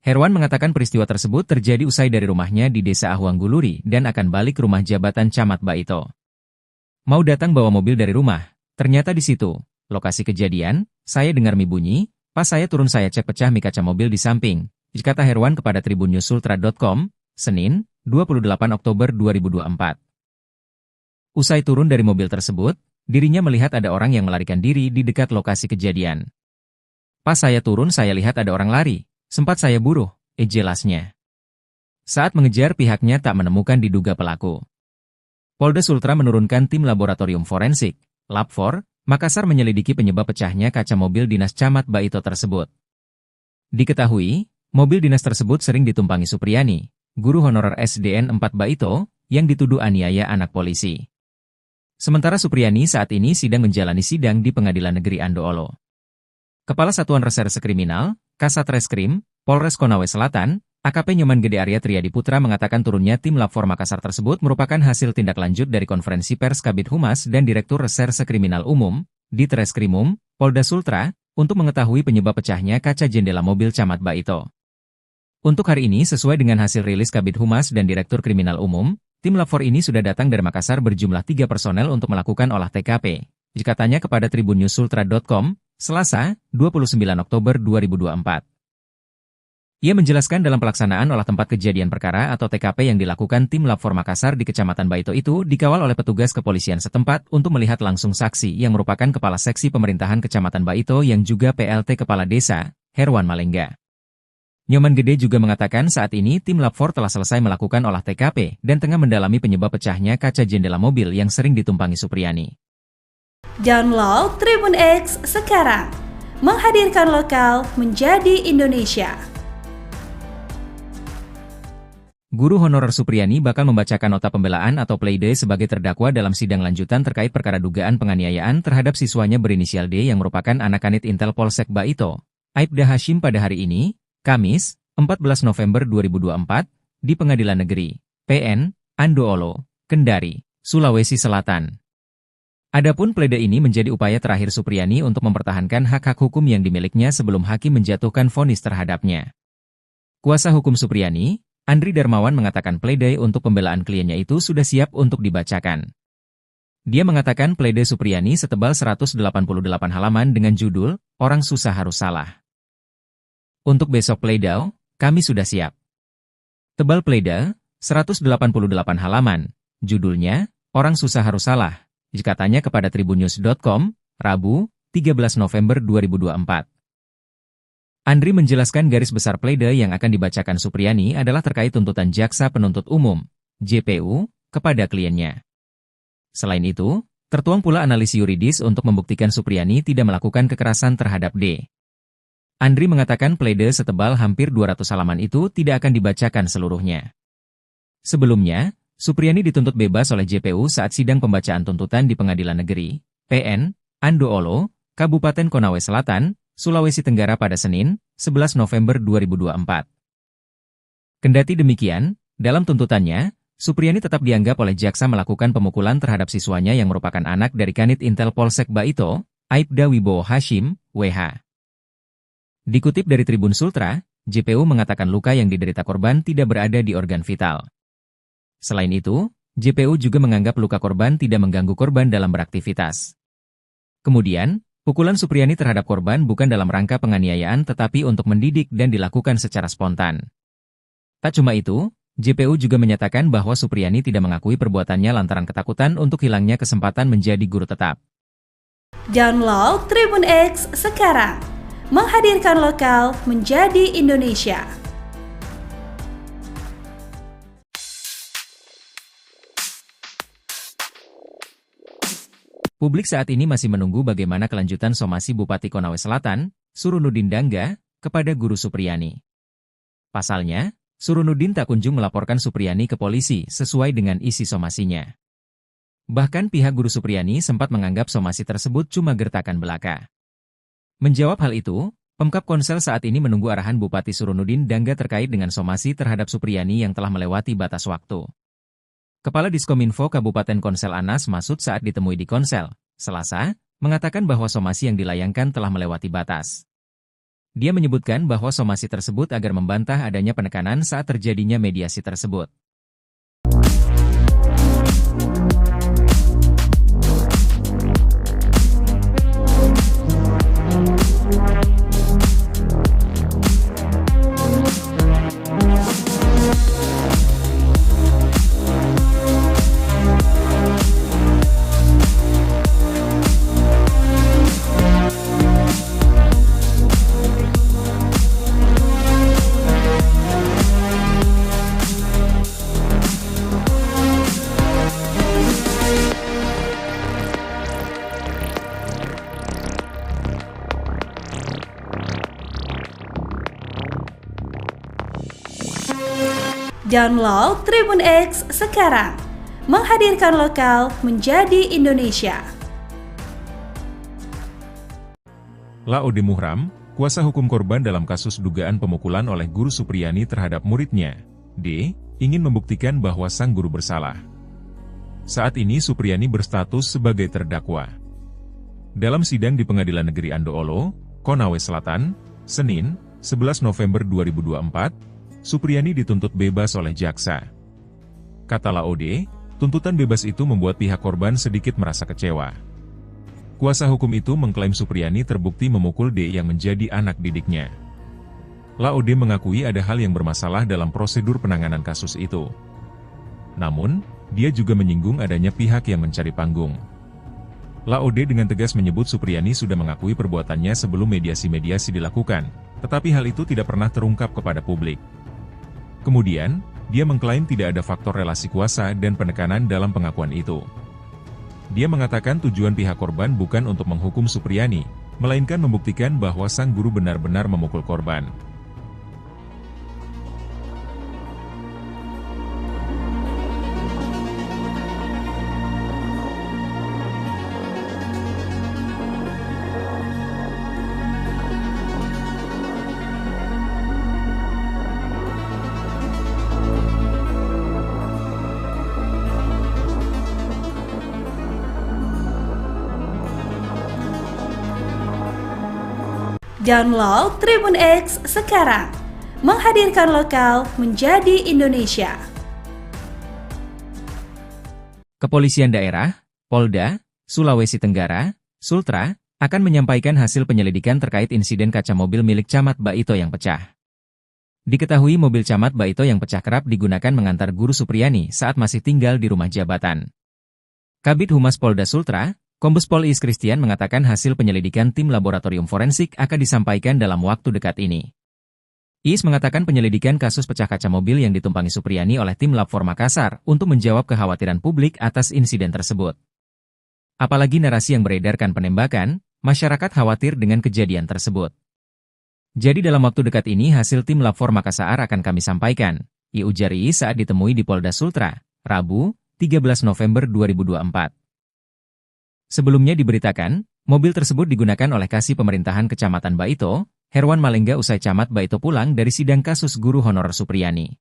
Herwan mengatakan peristiwa tersebut terjadi usai dari rumahnya di Desa Ahuangguluri dan akan balik rumah jabatan Camat Baito. Mau datang bawa mobil dari rumah, ternyata di situ, lokasi kejadian, saya dengar mie bunyi, pas saya turun saya cek pecah mie kaca mobil di samping, kata Herwan kepada tribunnews-sultra.com, Senin, 28 Oktober 2024. Usai turun dari mobil tersebut, dirinya melihat ada orang yang melarikan diri di dekat lokasi kejadian. Pas saya turun saya lihat ada orang lari, sempat saya buruh, jelasnya. Saat mengejar pihaknya tak menemukan diduga pelaku. Polda Sultra menurunkan tim laboratorium forensik, Lab 4, Makassar menyelidiki penyebab pecahnya kaca mobil dinas Camat Baito tersebut. Diketahui, mobil dinas tersebut sering ditumpangi Supriyani, guru honorer SDN 4 Baito, yang dituduh aniaya anak polisi. Sementara Supriyani saat ini sedang menjalani sidang di Pengadilan Negeri Andoolo. Kepala Satuan Reserse Kriminal, Kasat Reskrim, Polres Konawe Selatan, AKP Nyoman Gede Arya Triadi Putra mengatakan turunnya tim Lab 4 Makassar tersebut merupakan hasil tindak lanjut dari konferensi pers Kabid Humas dan Direktur Reserse Kriminal Umum, Ditreskrimum, Polda Sultra, untuk mengetahui penyebab pecahnya kaca jendela mobil Camat Baito. Untuk hari ini sesuai dengan hasil rilis Kabid Humas dan Direktur Kriminal Umum, tim Lab 4 ini sudah datang dari Makassar berjumlah 3 personel untuk melakukan olah TKP. Katanya kepada tribunnews-sultra.com, Selasa, 29 Oktober 2024. Ia menjelaskan dalam pelaksanaan olah tempat kejadian perkara atau TKP yang dilakukan tim Lab 4 Makassar di Kecamatan Baito itu dikawal oleh petugas kepolisian setempat untuk melihat langsung saksi yang merupakan Kepala Seksi Pemerintahan Kecamatan Baito yang juga PLT Kepala Desa, Herwan Malengga. Nyoman Gede juga mengatakan saat ini tim Lab 4 telah selesai melakukan olah TKP dan tengah mendalami penyebab pecahnya kaca jendela mobil yang sering ditumpangi Supriyani. Download Tribun X sekarang. Menghadirkan lokal menjadi Indonesia. Guru honorer Supriyani bakal membacakan nota pembelaan atau pleidoy sebagai terdakwa dalam sidang lanjutan terkait perkara dugaan penganiayaan terhadap siswanya berinisial D yang merupakan anak kanit Intel Polsek Baito, Aibda Hashim pada hari ini, Kamis, 14 November 2024, di Pengadilan Negeri PN Andoolo, Kendari, Sulawesi Selatan. Adapun plede ini menjadi upaya terakhir Supriyani untuk mempertahankan hak-hak hukum yang dimilikinya sebelum hakim menjatuhkan vonis terhadapnya. Kuasa hukum Supriyani, Andri Darmawan mengatakan plede untuk pembelaan kliennya itu sudah siap untuk dibacakan. Dia mengatakan plede Supriyani setebal 188 halaman dengan judul, Orang Susah Harus Salah. Untuk besok pledau, kami sudah siap. Tebal plede, 188 halaman, judulnya, Orang Susah Harus Salah. Katanya kepada tribunnews.com, Rabu, 13 November 2024. Andri menjelaskan garis besar plede yang akan dibacakan Supriyani adalah terkait tuntutan Jaksa Penuntut Umum, JPU, kepada kliennya. Selain itu, tertuang pula analisis yuridis untuk membuktikan Supriyani tidak melakukan kekerasan terhadap D. Andri mengatakan plede setebal hampir 200 halaman itu tidak akan dibacakan seluruhnya. Sebelumnya, Supriyani dituntut bebas oleh JPU saat sidang pembacaan tuntutan di Pengadilan Negeri PN Andoolo, Kabupaten Konawe Selatan, Sulawesi Tenggara pada Senin, 11 November 2024. Kendati demikian, dalam tuntutannya, Supriyani tetap dianggap oleh jaksa melakukan pemukulan terhadap siswanya yang merupakan anak dari Kanit Intel Polsek Baito, Aibda Wibowo Hashim, WH. Dikutip dari Tribun Sultra, JPU mengatakan luka yang diderita korban tidak berada di organ vital. Selain itu, JPU juga menganggap luka korban tidak mengganggu korban dalam beraktivitas. Kemudian, pukulan Supriyani terhadap korban bukan dalam rangka penganiayaan tetapi untuk mendidik dan dilakukan secara spontan. Tak cuma itu, JPU juga menyatakan bahwa Supriyani tidak mengakui perbuatannya lantaran ketakutan untuk hilangnya kesempatan menjadi guru tetap. Download Tribun X sekarang, menghadirkan lokal menjadi Indonesia. Publik saat ini masih menunggu bagaimana kelanjutan somasi Bupati Konawe Selatan, Surunudin Dangga, kepada Guru Supriyani. Pasalnya, Surunudin tak kunjung melaporkan Supriyani ke polisi sesuai dengan isi somasinya. Bahkan pihak Guru Supriyani sempat menganggap somasi tersebut cuma gertakan belaka. Menjawab hal itu, Pemkab Konsel saat ini menunggu arahan Bupati Surunudin Dangga terkait dengan somasi terhadap Supriyani yang telah melewati batas waktu. Kepala Diskominfo Kabupaten Konsel Anas Masud saat ditemui di Konsel, Selasa, mengatakan bahwa somasi yang dilayangkan telah melewati batas. Dia menyebutkan bahwa somasi tersebut agar membantah adanya penekanan saat terjadinya mediasi tersebut. Download Tribun X sekarang, menghadirkan lokal menjadi Indonesia. Laode Muhram, kuasa hukum korban dalam kasus dugaan pemukulan oleh Guru Supriyani terhadap muridnya, D, ingin membuktikan bahwa sang guru bersalah. Saat ini Supriyani berstatus sebagai terdakwa. Dalam sidang di Pengadilan Negeri Andoolo, Konawe Selatan, Senin, 11 November 2024, Supriyani dituntut bebas oleh jaksa. Kata Laode, tuntutan bebas itu membuat pihak korban sedikit merasa kecewa. Kuasa hukum itu mengklaim Supriyani terbukti memukul D yang menjadi anak didiknya. Laode mengakui ada hal yang bermasalah dalam prosedur penanganan kasus itu. Namun, dia juga menyinggung adanya pihak yang mencari panggung. Laode dengan tegas menyebut Supriyani sudah mengakui perbuatannya sebelum mediasi-mediasi dilakukan, tetapi hal itu tidak pernah terungkap kepada publik. Kemudian, dia mengklaim tidak ada faktor relasi kuasa dan penekanan dalam pengakuan itu. Dia mengatakan tujuan pihak korban bukan untuk menghukum Supriyani, melainkan membuktikan bahwa sang guru benar-benar memukul korban. Download Tribun X sekarang. Menghadirkan lokal menjadi Indonesia. Kepolisian Daerah, Polda, Sulawesi Tenggara, Sultra, akan menyampaikan hasil penyelidikan terkait insiden kaca mobil milik Camat Baito yang pecah. Diketahui mobil Camat Baito yang pecah kerap digunakan mengantar Guru Supriyani saat masih tinggal di rumah jabatan. Kabid Humas Polda Sultra, Kombes Pol Iis Christian mengatakan hasil penyelidikan tim laboratorium forensik akan disampaikan dalam waktu dekat ini. Iis mengatakan penyelidikan kasus pecah kaca mobil yang ditumpangi Supriyani oleh tim Lab 4 Makassar untuk menjawab kekhawatiran publik atas insiden tersebut. Apalagi narasi yang beredarkan penembakan, masyarakat khawatir dengan kejadian tersebut. Jadi dalam waktu dekat ini hasil tim Lab 4 Makassar akan kami sampaikan, ujar Iis saat ditemui di Polda Sultra, Rabu, 13 November 2024. Sebelumnya diberitakan, mobil tersebut digunakan oleh Kasih Pemerintahan Kecamatan Baito, Herwan Malengga usai Camat Baito pulang dari sidang kasus guru honorer Supriyani.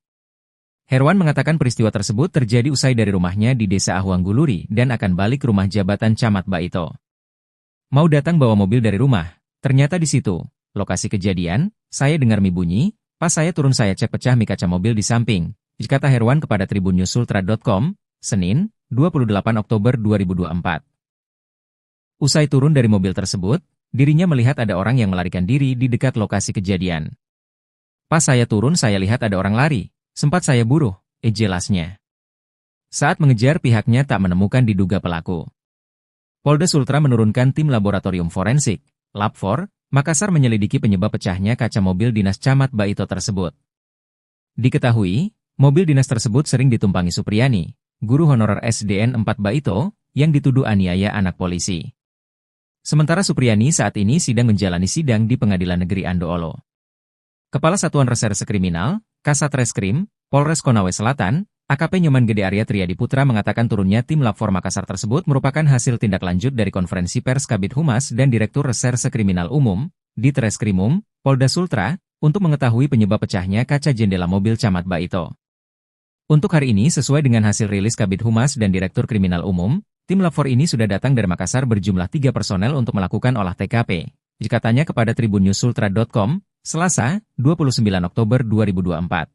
Herwan mengatakan peristiwa tersebut terjadi usai dari rumahnya di Desa Ahuangguluri dan akan balik ke rumah jabatan Camat Baito. Mau datang bawa mobil dari rumah, ternyata di situ. Lokasi kejadian, saya dengar mie bunyi, pas saya turun saya cek pecah mie kaca mobil di samping, kata Herwan kepada tribunnews-sultra.com, Senin, 28 Oktober 2024. Usai turun dari mobil tersebut, dirinya melihat ada orang yang melarikan diri di dekat lokasi kejadian. Pas saya turun saya lihat ada orang lari, sempat saya buruh, jelasnya. Saat mengejar pihaknya tak menemukan diduga pelaku. Polda Sultra menurunkan tim laboratorium forensik, Lab 4, Makassar menyelidiki penyebab pecahnya kaca mobil dinas Camat Baito tersebut. Diketahui, mobil dinas tersebut sering ditumpangi Supriyani, guru honorer SDN 4 Baito, yang dituduh aniaya anak polisi. Sementara Supriyani saat ini sedang menjalani sidang di Pengadilan Negeri Andoolo. Kepala Satuan Reserse Kriminal, Kasat Reskrim, Polres Konawe Selatan, AKP Nyoman Gede Arya Triadi Putra mengatakan turunnya tim Lab 4 Makassar tersebut merupakan hasil tindak lanjut dari konferensi pers Kabid Humas dan Direktur Reserse Kriminal Umum, Ditreskrimum, Polda Sultra, untuk mengetahui penyebab pecahnya kaca jendela mobil Camat Baito. Untuk hari ini sesuai dengan hasil rilis Kabid Humas dan Direktur Kriminal Umum, tim Lab 4 ini sudah datang dari Makassar berjumlah 3 personel untuk melakukan olah TKP, katanya kepada tribunnews-sultra.com, Selasa, 29 Oktober 2024.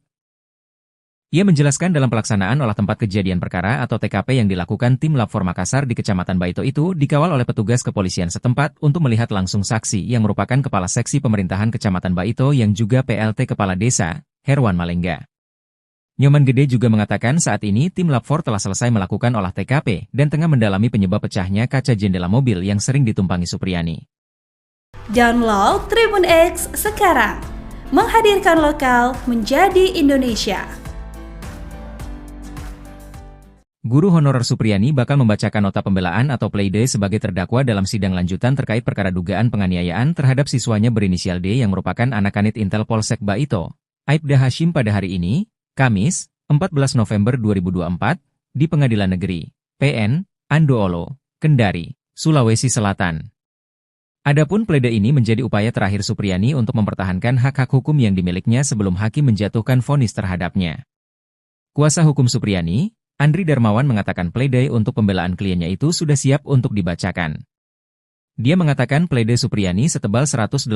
Ia menjelaskan dalam pelaksanaan olah tempat kejadian perkara atau TKP yang dilakukan tim Lab 4 Makassar di Kecamatan Baito itu dikawal oleh petugas kepolisian setempat untuk melihat langsung saksi yang merupakan Kepala Seksi Pemerintahan Kecamatan Baito yang juga PLT Kepala Desa, Herwan Malengga. Nyoman Gede juga mengatakan saat ini tim Lab 4 telah selesai melakukan olah TKP dan tengah mendalami penyebab pecahnya kaca jendela mobil yang sering ditumpangi Supriyani. Download Tribun X sekarang. Menghadirkan lokal menjadi Indonesia. Guru honorer Supriyani bakal membacakan nota pembelaan atau pleidoy sebagai terdakwa dalam sidang lanjutan terkait perkara dugaan penganiayaan terhadap siswanya berinisial D yang merupakan anak kanit Intel Polsek Baito, Aibda Hashim pada hari ini, Kamis, 14 November 2024, di Pengadilan Negeri, PN, Andoolo, Kendari, Sulawesi Selatan. Adapun pleidoy ini menjadi upaya terakhir Supriyani untuk mempertahankan hak-hak hukum yang dimilikinya sebelum hakim menjatuhkan vonis terhadapnya. Kuasa hukum Supriyani, Andri Darmawan mengatakan pleidoy untuk pembelaan kliennya itu sudah siap untuk dibacakan. Dia mengatakan pleidoy Supriyani setebal 188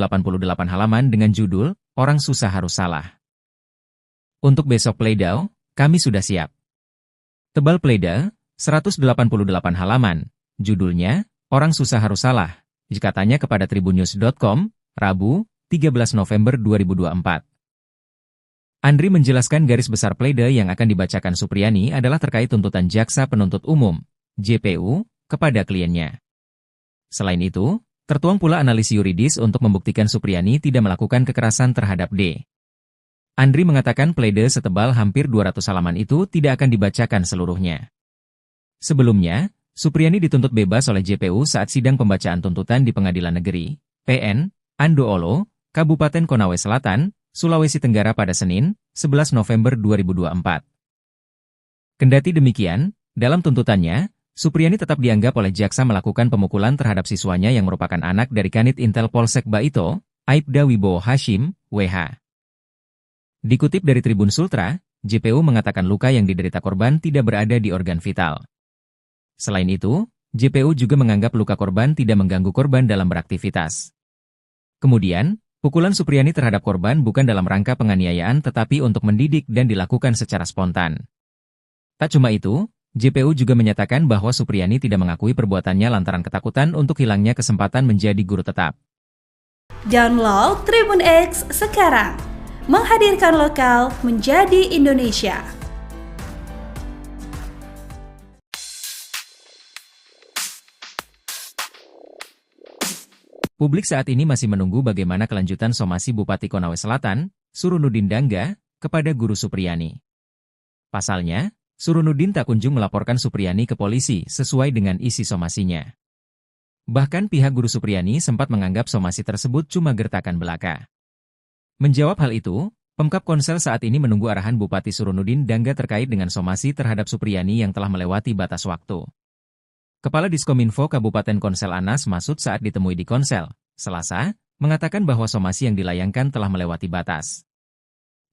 halaman dengan judul, Orang Susah Harus Salah. Untuk besok pleidoy, kami sudah siap. Tebal pleidoy, 188 halaman, judulnya, Orang Susah Harus Salah, katanya kepada tribunnews.com, Rabu, 13 November 2024. Andri menjelaskan garis besar pleidoy yang akan dibacakan Supriyani adalah terkait tuntutan Jaksa Penuntut Umum, JPU, kepada kliennya. Selain itu, tertuang pula analisis yuridis untuk membuktikan Supriyani tidak melakukan kekerasan terhadap D. Andri mengatakan pleidoy setebal hampir 200 halaman itu tidak akan dibacakan seluruhnya. Sebelumnya, Supriyani dituntut bebas oleh JPU saat sidang pembacaan tuntutan di Pengadilan Negeri, PN, Andoolo, Kabupaten Konawe Selatan, Sulawesi Tenggara pada Senin, 11 November 2024. Kendati demikian, dalam tuntutannya, Supriyani tetap dianggap oleh jaksa melakukan pemukulan terhadap siswanya yang merupakan anak dari Kanit Intel Polsek Baito, Aibda Wibowo Hashim, WH. Dikutip dari Tribun Sultra, JPU mengatakan luka yang diderita korban tidak berada di organ vital. Selain itu, JPU juga menganggap luka korban tidak mengganggu korban dalam beraktivitas. Kemudian, Pukulan Supriyani terhadap korban bukan dalam rangka penganiayaan tetapi untuk mendidik dan dilakukan secara spontan. Tak cuma itu, JPU juga menyatakan bahwa Supriyani tidak mengakui perbuatannya lantaran ketakutan untuk hilangnya kesempatan menjadi guru tetap. Download Tribun X sekarang, menghadirkan lokal menjadi Indonesia. Publik saat ini masih menunggu bagaimana kelanjutan somasi Bupati Konawe Selatan, Surunudin Dangga, kepada Guru Supriyani. Pasalnya, Surunudin tak kunjung melaporkan Supriyani ke polisi sesuai dengan isi somasinya. Bahkan pihak Guru Supriyani sempat menganggap somasi tersebut cuma gertakan belaka. Menjawab hal itu, Pemkab Konsel saat ini menunggu arahan Bupati Surunudin Dangga terkait dengan somasi terhadap Supriyani yang telah melewati batas waktu. Kepala Diskominfo Kabupaten Konsel Anas Masud saat ditemui di Konsel, Selasa, mengatakan bahwa somasi yang dilayangkan telah melewati batas.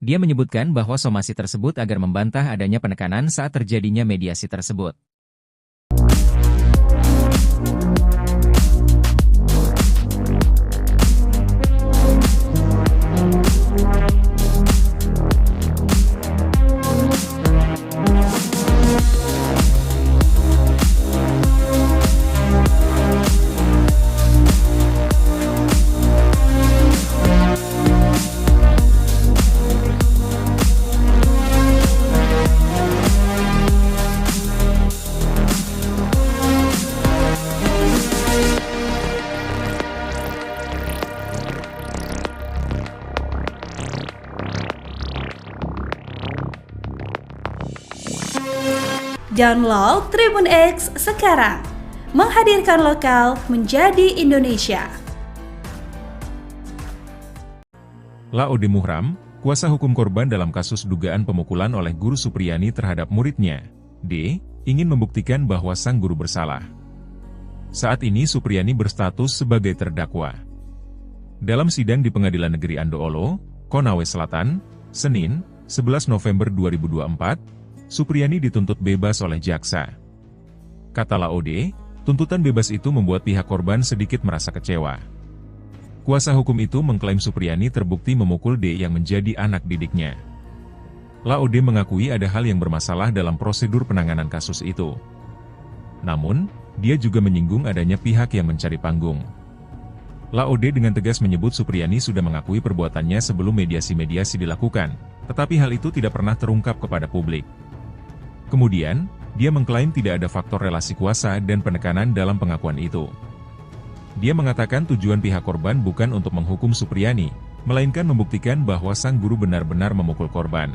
Dia menyebutkan bahwa somasi tersebut agar membantah adanya penekanan saat terjadinya mediasi tersebut. Download Tribun X sekarang, menghadirkan lokal menjadi Indonesia. Laode Muhram, kuasa hukum korban dalam kasus dugaan pemukulan oleh Guru Supriyani terhadap muridnya, D, ingin membuktikan bahwa sang guru bersalah. Saat ini Supriyani berstatus sebagai terdakwa. Dalam sidang di Pengadilan Negeri Andoolo, Konawe Selatan, Senin, 11 November 2024, Supriyani dituntut bebas oleh jaksa. Kata Laode, tuntutan bebas itu membuat pihak korban sedikit merasa kecewa. Kuasa hukum itu mengklaim Supriyani terbukti memukul D yang menjadi anak didiknya. Laode mengakui ada hal yang bermasalah dalam prosedur penanganan kasus itu. Namun, dia juga menyinggung adanya pihak yang mencari panggung. Laode dengan tegas menyebut Supriyani sudah mengakui perbuatannya sebelum mediasi-mediasi dilakukan, tetapi hal itu tidak pernah terungkap kepada publik. Kemudian, dia mengklaim tidak ada faktor relasi kuasa dan penekanan dalam pengakuan itu. Dia mengatakan tujuan pihak korban bukan untuk menghukum Supriyani, melainkan membuktikan bahwa sang guru benar-benar memukul korban.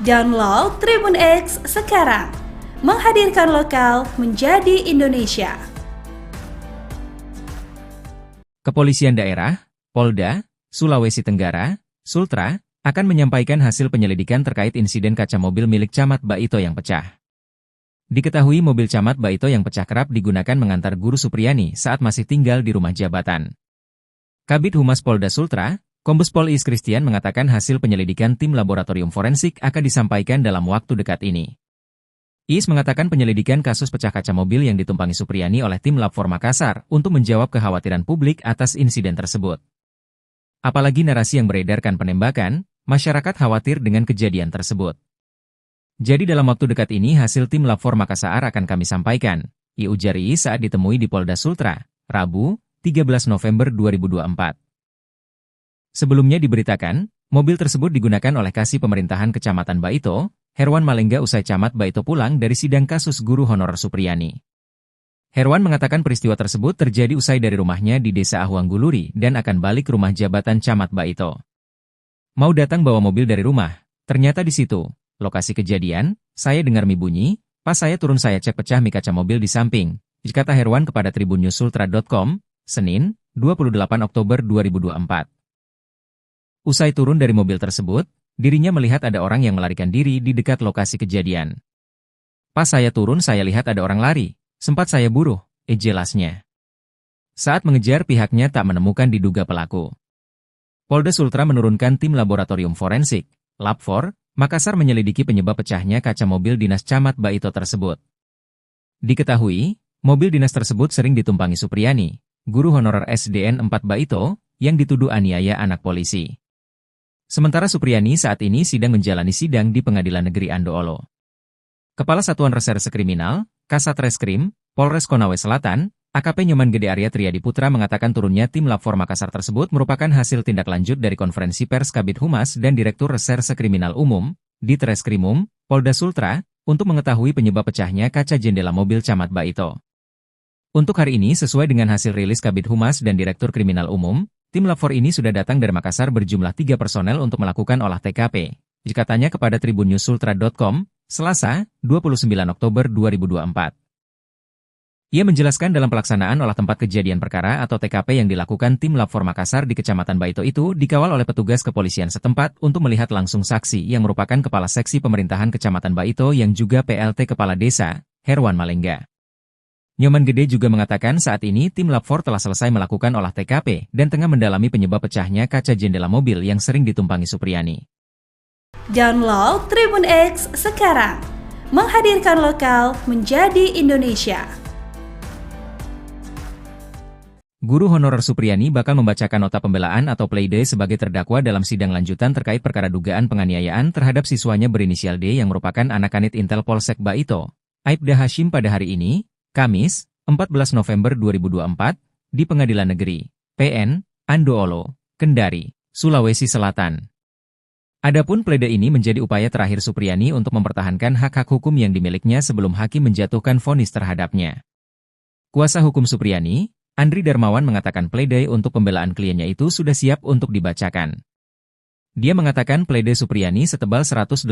Download Tribun X sekarang, menghadirkan lokal menjadi Indonesia. Kepolisian Daerah, Polda, Sulawesi Tenggara, Sultra, akan menyampaikan hasil penyelidikan terkait insiden kaca mobil milik Camat Baito yang pecah. Diketahui mobil Camat Baito yang pecah kerap digunakan mengantar Guru Supriyani saat masih tinggal di rumah jabatan. Kabid Humas Polda Sultra, Kombes Pol Is Christian mengatakan hasil penyelidikan tim laboratorium forensik akan disampaikan dalam waktu dekat ini. Is mengatakan penyelidikan kasus pecah kaca mobil yang ditumpangi Supriyani oleh tim Lab 4 Makassar untuk menjawab kekhawatiran publik atas insiden tersebut. Apalagi narasi yang beredarkan penembakan, masyarakat khawatir dengan kejadian tersebut. Jadi dalam waktu dekat ini hasil tim Lab 4 Makassar akan kami sampaikan, ujar Is saat ditemui di Polda Sultra, Rabu, 13 November 2024. Sebelumnya diberitakan, mobil tersebut digunakan oleh Kasih Pemerintahan Kecamatan Baito, Herwan Malengga usai Camat Baito pulang dari sidang kasus guru honorer Supriyani. Herwan mengatakan peristiwa tersebut terjadi usai dari rumahnya di Desa Ahuangguluri dan akan balik rumah jabatan Camat Baito. Mau datang bawa mobil dari rumah, ternyata di situ, lokasi kejadian, saya dengar mie bunyi, pas saya turun saya cek pecah mie kaca mobil di samping, kata Herwan kepada tribunnews.sultra.com, Senin, 28 Oktober 2024. Usai turun dari mobil tersebut, dirinya melihat ada orang yang melarikan diri di dekat lokasi kejadian. Pas saya turun saya lihat ada orang lari, sempat saya buruh, jelasnya. Saat mengejar pihaknya tak menemukan diduga pelaku. Polda Sultra menurunkan tim laboratorium forensik, Lab4, Makassar menyelidiki penyebab pecahnya kaca mobil dinas Camat Baito tersebut. Diketahui, mobil dinas tersebut sering ditumpangi Supriyani, guru honorer SDN 4 Baito, yang dituduh aniaya anak polisi. Sementara Supriyani saat ini sedang menjalani sidang di Pengadilan Negeri Andoolo. Kepala Satuan Reserse Kriminal, Kasat Reskrim, Polres Konawe Selatan, AKP Nyoman Gede Arya Triadi Putra mengatakan turunnya tim Lab4 Makassar tersebut merupakan hasil tindak lanjut dari konferensi pers Kabid Humas dan Direktur Reserse Kriminal Umum, Ditreskrimum, Polda Sultra, untuk mengetahui penyebab pecahnya kaca jendela mobil Camat Baito. Untuk hari ini sesuai dengan hasil rilis Kabid Humas dan Direktur Kriminal Umum, tim Lab4 ini sudah datang dari Makassar berjumlah 3 personel untuk melakukan olah TKP. Katanya kepada tribunnews.sultra.com, Selasa, 29 Oktober 2024. Ia menjelaskan dalam pelaksanaan olah tempat kejadian perkara atau TKP yang dilakukan tim Lab4 Makassar di Kecamatan Baito itu dikawal oleh petugas kepolisian setempat untuk melihat langsung saksi yang merupakan Kepala Seksi Pemerintahan Kecamatan Baito yang juga PLT Kepala Desa, Herwan Malengga. Nyoman Gede juga mengatakan saat ini tim Lab4 telah selesai melakukan olah TKP dan tengah mendalami penyebab pecahnya kaca jendela mobil yang sering ditumpangi Supriyani. Download Tribun X sekarang, menghadirkan lokal menjadi Indonesia. Guru honorer Supriyani bakal membacakan nota pembelaan atau pleidoy sebagai terdakwa dalam sidang lanjutan terkait perkara dugaan penganiayaan terhadap siswanya berinisial D yang merupakan anak kanit Intel Polsek Baito, Aibda Hashim pada hari ini, Kamis, 14 November 2024, di Pengadilan Negeri, PN, Andoolo, Kendari, Sulawesi Selatan. Adapun pleidoy ini menjadi upaya terakhir Supriyani untuk mempertahankan hak-hak hukum yang dimilikinya sebelum hakim menjatuhkan vonis terhadapnya. Kuasa hukum Supriyani, Andri Darmawan mengatakan pleidoy untuk pembelaan kliennya itu sudah siap untuk dibacakan. Dia mengatakan pleidoy Supriyani setebal 188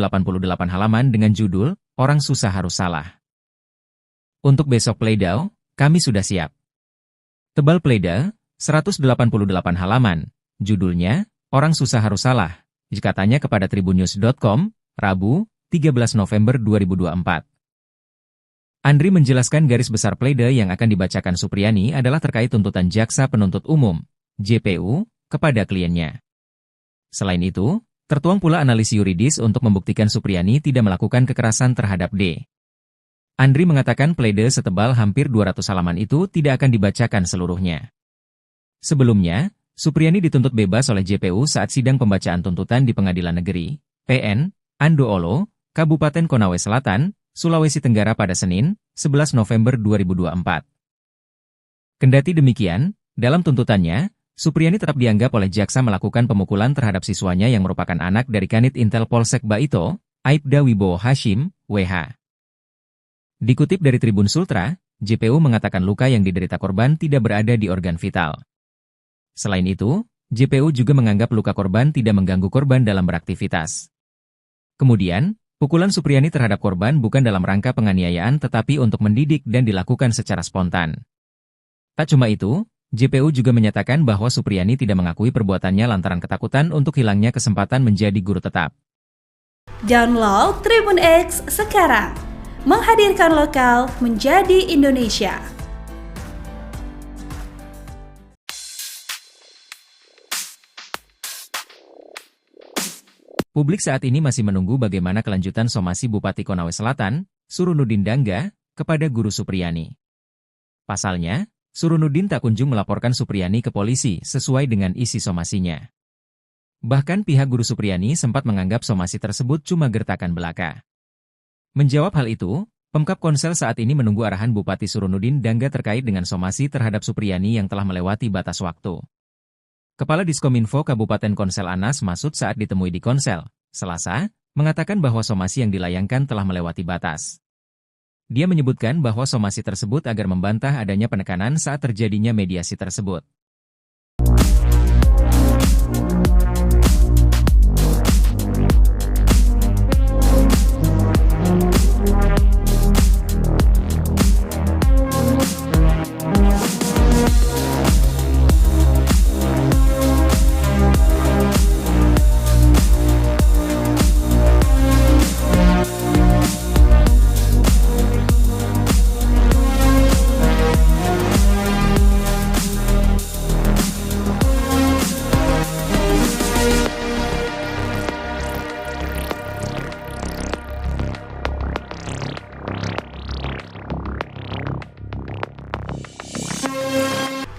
halaman dengan judul, Orang Susah Harus Salah. Untuk besok pleidoy, kami sudah siap. Tebal pleidoy, 188 halaman, judulnya, Orang Susah Harus Salah, katanya kepada tribunnews.com, Rabu, 13 November 2024. Andri menjelaskan garis besar pleidoy yang akan dibacakan Supriyani adalah terkait tuntutan Jaksa Penuntut Umum, JPU, kepada kliennya. Selain itu, tertuang pula analisis yuridis untuk membuktikan Supriyani tidak melakukan kekerasan terhadap D. Andri mengatakan pleidoy setebal hampir 200 halaman itu tidak akan dibacakan seluruhnya. Sebelumnya, Supriyani dituntut bebas oleh JPU saat sidang pembacaan tuntutan di Pengadilan Negeri, PN, Andoolo, Kabupaten Konawe Selatan, Sulawesi Tenggara pada Senin, 11 November 2024. Kendati demikian, dalam tuntutannya, Supriyani tetap dianggap oleh jaksa melakukan pemukulan terhadap siswanya yang merupakan anak dari Kanit Intel Polsek Baito, Aibda Wibowo Hashim, WH. Dikutip dari Tribun Sultra, JPU mengatakan luka yang diderita korban tidak berada di organ vital. Selain itu, JPU juga menganggap luka korban tidak mengganggu korban dalam beraktivitas. Kemudian, pukulan Supriyani terhadap korban bukan dalam rangka penganiayaan tetapi untuk mendidik dan dilakukan secara spontan. Tak cuma itu, JPU juga menyatakan bahwa Supriyani tidak mengakui perbuatannya lantaran ketakutan untuk hilangnya kesempatan menjadi guru tetap. Download Tribun X sekarang, menghadirkan lokal menjadi Indonesia. Publik saat ini masih menunggu bagaimana kelanjutan somasi Bupati Konawe Selatan, Surunudin Dangga, kepada guru Supriyani. Pasalnya, Surunudin tak kunjung melaporkan Supriyani ke polisi sesuai dengan isi somasinya. Bahkan pihak guru Supriyani sempat menganggap somasi tersebut cuma gertakan belaka. Menjawab hal itu, Pemkab Konsel saat ini menunggu arahan Bupati Surunudin Dangga terkait dengan somasi terhadap Supriyani yang telah melewati batas waktu. Kepala Diskominfo Kabupaten Konsel Anas Masud saat ditemui di Konsel, Selasa, mengatakan bahwa somasi yang dilayangkan telah melewati batas. Dia menyebutkan bahwa somasi tersebut agar membantah adanya penekanan saat terjadinya mediasi tersebut.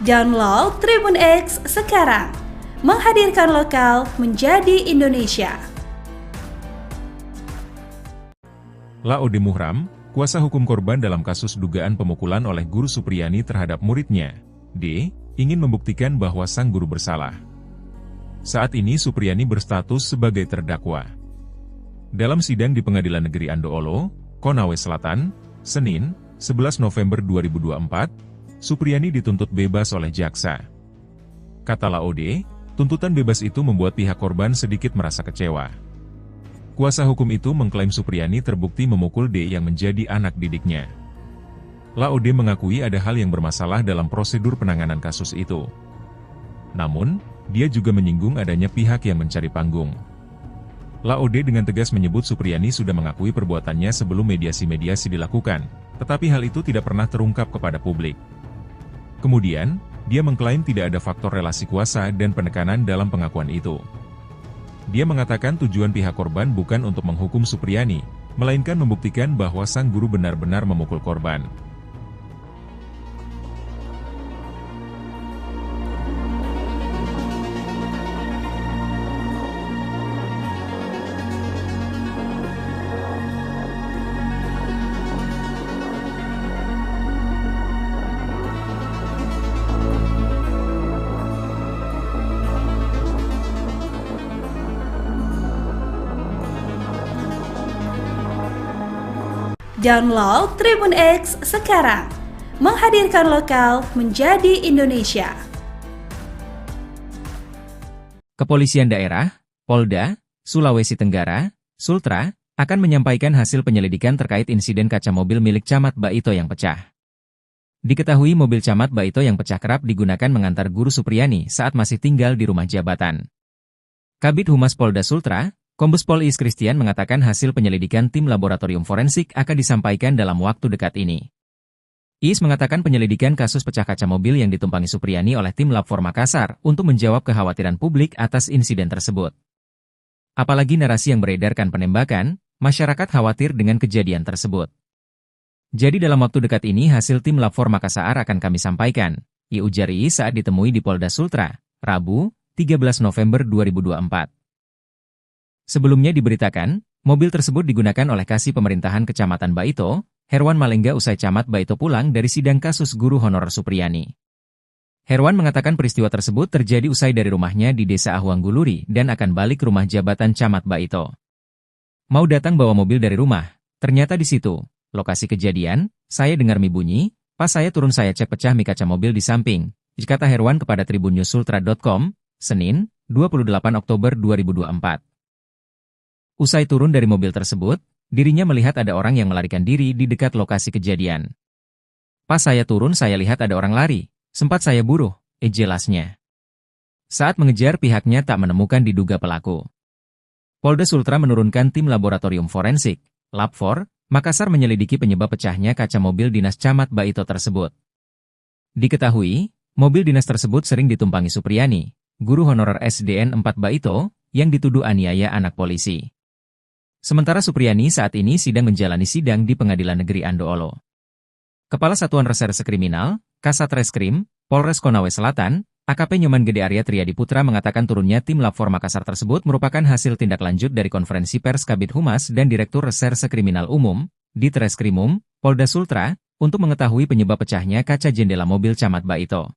Download Tribun X sekarang. Menghadirkan lokal menjadi Indonesia. Laode Muhram, kuasa hukum korban dalam kasus dugaan pemukulan oleh guru Supriyani terhadap muridnya, D, ingin membuktikan bahwa sang guru bersalah. Saat ini Supriyani berstatus sebagai terdakwa. Dalam sidang di Pengadilan Negeri Andoolo, Konawe Selatan, Senin, 11 November 2024, Supriyani dituntut bebas oleh jaksa. Kata Laode, tuntutan bebas itu membuat pihak korban sedikit merasa kecewa. Kuasa hukum itu mengklaim Supriyani terbukti memukul D yang menjadi anak didiknya. Laode mengakui ada hal yang bermasalah dalam prosedur penanganan kasus itu. Namun, dia juga menyinggung adanya pihak yang mencari panggung. Laode dengan tegas menyebut Supriyani sudah mengakui perbuatannya sebelum mediasi-mediasi dilakukan, tetapi hal itu tidak pernah terungkap kepada publik. Kemudian, dia mengklaim tidak ada faktor relasi kuasa dan penekanan dalam pengakuan itu. Dia mengatakan tujuan pihak korban bukan untuk menghukum Supriyani, melainkan membuktikan bahwa sang guru benar-benar memukul korban. Download Tribun X sekarang. Menghadirkan lokal menjadi Indonesia. Kepolisian Daerah, Polda, Sulawesi Tenggara, Sultra, akan menyampaikan hasil penyelidikan terkait insiden kaca mobil milik Camat Baito yang pecah. Diketahui mobil Camat Baito yang pecah kerap digunakan mengantar guru Supriyani saat masih tinggal di rumah jabatan. Kabid Humas Polda Sultra, Kombes Pol Iis Christian mengatakan hasil penyelidikan tim laboratorium forensik akan disampaikan dalam waktu dekat ini. Iis mengatakan penyelidikan kasus pecah kaca mobil yang ditumpangi Supriyani oleh tim Lab 4 Makassar untuk menjawab kekhawatiran publik atas insiden tersebut. Apalagi narasi yang beredarkan penembakan, masyarakat khawatir dengan kejadian tersebut. Jadi dalam waktu dekat ini hasil tim Lab 4 Makassar akan kami sampaikan, ujar Iis saat ditemui di Polda Sultra, Rabu, 13 November 2024. Sebelumnya diberitakan, mobil tersebut digunakan oleh Kasih Pemerintahan Kecamatan Baito, Herwan Malengga usai Camat Baito pulang dari sidang kasus guru honorer Supriyani. Herwan mengatakan peristiwa tersebut terjadi usai dari rumahnya di Desa Ahuangguluri dan akan balik ke rumah jabatan Camat Baito. Mau datang bawa mobil dari rumah, ternyata di situ, lokasi kejadian, saya dengar mie bunyi, pas saya turun saya cek pecah mie kaca mobil di samping, kata Herwan kepada tribunnewsultra.com, Senin, 28 Oktober 2024. Usai turun dari mobil tersebut, dirinya melihat ada orang yang melarikan diri di dekat lokasi kejadian. Pas saya turun saya lihat ada orang lari, sempat saya buruh, jelasnya. Saat mengejar pihaknya tak menemukan diduga pelaku. Polda Sultra menurunkan tim laboratorium forensik, Lab 4, Makassar menyelidiki penyebab pecahnya kaca mobil dinas Camat Baito tersebut. Diketahui, mobil dinas tersebut sering ditumpangi Supriyani, guru honorer SDN 4 Baito, yang dituduh aniaya anak polisi. Sementara Supriyani saat ini sedang menjalani sidang di Pengadilan Negeri Andoolo. Kepala Satuan Reserse Kriminal, Kasat Reskrim, Polres Konawe Selatan, AKP Nyoman Gede Arya Triadi Putra mengatakan turunnya tim Lab 4 Makassar tersebut merupakan hasil tindak lanjut dari konferensi pers Kabid Humas dan Direktur Reserse Kriminal Umum, Ditreskrimum, Polda Sultra, untuk mengetahui penyebab pecahnya kaca jendela mobil Camat Baito.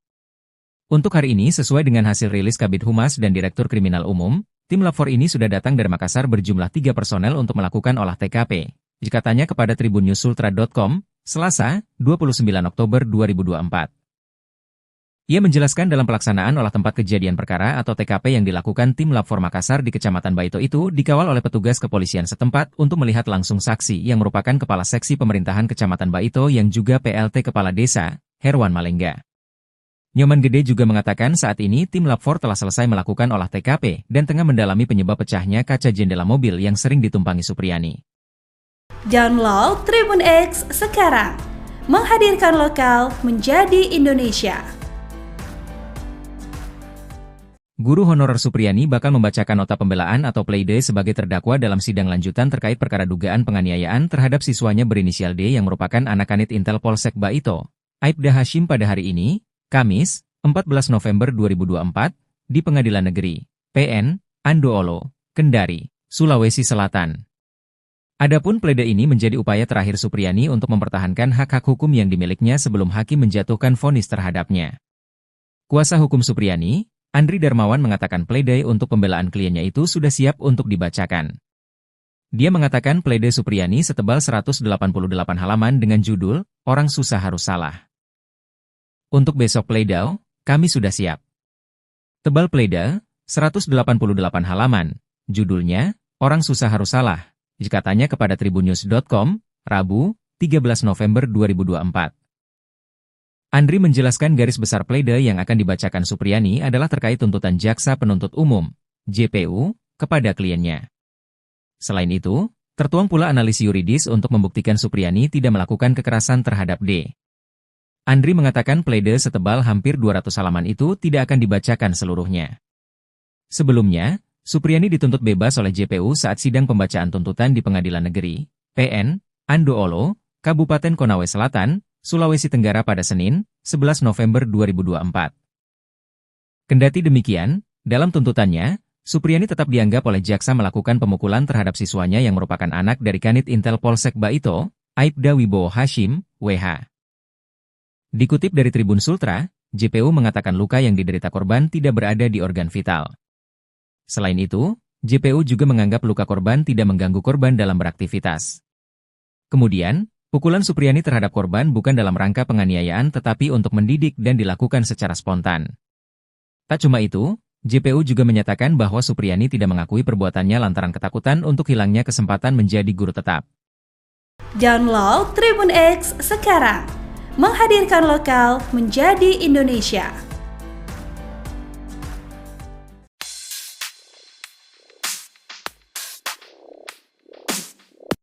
Untuk hari ini sesuai dengan hasil rilis Kabid Humas dan Direktur Kriminal Umum, tim Lab 4 ini sudah datang dari Makassar berjumlah 3 personel untuk melakukan olah TKP. Katanya kepada tribunnewsultra.com, Selasa, 29 Oktober 2024. Ia menjelaskan dalam pelaksanaan olah tempat kejadian perkara atau TKP yang dilakukan tim Lab 4 Makassar di Kecamatan Baito itu dikawal oleh petugas kepolisian setempat untuk melihat langsung saksi yang merupakan Kepala Seksi Pemerintahan Kecamatan Baito yang juga PLT Kepala Desa, Herwan Malengga. Nyoman Gede juga mengatakan saat ini tim Lab 4 telah selesai melakukan olah TKP dan tengah mendalami penyebab pecahnya kaca jendela mobil yang sering ditumpangi Supriyani. Download Tribun X sekarang. Menghadirkan lokal menjadi Indonesia. Guru honorer Supriyani bakal membacakan nota pembelaan atau pleidoy sebagai terdakwa dalam sidang lanjutan terkait perkara dugaan penganiayaan terhadap siswanya berinisial D yang merupakan anak kanit Intel Polsek Baito, Aibda Hashim pada hari ini, Kamis, 14 November 2024, di Pengadilan Negeri PN Andoolo, Kendari, Sulawesi Selatan. Adapun pledoi ini menjadi upaya terakhir Supriyani untuk mempertahankan hak-hak hukum yang dimilikinya sebelum hakim menjatuhkan vonis terhadapnya. Kuasa hukum Supriyani, Andri Darmawan mengatakan pledoi untuk pembelaan kliennya itu sudah siap untuk dibacakan. Dia mengatakan pledoi Supriyani setebal 188 halaman dengan judul, "Orang Susah Harus Salah." Untuk besok pledoi, kami sudah siap. Tebal pledoi, 188 halaman, judulnya, "Orang Susah Harus Salah," dikatanya kepada tribunnews.com, Rabu, 13 November 2024. Andri menjelaskan garis besar pledoi yang akan dibacakan Supriyani adalah terkait tuntutan Jaksa Penuntut Umum, JPU, kepada kliennya. Selain itu, tertuang pula analisis yuridis untuk membuktikan Supriyani tidak melakukan kekerasan terhadap D. Andri mengatakan pledoi setebal hampir 200 halaman itu tidak akan dibacakan seluruhnya. Sebelumnya, Supriyani dituntut bebas oleh JPU saat sidang pembacaan tuntutan di Pengadilan Negeri PN Andoolo, Kabupaten Konawe Selatan, Sulawesi Tenggara pada Senin, 11 November 2024. Kendati demikian, dalam tuntutannya, Supriyani tetap dianggap oleh jaksa melakukan pemukulan terhadap siswanya yang merupakan anak dari Kanit Intel Polsek Baito, Aibda Wibowo Hashim, WH. Dikutip dari Tribun Sultra, JPU mengatakan luka yang diderita korban tidak berada di organ vital. Selain itu, JPU juga menganggap luka korban tidak mengganggu korban dalam beraktivitas. Kemudian, pukulan Supriyani terhadap korban bukan dalam rangka penganiayaan tetapi untuk mendidik dan dilakukan secara spontan. Tak cuma itu, JPU juga menyatakan bahwa Supriyani tidak mengakui perbuatannya lantaran ketakutan untuk hilangnya kesempatan menjadi guru tetap. Download Tribun X sekarang, menghadirkan lokal menjadi Indonesia.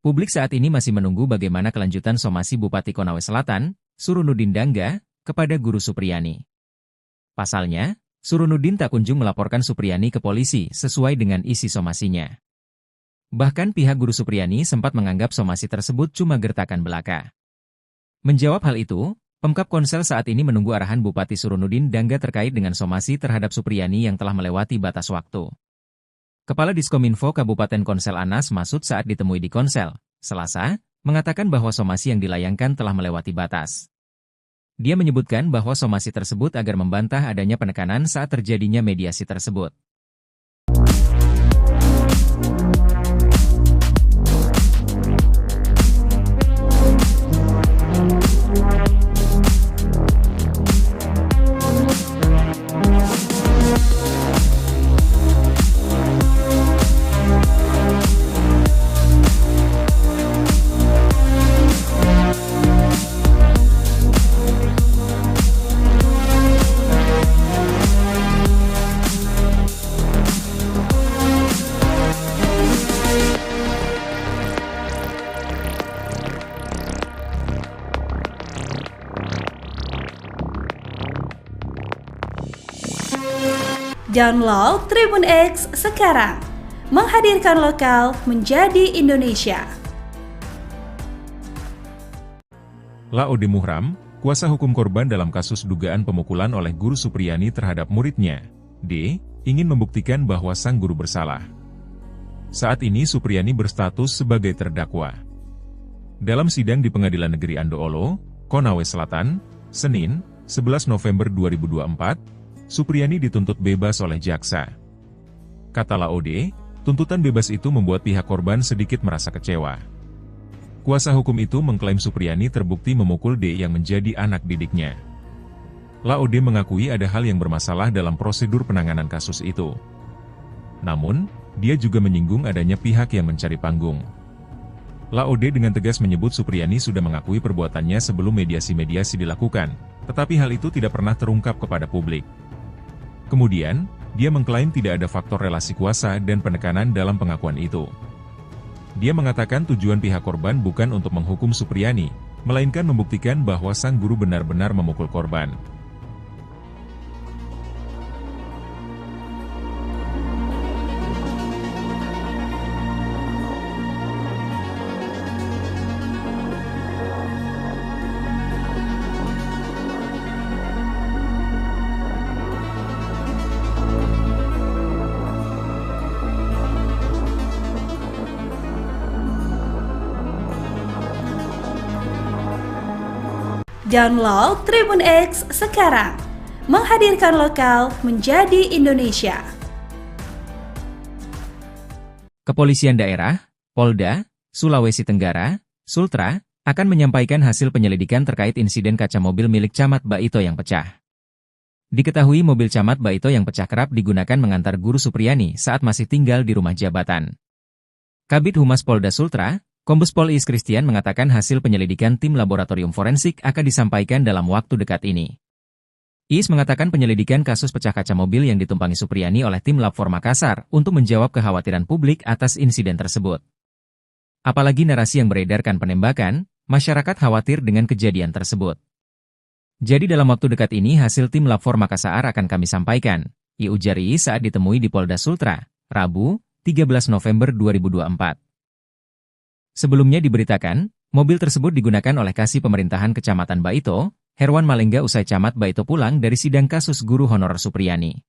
Publik saat ini masih menunggu bagaimana kelanjutan somasi Bupati Konawe Selatan, Surunudin Dangga, kepada guru Supriyani. Pasalnya, Surunudin tak kunjung melaporkan Supriyani ke polisi sesuai dengan isi somasinya. Bahkan pihak guru Supriyani sempat menganggap somasi tersebut cuma gertakan belaka. Menjawab hal itu, Pemkab Konsel saat ini menunggu arahan Bupati Surunudin Dangga terkait dengan somasi terhadap Supriyani yang telah melewati batas waktu. Kepala Diskominfo Kabupaten Konsel Anas Masud saat ditemui di Konsel, Selasa, mengatakan bahwa somasi yang dilayangkan telah melewati batas. Dia menyebutkan bahwa somasi tersebut agar membantah adanya penekanan saat terjadinya mediasi tersebut. Download Tribun X sekarang, menghadirkan lokal menjadi Indonesia. Laode Muhram, kuasa hukum korban dalam kasus dugaan pemukulan oleh guru Supriyani terhadap muridnya, D, ingin membuktikan bahwa sang guru bersalah. Saat ini Supriyani berstatus sebagai terdakwa. Dalam sidang di Pengadilan Negeri Andoolo, Konawe Selatan, Senin, 11 November 2024, Supriyani dituntut bebas oleh jaksa. Kata Laode, tuntutan bebas itu membuat pihak korban sedikit merasa kecewa. Kuasa hukum itu mengklaim Supriyani terbukti memukul D yang menjadi anak didiknya. Laode mengakui ada hal yang bermasalah dalam prosedur penanganan kasus itu. Namun, dia juga menyinggung adanya pihak yang mencari panggung. Laode dengan tegas menyebut Supriyani sudah mengakui perbuatannya sebelum mediasi-mediasi dilakukan, tetapi hal itu tidak pernah terungkap kepada publik. Kemudian, dia mengklaim tidak ada faktor relasi kuasa dan penekanan dalam pengakuan itu. Dia mengatakan tujuan pihak korban bukan untuk menghukum Supriyani, melainkan membuktikan bahwa sang guru benar-benar memukul korban. Download Tribun X sekarang. Menghadirkan lokal menjadi Indonesia. Kepolisian Daerah, Polda, Sulawesi Tenggara, Sultra, akan menyampaikan hasil penyelidikan terkait insiden kaca mobil milik Camat Baito yang pecah. Diketahui mobil Camat Baito yang pecah kerap digunakan mengantar Guru Supriyani saat masih tinggal di rumah jabatan. Kabid Humas Polda Sultra, Kombes Pol Iis Christian mengatakan hasil penyelidikan tim laboratorium forensik akan disampaikan dalam waktu dekat ini. Iis mengatakan penyelidikan kasus pecah kaca mobil yang ditumpangi Supriyani oleh tim Lab 4 Makassar untuk menjawab kekhawatiran publik atas insiden tersebut. Apalagi narasi yang beredarkan penembakan, masyarakat khawatir dengan kejadian tersebut. Jadi dalam waktu dekat ini hasil tim Lab 4 Makassar akan kami sampaikan, ujar Iis saat ditemui di Polda Sultra, Rabu, 13 November 2024. Sebelumnya diberitakan, mobil tersebut digunakan oleh Kasih Pemerintahan Kecamatan Baito, Herwan Malengga usai Camat Baito pulang dari sidang kasus guru honorer Supriyani.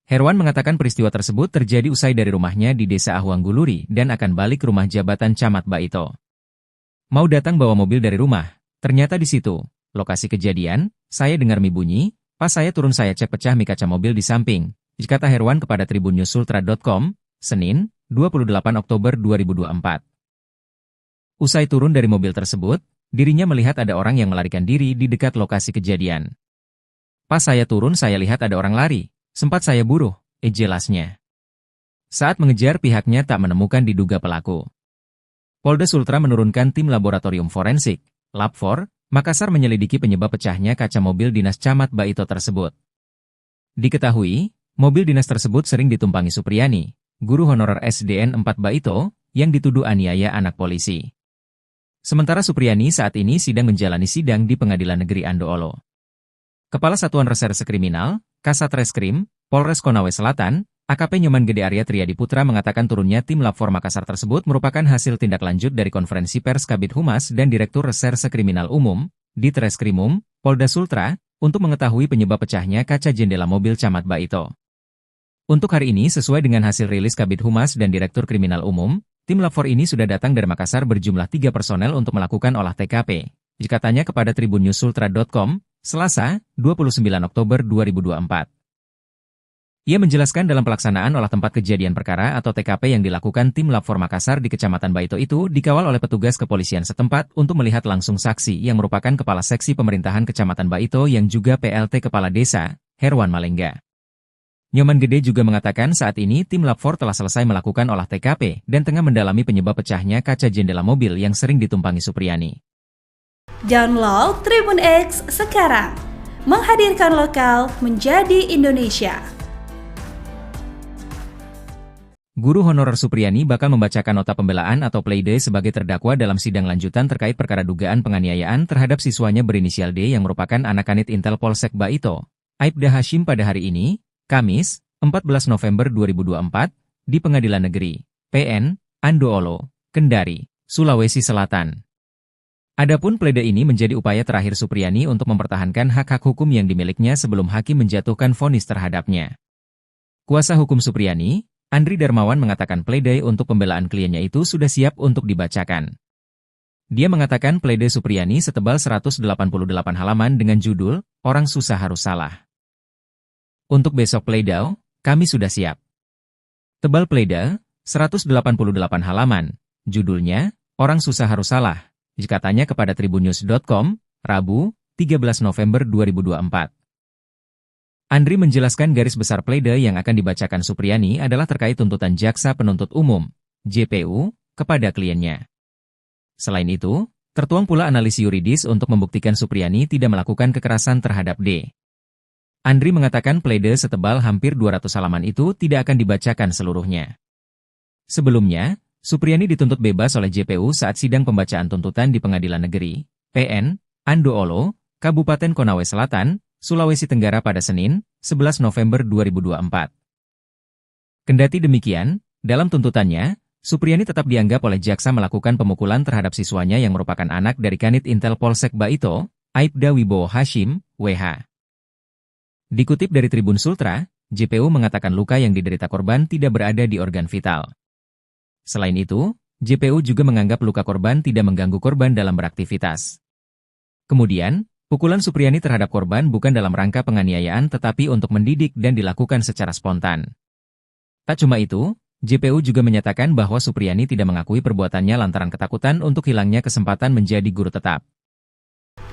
Herwan mengatakan peristiwa tersebut terjadi usai dari rumahnya di Desa Ahuangguluri dan akan balik rumah jabatan Camat Baito. Mau datang bawa mobil dari rumah, ternyata di situ, lokasi kejadian, saya dengar mie bunyi, pas saya turun saya cek pecah mie kaca mobil di samping, kata Herwan kepada tribunnews-sultra.com, Senin, 28 Oktober 2024. Usai turun dari mobil tersebut, dirinya melihat ada orang yang melarikan diri di dekat lokasi kejadian. Pas saya turun saya lihat ada orang lari, sempat saya buruh, jelasnya. Saat mengejar pihaknya tak menemukan diduga pelaku. Polda Sultra menurunkan tim laboratorium forensik, Lab 4, Makassar menyelidiki penyebab pecahnya kaca mobil dinas Camat Baito tersebut. Diketahui, mobil dinas tersebut sering ditumpangi Supriyani, guru honorer SDN 4 Baito, yang dituduh aniaya anak polisi. Sementara Supriyani saat ini sedang menjalani sidang di Pengadilan Negeri Andoolo. Kepala Satuan Reserse Kriminal, Kasat Reskrim, Polres Konawe Selatan, AKP Nyoman Gede Arya Triadi Putra mengatakan turunnya tim Lab 4 Makassar tersebut merupakan hasil tindak lanjut dari konferensi pers Kabid Humas dan Direktur Reserse Kriminal Umum, Ditreskrimum, Polda Sultra, untuk mengetahui penyebab pecahnya kaca jendela mobil Camat Baito. Untuk hari ini sesuai dengan hasil rilis Kabid Humas dan Direktur Kriminal Umum, tim Lab 4 ini sudah datang dari Makassar berjumlah 3 personel untuk melakukan olah TKP, katanya kepada tribunnews-sultra.com, Selasa, 29 Oktober 2024. Ia menjelaskan dalam pelaksanaan olah tempat kejadian perkara atau TKP yang dilakukan tim Lab 4 Makassar di Kecamatan Baito itu dikawal oleh petugas kepolisian setempat untuk melihat langsung saksi yang merupakan Kepala Seksi Pemerintahan Kecamatan Baito yang juga PLT Kepala Desa, Herwan Malengga. Nyoman Gede juga mengatakan saat ini tim Lab 4 telah selesai melakukan olah TKP dan tengah mendalami penyebab pecahnya kaca jendela mobil yang sering ditumpangi Supriyani. Download Tribun X sekarang. Menghadirkan lokal menjadi Indonesia. Guru honorer Supriyani bakal membacakan nota pembelaan atau pleidoy sebagai terdakwa dalam sidang lanjutan terkait perkara dugaan penganiayaan terhadap siswanya berinisial D yang merupakan anak kanit Intel Polsek Baito, Aibda Hashim pada hari ini, Kamis, 14 November 2024, di Pengadilan Negeri, PN, Andoolo, Kendari, Sulawesi Selatan. Adapun pledoi ini menjadi upaya terakhir Supriyani untuk mempertahankan hak-hak hukum yang dimilikinya sebelum hakim menjatuhkan vonis terhadapnya. Kuasa hukum Supriyani, Andri Darmawan mengatakan pledoi untuk pembelaan kliennya itu sudah siap untuk dibacakan. Dia mengatakan pledoi Supriyani setebal 188 halaman dengan judul, Orang Susah Harus Salah. Untuk besok pledoi, kami sudah siap. Tebal pledoi, 188 halaman, judulnya, Orang Susah Harus Salah, katanya kepada tribunnews.com, Rabu, 13 November 2024. Andri menjelaskan garis besar pledoi yang akan dibacakan Supriyani adalah terkait tuntutan Jaksa Penuntut Umum, JPU, kepada kliennya. Selain itu, tertuang pula analisis yuridis untuk membuktikan Supriyani tidak melakukan kekerasan terhadap D. Andri mengatakan pledoi setebal hampir 200 halaman itu tidak akan dibacakan seluruhnya. Sebelumnya, Supriyani dituntut bebas oleh JPU saat sidang pembacaan tuntutan di Pengadilan Negeri, PN, Andoolo, Kabupaten Konawe Selatan, Sulawesi Tenggara pada Senin, 11 November 2024. Kendati demikian, dalam tuntutannya, Supriyani tetap dianggap oleh jaksa melakukan pemukulan terhadap siswanya yang merupakan anak dari Kanit Intel Polsek Baito, Aibda Wibowo Hashim, WH. Dikutip dari Tribun Sultra, JPU mengatakan luka yang diderita korban tidak berada di organ vital. Selain itu, JPU juga menganggap luka korban tidak mengganggu korban dalam beraktivitas. Kemudian, Pukulan Supriyani terhadap korban bukan dalam rangka penganiayaan tetapi untuk mendidik dan dilakukan secara spontan. Tak cuma itu, JPU juga menyatakan bahwa Supriyani tidak mengakui perbuatannya lantaran ketakutan untuk hilangnya kesempatan menjadi guru tetap.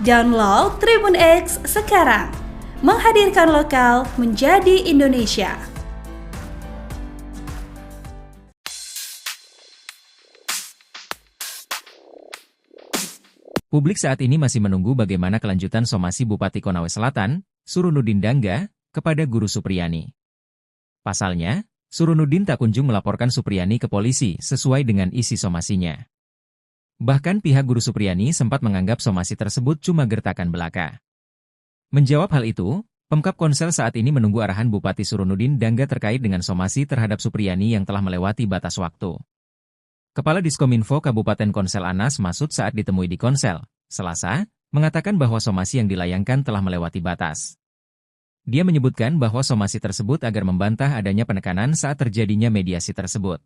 Download Tribun X sekarang, menghadirkan lokal menjadi Indonesia. Publik saat ini masih menunggu bagaimana kelanjutan somasi Bupati Konawe Selatan, Surunuddin Dangga, kepada Guru Supriyani. Pasalnya, Surunuddin tak kunjung melaporkan Supriyani ke polisi sesuai dengan isi somasinya. Bahkan pihak Guru Supriyani sempat menganggap somasi tersebut cuma gertakan belaka. Menjawab hal itu, Pemkab Konsel saat ini menunggu arahan Bupati Surunuddin Dangga terkait dengan somasi terhadap Supriyani yang telah melewati batas waktu. Kepala Diskominfo Kabupaten Konsel Anas Masud saat ditemui di Konsel, Selasa, mengatakan bahwa somasi yang dilayangkan telah melewati batas. Dia menyebutkan bahwa somasi tersebut agar membantah adanya penekanan saat terjadinya mediasi tersebut.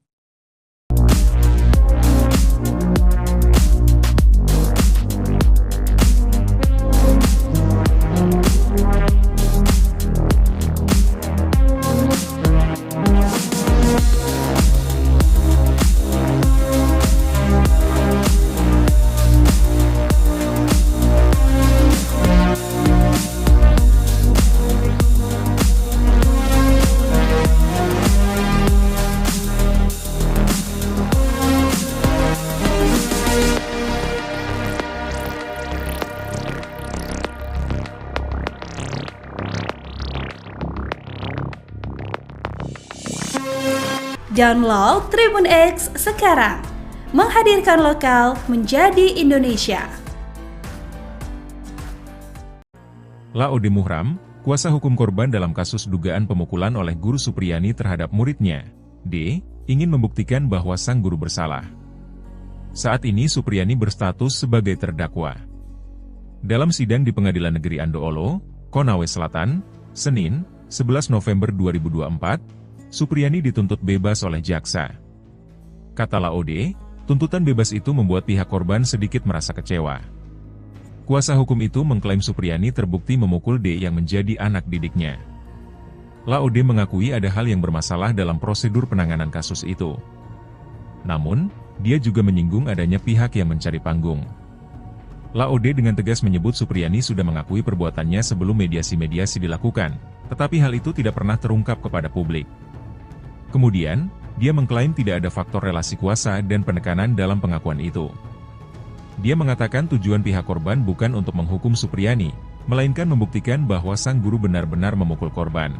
Download Tribun X sekarang, menghadirkan lokal menjadi Indonesia. Laode Muhram, kuasa hukum korban dalam kasus dugaan pemukulan oleh Guru Supriyani terhadap muridnya, D, ingin membuktikan bahwa sang guru bersalah. Saat ini Supriyani berstatus sebagai terdakwa. Dalam sidang di Pengadilan Negeri Andoolo, Konawe Selatan, Senin, 11 November 2024, Supriyani dituntut bebas oleh jaksa. Kata Laode, tuntutan bebas itu membuat pihak korban sedikit merasa kecewa. Kuasa hukum itu mengklaim Supriyani terbukti memukul D yang menjadi anak didiknya. Laode mengakui ada hal yang bermasalah dalam prosedur penanganan kasus itu. Namun, dia juga menyinggung adanya pihak yang mencari panggung. Laode dengan tegas menyebut Supriyani sudah mengakui perbuatannya sebelum mediasi-mediasi dilakukan, tetapi hal itu tidak pernah terungkap kepada publik. Kemudian, dia mengklaim tidak ada faktor relasi kuasa dan penekanan dalam pengakuan itu. Dia mengatakan tujuan pihak korban bukan untuk menghukum Supriyani, melainkan membuktikan bahwa sang guru benar-benar memukul korban.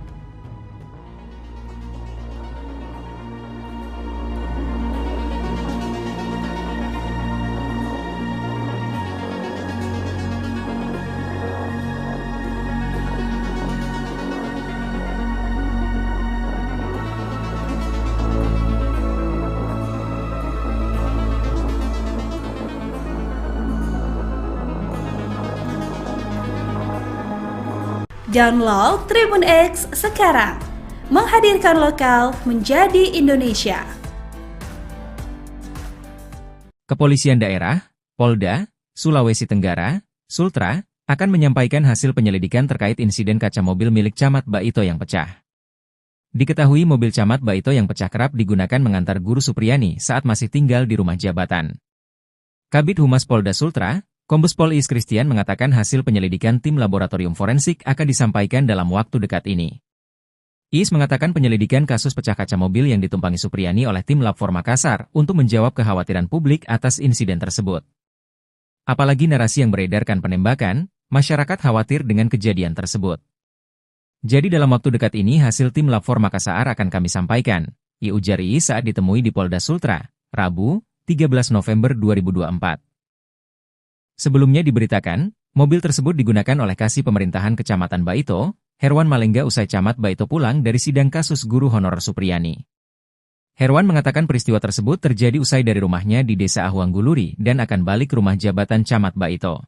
Download Tribun X sekarang, menghadirkan lokal menjadi Indonesia. Kepolisian Daerah, Polda, Sulawesi Tenggara, Sultra, akan menyampaikan hasil penyelidikan terkait insiden kaca mobil milik Camat Baito yang pecah. Diketahui mobil Camat Baito yang pecah kerap digunakan mengantar Guru Supriyani saat masih tinggal di rumah jabatan. Kabid Humas Polda Sultra, Kombes Pol Is Christian mengatakan hasil penyelidikan tim laboratorium forensik akan disampaikan dalam waktu dekat ini. Is mengatakan penyelidikan kasus pecah kaca mobil yang ditumpangi Supriyani oleh tim Lab 4 Makassar untuk menjawab kekhawatiran publik atas insiden tersebut. Apalagi narasi yang beredarkan penembakan, masyarakat khawatir dengan kejadian tersebut. Jadi dalam waktu dekat ini hasil tim Lab 4 Makassar akan kami sampaikan, ujar Is saat ditemui di Polda Sultra, Rabu, 13 November 2024. Sebelumnya diberitakan, mobil tersebut digunakan oleh Kasih Pemerintahan Kecamatan Baito, Herwan Malengga usai Camat Baito pulang dari sidang kasus guru honorer Supriyani. Herwan mengatakan peristiwa tersebut terjadi usai dari rumahnya di Desa Ahuangguluri dan akan balik rumah jabatan Camat Baito.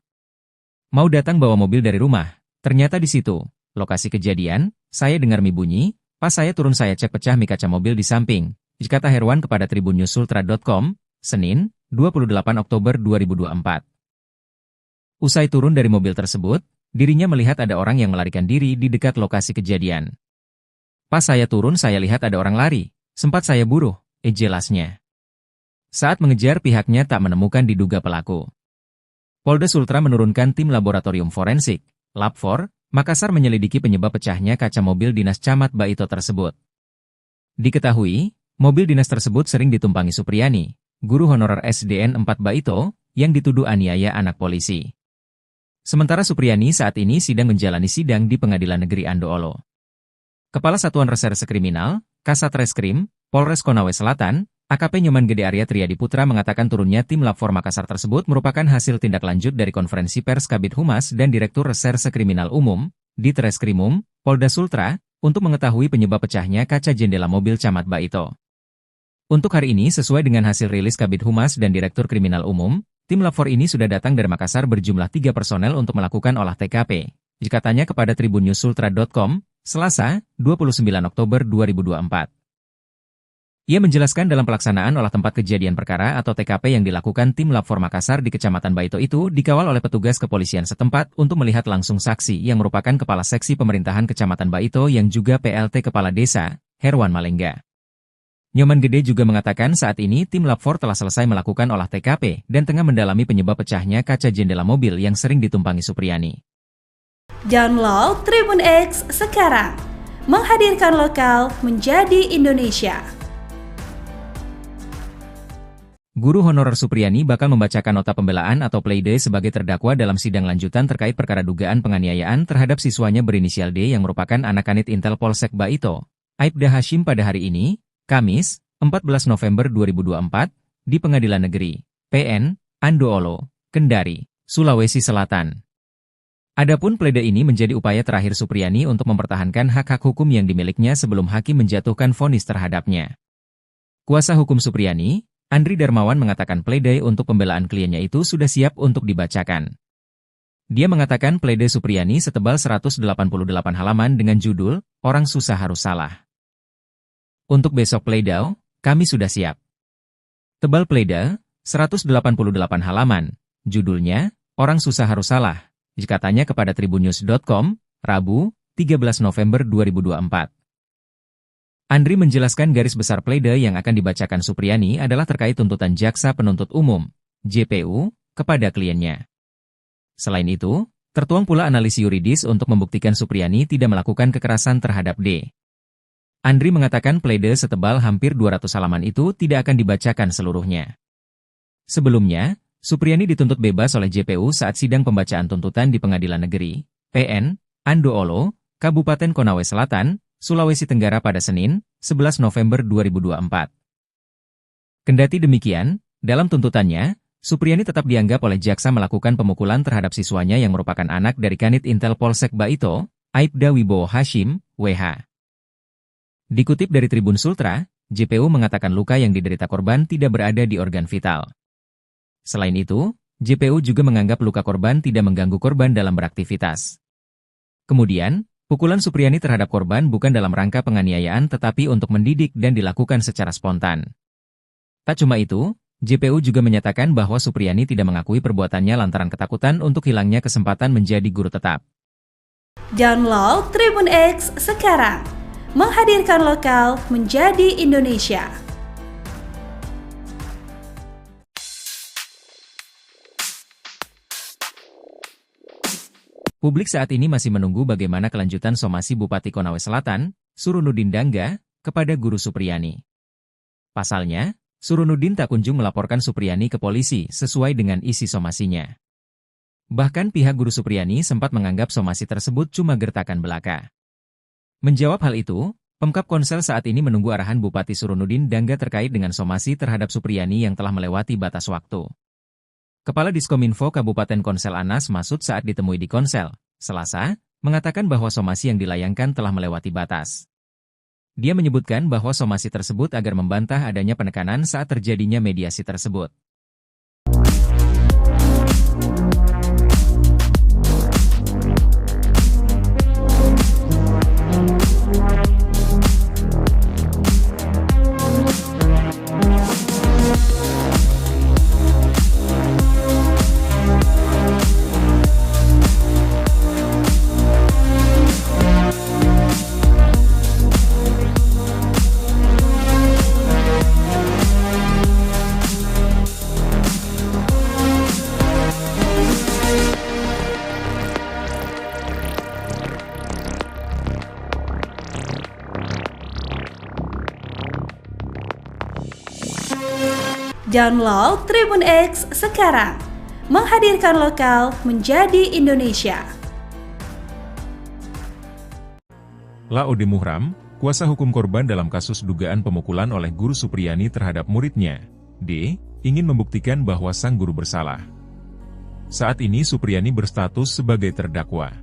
Mau datang bawa mobil dari rumah, ternyata di situ, lokasi kejadian, saya dengar mie bunyi, pas saya turun saya cek pecah mie kaca mobil di samping, kata Herwan kepada tribunnews-sultra.com, Senin, 28 Oktober 2024. Usai turun dari mobil tersebut, Dirinya melihat ada orang yang melarikan diri di dekat lokasi kejadian. Pas saya turun saya lihat ada orang lari, sempat saya buruh, jelasnya. Saat mengejar pihaknya tak menemukan diduga pelaku. Polda Sultra menurunkan tim laboratorium forensik, Lab4, Makassar menyelidiki penyebab pecahnya kaca mobil dinas Camat Baito tersebut. Diketahui, mobil dinas tersebut sering ditumpangi Supriyani, guru honorer SDN 4 Baito, yang dituduh aniaya anak polisi. Sementara Supriyani saat ini sedang menjalani sidang di Pengadilan Negeri Andoolo. Kepala Satuan Reserse Kriminal, Kasat Reskrim, Polres Konawe Selatan, AKP Nyoman Gede Arya Triadi Putra mengatakan turunnya tim Lab4 Makassar tersebut merupakan hasil tindak lanjut dari konferensi pers Kabid Humas dan Direktur Reserse Kriminal Umum, Ditreskrimum, Polda Sultra, untuk mengetahui penyebab pecahnya kaca jendela mobil Camat Baito. Untuk hari ini sesuai dengan hasil rilis Kabid Humas dan Direktur Kriminal Umum, tim Lab4 ini sudah datang dari Makassar berjumlah 3 personel untuk melakukan olah TKP, katanya kepada tribunnewsultra.com, Selasa, 29 Oktober 2024. Ia menjelaskan dalam pelaksanaan olah tempat kejadian perkara atau TKP yang dilakukan tim Lab4 Makassar di Kecamatan Baito itu dikawal oleh petugas kepolisian setempat untuk melihat langsung saksi yang merupakan Kepala Seksi Pemerintahan Kecamatan Baito yang juga PLT Kepala Desa, Herwan Malengga. Nyoman Gede juga mengatakan saat ini tim Lab4 telah selesai melakukan olah TKP dan tengah mendalami penyebab pecahnya kaca jendela mobil yang sering ditumpangi Supriyani. Download Tribun X sekarang, menghadirkan lokal menjadi Indonesia. Guru honorer Supriyani bakal membacakan nota pembelaan atau pleidoy sebagai terdakwa dalam sidang lanjutan terkait perkara dugaan penganiayaan terhadap siswanya berinisial D yang merupakan anak kanit Intel Polsek Baito, Aibda Hashim pada hari ini, Kamis, 14 November 2024, di Pengadilan Negeri, PN, Andoolo, Kendari, Sulawesi Selatan. Adapun pledoi ini menjadi upaya terakhir Supriyani untuk mempertahankan hak-hak hukum yang dimilikinya sebelum hakim menjatuhkan vonis terhadapnya. Kuasa hukum Supriyani, Andri Darmawan mengatakan pledoi untuk pembelaan kliennya itu sudah siap untuk dibacakan. Dia mengatakan pledoi Supriyani setebal 188 halaman dengan judul, Orang Susah Harus Salah. Untuk besok pledoi, kami sudah siap. Tebal pledoi, 188 halaman, judulnya, Orang Susah Harus Salah, katanya kepada tribunnews.com, Rabu, 13 November 2024. Andri menjelaskan garis besar pledoi yang akan dibacakan Supriyani adalah terkait tuntutan Jaksa Penuntut Umum, JPU, kepada kliennya. Selain itu, tertuang pula analisis yuridis untuk membuktikan Supriyani tidak melakukan kekerasan terhadap D. Andri mengatakan pledoi setebal hampir 200 halaman itu tidak akan dibacakan seluruhnya. Sebelumnya, Supriyani dituntut bebas oleh JPU saat sidang pembacaan tuntutan di Pengadilan Negeri, PN, Andoolo, Kabupaten Konawe Selatan, Sulawesi Tenggara pada Senin, 11 November 2024. Kendati demikian, dalam tuntutannya, Supriyani tetap dianggap oleh jaksa melakukan pemukulan terhadap siswanya yang merupakan anak dari Kanit Intel Polsek Baito, Aibda Wibowo Hashim, WH. Dikutip dari Tribun Sultra, JPU mengatakan luka yang diderita korban tidak berada di organ vital. Selain itu, JPU juga menganggap luka korban tidak mengganggu korban dalam beraktivitas. Kemudian, pukulan Supriyani terhadap korban bukan dalam rangka penganiayaan tetapi untuk mendidik dan dilakukan secara spontan. Tak cuma itu, JPU juga menyatakan bahwa Supriyani tidak mengakui perbuatannya lantaran ketakutan untuk hilangnya kesempatan menjadi guru tetap. Download Tribun X sekarang, menghadirkan lokal menjadi Indonesia. Publik saat ini masih menunggu bagaimana kelanjutan somasi Bupati Konawe Selatan, Surunudin Dangga, kepada guru Supriyani. Pasalnya, Surunudin tak kunjung melaporkan Supriyani ke polisi sesuai dengan isi somasinya. Bahkan pihak guru Supriyani sempat menganggap somasi tersebut cuma gertakan belaka. Menjawab hal itu, Pemkab Konsel saat ini menunggu arahan Bupati Surunudin Dangga terkait dengan somasi terhadap Supriyani yang telah melewati batas waktu. Kepala Diskominfo Kabupaten Konsel Anas Masud saat ditemui di Konsel, Selasa, mengatakan bahwa somasi yang dilayangkan telah melewati batas. Dia menyebutkan bahwa somasi tersebut agar membantah adanya penekanan saat terjadinya mediasi tersebut. Download Tribun X sekarang. Menghadirkan lokal menjadi Indonesia. Laode Muhram, kuasa hukum korban dalam kasus dugaan pemukulan oleh guru Supriyani terhadap muridnya, D, ingin membuktikan bahwa sang guru bersalah. Saat ini Supriyani berstatus sebagai terdakwa.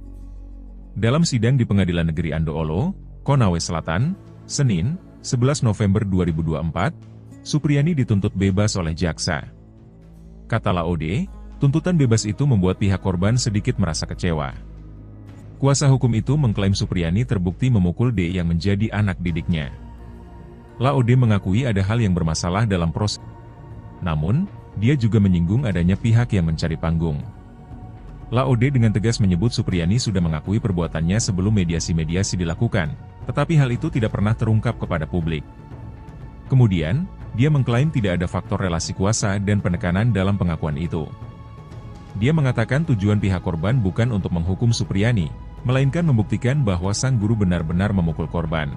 Dalam sidang di Pengadilan Negeri Andoolo, Konawe Selatan, Senin, 11 November 2024, Supriyani dituntut bebas oleh jaksa. Kata Laode, tuntutan bebas itu membuat pihak korban sedikit merasa kecewa. Kuasa hukum itu mengklaim Supriyani terbukti memukul D yang menjadi anak didiknya. Laode mengakui ada hal yang bermasalah dalam proses. Namun, dia juga menyinggung adanya pihak yang mencari panggung. Laode dengan tegas menyebut Supriyani sudah mengakui perbuatannya sebelum mediasi-mediasi dilakukan, tetapi hal itu tidak pernah terungkap kepada publik. Kemudian, dia mengklaim tidak ada faktor relasi kuasa dan penekanan dalam pengakuan itu. Dia mengatakan tujuan pihak korban bukan untuk menghukum Supriyani, melainkan membuktikan bahwa sang guru benar-benar memukul korban.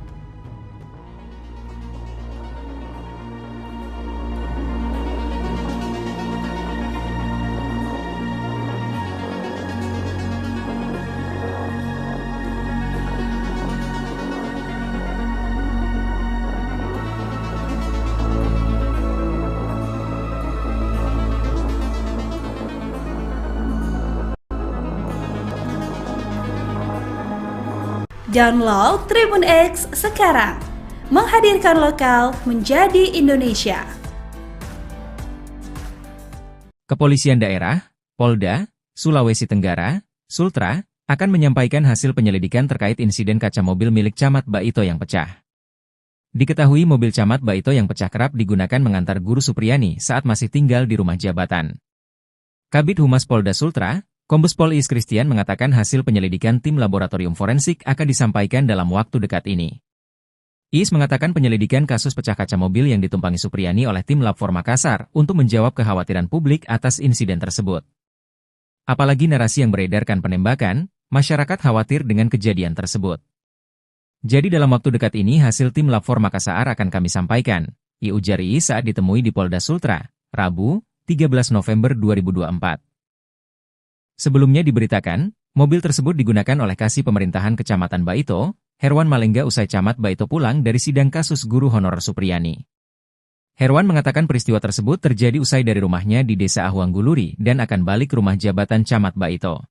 Download Tribun X sekarang. Menghadirkan lokal menjadi Indonesia. Kepolisian Daerah, Polda, Sulawesi Tenggara, Sultra, akan menyampaikan hasil penyelidikan terkait insiden kaca mobil milik Camat Baito yang pecah. Diketahui mobil Camat Baito yang pecah kerap digunakan mengantar guru Supriyani saat masih tinggal di rumah jabatan. Kabid Humas Polda Sultra, Kombes Pol Iis Christian mengatakan hasil penyelidikan tim laboratorium forensik akan disampaikan dalam waktu dekat ini. Iis mengatakan penyelidikan kasus pecah kaca mobil yang ditumpangi Supriyani oleh tim Lab 4 Makassar untuk menjawab kekhawatiran publik atas insiden tersebut. Apalagi narasi yang beredarkan penembakan, masyarakat khawatir dengan kejadian tersebut. Jadi dalam waktu dekat ini hasil tim Lab 4 Makassar akan kami sampaikan, ujar Iis saat ditemui di Polda Sultra, Rabu, 13 November 2024. Sebelumnya diberitakan, mobil tersebut digunakan oleh Kasih Pemerintahan Kecamatan Baito, Herwan Malengga usai Camat Baito pulang dari sidang kasus guru honorer Supriyani. Herwan mengatakan peristiwa tersebut terjadi usai dari rumahnya di Desa Ahuangguluri dan akan balik rumah jabatan Camat Baito.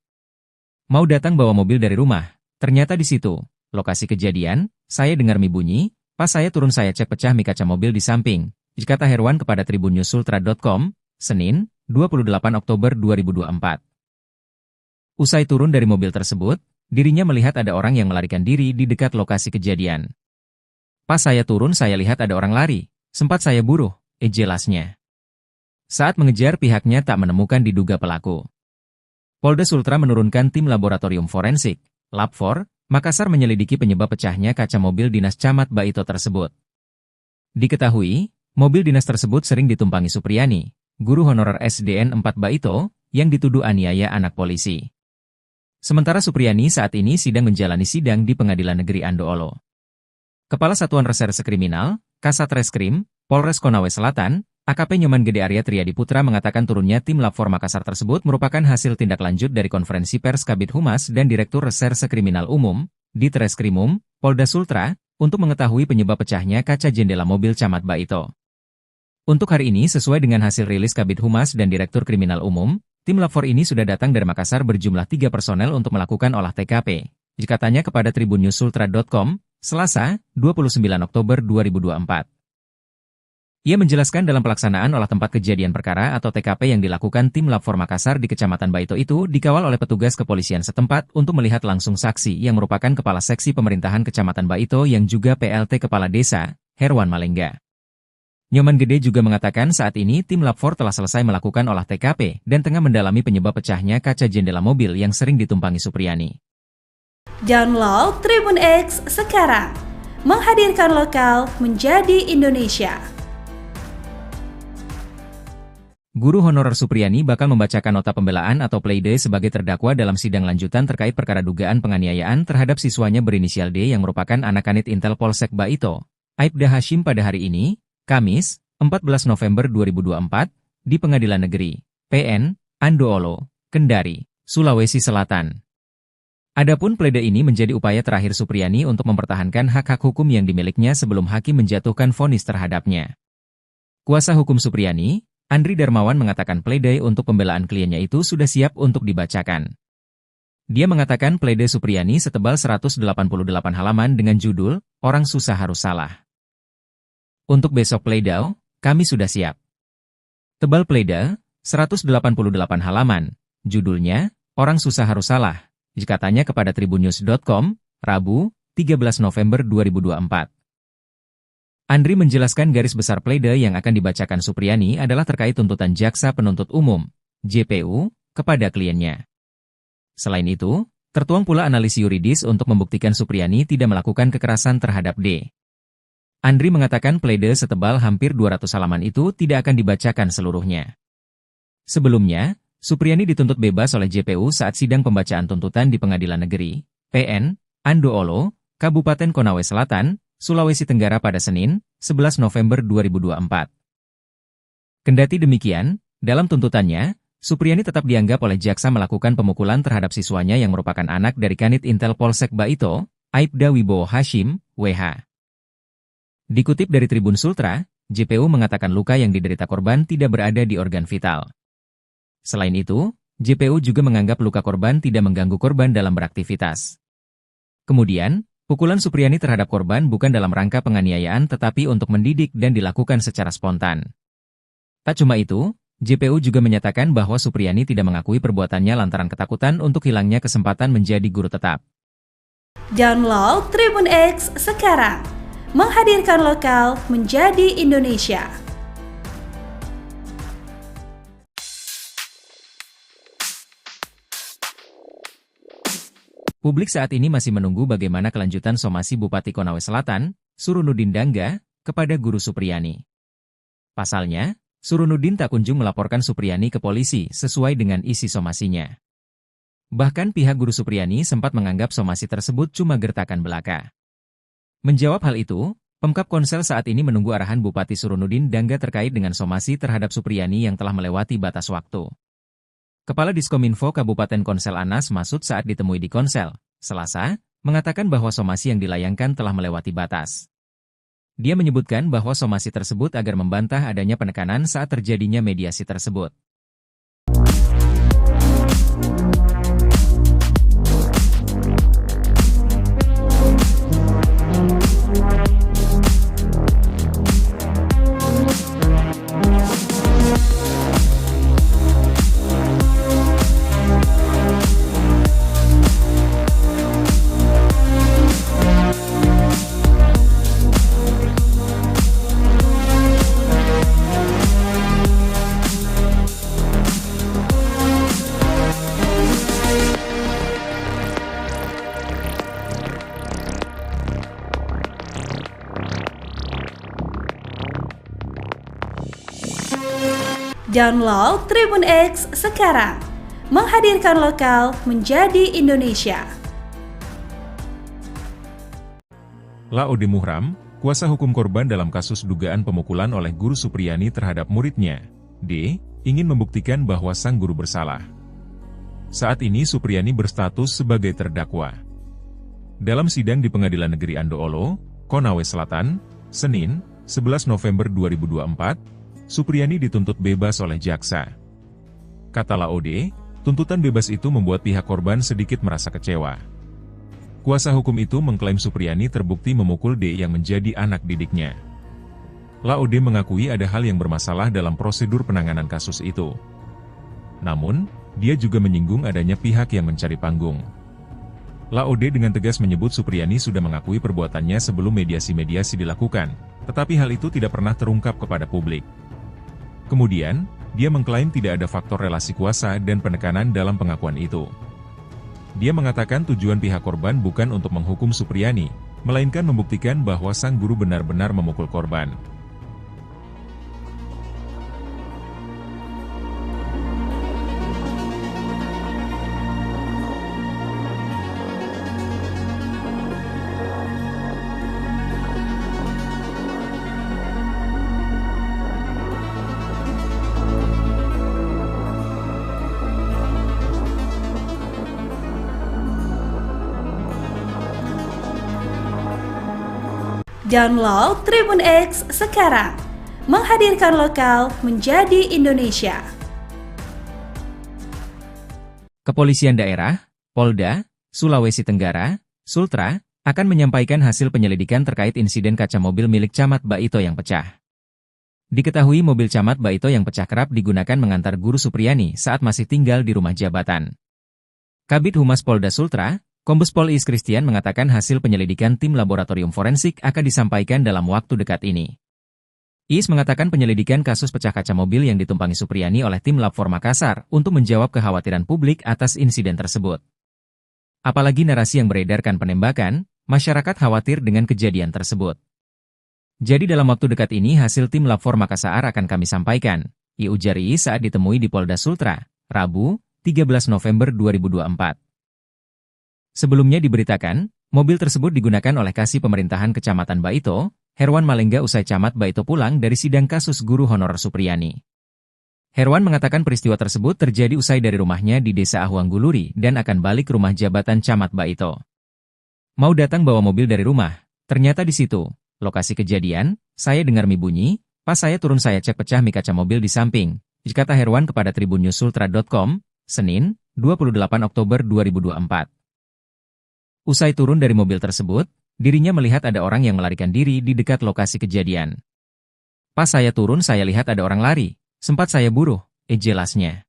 Mau datang bawa mobil dari rumah, ternyata di situ, lokasi kejadian, saya dengar mie bunyi, pas saya turun saya cek pecah mie kaca mobil di samping, kata Herwan kepada tribunnews.sultra.com, Senin, 28 Oktober 2024. Usai turun dari mobil tersebut, dirinya melihat ada orang yang melarikan diri di dekat lokasi kejadian. Pas saya turun saya lihat ada orang lari, sempat saya buruh, jelasnya. Saat mengejar pihaknya tak menemukan diduga pelaku. Polda Sultra menurunkan tim laboratorium forensik, Lab 4, Makassar menyelidiki penyebab pecahnya kaca mobil dinas Camat Baito tersebut. Diketahui, mobil dinas tersebut sering ditumpangi Supriyani, guru honorer SDN 4 Baito, yang dituduh aniaya anak polisi. Sementara Supriyani saat ini sedang menjalani sidang di Pengadilan Negeri Andoolo. Kepala Satuan Reserse Kriminal, Kasat Reskrim, Polres Konawe Selatan, AKP Nyoman Gede Arya Triadi Putra mengatakan turunnya tim Lab 4 Makassar tersebut merupakan hasil tindak lanjut dari konferensi pers Kabid Humas dan Direktur Reserse Kriminal Umum, Ditreskrimum, Polda Sultra, untuk mengetahui penyebab pecahnya kaca jendela mobil Camat Baito. Untuk hari ini sesuai dengan hasil rilis Kabid Humas dan Direktur Kriminal Umum, tim Lab 4 ini sudah datang dari Makassar berjumlah 3 personel untuk melakukan olah TKP, katanya kepada tribunnews.sultra.com, Selasa, 29 Oktober 2024. Ia menjelaskan dalam pelaksanaan olah tempat kejadian perkara atau TKP yang dilakukan tim Lab 4 Makassar di Kecamatan Baito itu dikawal oleh petugas kepolisian setempat untuk melihat langsung saksi yang merupakan Kepala Seksi Pemerintahan Kecamatan Baito yang juga PLT Kepala Desa, Herwan Malengga. Nyoman Gede juga mengatakan saat ini tim Lab 4 telah selesai melakukan olah TKP dan tengah mendalami penyebab pecahnya kaca jendela mobil yang sering ditumpangi Supriyani. Download Tribun X sekarang. Menghadirkan lokal menjadi Indonesia. Guru honorer Supriyani bakal membacakan nota pembelaan atau pleidoy sebagai terdakwa dalam sidang lanjutan terkait perkara dugaan penganiayaan terhadap siswanya berinisial D yang merupakan anak kanit Intel Polsek Baito, Aibda Hashim pada hari ini, Kamis, 14 November 2024, di Pengadilan Negeri PN Andoolo, Kendari, Sulawesi Selatan. Adapun pledoi ini menjadi upaya terakhir Supriyani untuk mempertahankan hak-hak hukum yang dimilikinya sebelum hakim menjatuhkan vonis terhadapnya. Kuasa hukum Supriyani, Andri Darmawan mengatakan pledoi untuk pembelaan kliennya itu sudah siap untuk dibacakan. Dia mengatakan pledoi Supriyani setebal 188 halaman dengan judul, Orang Susah Harus Salah. Untuk besok pledoi, kami sudah siap. Tebal pledoi, 188 halaman, judulnya, Orang Susah Harus Salah. Katanya kepada tribunnews.com, Rabu, 13 November 2024. Andri menjelaskan garis besar pledoi yang akan dibacakan Supriyani adalah terkait tuntutan Jaksa Penuntut Umum, JPU, kepada kliennya. Selain itu, tertuang pula analisis yuridis untuk membuktikan Supriyani tidak melakukan kekerasan terhadap D. Andri mengatakan pledoi setebal hampir 200 halaman itu tidak akan dibacakan seluruhnya. Sebelumnya, Supriyani dituntut bebas oleh JPU saat sidang pembacaan tuntutan di Pengadilan Negeri PN Andoolo, Kabupaten Konawe Selatan, Sulawesi Tenggara pada Senin, 11 November 2024. Kendati demikian, dalam tuntutannya, Supriyani tetap dianggap oleh jaksa melakukan pemukulan terhadap siswanya yang merupakan anak dari Kanit Intel Polsek Baito, Aibda Wibowo Hashim, WH. Dikutip dari Tribun Sultra, JPU mengatakan luka yang diderita korban tidak berada di organ vital. Selain itu, JPU juga menganggap luka korban tidak mengganggu korban dalam beraktivitas. Kemudian, pukulan Supriyani terhadap korban bukan dalam rangka penganiayaan tetapi untuk mendidik dan dilakukan secara spontan. Tak cuma itu, JPU juga menyatakan bahwa Supriyani tidak mengakui perbuatannya lantaran ketakutan untuk hilangnya kesempatan menjadi guru tetap. Download Tribun X sekarang, menghadirkan lokal menjadi Indonesia. Publik saat ini masih menunggu bagaimana kelanjutan somasi Bupati Konawe Selatan, Surunudin Dangga, kepada Guru Supriyani. Pasalnya, Surunudin tak kunjung melaporkan Supriyani ke polisi sesuai dengan isi somasinya. Bahkan pihak Guru Supriyani sempat menganggap somasi tersebut cuma gertakan belaka. Menjawab hal itu, Pemkab Konsel saat ini menunggu arahan Bupati Surunudin Dangga terkait dengan somasi terhadap Supriyani yang telah melewati batas waktu. Kepala Diskominfo Kabupaten Konsel Anas Masud saat ditemui di Konsel, Selasa, mengatakan bahwa somasi yang dilayangkan telah melewati batas. Dia menyebutkan bahwa somasi tersebut agar membantah adanya penekanan saat terjadinya mediasi tersebut. Download Tribun X sekarang, menghadirkan lokal menjadi Indonesia. Laode Muhram, kuasa hukum korban dalam kasus dugaan pemukulan oleh Guru Supriyani terhadap muridnya, D, ingin membuktikan bahwa sang guru bersalah. Saat ini Supriyani berstatus sebagai terdakwa. Dalam sidang di Pengadilan Negeri Andoolo, Konawe Selatan, Senin, 11 November 2024, Supriyani dituntut bebas oleh jaksa. Kata Laode, tuntutan bebas itu membuat pihak korban sedikit merasa kecewa. Kuasa hukum itu mengklaim Supriyani terbukti memukul D yang menjadi anak didiknya. Laode mengakui ada hal yang bermasalah dalam prosedur penanganan kasus itu. Namun, dia juga menyinggung adanya pihak yang mencari panggung. Laode dengan tegas menyebut Supriyani sudah mengakui perbuatannya sebelum mediasi-mediasi dilakukan, tetapi hal itu tidak pernah terungkap kepada publik. Kemudian, dia mengklaim tidak ada faktor relasi kuasa dan penekanan dalam pengakuan itu. Dia mengatakan tujuan pihak korban bukan untuk menghukum Supriyani, melainkan membuktikan bahwa sang guru benar-benar memukul korban. Download Tribun X sekarang. Menghadirkan lokal menjadi Indonesia. Kepolisian Daerah, Polda, Sulawesi Tenggara, Sultra, akan menyampaikan hasil penyelidikan terkait insiden kaca mobil milik Camat Baito yang pecah. Diketahui mobil Camat Baito yang pecah kerap digunakan mengantar Guru Supriyani saat masih tinggal di rumah jabatan. Kabid Humas Polda Sultra, Kombes Pol Iis Christian mengatakan hasil penyelidikan tim laboratorium forensik akan disampaikan dalam waktu dekat ini. Iis mengatakan penyelidikan kasus pecah kaca mobil yang ditumpangi Supriyani oleh tim Lab 4 Makassar untuk menjawab kekhawatiran publik atas insiden tersebut. Apalagi narasi yang beredarkan penembakan, masyarakat khawatir dengan kejadian tersebut. Jadi dalam waktu dekat ini hasil tim Lab 4 Makassar akan kami sampaikan, ujar Iis saat ditemui di Polda Sultra, Rabu, 13 November 2024. Sebelumnya diberitakan, mobil tersebut digunakan oleh Kasih Pemerintahan Kecamatan Baito, Herwan Malengga usai Camat Baito pulang dari sidang kasus guru honorer Supriyani. Herwan mengatakan peristiwa tersebut terjadi usai dari rumahnya di Desa Ahuang Guluri dan akan balik ke rumah jabatan Camat Baito. Mau datang bawa mobil dari rumah, ternyata di situ, lokasi kejadian, saya dengar mie bunyi, pas saya turun saya cek pecah mie kaca mobil di samping, kata Herwan kepada tribunnews.sultra.com, Senin, 28 Oktober 2024. Usai turun dari mobil tersebut, dirinya melihat ada orang yang melarikan diri di dekat lokasi kejadian. Pas saya turun saya lihat ada orang lari, sempat saya buruh, jelasnya.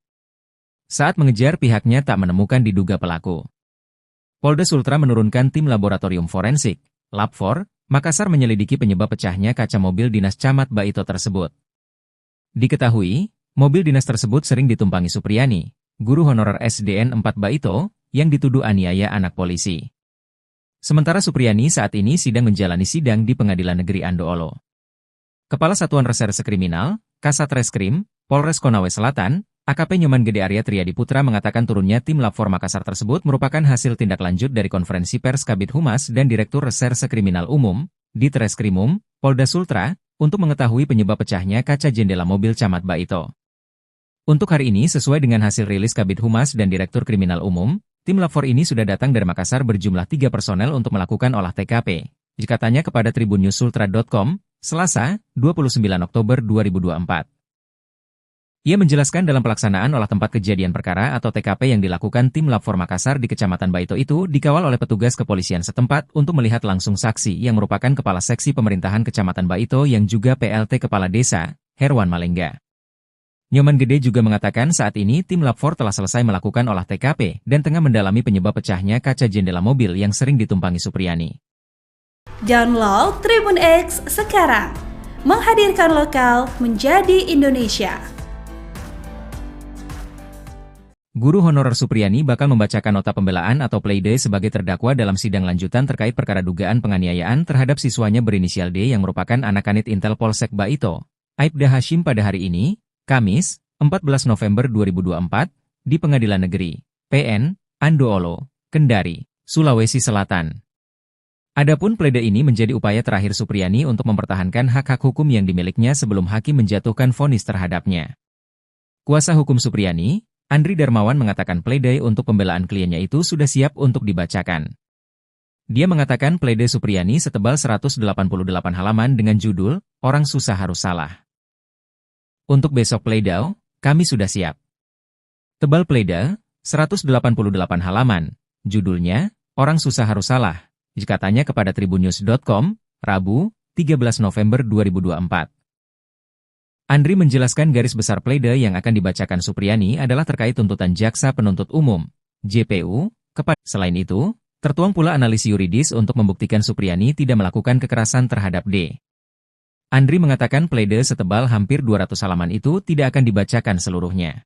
Saat mengejar pihaknya tak menemukan diduga pelaku. Polda Sultra menurunkan tim laboratorium forensik, Lab 4, Makassar menyelidiki penyebab pecahnya kaca mobil dinas Camat Baito tersebut. Diketahui, mobil dinas tersebut sering ditumpangi Supriyani, guru honorer SDN 4 Baito, yang dituduh aniaya anak polisi. Sementara Supriyani saat ini sedang menjalani sidang di Pengadilan Negeri Andoolo. Kepala Satuan Reserse Kriminal, Kasat Reskrim, Polres Konawe Selatan, AKP Nyoman Gede Arya Triadi Putra mengatakan turunnya tim Lab 4 Makassar tersebut merupakan hasil tindak lanjut dari konferensi pers Kabid Humas dan Direktur Reserse Kriminal Umum, Ditreskrimum, Polda Sultra, untuk mengetahui penyebab pecahnya kaca jendela mobil Camat Baito. Untuk hari ini sesuai dengan hasil rilis Kabid Humas dan Direktur Kriminal Umum, tim Lab 4 ini sudah datang dari Makassar berjumlah 3 personel untuk melakukan olah TKP, katanya kepada tribunnews.sultra.com, Selasa, 29 Oktober 2024. Ia menjelaskan dalam pelaksanaan olah tempat kejadian perkara atau TKP yang dilakukan tim Lab 4 Makassar di Kecamatan Baito itu dikawal oleh petugas kepolisian setempat untuk melihat langsung saksi yang merupakan Kepala Seksi Pemerintahan Kecamatan Baito yang juga PLT Kepala Desa, Herwan Malengga. Nyoman Gede juga mengatakan saat ini tim Lab 4 telah selesai melakukan olah TKP dan tengah mendalami penyebab pecahnya kaca jendela mobil yang sering ditumpangi Supriyani. Download Tribun X sekarang. Menghadirkan lokal menjadi Indonesia. Guru honorer Supriyani bakal membacakan nota pembelaan atau pleidoy sebagai terdakwa dalam sidang lanjutan terkait perkara dugaan penganiayaan terhadap siswanya berinisial D yang merupakan anak kanit Intel Polsek Baito, Aibda Hashim pada hari ini, Kamis, 14 November 2024, di Pengadilan Negeri, PN, Andoolo, Kendari, Sulawesi Selatan. Adapun pleidoy ini menjadi upaya terakhir Supriyani untuk mempertahankan hak-hak hukum yang dimilikinya sebelum hakim menjatuhkan vonis terhadapnya. Kuasa hukum Supriyani, Andri Darmawan mengatakan pleidoy untuk pembelaan kliennya itu sudah siap untuk dibacakan. Dia mengatakan pleidoy Supriyani setebal 188 halaman dengan judul, Orang Susah Harus Salah. Untuk besok pleidoy, kami sudah siap. Tebal pleidoy, 188 halaman, judulnya, Orang Susah Harus Salah, katanya kepada tribunnews.com, Rabu, 13 November 2024. Andri menjelaskan garis besar pleidoy yang akan dibacakan Supriyani adalah terkait tuntutan Jaksa Penuntut Umum, JPU, kepada. Selain itu, tertuang pula analisis yuridis untuk membuktikan Supriyani tidak melakukan kekerasan terhadap D. Andri mengatakan pleidoy setebal hampir 200 halaman itu tidak akan dibacakan seluruhnya.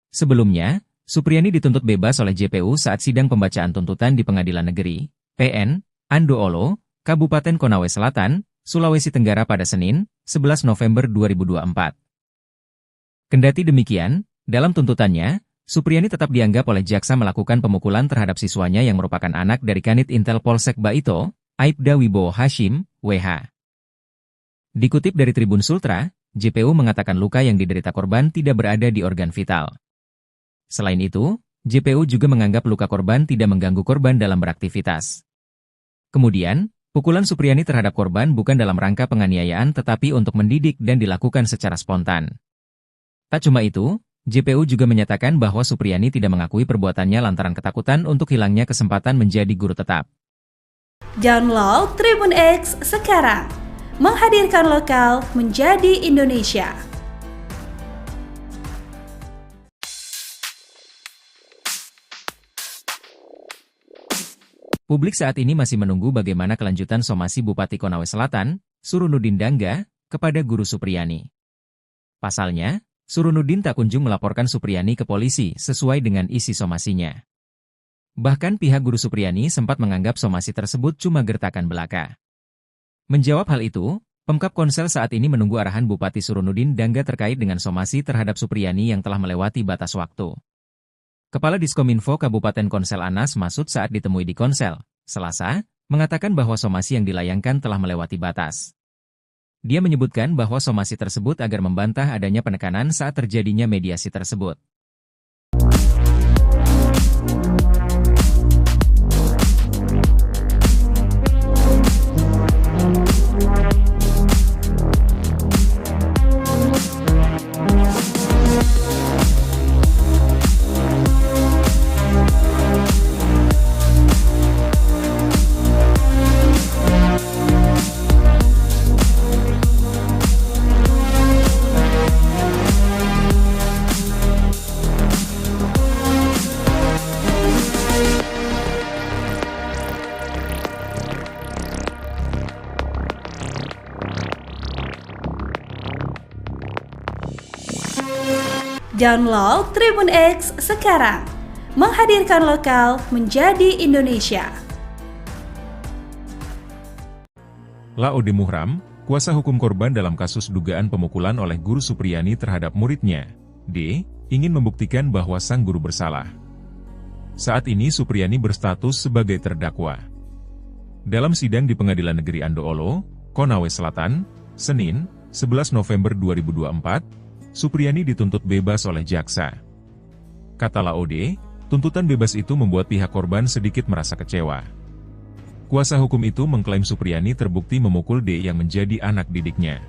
Sebelumnya, Supriyani dituntut bebas oleh JPU saat sidang pembacaan tuntutan di Pengadilan Negeri, PN, Andoolo, Kabupaten Konawe Selatan, Sulawesi Tenggara pada Senin, 11 November 2024. Kendati demikian, dalam tuntutannya, Supriyani tetap dianggap oleh jaksa melakukan pemukulan terhadap siswanya yang merupakan anak dari Kanit Intel Polsek Baito, Aibda Wibowo Hashim, WH. Dikutip dari Tribun Sultra, JPU mengatakan luka yang diderita korban tidak berada di organ vital. Selain itu, JPU juga menganggap luka korban tidak mengganggu korban dalam beraktivitas. Kemudian, Pukulan Supriyani terhadap korban bukan dalam rangka penganiayaan tetapi untuk mendidik dan dilakukan secara spontan. Tak cuma itu, JPU juga menyatakan bahwa Supriyani tidak mengakui perbuatannya lantaran ketakutan untuk hilangnya kesempatan menjadi guru tetap. Download Tribun X sekarang, menghadirkan lokal menjadi Indonesia. Publik saat ini masih menunggu bagaimana kelanjutan somasi Bupati Konawe Selatan, Surunudin Dangga, kepada Guru Supriyani. Pasalnya, Surunudin tak kunjung melaporkan Supriyani ke polisi sesuai dengan isi somasinya. Bahkan pihak Guru Supriyani sempat menganggap somasi tersebut cuma gertakan belaka. Menjawab hal itu, Pemkab Konsel saat ini menunggu arahan Bupati Surunudin Dangga terkait dengan somasi terhadap Supriyani yang telah melewati batas waktu. Kepala Diskominfo Kabupaten Konsel Anas Masud saat ditemui di Konsel, Selasa, mengatakan bahwa somasi yang dilayangkan telah melewati batas. Dia menyebutkan bahwa somasi tersebut agar membantah adanya penekanan saat terjadinya mediasi tersebut. Download Tribun X sekarang, menghadirkan lokal menjadi Indonesia. Laode Muhram, kuasa hukum korban dalam kasus dugaan pemukulan oleh Guru Supriyani terhadap muridnya, D, ingin membuktikan bahwa sang guru bersalah. Saat ini Supriyani berstatus sebagai terdakwa. Dalam sidang di Pengadilan Negeri Andoolo, Konawe Selatan, Senin, 11 November 2024, Supriyani dituntut bebas oleh jaksa. Kata Laode, tuntutan bebas itu membuat pihak korban sedikit merasa kecewa. Kuasa hukum itu mengklaim Supriyani terbukti memukul D yang menjadi anak didiknya.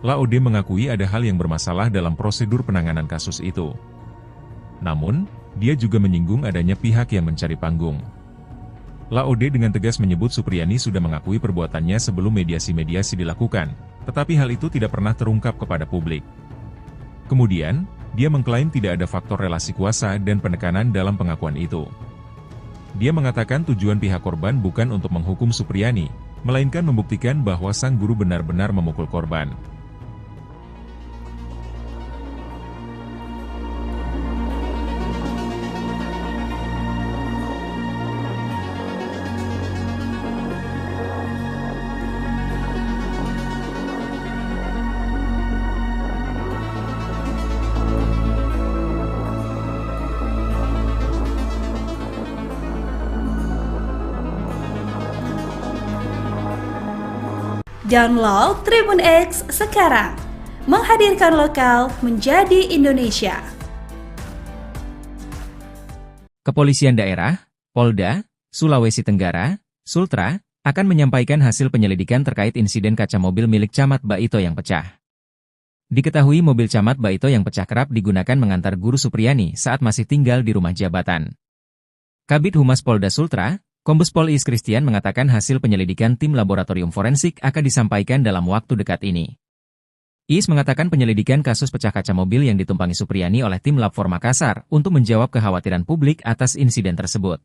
Laode mengakui ada hal yang bermasalah dalam prosedur penanganan kasus itu. Namun, dia juga menyinggung adanya pihak yang mencari panggung. Laode dengan tegas menyebut Supriyani sudah mengakui perbuatannya sebelum mediasi-mediasi dilakukan, tetapi hal itu tidak pernah terungkap kepada publik. Kemudian, dia mengklaim tidak ada faktor relasi kuasa dan penekanan dalam pengakuan itu. Dia mengatakan tujuan pihak korban bukan untuk menghukum Supriyani, melainkan membuktikan bahwa sang guru benar-benar memukul korban. Download Tribun X sekarang, menghadirkan lokal menjadi Indonesia. Kepolisian Daerah, Polda, Sulawesi Tenggara, Sultra, akan menyampaikan hasil penyelidikan terkait insiden kaca mobil milik Camat Baito yang pecah. Diketahui mobil Camat Baito yang pecah kerap digunakan mengantar Guru Supriyani saat masih tinggal di rumah jabatan. Kabid Humas Polda Sultra, Kombes Pol Is Christian mengatakan hasil penyelidikan tim laboratorium forensik akan disampaikan dalam waktu dekat ini. Is mengatakan penyelidikan kasus pecah kaca mobil yang ditumpangi Supriyani oleh tim Lab 4 Makassar untuk menjawab kekhawatiran publik atas insiden tersebut.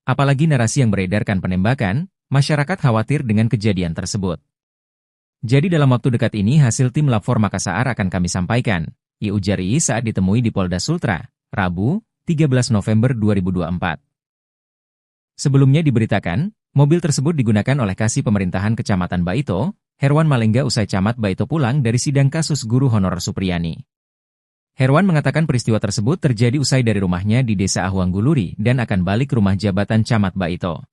Apalagi narasi yang beredarkan penembakan, masyarakat khawatir dengan kejadian tersebut. Jadi dalam waktu dekat ini hasil tim Lab 4 Makassar akan kami sampaikan, ujar Is saat ditemui di Polda Sultra, Rabu, 13 November 2024. Sebelumnya diberitakan, mobil tersebut digunakan oleh Kasih Pemerintahan Kecamatan Baito, Herwan Malengga usai Camat Baito pulang dari sidang kasus guru honorer Supriyani. Herwan mengatakan peristiwa tersebut terjadi usai dari rumahnya di Desa Ahuangguluri dan akan balik ke rumah jabatan Camat Baito.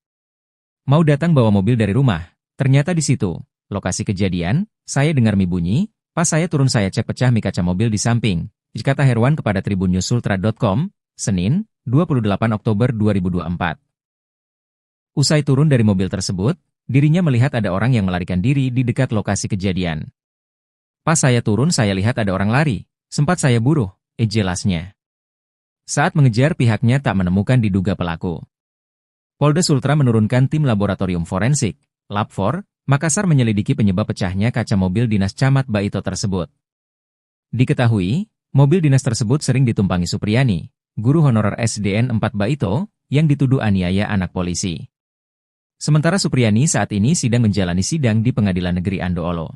Mau datang bawa mobil dari rumah, ternyata di situ, lokasi kejadian, saya dengar mie bunyi, pas saya turun saya cek pecah mie kaca mobil di samping, kata Herwan kepada tribunnewsultra.com, Senin, 28 Oktober 2024. Usai turun dari mobil tersebut, Dirinya melihat ada orang yang melarikan diri di dekat lokasi kejadian. Pas saya turun saya lihat ada orang lari. Sempat saya buruh, jelasnya. Saat mengejar pihaknya tak menemukan diduga pelaku. Polda Sultra menurunkan tim laboratorium forensik, Lab4, Makassar menyelidiki penyebab pecahnya kaca mobil dinas Camat Baito tersebut. Diketahui, mobil dinas tersebut sering ditumpangi Supriyani, guru honorer SDN 4 Baito, yang dituduh aniaya anak polisi. Sementara Supriyani saat ini sedang menjalani sidang di Pengadilan Negeri Andoolo.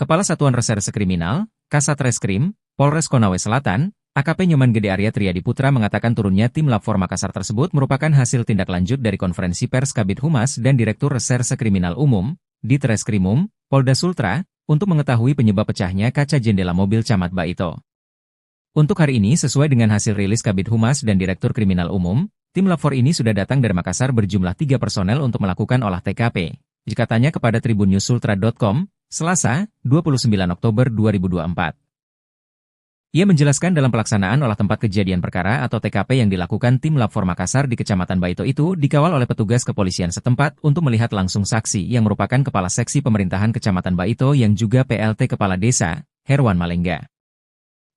Kepala Satuan Reserse Kriminal, Kasat Reskrim, Polres Konawe Selatan, AKP Nyoman Gede Arya Triadi Putra mengatakan turunnya tim Lab4 Makassar tersebut merupakan hasil tindak lanjut dari konferensi pers Kabid Humas dan Direktur Reserse Kriminal Umum, Ditreskrimum, Polda Sultra, untuk mengetahui penyebab pecahnya kaca jendela mobil Camat Baito. Untuk hari ini sesuai dengan hasil rilis Kabid Humas dan Direktur Kriminal Umum, tim Lab4 ini sudah datang dari Makassar berjumlah 3 personel untuk melakukan olah TKP, dikatanya kepada tribunnews.sultra.com, Selasa, 29 Oktober 2024. Ia menjelaskan dalam pelaksanaan olah tempat kejadian perkara atau TKP yang dilakukan tim Lab4 Makassar di Kecamatan Baito itu dikawal oleh petugas kepolisian setempat untuk melihat langsung saksi yang merupakan Kepala Seksi Pemerintahan Kecamatan Baito yang juga PLT Kepala Desa, Herwan Malengga.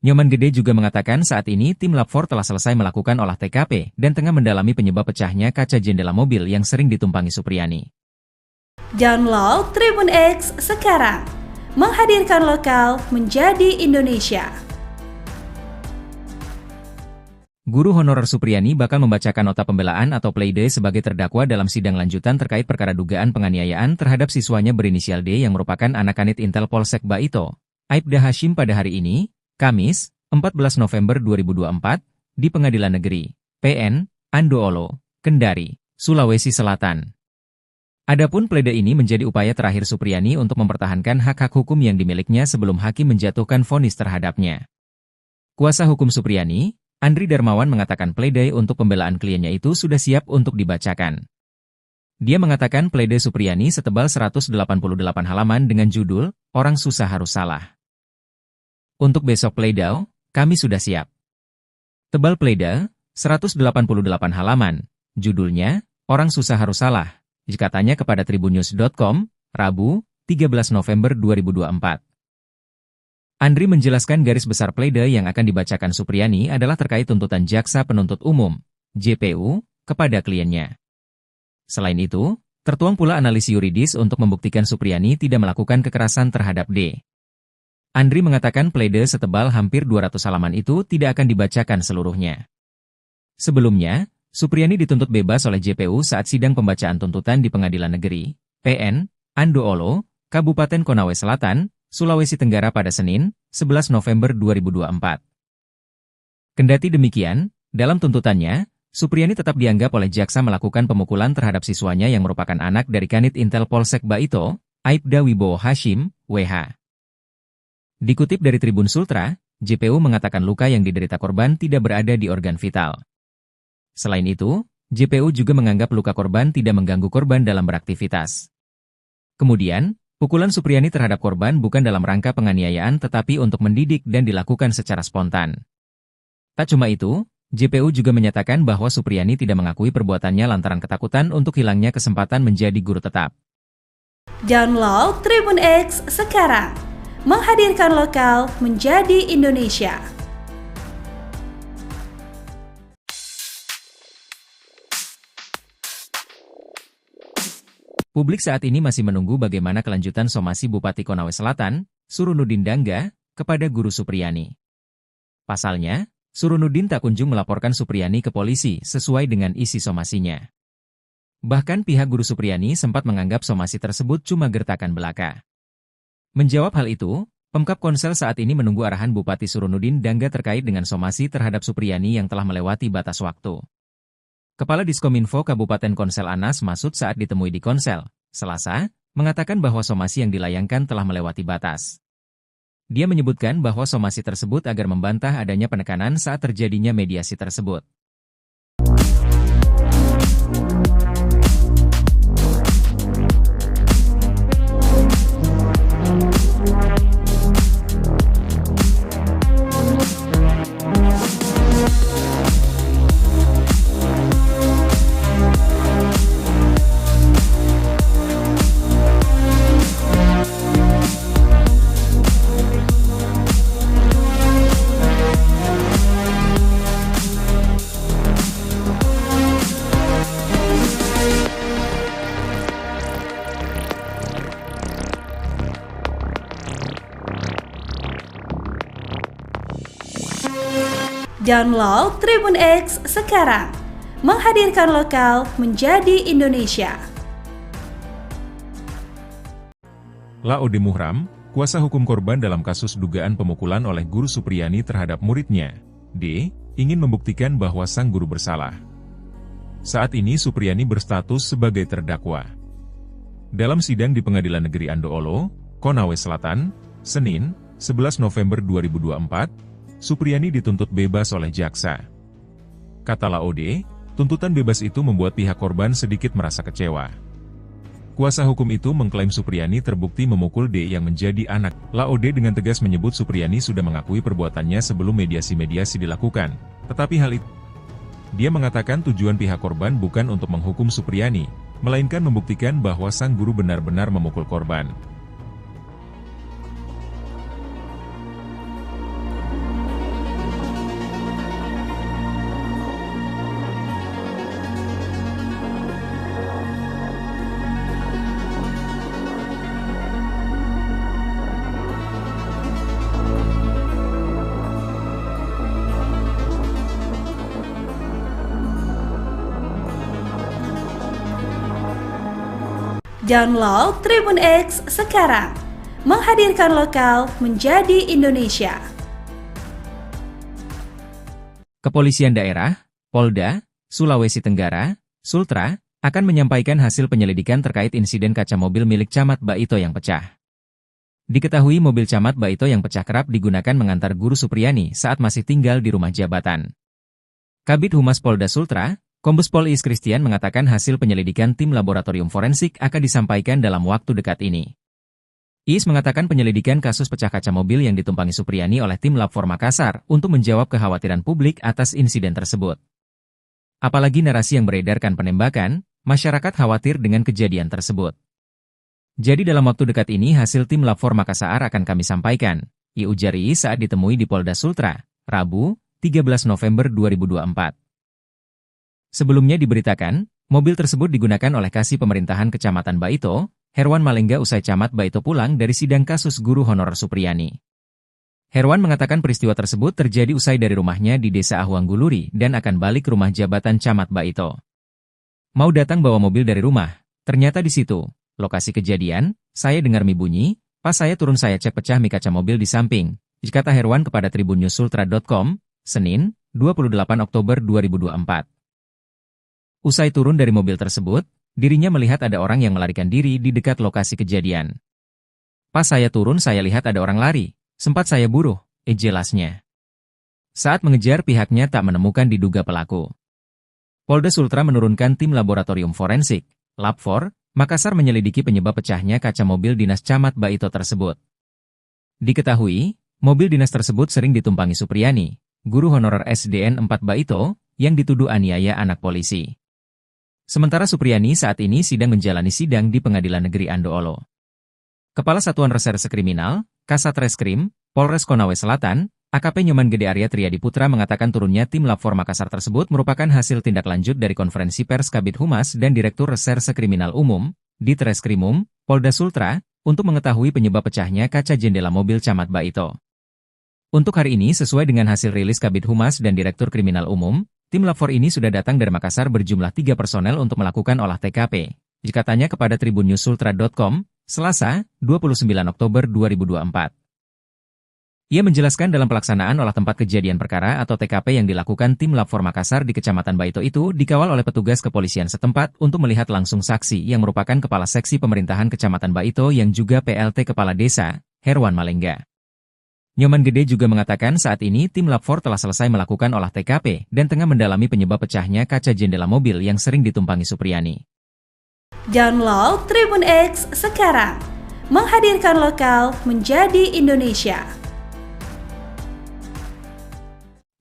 Nyoman Gede juga mengatakan saat ini tim Lab4 telah selesai melakukan olah TKP dan tengah mendalami penyebab pecahnya kaca jendela mobil yang sering ditumpangi Supriyani. Download Tribun X sekarang, menghadirkan lokal menjadi Indonesia. Guru honorer Supriyani bakal membacakan nota pembelaan atau pleidoy sebagai terdakwa dalam sidang lanjutan terkait perkara dugaan penganiayaan terhadap siswanya berinisial D yang merupakan anak kanit Intel Polsek Baito, Aibda Hashim pada hari ini, Kamis, 14 November 2024, di Pengadilan Negeri, PN, Andoolo, Kendari, Sulawesi Selatan. Adapun pleidoy ini menjadi upaya terakhir Supriyani untuk mempertahankan hak-hak hukum yang dimilikinya sebelum hakim menjatuhkan vonis terhadapnya. Kuasa hukum Supriyani, Andri Darmawan mengatakan pleidoy untuk pembelaan kliennya itu sudah siap untuk dibacakan. Dia mengatakan pleidoy Supriyani setebal 188 halaman dengan judul, Orang Susah Harus Salah. Untuk besok pleidoy, kami sudah siap. Tebal pleidoy, 188 halaman, judulnya, Orang Susah Harus Salah, dikatanya kepada tribunnews.com, Rabu, 13 November 2024. Andri menjelaskan garis besar pleidoy yang akan dibacakan Supriyani adalah terkait tuntutan Jaksa Penuntut Umum, JPU, kepada kliennya. Selain itu, tertuang pula analisis yuridis untuk membuktikan Supriyani tidak melakukan kekerasan terhadap D. Andri mengatakan pleidoy setebal hampir 200 halaman itu tidak akan dibacakan seluruhnya. Sebelumnya, Supriyani dituntut bebas oleh JPU saat sidang pembacaan tuntutan di Pengadilan Negeri, PN, Andoolo, Kabupaten Konawe Selatan, Sulawesi Tenggara pada Senin, 11 November 2024. Kendati demikian, dalam tuntutannya, Supriyani tetap dianggap oleh jaksa melakukan pemukulan terhadap siswanya yang merupakan anak dari Kanit Intel Polsek Baito, Aibda Wibowo Hashim, WH. Dikutip dari Tribun Sultra, JPU mengatakan luka yang diderita korban tidak berada di organ vital. Selain itu, JPU juga menganggap luka korban tidak mengganggu korban dalam beraktivitas. Kemudian, pukulan Supriyani terhadap korban bukan dalam rangka penganiayaan tetapi untuk mendidik dan dilakukan secara spontan. Tak cuma itu, JPU juga menyatakan bahwa Supriyani tidak mengakui perbuatannya lantaran ketakutan untuk hilangnya kesempatan menjadi guru tetap. Download Tribun X sekarang, menghadirkan lokal menjadi Indonesia. Publik saat ini masih menunggu bagaimana kelanjutan somasi Bupati Konawe Selatan, Surunudin Dangga, kepada Guru Supriyani. Pasalnya, Surunudin tak kunjung melaporkan Supriyani ke polisi sesuai dengan isi somasinya. Bahkan pihak Guru Supriyani sempat menganggap somasi tersebut cuma gertakan belaka. Menjawab hal itu, Pemkab Konsel saat ini menunggu arahan Bupati Surunudin Dangga terkait dengan somasi terhadap Supriyani yang telah melewati batas waktu. Kepala Diskominfo Kabupaten Konsel Anas Masud saat ditemui di Konsel, Selasa, mengatakan bahwa somasi yang dilayangkan telah melewati batas. Dia menyebutkan bahwa somasi tersebut agar membantah adanya penekanan saat terjadinya mediasi tersebut. Download Tribun X sekarang. Menghadirkan lokal menjadi Indonesia. Laode Muhram, kuasa hukum korban dalam kasus dugaan pemukulan oleh guru Supriyani terhadap muridnya, D, ingin membuktikan bahwa sang guru bersalah. Saat ini Supriyani berstatus sebagai terdakwa. Dalam sidang di Pengadilan Negeri Andoolo, Konawe Selatan, Senin, 11 November 2024, Supriyani dituntut bebas oleh jaksa. Kata Laode, tuntutan bebas itu membuat pihak korban sedikit merasa kecewa. Kuasa hukum itu mengklaim Supriyani terbukti memukul D yang menjadi anak. Laode dengan tegas menyebut Supriyani sudah mengakui perbuatannya sebelum mediasi-mediasi dilakukan. Tetapi hal itu, dia mengatakan tujuan pihak korban bukan untuk menghukum Supriyani, melainkan membuktikan bahwa sang guru benar-benar memukul korban. Download Tribun X sekarang. Menghadirkan lokal menjadi Indonesia. Kepolisian Daerah, Polda, Sulawesi Tenggara, Sultra, akan menyampaikan hasil penyelidikan terkait insiden kaca mobil milik Camat Baito yang pecah. Diketahui mobil Camat Baito yang pecah kerap digunakan mengantar guru Supriyani saat masih tinggal di rumah jabatan. Kabid Humas Polda Sultra, Kombes Pol Iis Christian mengatakan hasil penyelidikan tim laboratorium forensik akan disampaikan dalam waktu dekat ini. Iis mengatakan penyelidikan kasus pecah kaca mobil yang ditumpangi Supriyani oleh tim Lab 4 Makassar untuk menjawab kekhawatiran publik atas insiden tersebut. Apalagi narasi yang beredarkan penembakan, masyarakat khawatir dengan kejadian tersebut. Jadi dalam waktu dekat ini hasil tim Lab 4 Makassar akan kami sampaikan, ujar Iis saat ditemui di Polda Sultra, Rabu, 13 November 2024. Sebelumnya diberitakan, mobil tersebut digunakan oleh kasih pemerintahan Kecamatan Baito, Herwan Malengga usai Camat Baito pulang dari sidang kasus guru honorer Supriyani. Herwan mengatakan peristiwa tersebut terjadi usai dari rumahnya di Desa Ahuangguluri dan akan balik ke rumah jabatan Camat Baito. Mau datang bawa mobil dari rumah, ternyata di situ, lokasi kejadian, saya dengar mie bunyi, pas saya turun saya cek pecah mie kaca mobil di samping, kata Herwan kepada tribunnews-sultra.com, Senin, 28 Oktober 2024. Usai turun dari mobil tersebut, dirinya melihat ada orang yang melarikan diri di dekat lokasi kejadian. Pas saya turun saya lihat ada orang lari, sempat saya buruh, jelasnya. Saat mengejar pihaknya tak menemukan diduga pelaku. Polda Sultra menurunkan tim laboratorium forensik, Lab 4, Makassar menyelidiki penyebab pecahnya kaca mobil dinas Camat Baito tersebut. Diketahui, mobil dinas tersebut sering ditumpangi Supriyani, guru honorer SDN 4 Baito, yang dituduh aniaya anak polisi. Sementara Supriyani saat ini sedang menjalani sidang di Pengadilan Negeri Andoolo. Kepala Satuan Reserse Kriminal, Kasat Reskrim, Polres Konawe Selatan, AKP Nyoman Gede Arya Triadi Putra mengatakan turunnya tim Lab 4 Makassar tersebut merupakan hasil tindak lanjut dari konferensi pers Kabid Humas dan Direktur Reserse Kriminal Umum, Ditreskrimum, Polda Sultra, untuk mengetahui penyebab pecahnya kaca jendela mobil Camat Baito. Untuk hari ini sesuai dengan hasil rilis Kabid Humas dan Direktur Kriminal Umum, tim Lab 4 ini sudah datang dari Makassar berjumlah 3 personel untuk melakukan olah TKP, katanya kepada tribunnews-sultra.com, Selasa, 29 Oktober 2024. Ia menjelaskan dalam pelaksanaan olah tempat kejadian perkara atau TKP yang dilakukan tim Lab 4 Makassar di Kecamatan Baito itu dikawal oleh petugas kepolisian setempat untuk melihat langsung saksi yang merupakan Kepala Seksi Pemerintahan Kecamatan Baito yang juga PLT Kepala Desa, Herwan Malengga. Nyoman Gede juga mengatakan saat ini tim Lab 4 telah selesai melakukan olah TKP dan tengah mendalami penyebab pecahnya kaca jendela mobil yang sering ditumpangi Supriyani. Download Tribun X sekarang. Menghadirkan lokal menjadi Indonesia.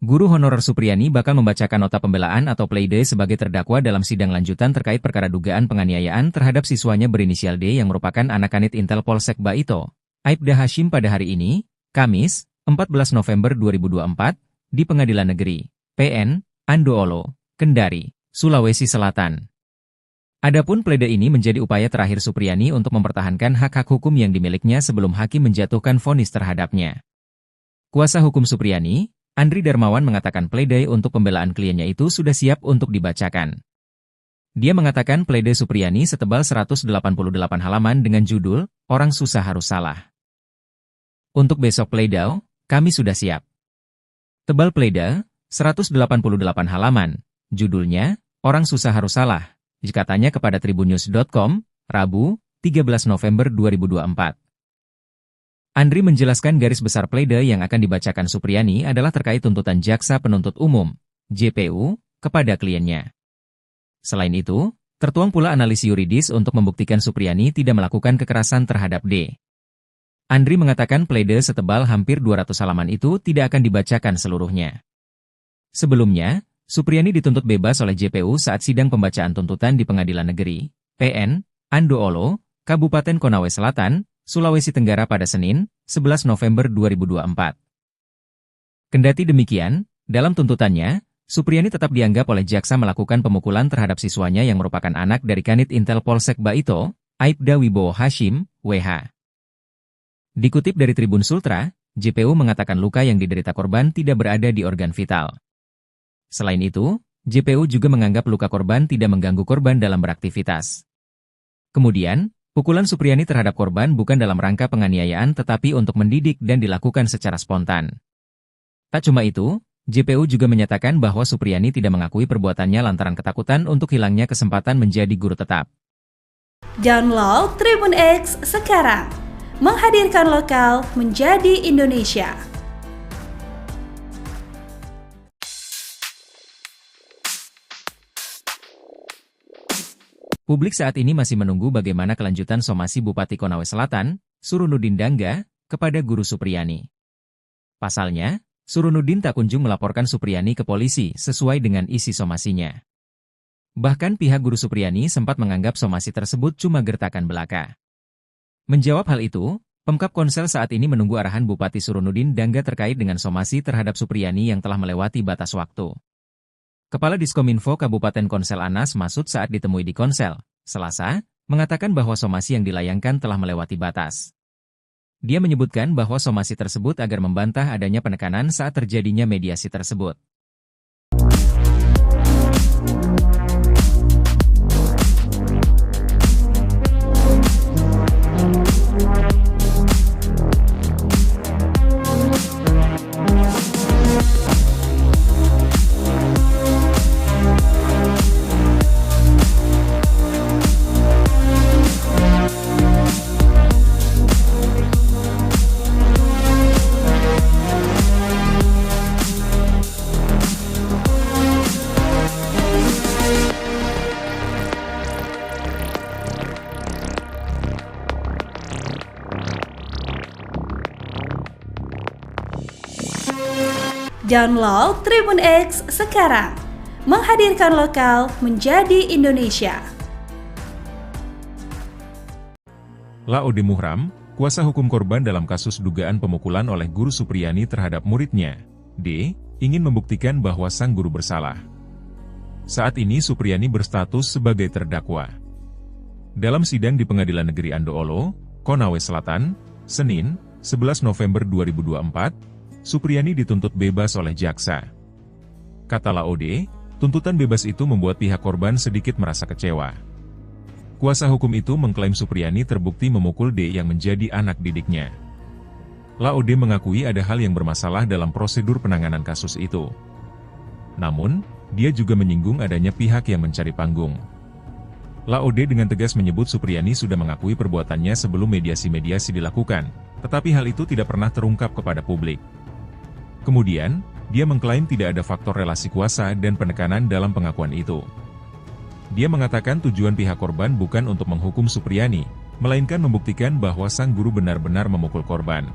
Guru honorer Supriyani bakal membacakan nota pembelaan atau pleidoy sebagai terdakwa dalam sidang lanjutan terkait perkara dugaan penganiayaan terhadap siswanya berinisial D yang merupakan anak kanit Intel Polsek Baito, Aibda Hashim pada hari ini, Kamis, 14 November 2024, di Pengadilan Negeri, PN, Andoolo, Kendari, Sulawesi Selatan. Adapun pledoi ini menjadi upaya terakhir Supriyani untuk mempertahankan hak-hak hukum yang dimilikinya sebelum hakim menjatuhkan vonis terhadapnya. Kuasa hukum Supriyani, Andri Darmawan mengatakan pledoi untuk pembelaan kliennya itu sudah siap untuk dibacakan. Dia mengatakan pledoi Supriyani setebal 188 halaman dengan judul, Orang Susah Harus Salah. Untuk besok pledoi, kami sudah siap. Tebal pledoi, 188 halaman, judulnya, Orang Susah Harus Salah, katanya kepada tribunnews.com, Rabu, 13 November 2024. Andri menjelaskan garis besar pledoi yang akan dibacakan Supriyani adalah terkait tuntutan Jaksa Penuntut Umum, JPU, kepada kliennya. Selain itu, tertuang pula analisis yuridis untuk membuktikan Supriyani tidak melakukan kekerasan terhadap D. Andri mengatakan pledoi setebal hampir 200 halaman itu tidak akan dibacakan seluruhnya. Sebelumnya, Supriyani dituntut bebas oleh JPU saat sidang pembacaan tuntutan di Pengadilan Negeri, PN, Andoolo, Kabupaten Konawe Selatan, Sulawesi Tenggara pada Senin, 11 November 2024. Kendati demikian, dalam tuntutannya, Supriyani tetap dianggap oleh jaksa melakukan pemukulan terhadap siswanya yang merupakan anak dari Kanit Intel Polsek Baito, Aibda Wibowo Hashim, WH. Dikutip dari Tribun Sultra, JPU mengatakan luka yang diderita korban tidak berada di organ vital. Selain itu, JPU juga menganggap luka korban tidak mengganggu korban dalam beraktivitas. Kemudian, pukulan Supriyani terhadap korban bukan dalam rangka penganiayaan tetapi untuk mendidik dan dilakukan secara spontan. Tak cuma itu, JPU juga menyatakan bahwa Supriyani tidak mengakui perbuatannya lantaran ketakutan untuk hilangnya kesempatan menjadi guru tetap. Download Tribun X sekarang, menghadirkan lokal menjadi Indonesia. Publik saat ini masih menunggu bagaimana kelanjutan somasi Bupati Konawe Selatan, Surunudin Dangga, kepada Guru Supriyani. Pasalnya, Surunudin tak kunjung melaporkan Supriyani ke polisi sesuai dengan isi somasinya. Bahkan pihak Guru Supriyani sempat menganggap somasi tersebut cuma gertakan belaka. Menjawab hal itu, Pemkab Konsel saat ini menunggu arahan Bupati Surunudin Dangga terkait dengan somasi terhadap Supriyani yang telah melewati batas waktu. Kepala Diskominfo Kabupaten Konsel Anas Masud saat ditemui di Konsel, Selasa, mengatakan bahwa somasi yang dilayangkan telah melewati batas. Dia menyebutkan bahwa somasi tersebut agar membantah adanya penekanan saat terjadinya mediasi tersebut. Download Tribun X sekarang, menghadirkan lokal menjadi Indonesia. Laode Muhram, kuasa hukum korban dalam kasus dugaan pemukulan oleh Guru Supriyani terhadap muridnya, D, ingin membuktikan bahwa sang guru bersalah. Saat ini Supriyani berstatus sebagai terdakwa. Dalam sidang di Pengadilan Negeri Andoolo, Konawe Selatan, Senin, 11 November 2024, Supriyani dituntut bebas oleh jaksa. Kata Laode, tuntutan bebas itu membuat pihak korban sedikit merasa kecewa. Kuasa hukum itu mengklaim Supriyani terbukti memukul D yang menjadi anak didiknya. Laode mengakui ada hal yang bermasalah dalam prosedur penanganan kasus itu. Namun, dia juga menyinggung adanya pihak yang mencari panggung. Laode dengan tegas menyebut Supriyani sudah mengakui perbuatannya sebelum mediasi-mediasi dilakukan, tetapi hal itu tidak pernah terungkap kepada publik. Kemudian, dia mengklaim tidak ada faktor relasi kuasa dan penekanan dalam pengakuan itu. Dia mengatakan tujuan pihak korban bukan untuk menghukum Supriyani, melainkan membuktikan bahwa sang guru benar-benar memukul korban.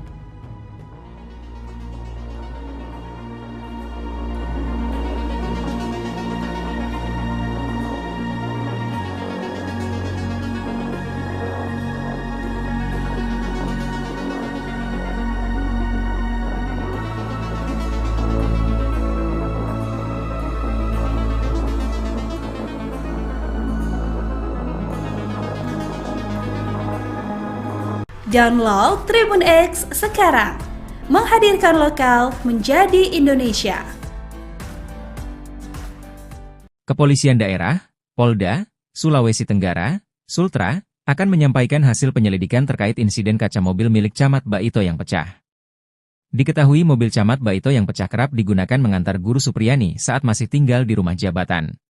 Download Tribun X sekarang, menghadirkan lokal menjadi Indonesia. Kepolisian Daerah, Polda, Sulawesi Tenggara, Sultra, akan menyampaikan hasil penyelidikan terkait insiden kaca mobil milik Camat Baito yang pecah. Diketahui mobil Camat Baito yang pecah kerap digunakan mengantar Guru Supriyani saat masih tinggal di rumah jabatan.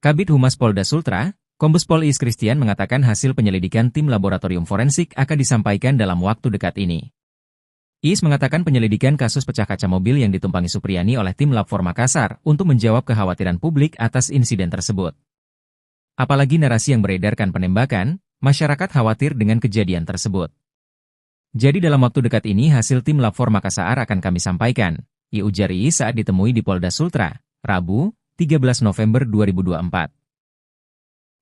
Kabid Humas Polda Sultra, Kombes Pol Iis Christian mengatakan hasil penyelidikan tim laboratorium forensik akan disampaikan dalam waktu dekat ini. Iis mengatakan penyelidikan kasus pecah kaca mobil yang ditumpangi Supriyani oleh tim Lab 4 Makassar untuk menjawab kekhawatiran publik atas insiden tersebut. Apalagi narasi yang beredarkan penembakan, masyarakat khawatir dengan kejadian tersebut. Jadi dalam waktu dekat ini hasil tim Lab 4 Makassar akan kami sampaikan, ujar Iis saat ditemui di Polda Sultra, Rabu, 13 November 2024.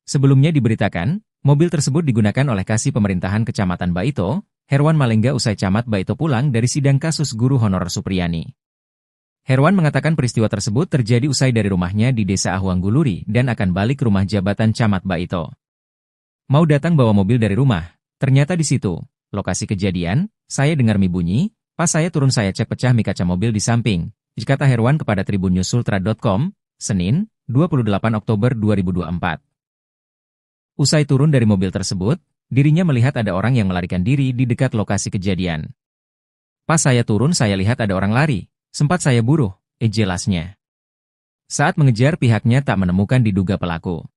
Sebelumnya diberitakan, mobil tersebut digunakan oleh Kasih Pemerintahan Kecamatan Baito, Herwan Malengga usai Camat Baito pulang dari sidang kasus guru honorer Supriyani. Herwan mengatakan peristiwa tersebut terjadi usai dari rumahnya di Desa Ahuangguluri dan akan balik ke rumah jabatan Camat Baito. Mau datang bawa mobil dari rumah, ternyata di situ. Lokasi kejadian, saya dengar mie bunyi, pas saya turun saya cek pecah mie kaca mobil di samping, kata Herwan kepada tribunnews-sultra.com, Senin, 28 Oktober 2024. Usai turun dari mobil tersebut, dirinya melihat ada orang yang melarikan diri di dekat lokasi kejadian. Pas saya turun saya lihat ada orang lari, sempat saya buruh, jelasnya. Saat mengejar pihaknya tak menemukan diduga pelaku.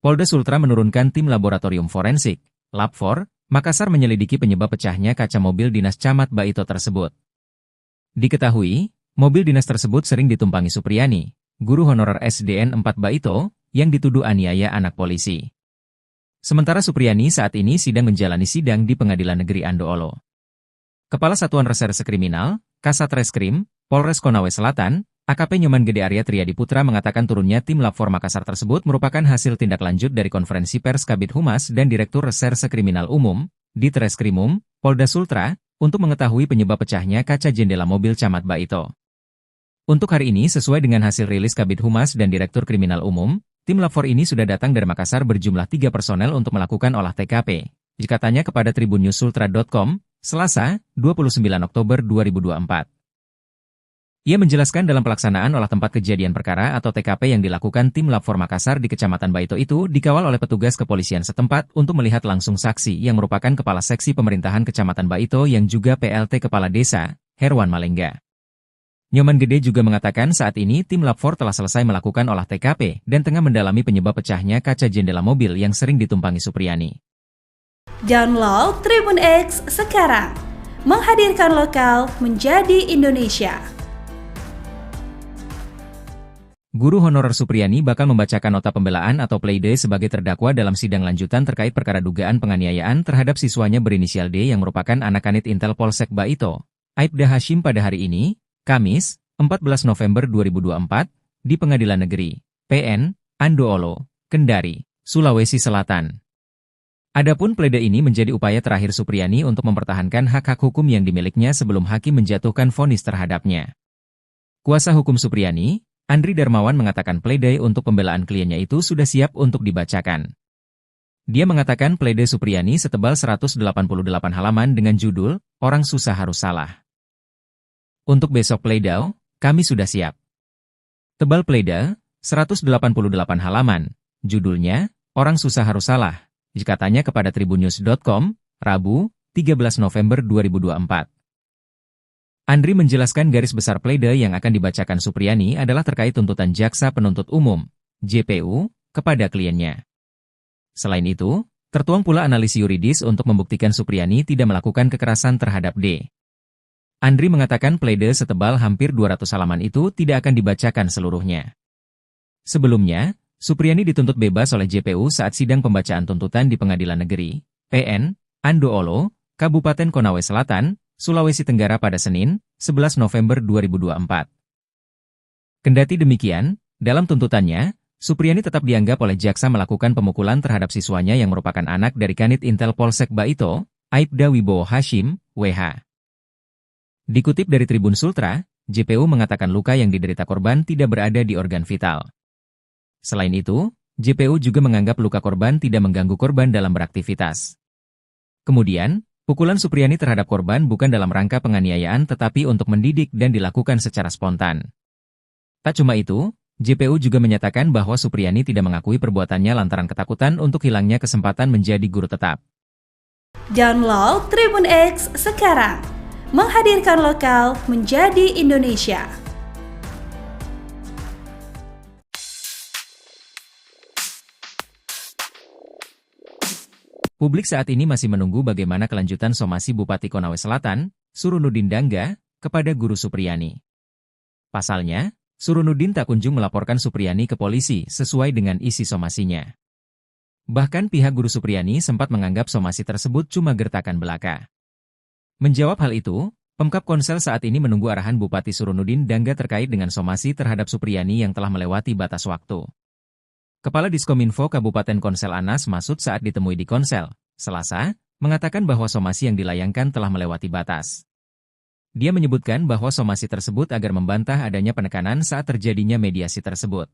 Polda Sultra menurunkan tim laboratorium forensik, Lab 4, Makassar menyelidiki penyebab pecahnya kaca mobil dinas Camat Baito tersebut. Diketahui, mobil dinas tersebut sering ditumpangi Supriyani, guru honorer SDN 4 Baito, yang dituduh aniaya anak polisi. Sementara Supriyani saat ini sedang menjalani sidang di Pengadilan Negeri Andoolo. Kepala Satuan Reserse Kriminal, Kasat Reskrim, Polres Konawe Selatan, AKP Nyoman Gede Arya Triadi Putra mengatakan turunnya tim Lab 4 Makassar tersebut merupakan hasil tindak lanjut dari konferensi pers Kabid Humas dan Direktur Reserse Kriminal Umum, Ditreskrimum, Polda Sultra, untuk mengetahui penyebab pecahnya kaca jendela mobil Camat Baito. Untuk hari ini sesuai dengan hasil rilis Kabid Humas dan Direktur Kriminal Umum, tim Lab 4 ini sudah datang dari Makassar berjumlah 3 personel untuk melakukan olah TKP, katanya kepada tribunnews-sultra.com, Selasa, 29 Oktober 2024. Ia menjelaskan dalam pelaksanaan olah tempat kejadian perkara atau TKP yang dilakukan tim Lab 4 Makassar di Kecamatan Baito itu dikawal oleh petugas kepolisian setempat untuk melihat langsung saksi yang merupakan Kepala Seksi Pemerintahan Kecamatan Baito yang juga PLT Kepala Desa, Herwan Malengga. Nyoman Gede juga mengatakan saat ini tim Lab 4 telah selesai melakukan olah TKP dan tengah mendalami penyebab pecahnya kaca jendela mobil yang sering ditumpangi Supriyani. Download Tribun X sekarang, menghadirkan lokal menjadi Indonesia. Guru honorer Supriyani bakal membacakan nota pembelaan atau pleidoy sebagai terdakwa dalam sidang lanjutan terkait perkara dugaan penganiayaan terhadap siswanya berinisial D yang merupakan anak kanit Intel Polsek Baito, Aibda Hashim pada hari ini, Kamis, 14 November 2024, di Pengadilan Negeri, PN, Andoolo, Kendari, Sulawesi Selatan. Adapun pleidoy ini menjadi upaya terakhir Supriyani untuk mempertahankan hak-hak hukum yang dimilikinya sebelum hakim menjatuhkan vonis terhadapnya. Kuasa hukum Supriyani, Andri Darmawan mengatakan pleidoy untuk pembelaan kliennya itu sudah siap untuk dibacakan. Dia mengatakan pleidoy Supriyani setebal 188 halaman dengan judul, Orang Susah Harus Salah. Untuk besok pleidoy, kami sudah siap. Tebal pleidoy, 188 halaman, judulnya, Orang Susah Harus Salah, katanya kepada tribunnews.com, Rabu, 13 November 2024. Andri menjelaskan garis besar pleidoy yang akan dibacakan Supriyani adalah terkait tuntutan Jaksa Penuntut Umum, JPU, kepada kliennya. Selain itu, tertuang pula analisis yuridis untuk membuktikan Supriyani tidak melakukan kekerasan terhadap D. Andri mengatakan pleidoy setebal hampir 200 halaman itu tidak akan dibacakan seluruhnya. Sebelumnya, Supriyani dituntut bebas oleh JPU saat sidang pembacaan tuntutan di Pengadilan Negeri, PN, Andoolo, Kabupaten Konawe Selatan, Sulawesi Tenggara pada Senin, 11 November 2024. Kendati demikian, dalam tuntutannya, Supriyani tetap dianggap oleh jaksa melakukan pemukulan terhadap siswanya yang merupakan anak dari Kanit Intel Polsek Baito, Aibda Wibowo Hashim, WH. Dikutip dari Tribun Sultra, JPU mengatakan luka yang diderita korban tidak berada di organ vital. Selain itu, JPU juga menganggap luka korban tidak mengganggu korban dalam beraktivitas. Kemudian, Pukulan Supriyani terhadap korban bukan dalam rangka penganiayaan tetapi untuk mendidik dan dilakukan secara spontan. Tak cuma itu, JPU juga menyatakan bahwa Supriyani tidak mengakui perbuatannya lantaran ketakutan untuk hilangnya kesempatan menjadi guru tetap. Download Tribun X sekarang, menghadirkan lokal menjadi Indonesia. Publik saat ini masih menunggu bagaimana kelanjutan somasi Bupati Konawe Selatan, Surunudin Dangga, kepada Guru Supriyani. Pasalnya, Surunudin tak kunjung melaporkan Supriyani ke polisi sesuai dengan isi somasinya. Bahkan pihak Guru Supriyani sempat menganggap somasi tersebut cuma gertakan belaka. Menjawab hal itu, Pemkab Konsel saat ini menunggu arahan Bupati Surunudin Dangga terkait dengan somasi terhadap Supriyani yang telah melewati batas waktu. Kepala Diskominfo Kabupaten Konsel Anas Masud saat ditemui di Konsel, Selasa, mengatakan bahwa somasi yang dilayangkan telah melewati batas. Dia menyebutkan bahwa somasi tersebut agar membantah adanya penekanan saat terjadinya mediasi tersebut.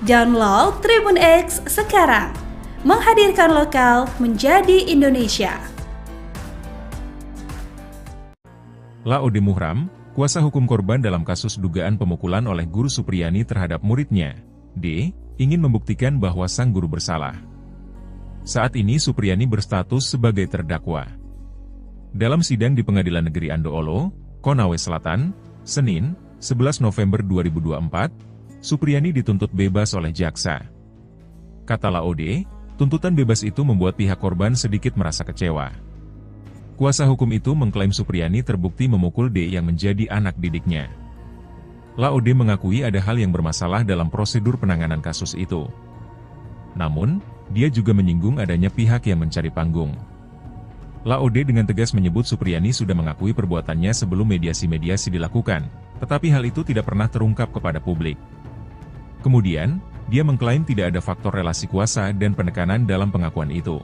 Download Tribun X sekarang, menghadirkan lokal menjadi Indonesia. Laode Muhram, kuasa hukum korban dalam kasus dugaan pemukulan oleh Guru Supriyani terhadap muridnya, D, ingin membuktikan bahwa sang guru bersalah. Saat ini Supriyani berstatus sebagai terdakwa. Dalam sidang di Pengadilan Negeri Andoolo, Konawe Selatan, Senin, 11 November 2024, Supriyani dituntut bebas oleh jaksa. Kata Laode, tuntutan bebas itu membuat pihak korban sedikit merasa kecewa. Kuasa hukum itu mengklaim Supriyani terbukti memukul D yang menjadi anak didiknya. Laode mengakui ada hal yang bermasalah dalam prosedur penanganan kasus itu. Namun, dia juga menyinggung adanya pihak yang mencari panggung. Laode dengan tegas menyebut Supriyani sudah mengakui perbuatannya sebelum mediasi-mediasi dilakukan, tetapi hal itu tidak pernah terungkap kepada publik. Kemudian, dia mengklaim tidak ada faktor relasi kuasa dan penekanan dalam pengakuan itu.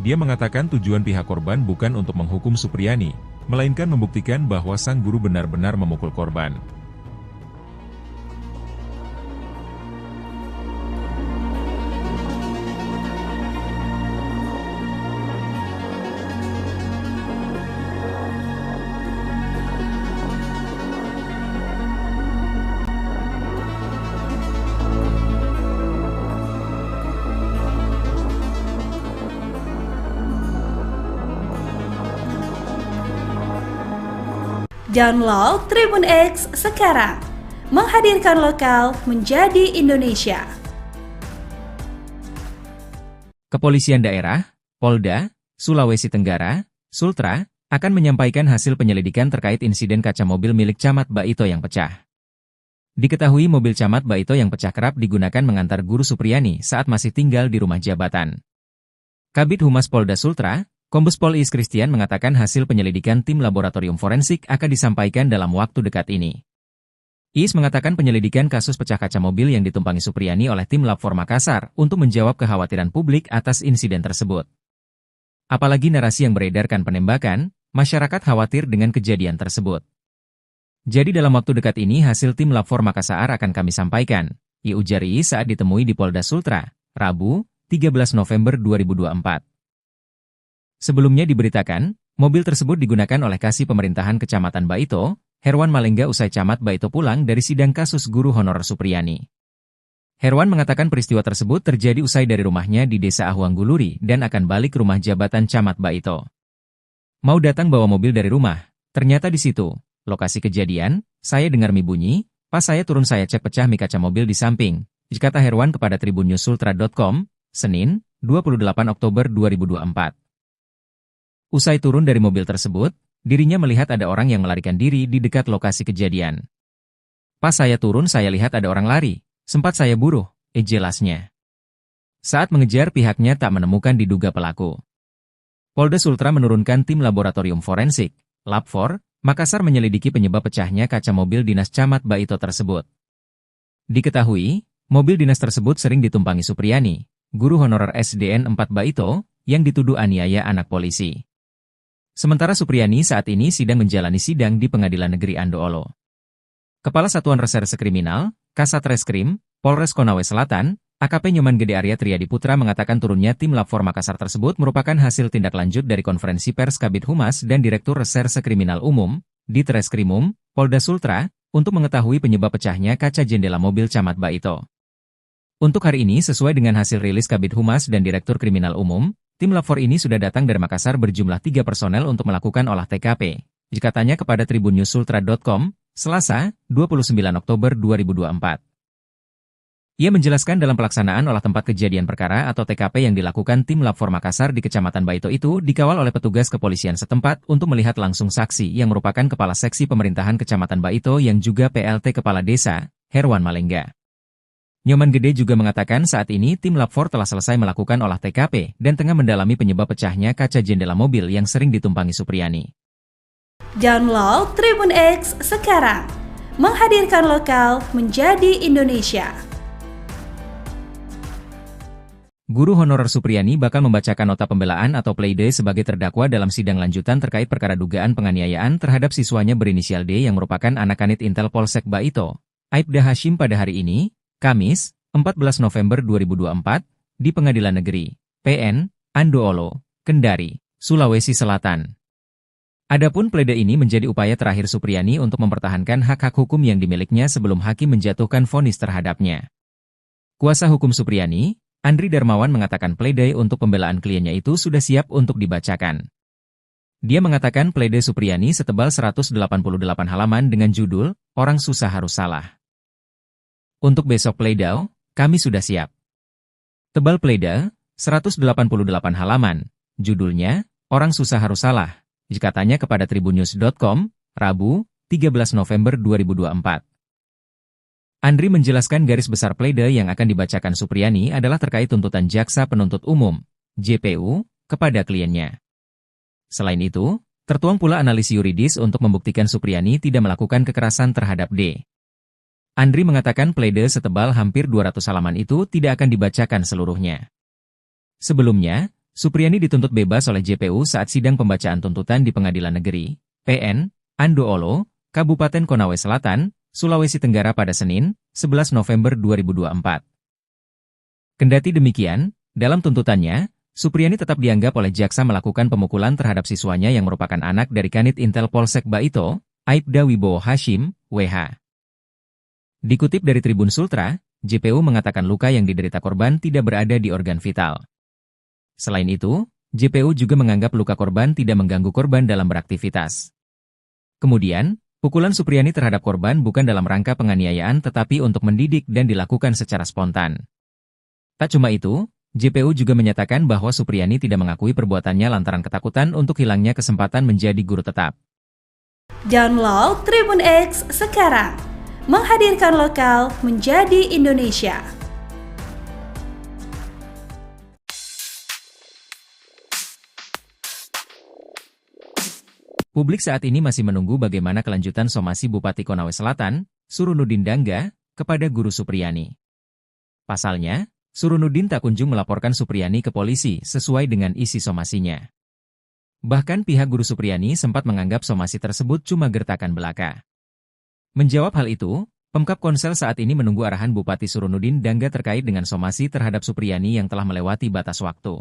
Dia mengatakan tujuan pihak korban bukan untuk menghukum Supriyani, melainkan membuktikan bahwa sang guru benar-benar memukul korban. Download Tribun X sekarang, menghadirkan lokal menjadi Indonesia. Kepolisian Daerah, Polda, Sulawesi Tenggara, Sultra, akan menyampaikan hasil penyelidikan terkait insiden kaca mobil milik Camat Baito yang pecah. Diketahui mobil Camat Baito yang pecah kerap digunakan mengantar Guru Supriyani saat masih tinggal di rumah jabatan. Kabid Humas Polda Sultra, Kombes Pol Is Christian mengatakan hasil penyelidikan tim laboratorium forensik akan disampaikan dalam waktu dekat ini. Is mengatakan penyelidikan kasus pecah kaca mobil yang ditumpangi Supriyani oleh tim Lab 4 Makassar untuk menjawab kekhawatiran publik atas insiden tersebut. Apalagi narasi yang beredarkan penembakan, masyarakat khawatir dengan kejadian tersebut. Jadi dalam waktu dekat ini hasil tim Lab 4 Makassar akan kami sampaikan, ujar Is saat ditemui di Polda Sultra, Rabu, 13 November 2024. Sebelumnya diberitakan, mobil tersebut digunakan oleh Kasih Pemerintahan Kecamatan Baito, Herwan Malengga usai Camat Baito pulang dari sidang kasus guru honorer Supriyani. Herwan mengatakan peristiwa tersebut terjadi usai dari rumahnya di Desa Ahuangguluri dan akan balik rumah jabatan Camat Baito. Mau datang bawa mobil dari rumah, ternyata di situ, lokasi kejadian, saya dengar mie bunyi, pas saya turun saya cek pecah mie kaca mobil di samping, kata Herwan kepada tribunnews.sultra.com, Senin, 28 Oktober 2024. Usai turun dari mobil tersebut, dirinya melihat ada orang yang melarikan diri di dekat lokasi kejadian. Pas saya turun saya lihat ada orang lari, sempat saya buruh, jelasnya. Saat mengejar pihaknya tak menemukan diduga pelaku. Polda Sultra menurunkan tim laboratorium forensik, Lab4, Makassar menyelidiki penyebab pecahnya kaca mobil dinas Camat Baito tersebut. Diketahui, mobil dinas tersebut sering ditumpangi Supriyani, guru honorer SDN 4 Baito, yang dituduh aniaya anak polisi. Sementara Supriyani saat ini sedang menjalani sidang di Pengadilan Negeri Andoolo. Kepala Satuan Reserse Kriminal, Kasat Reskrim, Polres Konawe Selatan, AKP Nyoman Gede Arya Triadi Putra mengatakan turunnya tim Lab4 Makassar tersebut merupakan hasil tindak lanjut dari konferensi pers Kabid Humas dan Direktur Reserse Kriminal Umum, Ditreskrimum, Polda Sultra, untuk mengetahui penyebab pecahnya kaca jendela mobil Camat Baito. Untuk hari ini sesuai dengan hasil rilis Kabid Humas dan Direktur Kriminal Umum, tim Lab4 ini sudah datang dari Makassar berjumlah 3 personel untuk melakukan olah TKP, dikatanya kepada tribunnews.sultra.com, Selasa, 29 Oktober 2024. Ia menjelaskan dalam pelaksanaan olah tempat kejadian perkara atau TKP yang dilakukan tim Lab4 Makassar di Kecamatan Baito itu dikawal oleh petugas kepolisian setempat untuk melihat langsung saksi yang merupakan Kepala Seksi Pemerintahan Kecamatan Baito yang juga PLT Kepala Desa, Herwan Malengga. Nyoman Gede juga mengatakan saat ini tim Lab4 telah selesai melakukan olah TKP dan tengah mendalami penyebab pecahnya kaca jendela mobil yang sering ditumpangi Supriyani. Download Tribun X sekarang, menghadirkan lokal menjadi Indonesia. Guru honorer Supriyani bakal membacakan nota pembelaan atau pleidoy sebagai terdakwa dalam sidang lanjutan terkait perkara dugaan penganiayaan terhadap siswanya berinisial D yang merupakan anak kanit Intel Polsek Baito, Aibda Hashim pada hari ini, Kamis, 14 November 2024, di Pengadilan Negeri, PN, Andoolo, Kendari, Sulawesi Selatan. Adapun pleidoy ini menjadi upaya terakhir Supriyani untuk mempertahankan hak-hak hukum yang dimilikinya sebelum hakim menjatuhkan vonis terhadapnya. Kuasa hukum Supriyani, Andri Darmawan mengatakan pleidoy untuk pembelaan kliennya itu sudah siap untuk dibacakan. Dia mengatakan pleidoy Supriyani setebal 188 halaman dengan judul, Orang Susah Harus Salah. Untuk besok pleidoy, kami sudah siap. Tebal pleidoy, 188 halaman, judulnya, Orang Susah Harus Salah, dikatanya kepada tribunnews.com, Rabu, 13 November 2024. Andri menjelaskan garis besar pleidoy yang akan dibacakan Supriyani adalah terkait tuntutan Jaksa Penuntut Umum, JPU, kepada kliennya. Selain itu, tertuang pula analisis yuridis untuk membuktikan Supriyani tidak melakukan kekerasan terhadap D. Andri mengatakan pleidoy setebal hampir 200 halaman itu tidak akan dibacakan seluruhnya. Sebelumnya, Supriyani dituntut bebas oleh JPU saat sidang pembacaan tuntutan di Pengadilan Negeri, PN, Andoolo, Kabupaten Konawe Selatan, Sulawesi Tenggara pada Senin, 11 November 2024. Kendati demikian, dalam tuntutannya, Supriyani tetap dianggap oleh jaksa melakukan pemukulan terhadap siswanya yang merupakan anak dari Kanit Intel Polsek Baito, Aibda Wibowo Hashim, WH. Dikutip dari Tribun Sultra, JPU mengatakan luka yang diderita korban tidak berada di organ vital. Selain itu, JPU juga menganggap luka korban tidak mengganggu korban dalam beraktivitas. Kemudian, pukulan Supriyani terhadap korban bukan dalam rangka penganiayaan tetapi untuk mendidik dan dilakukan secara spontan. Tak cuma itu, JPU juga menyatakan bahwa Supriyani tidak mengakui perbuatannya lantaran ketakutan untuk hilangnya kesempatan menjadi guru tetap. Download Tribun X sekarang, menghadirkan lokal menjadi Indonesia. Publik saat ini masih menunggu bagaimana kelanjutan somasi Bupati Konawe Selatan, Surunudin Dangga, kepada guru Supriyani. Pasalnya, Surunudin tak kunjung melaporkan Supriyani ke polisi sesuai dengan isi somasinya. Bahkan pihak guru Supriyani sempat menganggap somasi tersebut cuma gertakan belaka. Menjawab hal itu, Pemkab Konsel saat ini menunggu arahan Bupati Surunudin Dangga terkait dengan somasi terhadap Supriyani yang telah melewati batas waktu.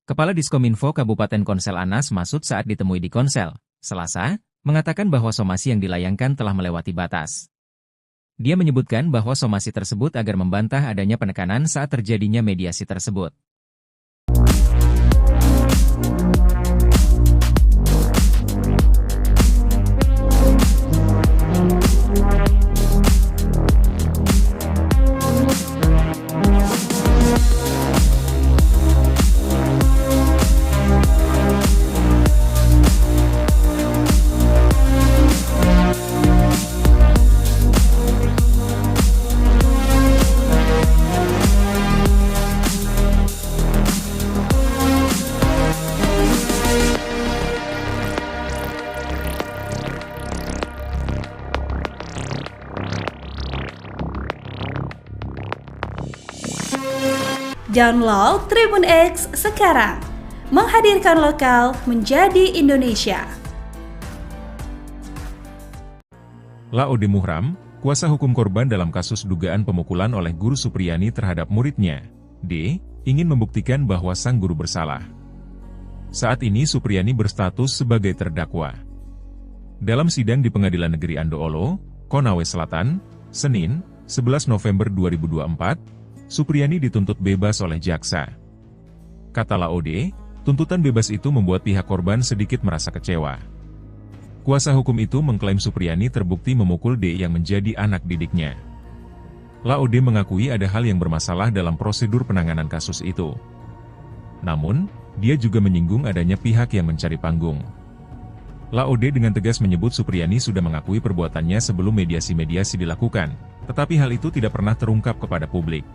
Kepala Diskominfo Kabupaten Konsel Anas Masud saat ditemui di Konsel, Selasa, mengatakan bahwa somasi yang dilayangkan telah melewati batas. Dia menyebutkan bahwa somasi tersebut agar membantah adanya penekanan saat terjadinya mediasi tersebut. Download Tribun X sekarang. Menghadirkan lokal menjadi Indonesia. Laode Muhram, kuasa hukum korban dalam kasus dugaan pemukulan oleh guru Supriyani terhadap muridnya, D, ingin membuktikan bahwa sang guru bersalah. Saat ini Supriyani berstatus sebagai terdakwa. Dalam sidang di Pengadilan Negeri Andoolo, Konawe Selatan, Senin, 11 November 2024, Supriyani dituntut bebas oleh jaksa. Kata Laode, tuntutan bebas itu membuat pihak korban sedikit merasa kecewa. Kuasa hukum itu mengklaim Supriyani terbukti memukul D yang menjadi anak didiknya. Laode mengakui ada hal yang bermasalah dalam prosedur penanganan kasus itu. Namun, dia juga menyinggung adanya pihak yang mencari panggung. Laode dengan tegas menyebut Supriyani sudah mengakui perbuatannya sebelum mediasi-mediasi dilakukan, tetapi hal itu tidak pernah terungkap kepada publik.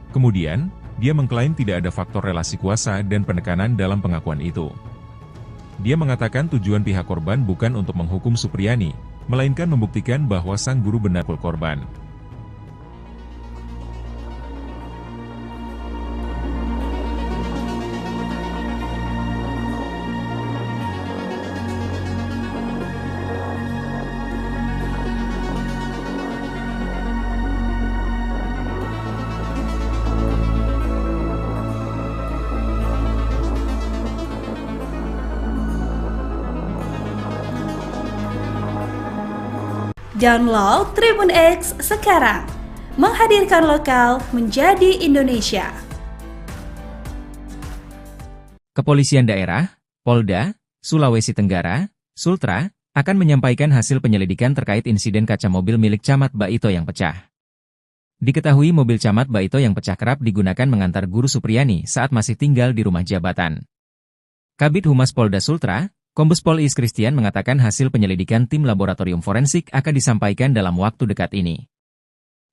Kemudian, dia mengklaim tidak ada faktor relasi kuasa dan penekanan dalam pengakuan itu. Dia mengatakan tujuan pihak korban bukan untuk menghukum Supriyani, melainkan membuktikan bahwa sang guru benar benar korban. Download Tribun X sekarang. Menghadirkan lokal menjadi Indonesia. Kepolisian Daerah, Polda, Sulawesi Tenggara, Sultra, akan menyampaikan hasil penyelidikan terkait insiden kaca mobil milik Camat Baito yang pecah. Diketahui mobil Camat Baito yang pecah kerap digunakan mengantar guru Supriyani saat masih tinggal di rumah jabatan. Kabid Humas Polda Sultra, Kombes Pol Iis Christian mengatakan hasil penyelidikan tim laboratorium forensik akan disampaikan dalam waktu dekat ini.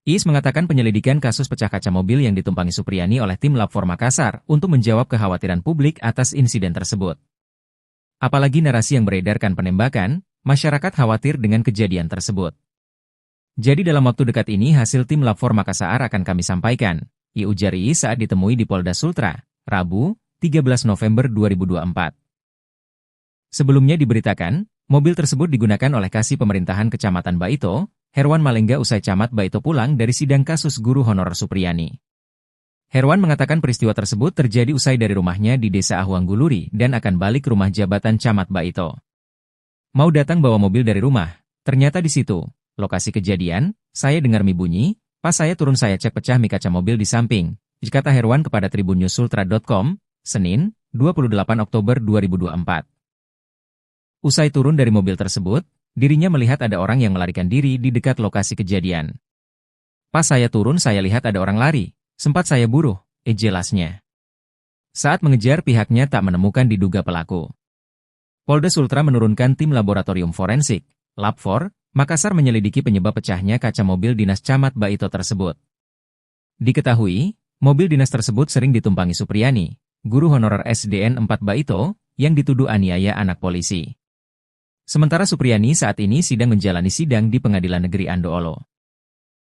Iis mengatakan penyelidikan kasus pecah kaca mobil yang ditumpangi Supriyani oleh tim Lab 4 Makassar untuk menjawab kekhawatiran publik atas insiden tersebut. Apalagi narasi yang beredarkan penembakan, masyarakat khawatir dengan kejadian tersebut. Jadi dalam waktu dekat ini hasil tim Lab 4 Makassar akan kami sampaikan, ujar Iis saat ditemui di Polda Sultra, Rabu, 13 November 2024. Sebelumnya diberitakan, mobil tersebut digunakan oleh Kasih Pemerintahan Kecamatan Baito, Herwan Malengga usai Camat Baito pulang dari sidang kasus guru honorer Supriyani. Herwan mengatakan peristiwa tersebut terjadi usai dari rumahnya di Desa Ahuangguluri dan akan balik ke rumah jabatan Camat Baito. Mau datang bawa mobil dari rumah, ternyata di situ, lokasi kejadian, saya dengar mie bunyi, pas saya turun saya cek pecah mie kaca mobil di samping, kata Herwan kepada tribunnews-sultra.com, Senin, 28 Oktober 2024. Usai turun dari mobil tersebut, dirinya melihat ada orang yang melarikan diri di dekat lokasi kejadian. Pas saya turun saya lihat ada orang lari, sempat saya buruh, jelasnya. Saat mengejar pihaknya tak menemukan diduga pelaku. Polda Sultra menurunkan tim laboratorium forensik, Lab 4, Makassar menyelidiki penyebab pecahnya kaca mobil dinas Camat Baito tersebut. Diketahui, mobil dinas tersebut sering ditumpangi Supriyani, guru honorer SDN 4 Baito, yang dituduh aniaya anak polisi. Sementara Supriyani saat ini sedang menjalani sidang di Pengadilan Negeri Andoolo.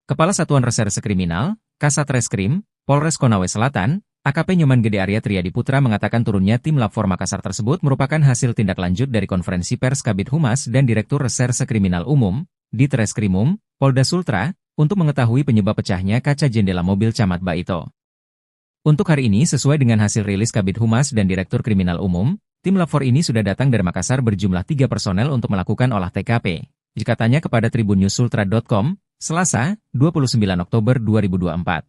Kepala Satuan Reserse Kriminal, Kasat Reskrim, Polres Konawe Selatan, AKP Nyoman Gede Arya Triadi Putra mengatakan turunnya tim Lab 4 Makassar tersebut merupakan hasil tindak lanjut dari konferensi pers Kabid Humas dan Direktur Reserse Kriminal Umum, Ditreskrimum, Polda Sultra, untuk mengetahui penyebab pecahnya kaca jendela mobil Camat Baito. Untuk hari ini sesuai dengan hasil rilis Kabid Humas dan Direktur Kriminal Umum, tim Lab 4 ini sudah datang dari Makassar berjumlah 3 personel untuk melakukan olah TKP, katanya kepada tribunnews-sultra.com, Selasa, 29 Oktober 2024.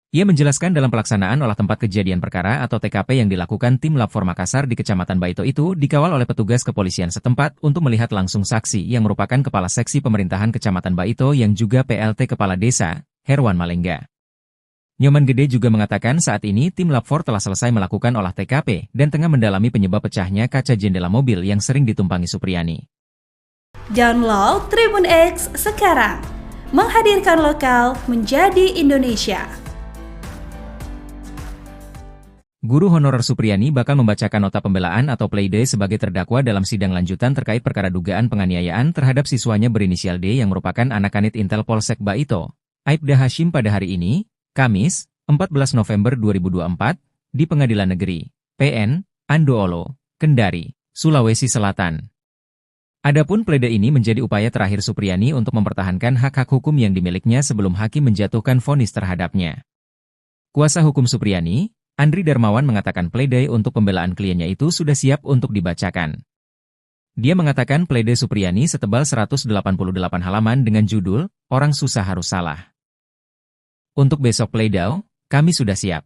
Ia menjelaskan dalam pelaksanaan olah tempat kejadian perkara atau TKP yang dilakukan tim Lab 4 Makassar di Kecamatan Baito itu dikawal oleh petugas kepolisian setempat untuk melihat langsung saksi yang merupakan Kepala Seksi Pemerintahan Kecamatan Baito yang juga PLT Kepala Desa, Herwan Malengga. Nyoman Gede juga mengatakan saat ini tim Lab 4 telah selesai melakukan olah TKP dan tengah mendalami penyebab pecahnya kaca jendela mobil yang sering ditumpangi Supriyani. Download Tribun X sekarang. Menghadirkan lokal menjadi Indonesia. Guru honorer Supriyani bakal membacakan nota pembelaan atau pleidoy sebagai terdakwa dalam sidang lanjutan terkait perkara dugaan penganiayaan terhadap siswanya berinisial D yang merupakan anak kanit Intel Polsek Baito, Aibda Hashim pada hari ini, Kamis, 14 November 2024, di Pengadilan Negeri PN Andoolo, Kendari, Sulawesi Selatan. Adapun pledoi ini menjadi upaya terakhir Supriyani untuk mempertahankan hak-hak hukum yang dimilikinya sebelum hakim menjatuhkan vonis terhadapnya. Kuasa hukum Supriyani, Andri Darmawan mengatakan pledoi untuk pembelaan kliennya itu sudah siap untuk dibacakan. Dia mengatakan pledoi Supriyani setebal 188 halaman dengan judul, "Orang Susah Harus Salah." Untuk besok pledoi, kami sudah siap.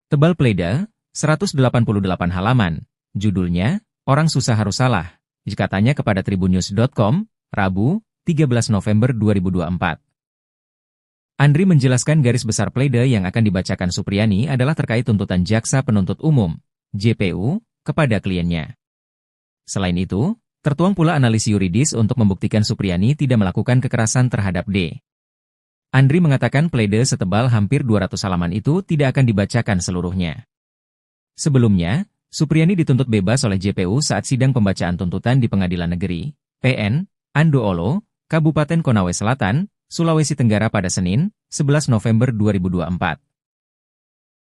Tebal pledoi, 188 halaman, judulnya, "Orang Susah Harus Salah," katanya kepada tribunnews.com, Rabu, 13 November 2024. Andri menjelaskan garis besar pledoi yang akan dibacakan Supriyani adalah terkait tuntutan Jaksa Penuntut Umum, JPU, kepada kliennya. Selain itu, tertuang pula analisa yuridis untuk membuktikan Supriyani tidak melakukan kekerasan terhadap D. Andri mengatakan pledoi setebal hampir 200 halaman itu tidak akan dibacakan seluruhnya. Sebelumnya, Supriyani dituntut bebas oleh JPU saat sidang pembacaan tuntutan di Pengadilan Negeri PN Andoolo, Kabupaten Konawe Selatan, Sulawesi Tenggara pada Senin, 11 November 2024.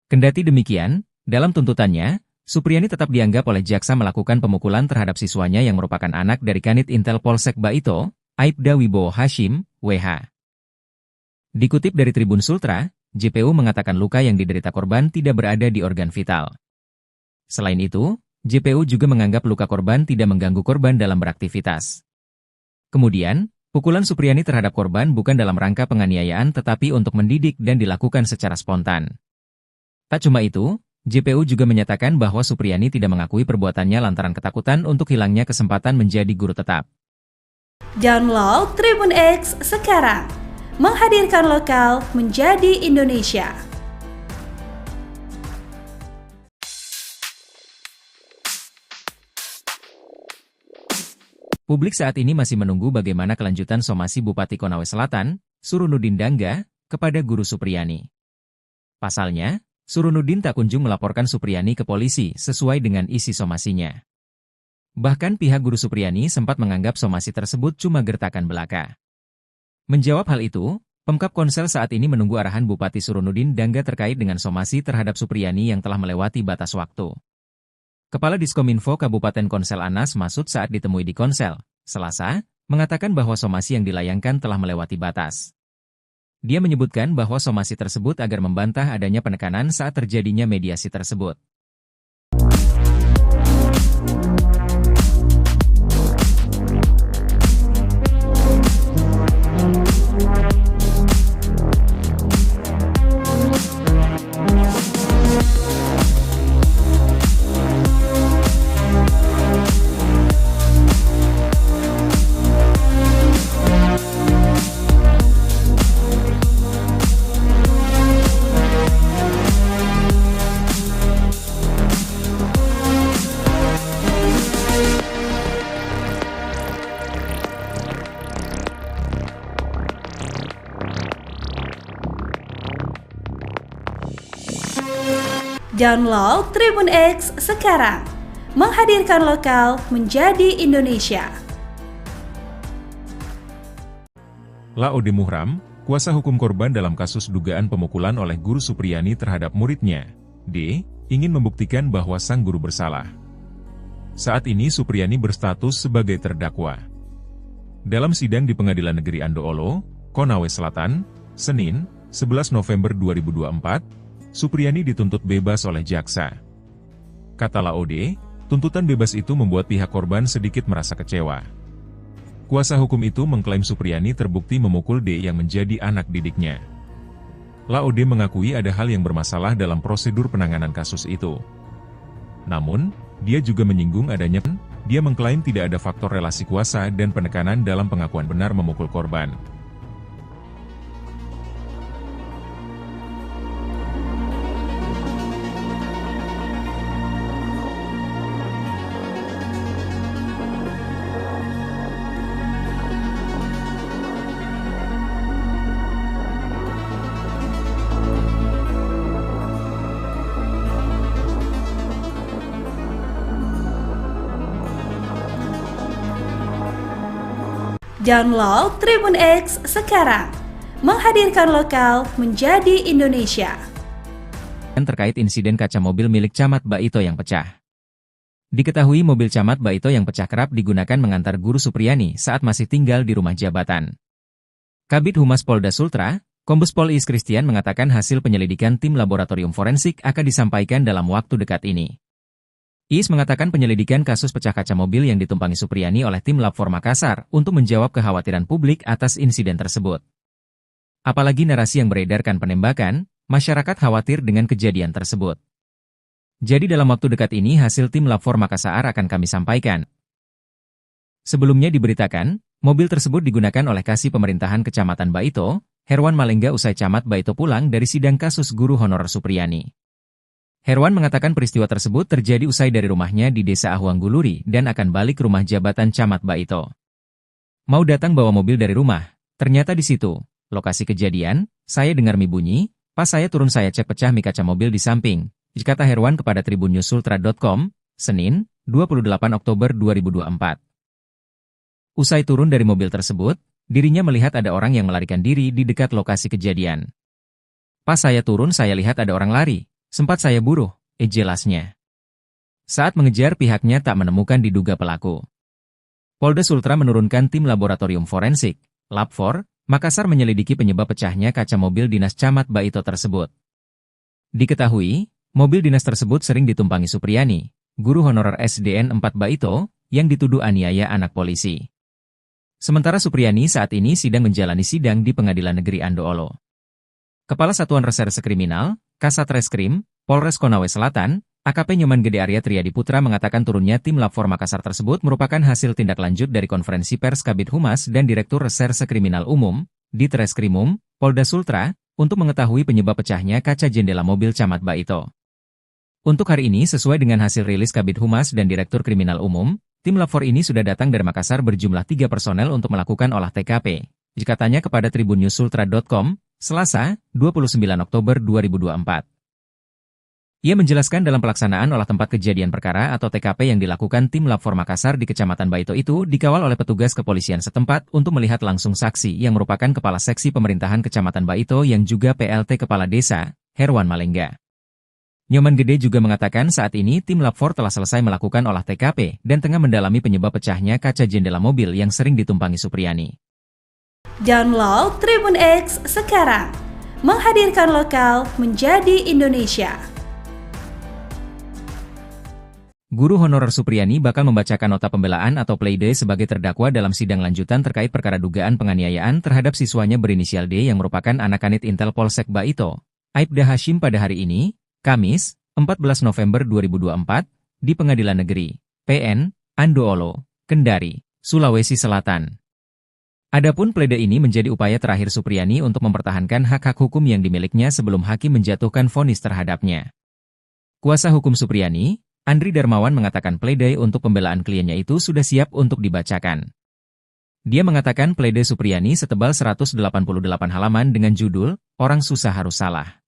Kendati demikian, dalam tuntutannya, Supriyani tetap dianggap oleh jaksa melakukan pemukulan terhadap siswanya yang merupakan anak dari Kanit Intel Polsek Baito, Aibda Wibowo Hashim, WH. Dikutip dari Tribun Sultra, JPU mengatakan luka yang diderita korban tidak berada di organ vital. Selain itu, JPU juga menganggap luka korban tidak mengganggu korban dalam beraktivitas. Kemudian, pukulan Supriyani terhadap korban bukan dalam rangka penganiayaan tetapi untuk mendidik dan dilakukan secara spontan. Tak cuma itu, JPU juga menyatakan bahwa Supriyani tidak mengakui perbuatannya lantaran ketakutan untuk hilangnya kesempatan menjadi guru tetap. Download Tribun X sekarang, menghadirkan lokal menjadi Indonesia. Publik saat ini masih menunggu bagaimana kelanjutan somasi Bupati Konawe Selatan, Surunudin Dangga, kepada guru Supriyani. Pasalnya, Surunudin tak kunjung melaporkan Supriyani ke polisi sesuai dengan isi somasinya. Bahkan pihak guru Supriyani sempat menganggap somasi tersebut cuma gertakan belaka. Menjawab hal itu, Pemkab Konsel saat ini menunggu arahan Bupati Surunudin Dangga terkait dengan somasi terhadap Supriyani yang telah melewati batas waktu. Kepala Diskominfo Kabupaten Konsel Anas Masud saat ditemui di Konsel, Selasa, mengatakan bahwa somasi yang dilayangkan telah melewati batas. Dia menyebutkan bahwa somasi tersebut agar membantah adanya penekanan saat terjadinya mediasi tersebut. Download Tribun X sekarang, menghadirkan lokal menjadi Indonesia. Laode Muhram, kuasa hukum korban dalam kasus dugaan pemukulan oleh guru Supriyani terhadap muridnya, D, ingin membuktikan bahwa sang guru bersalah. Saat ini Supriyani berstatus sebagai terdakwa. Dalam sidang di Pengadilan Negeri Andoolo, Konawe Selatan, Senin, 11 November 2024, Supriyani dituntut bebas oleh jaksa. Kata Laode, tuntutan bebas itu membuat pihak korban sedikit merasa kecewa. Kuasa hukum itu mengklaim Supriyani terbukti memukul D yang menjadi anak didiknya. Laode mengakui ada hal yang bermasalah dalam prosedur penanganan kasus itu. Namun, dia juga menyinggung dia mengklaim tidak ada faktor relasi kuasa dan penekanan dalam pengakuan benar memukul korban. Download Tribun X sekarang, menghadirkan lokal menjadi Indonesia. terkait insiden kaca mobil milik Camat Baito yang pecah. Diketahui mobil Camat Baito yang pecah kerap digunakan mengantar Guru Supriyani saat masih tinggal di rumah jabatan. Kabid Humas Polda Sultra, Kombes Pol Is Christian mengatakan hasil penyelidikan tim laboratorium forensik akan disampaikan dalam waktu dekat ini. Is mengatakan penyelidikan kasus pecah kaca mobil yang ditumpangi Supriyani oleh tim Lab 4 Makassar untuk menjawab kekhawatiran publik atas insiden tersebut. Apalagi narasi yang beredarkan penembakan, masyarakat khawatir dengan kejadian tersebut. Jadi dalam waktu dekat ini hasil tim Lab 4 Makassar akan kami sampaikan. Sebelumnya diberitakan, mobil tersebut digunakan oleh Kasih Pemerintahan Kecamatan Baito, Herwan Malengga usai Camat Baito pulang dari sidang kasus guru honorer Supriyani. Herwan mengatakan peristiwa tersebut terjadi usai dari rumahnya di Desa Ahuang Guluri dan akan balik rumah jabatan Camat Baito. Mau datang bawa mobil dari rumah, ternyata di situ, lokasi kejadian, saya dengar mie bunyi. Pas saya turun saya cek pecah mie kaca mobil di samping, kata Herwan kepada tribunnews.sultra.com, Senin, 28 Oktober 2024. Usai turun dari mobil tersebut, dirinya melihat ada orang yang melarikan diri di dekat lokasi kejadian. Pas saya turun saya lihat ada orang lari, sempat saya buruh, jelasnya. Saat mengejar pihaknya tak menemukan diduga pelaku. Polda Sultra menurunkan tim laboratorium forensik, Lab 4, Makassar menyelidiki penyebab pecahnya kaca mobil dinas Camat Baito tersebut. Diketahui, mobil dinas tersebut sering ditumpangi Supriyani, guru honorer SDN 4 Baito, yang dituduh aniaya anak polisi. Sementara Supriyani saat ini sedang menjalani sidang di Pengadilan Negeri Andoolo. Kepala Satuan Reserse Kriminal, Kasat Reskrim, Polres Konawe Selatan, AKP Nyoman Gede Arya Triadi Putra mengatakan turunnya tim Lab 4 Makassar tersebut merupakan hasil tindak lanjut dari konferensi pers Kabid Humas dan Direktur Reserse Kriminal Umum, Ditreskrimum, Polda Sultra, untuk mengetahui penyebab pecahnya kaca jendela mobil Camat Baito. Untuk hari ini sesuai dengan hasil rilis Kabid Humas dan Direktur Kriminal Umum, tim Lab 4 ini sudah datang dari Makassar berjumlah 3 personel untuk melakukan olah TKP, katanya kepada tribunnews.sultra.com, Selasa, 29 Oktober 2024. Ia menjelaskan dalam pelaksanaan olah tempat kejadian perkara atau TKP yang dilakukan tim Lab 4 Makassar di Kecamatan Baito itu dikawal oleh petugas kepolisian setempat untuk melihat langsung saksi yang merupakan Kepala Seksi Pemerintahan Kecamatan Baito yang juga PLT Kepala Desa, Herwan Malengga. Nyoman Gede juga mengatakan saat ini tim Lab 4 telah selesai melakukan olah TKP dan tengah mendalami penyebab pecahnya kaca jendela mobil yang sering ditumpangi Supriyani. Download Tribun X sekarang, menghadirkan lokal menjadi Indonesia. Guru honorer Supriyani bakal membacakan nota pembelaan atau pleidoy sebagai terdakwa dalam sidang lanjutan terkait perkara dugaan penganiayaan terhadap siswanya berinisial D yang merupakan anak kanit Intel Polsek Baito, Aibda Hashim pada hari ini, Kamis, 14 November 2024, di Pengadilan Negeri, PN, Andoolo, Kendari, Sulawesi Selatan. Adapun pleidoy ini menjadi upaya terakhir Supriyani untuk mempertahankan hak-hak hukum yang dimilikinya sebelum hakim menjatuhkan vonis terhadapnya. Kuasa hukum Supriyani, Andri Darmawan mengatakan pleidoy untuk pembelaan kliennya itu sudah siap untuk dibacakan. Dia mengatakan pleidoy Supriyani setebal 188 halaman dengan judul, Orang Susah Harus Salah.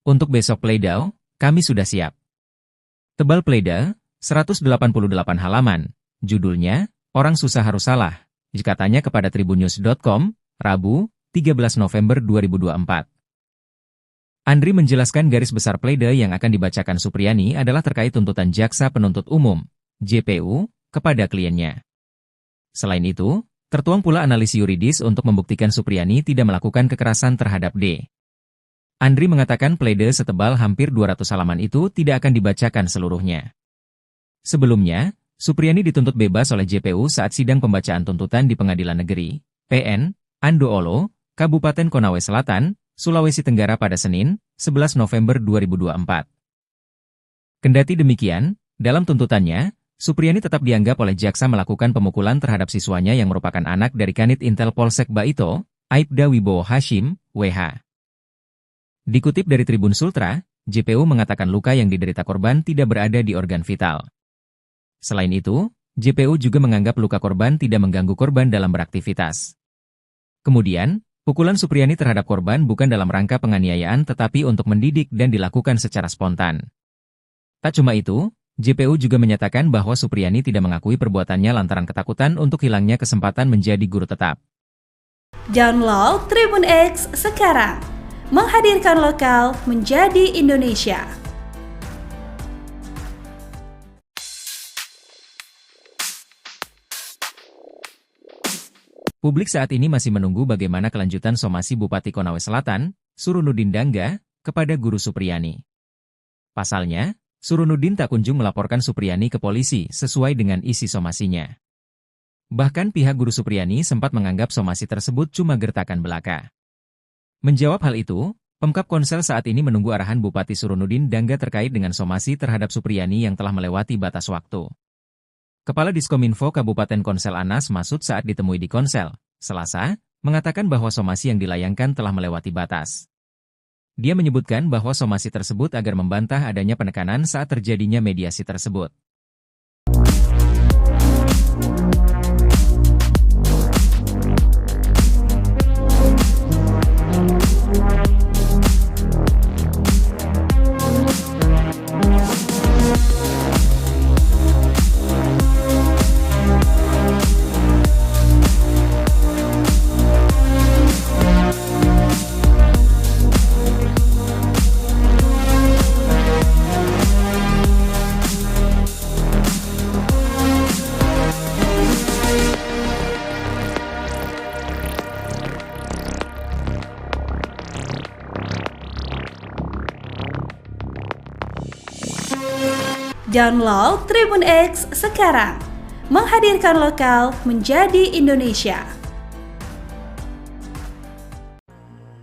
Untuk besok pleidoy, kami sudah siap. Tebal pleidoy, 188 halaman, judulnya, Orang Susah Harus Salah, katanya kepada tribunnews.com, Rabu, 13 November 2024. Andri menjelaskan garis besar pleidoy yang akan dibacakan Supriyani adalah terkait tuntutan Jaksa Penuntut Umum, JPU, kepada kliennya. Selain itu, tertuang pula analisis yuridis untuk membuktikan Supriyani tidak melakukan kekerasan terhadap D. Andri mengatakan pleidoy setebal hampir 200 halaman itu tidak akan dibacakan seluruhnya. Sebelumnya, Supriyani dituntut bebas oleh JPU saat sidang pembacaan tuntutan di Pengadilan Negeri, PN, Andoolo, Kabupaten Konawe Selatan, Sulawesi Tenggara pada Senin, 11 November 2024. Kendati demikian, dalam tuntutannya, Supriyani tetap dianggap oleh jaksa melakukan pemukulan terhadap siswanya yang merupakan anak dari Kanit Intel Polsek Baito, Aibda Wibowo Hashim, WH. Dikutip dari Tribun Sultra, JPU mengatakan luka yang diderita korban tidak berada di organ vital. Selain itu, JPU juga menganggap luka korban tidak mengganggu korban dalam beraktivitas. Kemudian, pukulan Supriyani terhadap korban bukan dalam rangka penganiayaan tetapi untuk mendidik dan dilakukan secara spontan. Tak cuma itu, JPU juga menyatakan bahwa Supriyani tidak mengakui perbuatannya lantaran ketakutan untuk hilangnya kesempatan menjadi guru tetap. Download Tribun X sekarang, menghadirkan lokal menjadi Indonesia. Publik saat ini masih menunggu bagaimana kelanjutan somasi Bupati Konawe Selatan, Surunudin Dangga, kepada Guru Supriyani. Pasalnya, Surunudin tak kunjung melaporkan Supriyani ke polisi sesuai dengan isi somasinya. Bahkan pihak Guru Supriyani sempat menganggap somasi tersebut cuma gertakan belaka. Menjawab hal itu, Pemkab Konsel saat ini menunggu arahan Bupati Surunudin Dangga terkait dengan somasi terhadap Supriyani yang telah melewati batas waktu. Kepala Diskominfo Kabupaten Konsel Anas Masud saat ditemui di Konsel, Selasa, mengatakan bahwa somasi yang dilayangkan telah melewati batas. Dia menyebutkan bahwa somasi tersebut agar membantah adanya penekanan saat terjadinya mediasi tersebut. Download Tribun X sekarang, menghadirkan lokal menjadi Indonesia.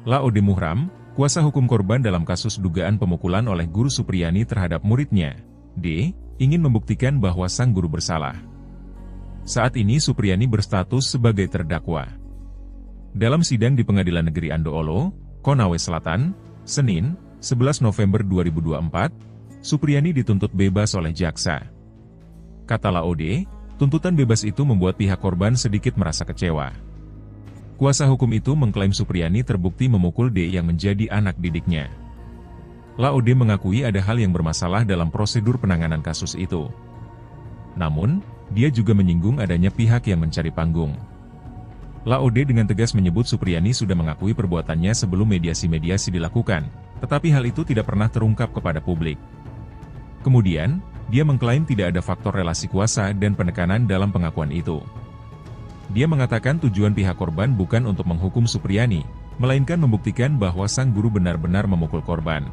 Laode Muhram, kuasa hukum korban dalam kasus dugaan pemukulan oleh Guru Supriyani terhadap muridnya, D, ingin membuktikan bahwa sang guru bersalah. Saat ini Supriyani berstatus sebagai terdakwa. Dalam sidang di Pengadilan Negeri Andoolo, Konawe Selatan, Senin, 11 November 2024, Supriyani dituntut bebas oleh jaksa. Kata Laode, tuntutan bebas itu membuat pihak korban sedikit merasa kecewa. Kuasa hukum itu mengklaim Supriyani terbukti memukul D yang menjadi anak didiknya. Laode mengakui ada hal yang bermasalah dalam prosedur penanganan kasus itu. Namun, dia juga menyinggung adanya pihak yang mencari panggung. Laode dengan tegas menyebut Supriyani sudah mengakui perbuatannya sebelum mediasi-mediasi dilakukan, tetapi hal itu tidak pernah terungkap kepada publik. Kemudian, dia mengklaim tidak ada faktor relasi kuasa dan penekanan dalam pengakuan itu. Dia mengatakan tujuan pihak korban bukan untuk menghukum Supriyani, melainkan membuktikan bahwa sang guru benar-benar memukul korban.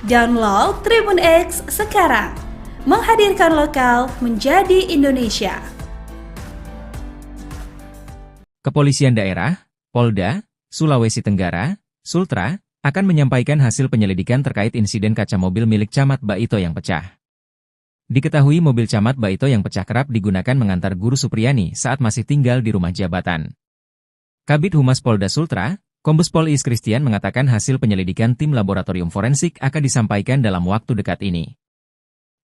Download Tribun X sekarang, menghadirkan lokal menjadi Indonesia. Kepolisian Daerah, Polda, Sulawesi Tenggara, Sultra, akan menyampaikan hasil penyelidikan terkait insiden kaca mobil milik Camat Baito yang pecah. Diketahui mobil Camat Baito yang pecah kerap digunakan mengantar Guru Supriyani saat masih tinggal di rumah jabatan. Kabid Humas Polda Sultra, Kombes Pol Iis Christian mengatakan hasil penyelidikan tim laboratorium forensik akan disampaikan dalam waktu dekat ini.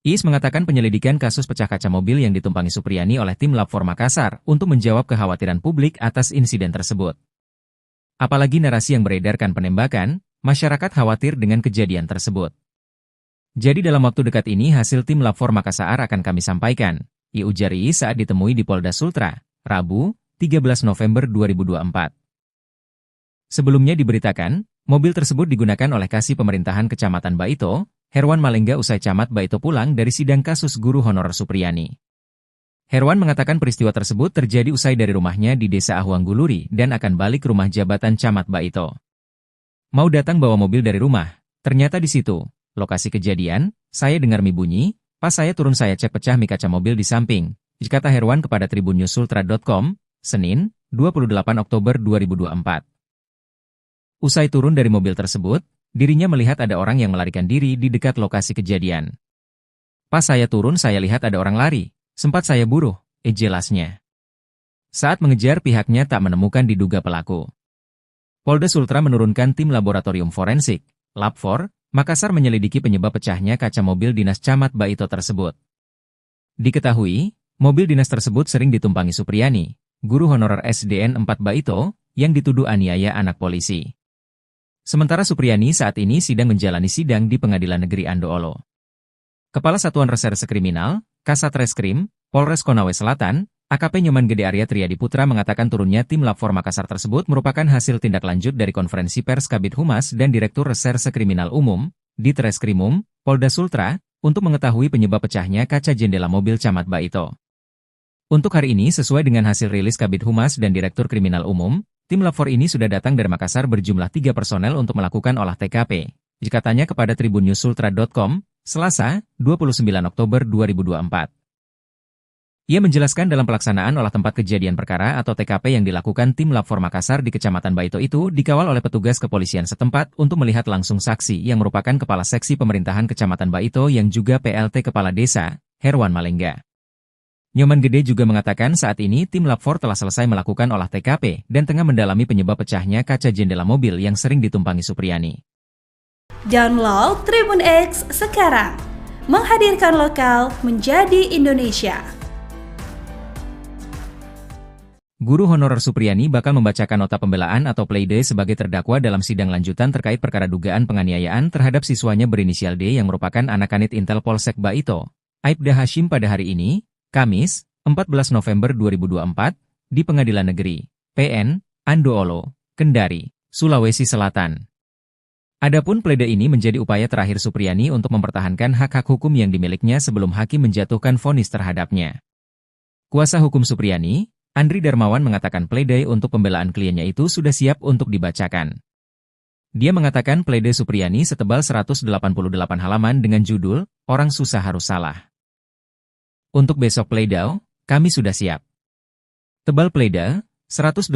Iis mengatakan penyelidikan kasus pecah kaca mobil yang ditumpangi Supriyani oleh tim Lab 4 Makassar untuk menjawab kekhawatiran publik atas insiden tersebut. Apalagi narasi yang beredarkan penembakan, masyarakat khawatir dengan kejadian tersebut. Jadi dalam waktu dekat ini hasil tim Lab 4 Makassar akan kami sampaikan, ujar Iis saat ditemui di Polda Sultra, Rabu, 13 November 2024. Sebelumnya diberitakan, mobil tersebut digunakan oleh Kasih Pemerintahan Kecamatan Baito, Herwan Malengga usai Camat Baito pulang dari sidang kasus guru honorer Supriyani. Herwan mengatakan peristiwa tersebut terjadi usai dari rumahnya di Desa Ahuangguluri dan akan balik ke rumah jabatan Camat Baito. Mau datang bawa mobil dari rumah, ternyata di situ, lokasi kejadian, saya dengar mie bunyi, pas saya turun saya cek pecah mie kaca mobil di samping, kata Herwan kepada tribunnewsultra.com, Senin, 28 Oktober 2024. Usai turun dari mobil tersebut, dirinya melihat ada orang yang melarikan diri di dekat lokasi kejadian. Pas saya turun saya lihat ada orang lari, sempat saya buruh, jelasnya. Saat mengejar pihaknya tak menemukan diduga pelaku. Polda Sultra menurunkan tim laboratorium forensik, Lab 4, Makassar menyelidiki penyebab pecahnya kaca mobil dinas Camat Baito tersebut. Diketahui, mobil dinas tersebut sering ditumpangi Supriyani, guru honorer SDN 4 Baito, yang dituduh aniaya anak polisi. Sementara Supriyani saat ini sedang menjalani sidang di Pengadilan Negeri Andoolo. Kepala Satuan Reserse Kriminal, Kasat Reskrim, Polres Konawe Selatan, AKP Nyoman Gede Arya Triadi Putra mengatakan turunnya tim Lab 4 Makassar tersebut merupakan hasil tindak lanjut dari konferensi pers Kabid Humas dan Direktur Reserse Kriminal Umum, Ditreskrimum, Polda Sultra, untuk mengetahui penyebab pecahnya kaca jendela mobil Camat Baito. Untuk hari ini sesuai dengan hasil rilis Kabid Humas dan Direktur Kriminal Umum, tim Lab 4 ini sudah datang dari Makassar berjumlah 3 personel untuk melakukan olah TKP. Jika tanya kepada tribunnews.sultra.com, Selasa, 29 Oktober 2024. Ia menjelaskan dalam pelaksanaan olah tempat kejadian perkara atau TKP yang dilakukan tim Lab 4 Makassar di Kecamatan Baito itu dikawal oleh petugas kepolisian setempat untuk melihat langsung saksi yang merupakan Kepala Seksi Pemerintahan Kecamatan Baito yang juga PLT Kepala Desa, Herwan Malengga. Nyoman Gede juga mengatakan saat ini tim Lab 4 telah selesai melakukan olah TKP dan tengah mendalami penyebab pecahnya kaca jendela mobil yang sering ditumpangi Supriyani. Download Tribun X sekarang, menghadirkan lokal menjadi Indonesia. Guru honorer Supriyani bakal membacakan nota pembelaan atau pleidoy sebagai terdakwa dalam sidang lanjutan terkait perkara dugaan penganiayaan terhadap siswanya berinisial D yang merupakan anak kanit Intel Polsek Baito, Aibda Hashim pada hari ini, Kamis, 14 November 2024, di Pengadilan Negeri, PN, Andoolo, Kendari, Sulawesi Selatan. Adapun pleidoy ini menjadi upaya terakhir Supriyani untuk mempertahankan hak-hak hukum yang dimilikinya sebelum hakim menjatuhkan vonis terhadapnya. Kuasa hukum Supriyani, Andri Darmawan mengatakan pleidoy untuk pembelaan kliennya itu sudah siap untuk dibacakan. Dia mengatakan pleidoy Supriyani setebal 188 halaman dengan judul, Orang Susah Harus Salah. Untuk besok pleidoy, kami sudah siap. Tebal pleidoy, 188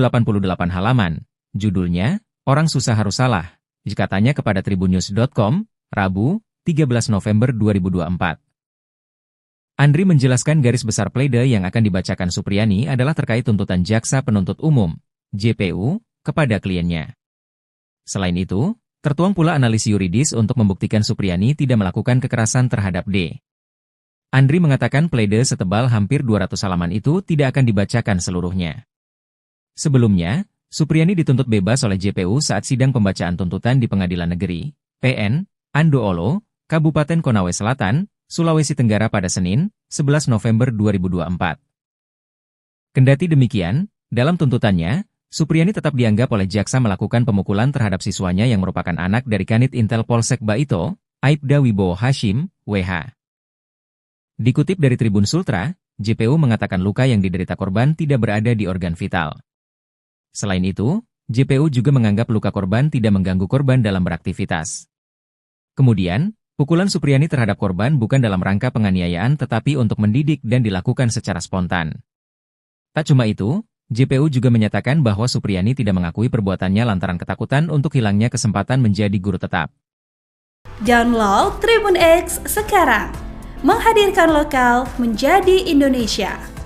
halaman, judulnya, Orang Susah Harus Salah. Jika tanya kepada tribunnews.com, Rabu, 13 November 2024. Andri menjelaskan garis besar pleidoy yang akan dibacakan Supriyani adalah terkait tuntutan Jaksa Penuntut Umum, JPU, kepada kliennya. Selain itu, tertuang pula analisis yuridis untuk membuktikan Supriyani tidak melakukan kekerasan terhadap D. Andri mengatakan pleidoy setebal hampir 200 halaman itu tidak akan dibacakan seluruhnya. Sebelumnya, Supriyani dituntut bebas oleh JPU saat sidang pembacaan tuntutan di Pengadilan Negeri, PN, Andoolo, Kabupaten Konawe Selatan, Sulawesi Tenggara pada Senin, 11 November 2024. Kendati demikian, dalam tuntutannya, Supriyani tetap dianggap oleh jaksa melakukan pemukulan terhadap siswanya yang merupakan anak dari Kanit Intel Polsek Baito, Aibda Wibowo Hashim, WH. Dikutip dari Tribun Sultra, JPU mengatakan luka yang diderita korban tidak berada di organ vital. Selain itu, JPU juga menganggap luka korban tidak mengganggu korban dalam beraktivitas. Kemudian, pukulan Supriyani terhadap korban bukan dalam rangka penganiayaan tetapi untuk mendidik dan dilakukan secara spontan. Tak cuma itu, JPU juga menyatakan bahwa Supriyani tidak mengakui perbuatannya lantaran ketakutan untuk hilangnya kesempatan menjadi guru tetap. Download Tribun X sekarang, menghadirkan lokal menjadi Indonesia.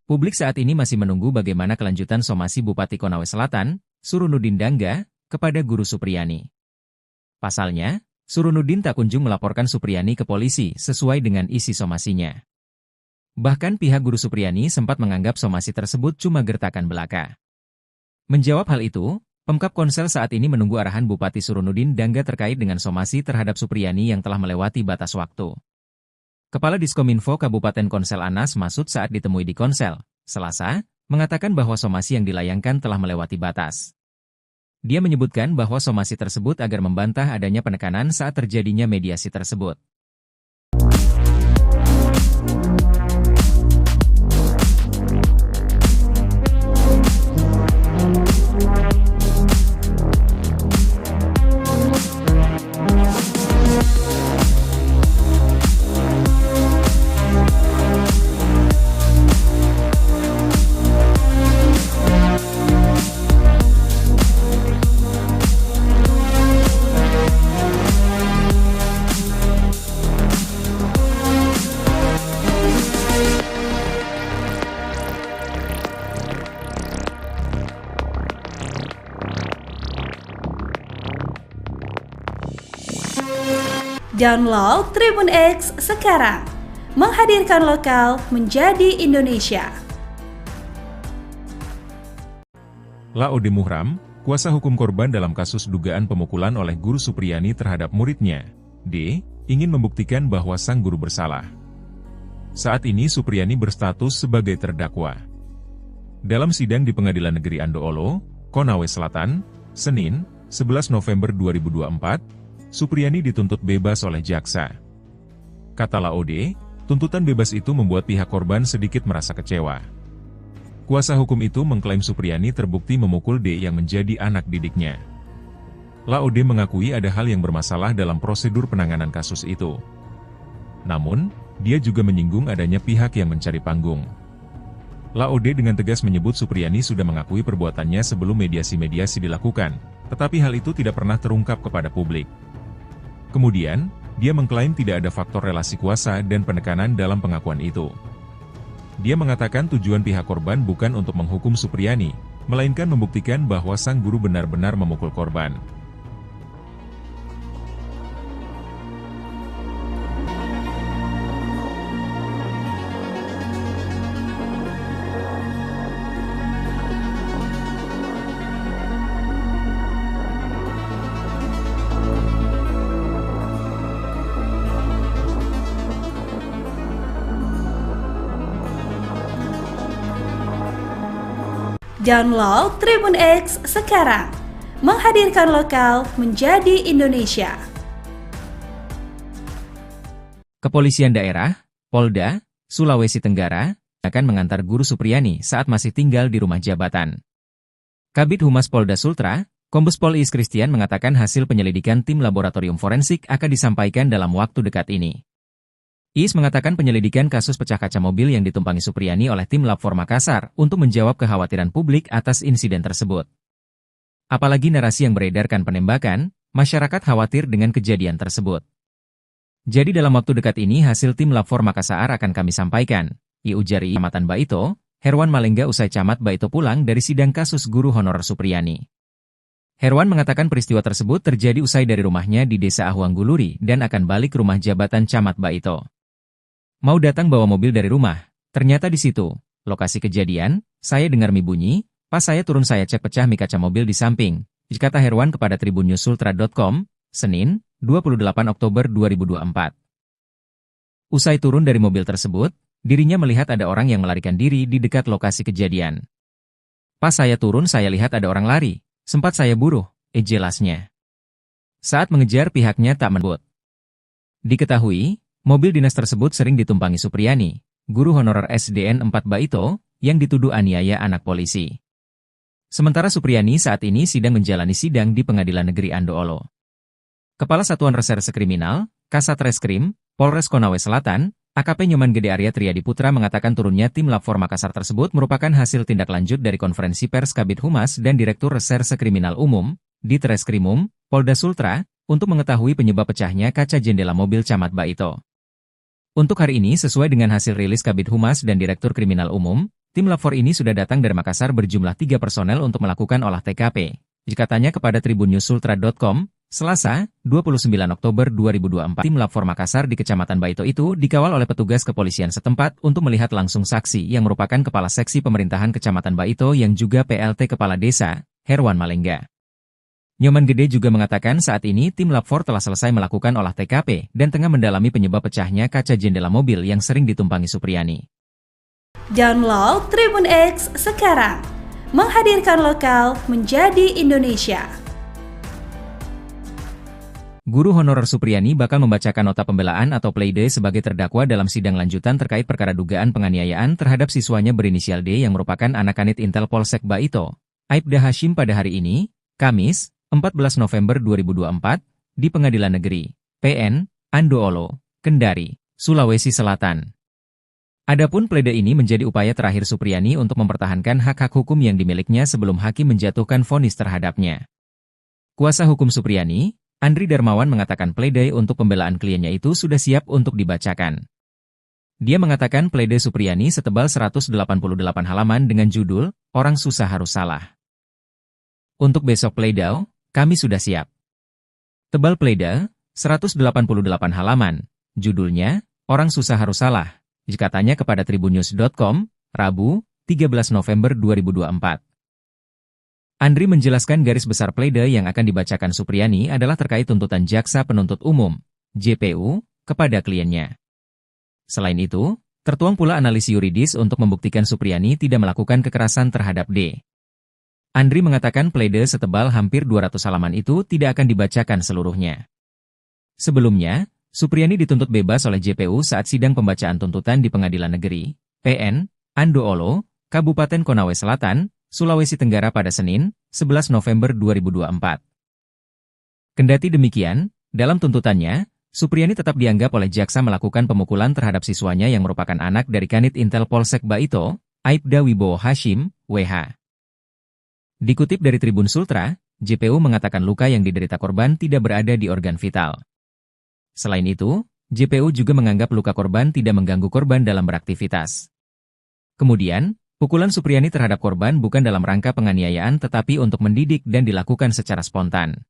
Publik saat ini masih menunggu bagaimana kelanjutan somasi Bupati Konawe Selatan, Surunudin Dangga, kepada guru Supriyani. Pasalnya, Surunudin tak kunjung melaporkan Supriyani ke polisi sesuai dengan isi somasinya. Bahkan pihak guru Supriyani sempat menganggap somasi tersebut cuma gertakan belaka. Menjawab hal itu, Pemkab Konsel saat ini menunggu arahan Bupati Surunudin Dangga terkait dengan somasi terhadap Supriyani yang telah melewati batas waktu. Kepala Diskominfo Kabupaten Konsel Anas Masud saat ditemui di Konsel, Selasa, mengatakan bahwa somasi yang dilayangkan telah melewati batas. Dia menyebutkan bahwa somasi tersebut agar membantah adanya penekanan saat terjadinya mediasi tersebut. Download Tribun X sekarang. Menghadirkan lokal menjadi Indonesia. Laode Muhram, kuasa hukum korban dalam kasus dugaan pemukulan oleh guru Supriyani terhadap muridnya, D, ingin membuktikan bahwa sang guru bersalah. Saat ini Supriyani berstatus sebagai terdakwa. Dalam sidang di Pengadilan Negeri Andoolo, Konawe Selatan, Senin, 11 November 2024, Supriyani dituntut bebas oleh jaksa. Kata Laode, tuntutan bebas itu membuat pihak korban sedikit merasa kecewa. Kuasa hukum itu mengklaim Supriyani terbukti memukul D yang menjadi anak didiknya. Laode mengakui ada hal yang bermasalah dalam prosedur penanganan kasus itu. Namun, dia juga menyinggung adanya pihak yang mencari panggung. Laode dengan tegas menyebut Supriyani sudah mengakui perbuatannya sebelum mediasi-mediasi dilakukan, tetapi hal itu tidak pernah terungkap kepada publik. Kemudian, dia mengklaim tidak ada faktor relasi kuasa dan penekanan dalam pengakuan itu. Dia mengatakan tujuan pihak korban bukan untuk menghukum Supriyani, melainkan membuktikan bahwa sang guru benar-benar memukul korban. Download Tribun X sekarang. Menghadirkan lokal menjadi Indonesia. Kepolisian Daerah, Polda, Sulawesi Tenggara, akan mengantar guru Supriyani saat masih tinggal di rumah jabatan. Kabid Humas Polda Sultra, Kombes Pol Iis Christian mengatakan hasil penyelidikan tim laboratorium forensik akan disampaikan dalam waktu dekat ini. Iis mengatakan penyelidikan kasus pecah kaca mobil yang ditumpangi Supriyani oleh tim Lab 4 Makassar untuk menjawab kekhawatiran publik atas insiden tersebut. Apalagi narasi yang beredarkan penembakan, masyarakat khawatir dengan kejadian tersebut. Jadi dalam waktu dekat ini hasil tim Lab 4 Makassar akan kami sampaikan, ujari Kecamatan Baito, Herwan Malengga usai Camat Baito pulang dari sidang kasus guru honorer Supriyani. Herwan mengatakan peristiwa tersebut terjadi usai dari rumahnya di Desa Ahuangguluri dan akan balik ke rumah jabatan Camat Baito. Mau datang bawa mobil dari rumah, ternyata di situ, lokasi kejadian, saya dengar mie bunyi, pas saya turun saya cek pecah mie kaca mobil di samping, kata Herwan kepada tribunnews.sultra.com, Senin, 28 Oktober 2024. Usai turun dari mobil tersebut, dirinya melihat ada orang yang melarikan diri di dekat lokasi kejadian. Pas saya turun saya lihat ada orang lari, sempat saya buruh, jelasnya. Saat mengejar pihaknya tak menebut. Diketahui, mobil dinas tersebut sering ditumpangi Supriyani, guru honorer SDN 4 Baito, yang dituduh aniaya anak polisi. Sementara Supriyani saat ini sedang menjalani sidang di Pengadilan Negeri Andoolo. Kepala Satuan Reserse Kriminal, Kasat Reskrim, Polres Konawe Selatan, AKP Nyoman Gede Arya Triadi Putra mengatakan turunnya tim Lab 4 Makassar tersebut merupakan hasil tindak lanjut dari konferensi pers Kabid Humas dan Direktur Reserse Kriminal Umum, Ditreskrimum, Polda Sultra, untuk mengetahui penyebab pecahnya kaca jendela mobil Camat Baito. Untuk hari ini sesuai dengan hasil rilis Kabid Humas dan Direktur Kriminal Umum, tim Lab 4 ini sudah datang dari Makassar berjumlah 3 personel untuk melakukan olah TKP. Katanya kepada tribunnews.sultra.com, Selasa, 29 Oktober 2024, tim Lab 4 Makassar di Kecamatan Baito itu dikawal oleh petugas kepolisian setempat untuk melihat langsung saksi yang merupakan Kepala Seksi Pemerintahan Kecamatan Baito yang juga PLT Kepala Desa, Herwan Malengga. Nyoman Gede juga mengatakan saat ini tim Lab 4 telah selesai melakukan olah TKP dan tengah mendalami penyebab pecahnya kaca jendela mobil yang sering ditumpangi Supriyani. Download Tribun X sekarang. Menghadirkan lokal menjadi Indonesia. Guru honorer Supriyani bakal membacakan nota pembelaan atau pleidoy sebagai terdakwa dalam sidang lanjutan terkait perkara dugaan penganiayaan terhadap siswanya berinisial D yang merupakan anak kanit Intel Polsek Baito, Aibda Hashim pada hari ini, Kamis, 14 November 2024, di Pengadilan Negeri, PN, Andoolo, Kendari, Sulawesi Selatan. Adapun pledoi ini menjadi upaya terakhir Supriyani untuk mempertahankan hak-hak hukum yang dimilikinya sebelum hakim menjatuhkan vonis terhadapnya. Kuasa hukum Supriyani, Andri Darmawan mengatakan pledoi untuk pembelaan kliennya itu sudah siap untuk dibacakan. Dia mengatakan pledoi Supriyani setebal 188 halaman dengan judul, Orang Susah Harus Salah. Untuk besok pledoi, kami sudah siap. Tebal pledoi, 188 halaman. Judulnya, Orang Susah Harus Salah, katanya kepada tribunnews.com, Rabu, 13 November 2024. Andri menjelaskan garis besar pledoi yang akan dibacakan Supriyani adalah terkait tuntutan Jaksa Penuntut Umum, JPU, kepada kliennya. Selain itu, tertuang pula analisis yuridis untuk membuktikan Supriyani tidak melakukan kekerasan terhadap D. Andri mengatakan pledoi setebal hampir 200 halaman itu tidak akan dibacakan seluruhnya. Sebelumnya, Supriyani dituntut bebas oleh JPU saat sidang pembacaan tuntutan di Pengadilan Negeri, PN, Andoolo, Kabupaten Konawe Selatan, Sulawesi Tenggara pada Senin, 11 November 2024. Kendati demikian, dalam tuntutannya, Supriyani tetap dianggap oleh jaksa melakukan pemukulan terhadap siswanya yang merupakan anak dari Kanit Intel Polsek Baito, Aibda Wibowo Hashim, WH. Dikutip dari Tribun Sultra, JPU mengatakan luka yang diderita korban tidak berada di organ vital. Selain itu, JPU juga menganggap luka korban tidak mengganggu korban dalam beraktivitas. Kemudian, pukulan Supriyani terhadap korban bukan dalam rangka penganiayaan tetapi untuk mendidik dan dilakukan secara spontan.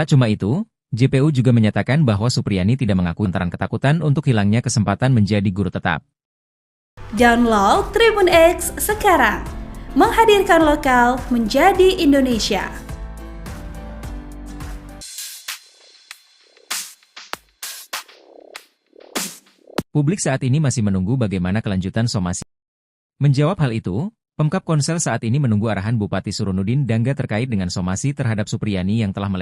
Tak cuma itu, JPU juga menyatakan bahwa Supriyani tidak mengaku lantaran ketakutan untuk hilangnya kesempatan menjadi guru tetap. Download Tribun X sekarang, menghadirkan lokal menjadi Indonesia. Publik saat ini masih menunggu bagaimana kelanjutan somasi. Menjawab hal itu, Pemkab Konsel saat ini menunggu arahan Bupati Surunudin Dangga terkait dengan somasi terhadap Supriyani yang telah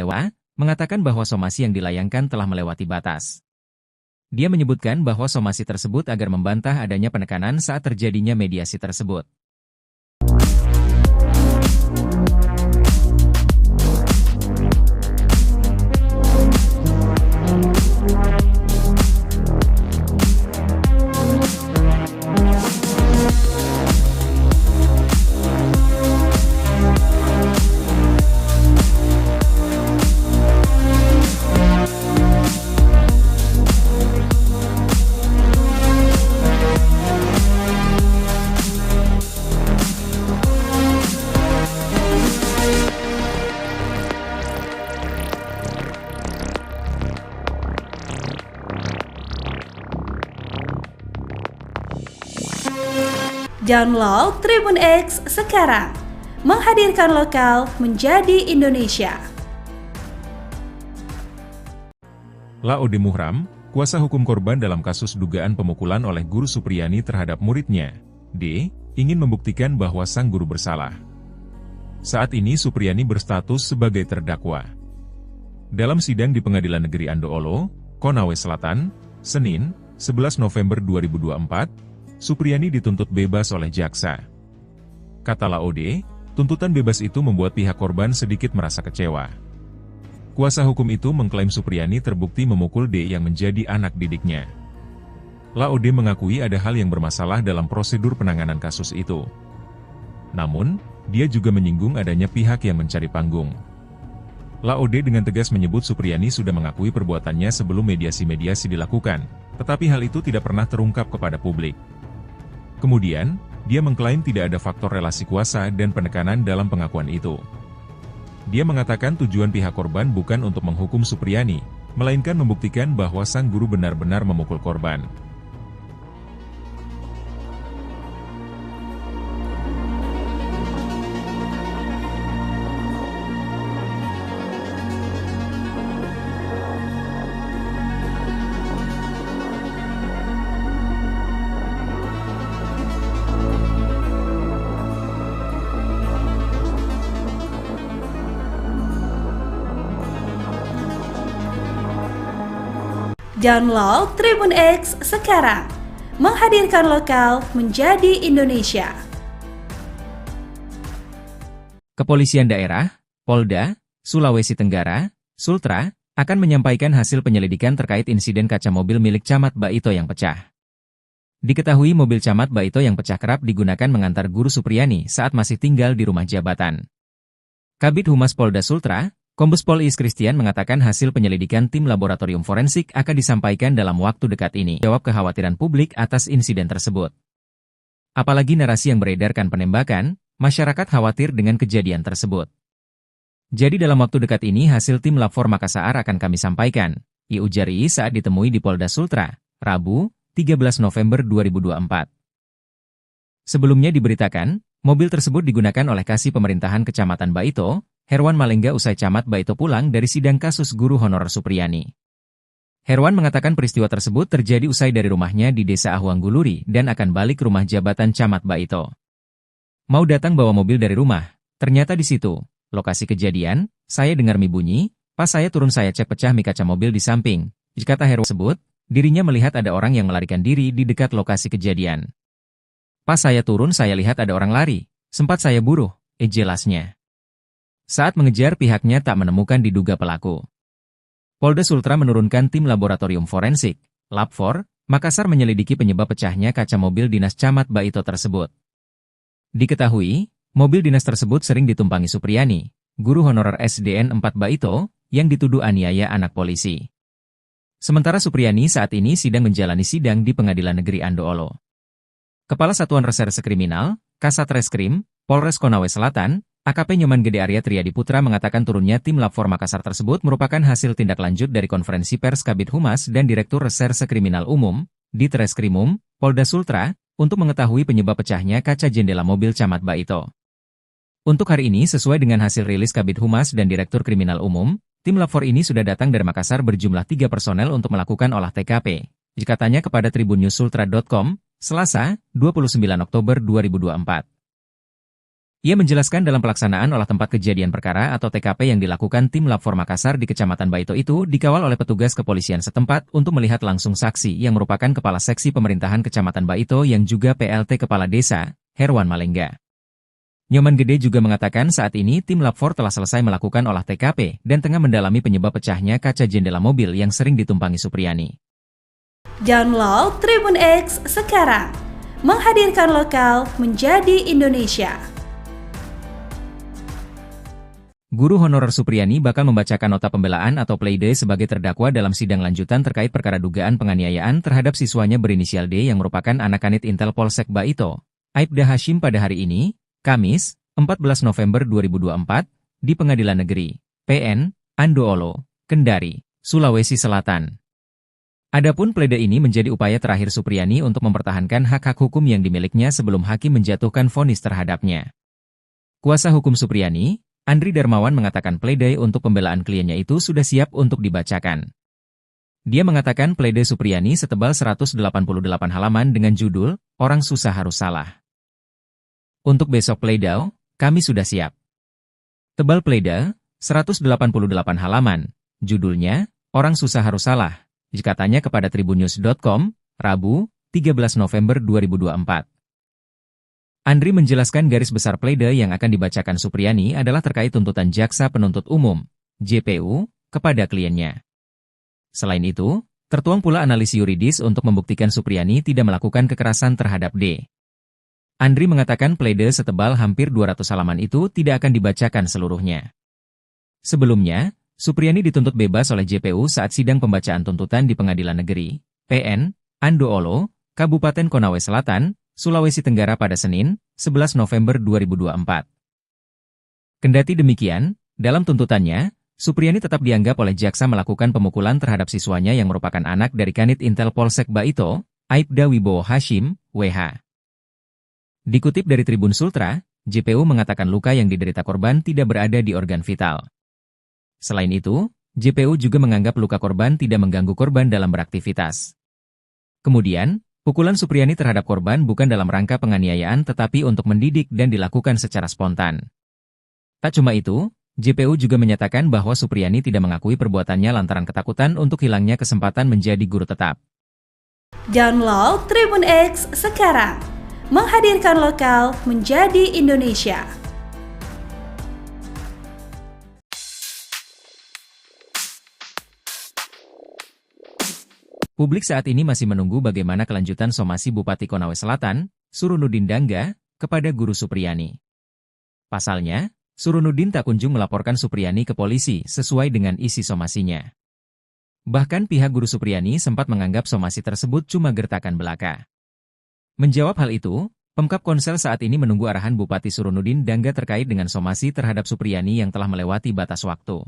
mengatakan bahwa somasi yang dilayangkan telah melewati batas. Dia menyebutkan bahwa somasi tersebut agar membantah adanya penekanan saat terjadinya mediasi tersebut. Download Tribun X sekarang, menghadirkan lokal menjadi Indonesia. Laode Muhram, kuasa hukum korban dalam kasus dugaan pemukulan oleh guru Supriyani terhadap muridnya, D, ingin membuktikan bahwa sang guru bersalah. Saat ini Supriyani berstatus sebagai terdakwa. Dalam sidang di Pengadilan Negeri Andoolo, Konawe Selatan, Senin, 11 November 2024, Supriyani dituntut bebas oleh jaksa. Kata Laode, tuntutan bebas itu membuat pihak korban sedikit merasa kecewa. Kuasa hukum itu mengklaim Supriyani terbukti memukul D yang menjadi anak didiknya. Laode mengakui ada hal yang bermasalah dalam prosedur penanganan kasus itu. Namun, dia juga menyinggung adanya pihak yang mencari panggung. Laode dengan tegas menyebut Supriyani sudah mengakui perbuatannya sebelum mediasi-mediasi dilakukan, tetapi hal itu tidak pernah terungkap kepada publik. Kemudian, dia mengklaim tidak ada faktor relasi kuasa dan penekanan dalam pengakuan itu. Dia mengatakan tujuan pihak korban bukan untuk menghukum Supriyani, melainkan membuktikan bahwa sang guru benar-benar memukul korban. Download Tribun X sekarang, menghadirkan lokal menjadi Indonesia. Kepolisian Daerah, Polda, Sulawesi Tenggara, Sultra, akan menyampaikan hasil penyelidikan terkait insiden kaca mobil milik Camat Baito yang pecah. Diketahui mobil Camat Baito yang pecah kerap digunakan mengantar guru Supriyani saat masih tinggal di rumah jabatan. Kabid Humas Polda Sultra, Kombes Pol Is Christian mengatakan hasil penyelidikan tim laboratorium forensik akan disampaikan dalam waktu dekat ini. Jawab kekhawatiran publik atas insiden tersebut. Apalagi narasi yang beredarkan penembakan, masyarakat khawatir dengan kejadian tersebut. Jadi dalam waktu dekat ini hasil tim Lab 4 Makassar akan kami sampaikan, ujar Iis saat ditemui di Polda Sultra, Rabu, 13 November 2024. Sebelumnya diberitakan, mobil tersebut digunakan oleh Kasih Pemerintahan Kecamatan Baito, Herwan Malengga usai Camat Baito pulang dari sidang kasus guru honorer Supriyani. Herwan mengatakan peristiwa tersebut terjadi usai dari rumahnya di Desa Ahuangguluri dan akan balik ke rumah jabatan Camat Baito. Mau datang bawa mobil dari rumah, ternyata di situ. Lokasi kejadian, saya dengar mie bunyi, pas saya turun saya cek pecah mie kaca mobil di samping. Kata Herwan tersebut, dirinya melihat ada orang yang melarikan diri di dekat lokasi kejadian. Pas saya turun saya lihat ada orang lari, sempat saya buruh, jelasnya. Saat mengejar pihaknya tak menemukan diduga pelaku. Polda Sultra menurunkan tim laboratorium forensik, Lab 4, Makassar menyelidiki penyebab pecahnya kaca mobil dinas Camat Baito tersebut. Diketahui, mobil dinas tersebut sering ditumpangi Supriyani, guru honorer SDN 4 Baito, yang dituduh aniaya anak polisi. Sementara Supriyani saat ini sedang menjalani sidang di Pengadilan Negeri Andoolo. Kepala Satuan Reserse Kriminal, Kasat Reskrim, Polres Konawe Selatan, AKP Nyoman Gede Arya Triadi Putra mengatakan turunnya tim Lab 4 Makassar tersebut merupakan hasil tindak lanjut dari konferensi pers Kabid Humas dan Direktur Reserse Kriminal Umum, Ditreskrimum, Polda Sultra, untuk mengetahui penyebab pecahnya kaca jendela mobil Camat Baito. Untuk hari ini sesuai dengan hasil rilis Kabid Humas dan Direktur Kriminal Umum, tim Lab 4 ini sudah datang dari Makassar berjumlah 3 personel untuk melakukan olah TKP. Katanya kepada tribunnewsultra.com, Selasa, 29 Oktober 2024. Ia menjelaskan dalam pelaksanaan olah tempat kejadian perkara atau TKP yang dilakukan tim Lab 4 Makassar di Kecamatan Baito itu dikawal oleh petugas kepolisian setempat untuk melihat langsung saksi yang merupakan Kepala Seksi Pemerintahan Kecamatan Baito yang juga PLT Kepala Desa, Herwan Malengga. Nyoman Gede juga mengatakan saat ini tim Lab 4 telah selesai melakukan olah TKP dan tengah mendalami penyebab pecahnya kaca jendela mobil yang sering ditumpangi Supriyani. Download Tribun X sekarang, menghadirkan lokal menjadi Indonesia. Guru honorer Supriyani bakal membacakan nota pembelaan atau pleidoy sebagai terdakwa dalam sidang lanjutan terkait perkara dugaan penganiayaan terhadap siswanya berinisial D yang merupakan anak kanit Intel Polsek Baito, Aibda Hashim pada hari ini, Kamis, 14 November 2024, di Pengadilan Negeri, PN, Andoolo, Kendari, Sulawesi Selatan. Adapun pleidoy ini menjadi upaya terakhir Supriyani untuk mempertahankan hak-hak hukum yang dimilikinya sebelum hakim menjatuhkan vonis terhadapnya. Kuasa hukum Supriyani, Andri Darmawan mengatakan pleidoy untuk pembelaan kliennya itu sudah siap untuk dibacakan. Dia mengatakan pleidoy Supriyani setebal 188 halaman dengan judul, Orang Susah Harus Salah. Untuk besok pleidoy, kami sudah siap. Tebal pleidoy, 188 halaman, judulnya, Orang Susah Harus Salah, katanya kepada tribunnews.com, Rabu, 13 November 2024. Andri menjelaskan garis besar pleidoy yang akan dibacakan Supriyani adalah terkait tuntutan Jaksa Penuntut Umum, JPU, kepada kliennya. Selain itu, tertuang pula analisis yuridis untuk membuktikan Supriyani tidak melakukan kekerasan terhadap D. Andri mengatakan pleidoy setebal hampir 200 halaman itu tidak akan dibacakan seluruhnya. Sebelumnya, Supriyani dituntut bebas oleh JPU saat sidang pembacaan tuntutan di Pengadilan Negeri, PN, Andoolo, Kabupaten Konawe Selatan, Sulawesi Tenggara pada Senin, 11 November 2024. Kendati demikian, dalam tuntutannya, Supriyani tetap dianggap oleh jaksa melakukan pemukulan terhadap siswanya yang merupakan anak dari Kanit Intel Polsek Baito, Aibda Wibowo Hashim, WH. Dikutip dari Tribun Sultra, JPU mengatakan luka yang diderita korban tidak berada di organ vital. Selain itu, JPU juga menganggap luka korban tidak mengganggu korban dalam beraktivitas. Kemudian, pukulan Supriyani terhadap korban bukan dalam rangka penganiayaan tetapi untuk mendidik dan dilakukan secara spontan. Tak cuma itu, JPU juga menyatakan bahwa Supriyani tidak mengakui perbuatannya lantaran ketakutan untuk hilangnya kesempatan menjadi guru tetap. Download Tribun X sekarang, menghadirkan lokal menjadi Indonesia. Publik saat ini masih menunggu bagaimana kelanjutan somasi Bupati Konawe Selatan, Surunudin Dangga, kepada guru Supriyani. Pasalnya, Surunudin tak kunjung melaporkan Supriyani ke polisi sesuai dengan isi somasinya. Bahkan pihak guru Supriyani sempat menganggap somasi tersebut cuma gertakan belaka. Menjawab hal itu, Pemkab Konsel saat ini menunggu arahan Bupati Surunudin Dangga terkait dengan somasi terhadap Supriyani yang telah melewati batas waktu.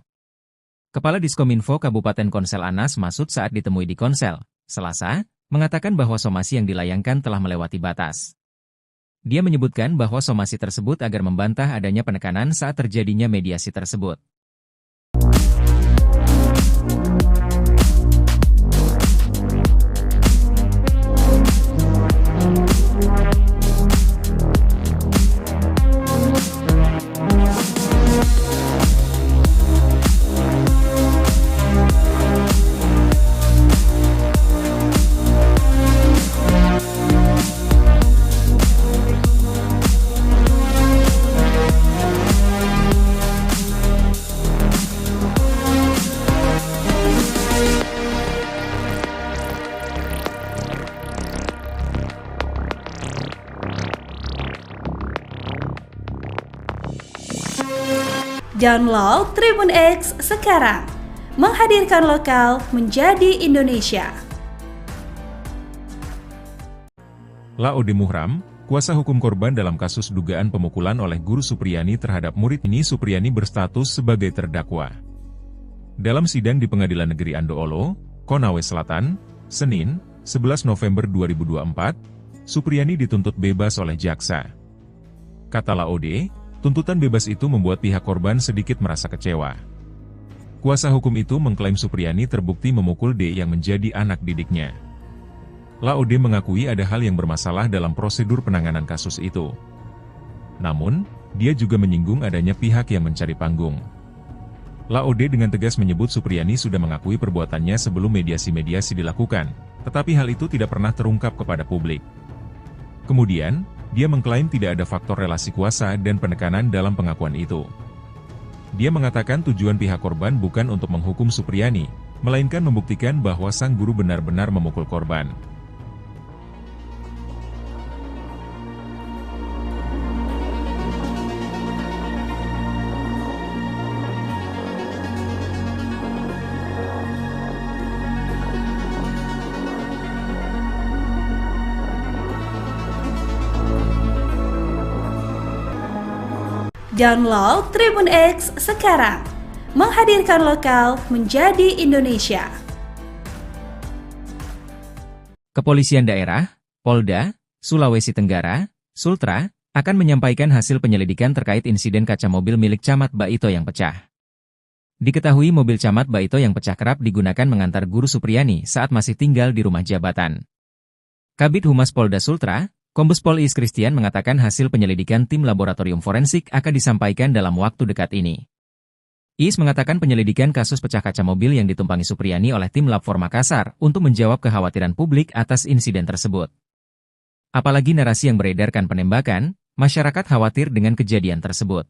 Kepala Diskominfo Kabupaten Konsel Anas Masud saat ditemui di Konsel, Selasa, mengatakan bahwa somasi yang dilayangkan telah melewati batas. Dia menyebutkan bahwa somasi tersebut agar membantah adanya penekanan saat terjadinya mediasi tersebut. Download Tribun X sekarang, menghadirkan lokal menjadi Indonesia. Laode Muhram, kuasa hukum korban dalam kasus dugaan pemukulan oleh guru Supriyani terhadap murid ini Supriyani berstatus sebagai terdakwa. Dalam sidang di Pengadilan Negeri Andoolo, Konawe Selatan, Senin, 11 November 2024, Supriyani dituntut bebas oleh jaksa. Kata Laode, tuntutan bebas itu membuat pihak korban sedikit merasa kecewa. Kuasa hukum itu mengklaim Supriyani terbukti memukul D yang menjadi anak didiknya. Laode mengakui ada hal yang bermasalah dalam prosedur penanganan kasus itu. Namun, dia juga menyinggung adanya pihak yang mencari panggung. Laode dengan tegas menyebut Supriyani sudah mengakui perbuatannya sebelum mediasi-mediasi dilakukan, tetapi hal itu tidak pernah terungkap kepada publik. Kemudian, dia mengklaim tidak ada faktor relasi kuasa dan penekanan dalam pengakuan itu. Dia mengatakan tujuan pihak korban bukan untuk menghukum Supriyani, melainkan membuktikan bahwa sang guru benar-benar memukul korban. Download Tribun X sekarang, menghadirkan lokal menjadi Indonesia. Kepolisian Daerah, Polda, Sulawesi Tenggara, Sultra, akan menyampaikan hasil penyelidikan terkait insiden kaca mobil milik Camat Baito yang pecah. Diketahui mobil Camat Baito yang pecah kerap digunakan mengantar guru Supriyani saat masih tinggal di rumah jabatan. Kabid Humas Polda Sultra, Kombes Pol Iis Christian mengatakan hasil penyelidikan tim laboratorium forensik akan disampaikan dalam waktu dekat ini. Iis mengatakan penyelidikan kasus pecah kaca mobil yang ditumpangi Supriyani oleh tim Lab 4 Makassar untuk menjawab kekhawatiran publik atas insiden tersebut. Apalagi narasi yang beredarkan penembakan, masyarakat khawatir dengan kejadian tersebut.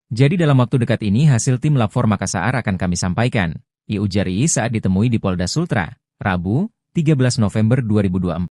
Jadi dalam waktu dekat ini hasil tim Lab 4 Makassar akan kami sampaikan, ujar Iis saat ditemui di Polda Sultra, Rabu, 13 November 2024.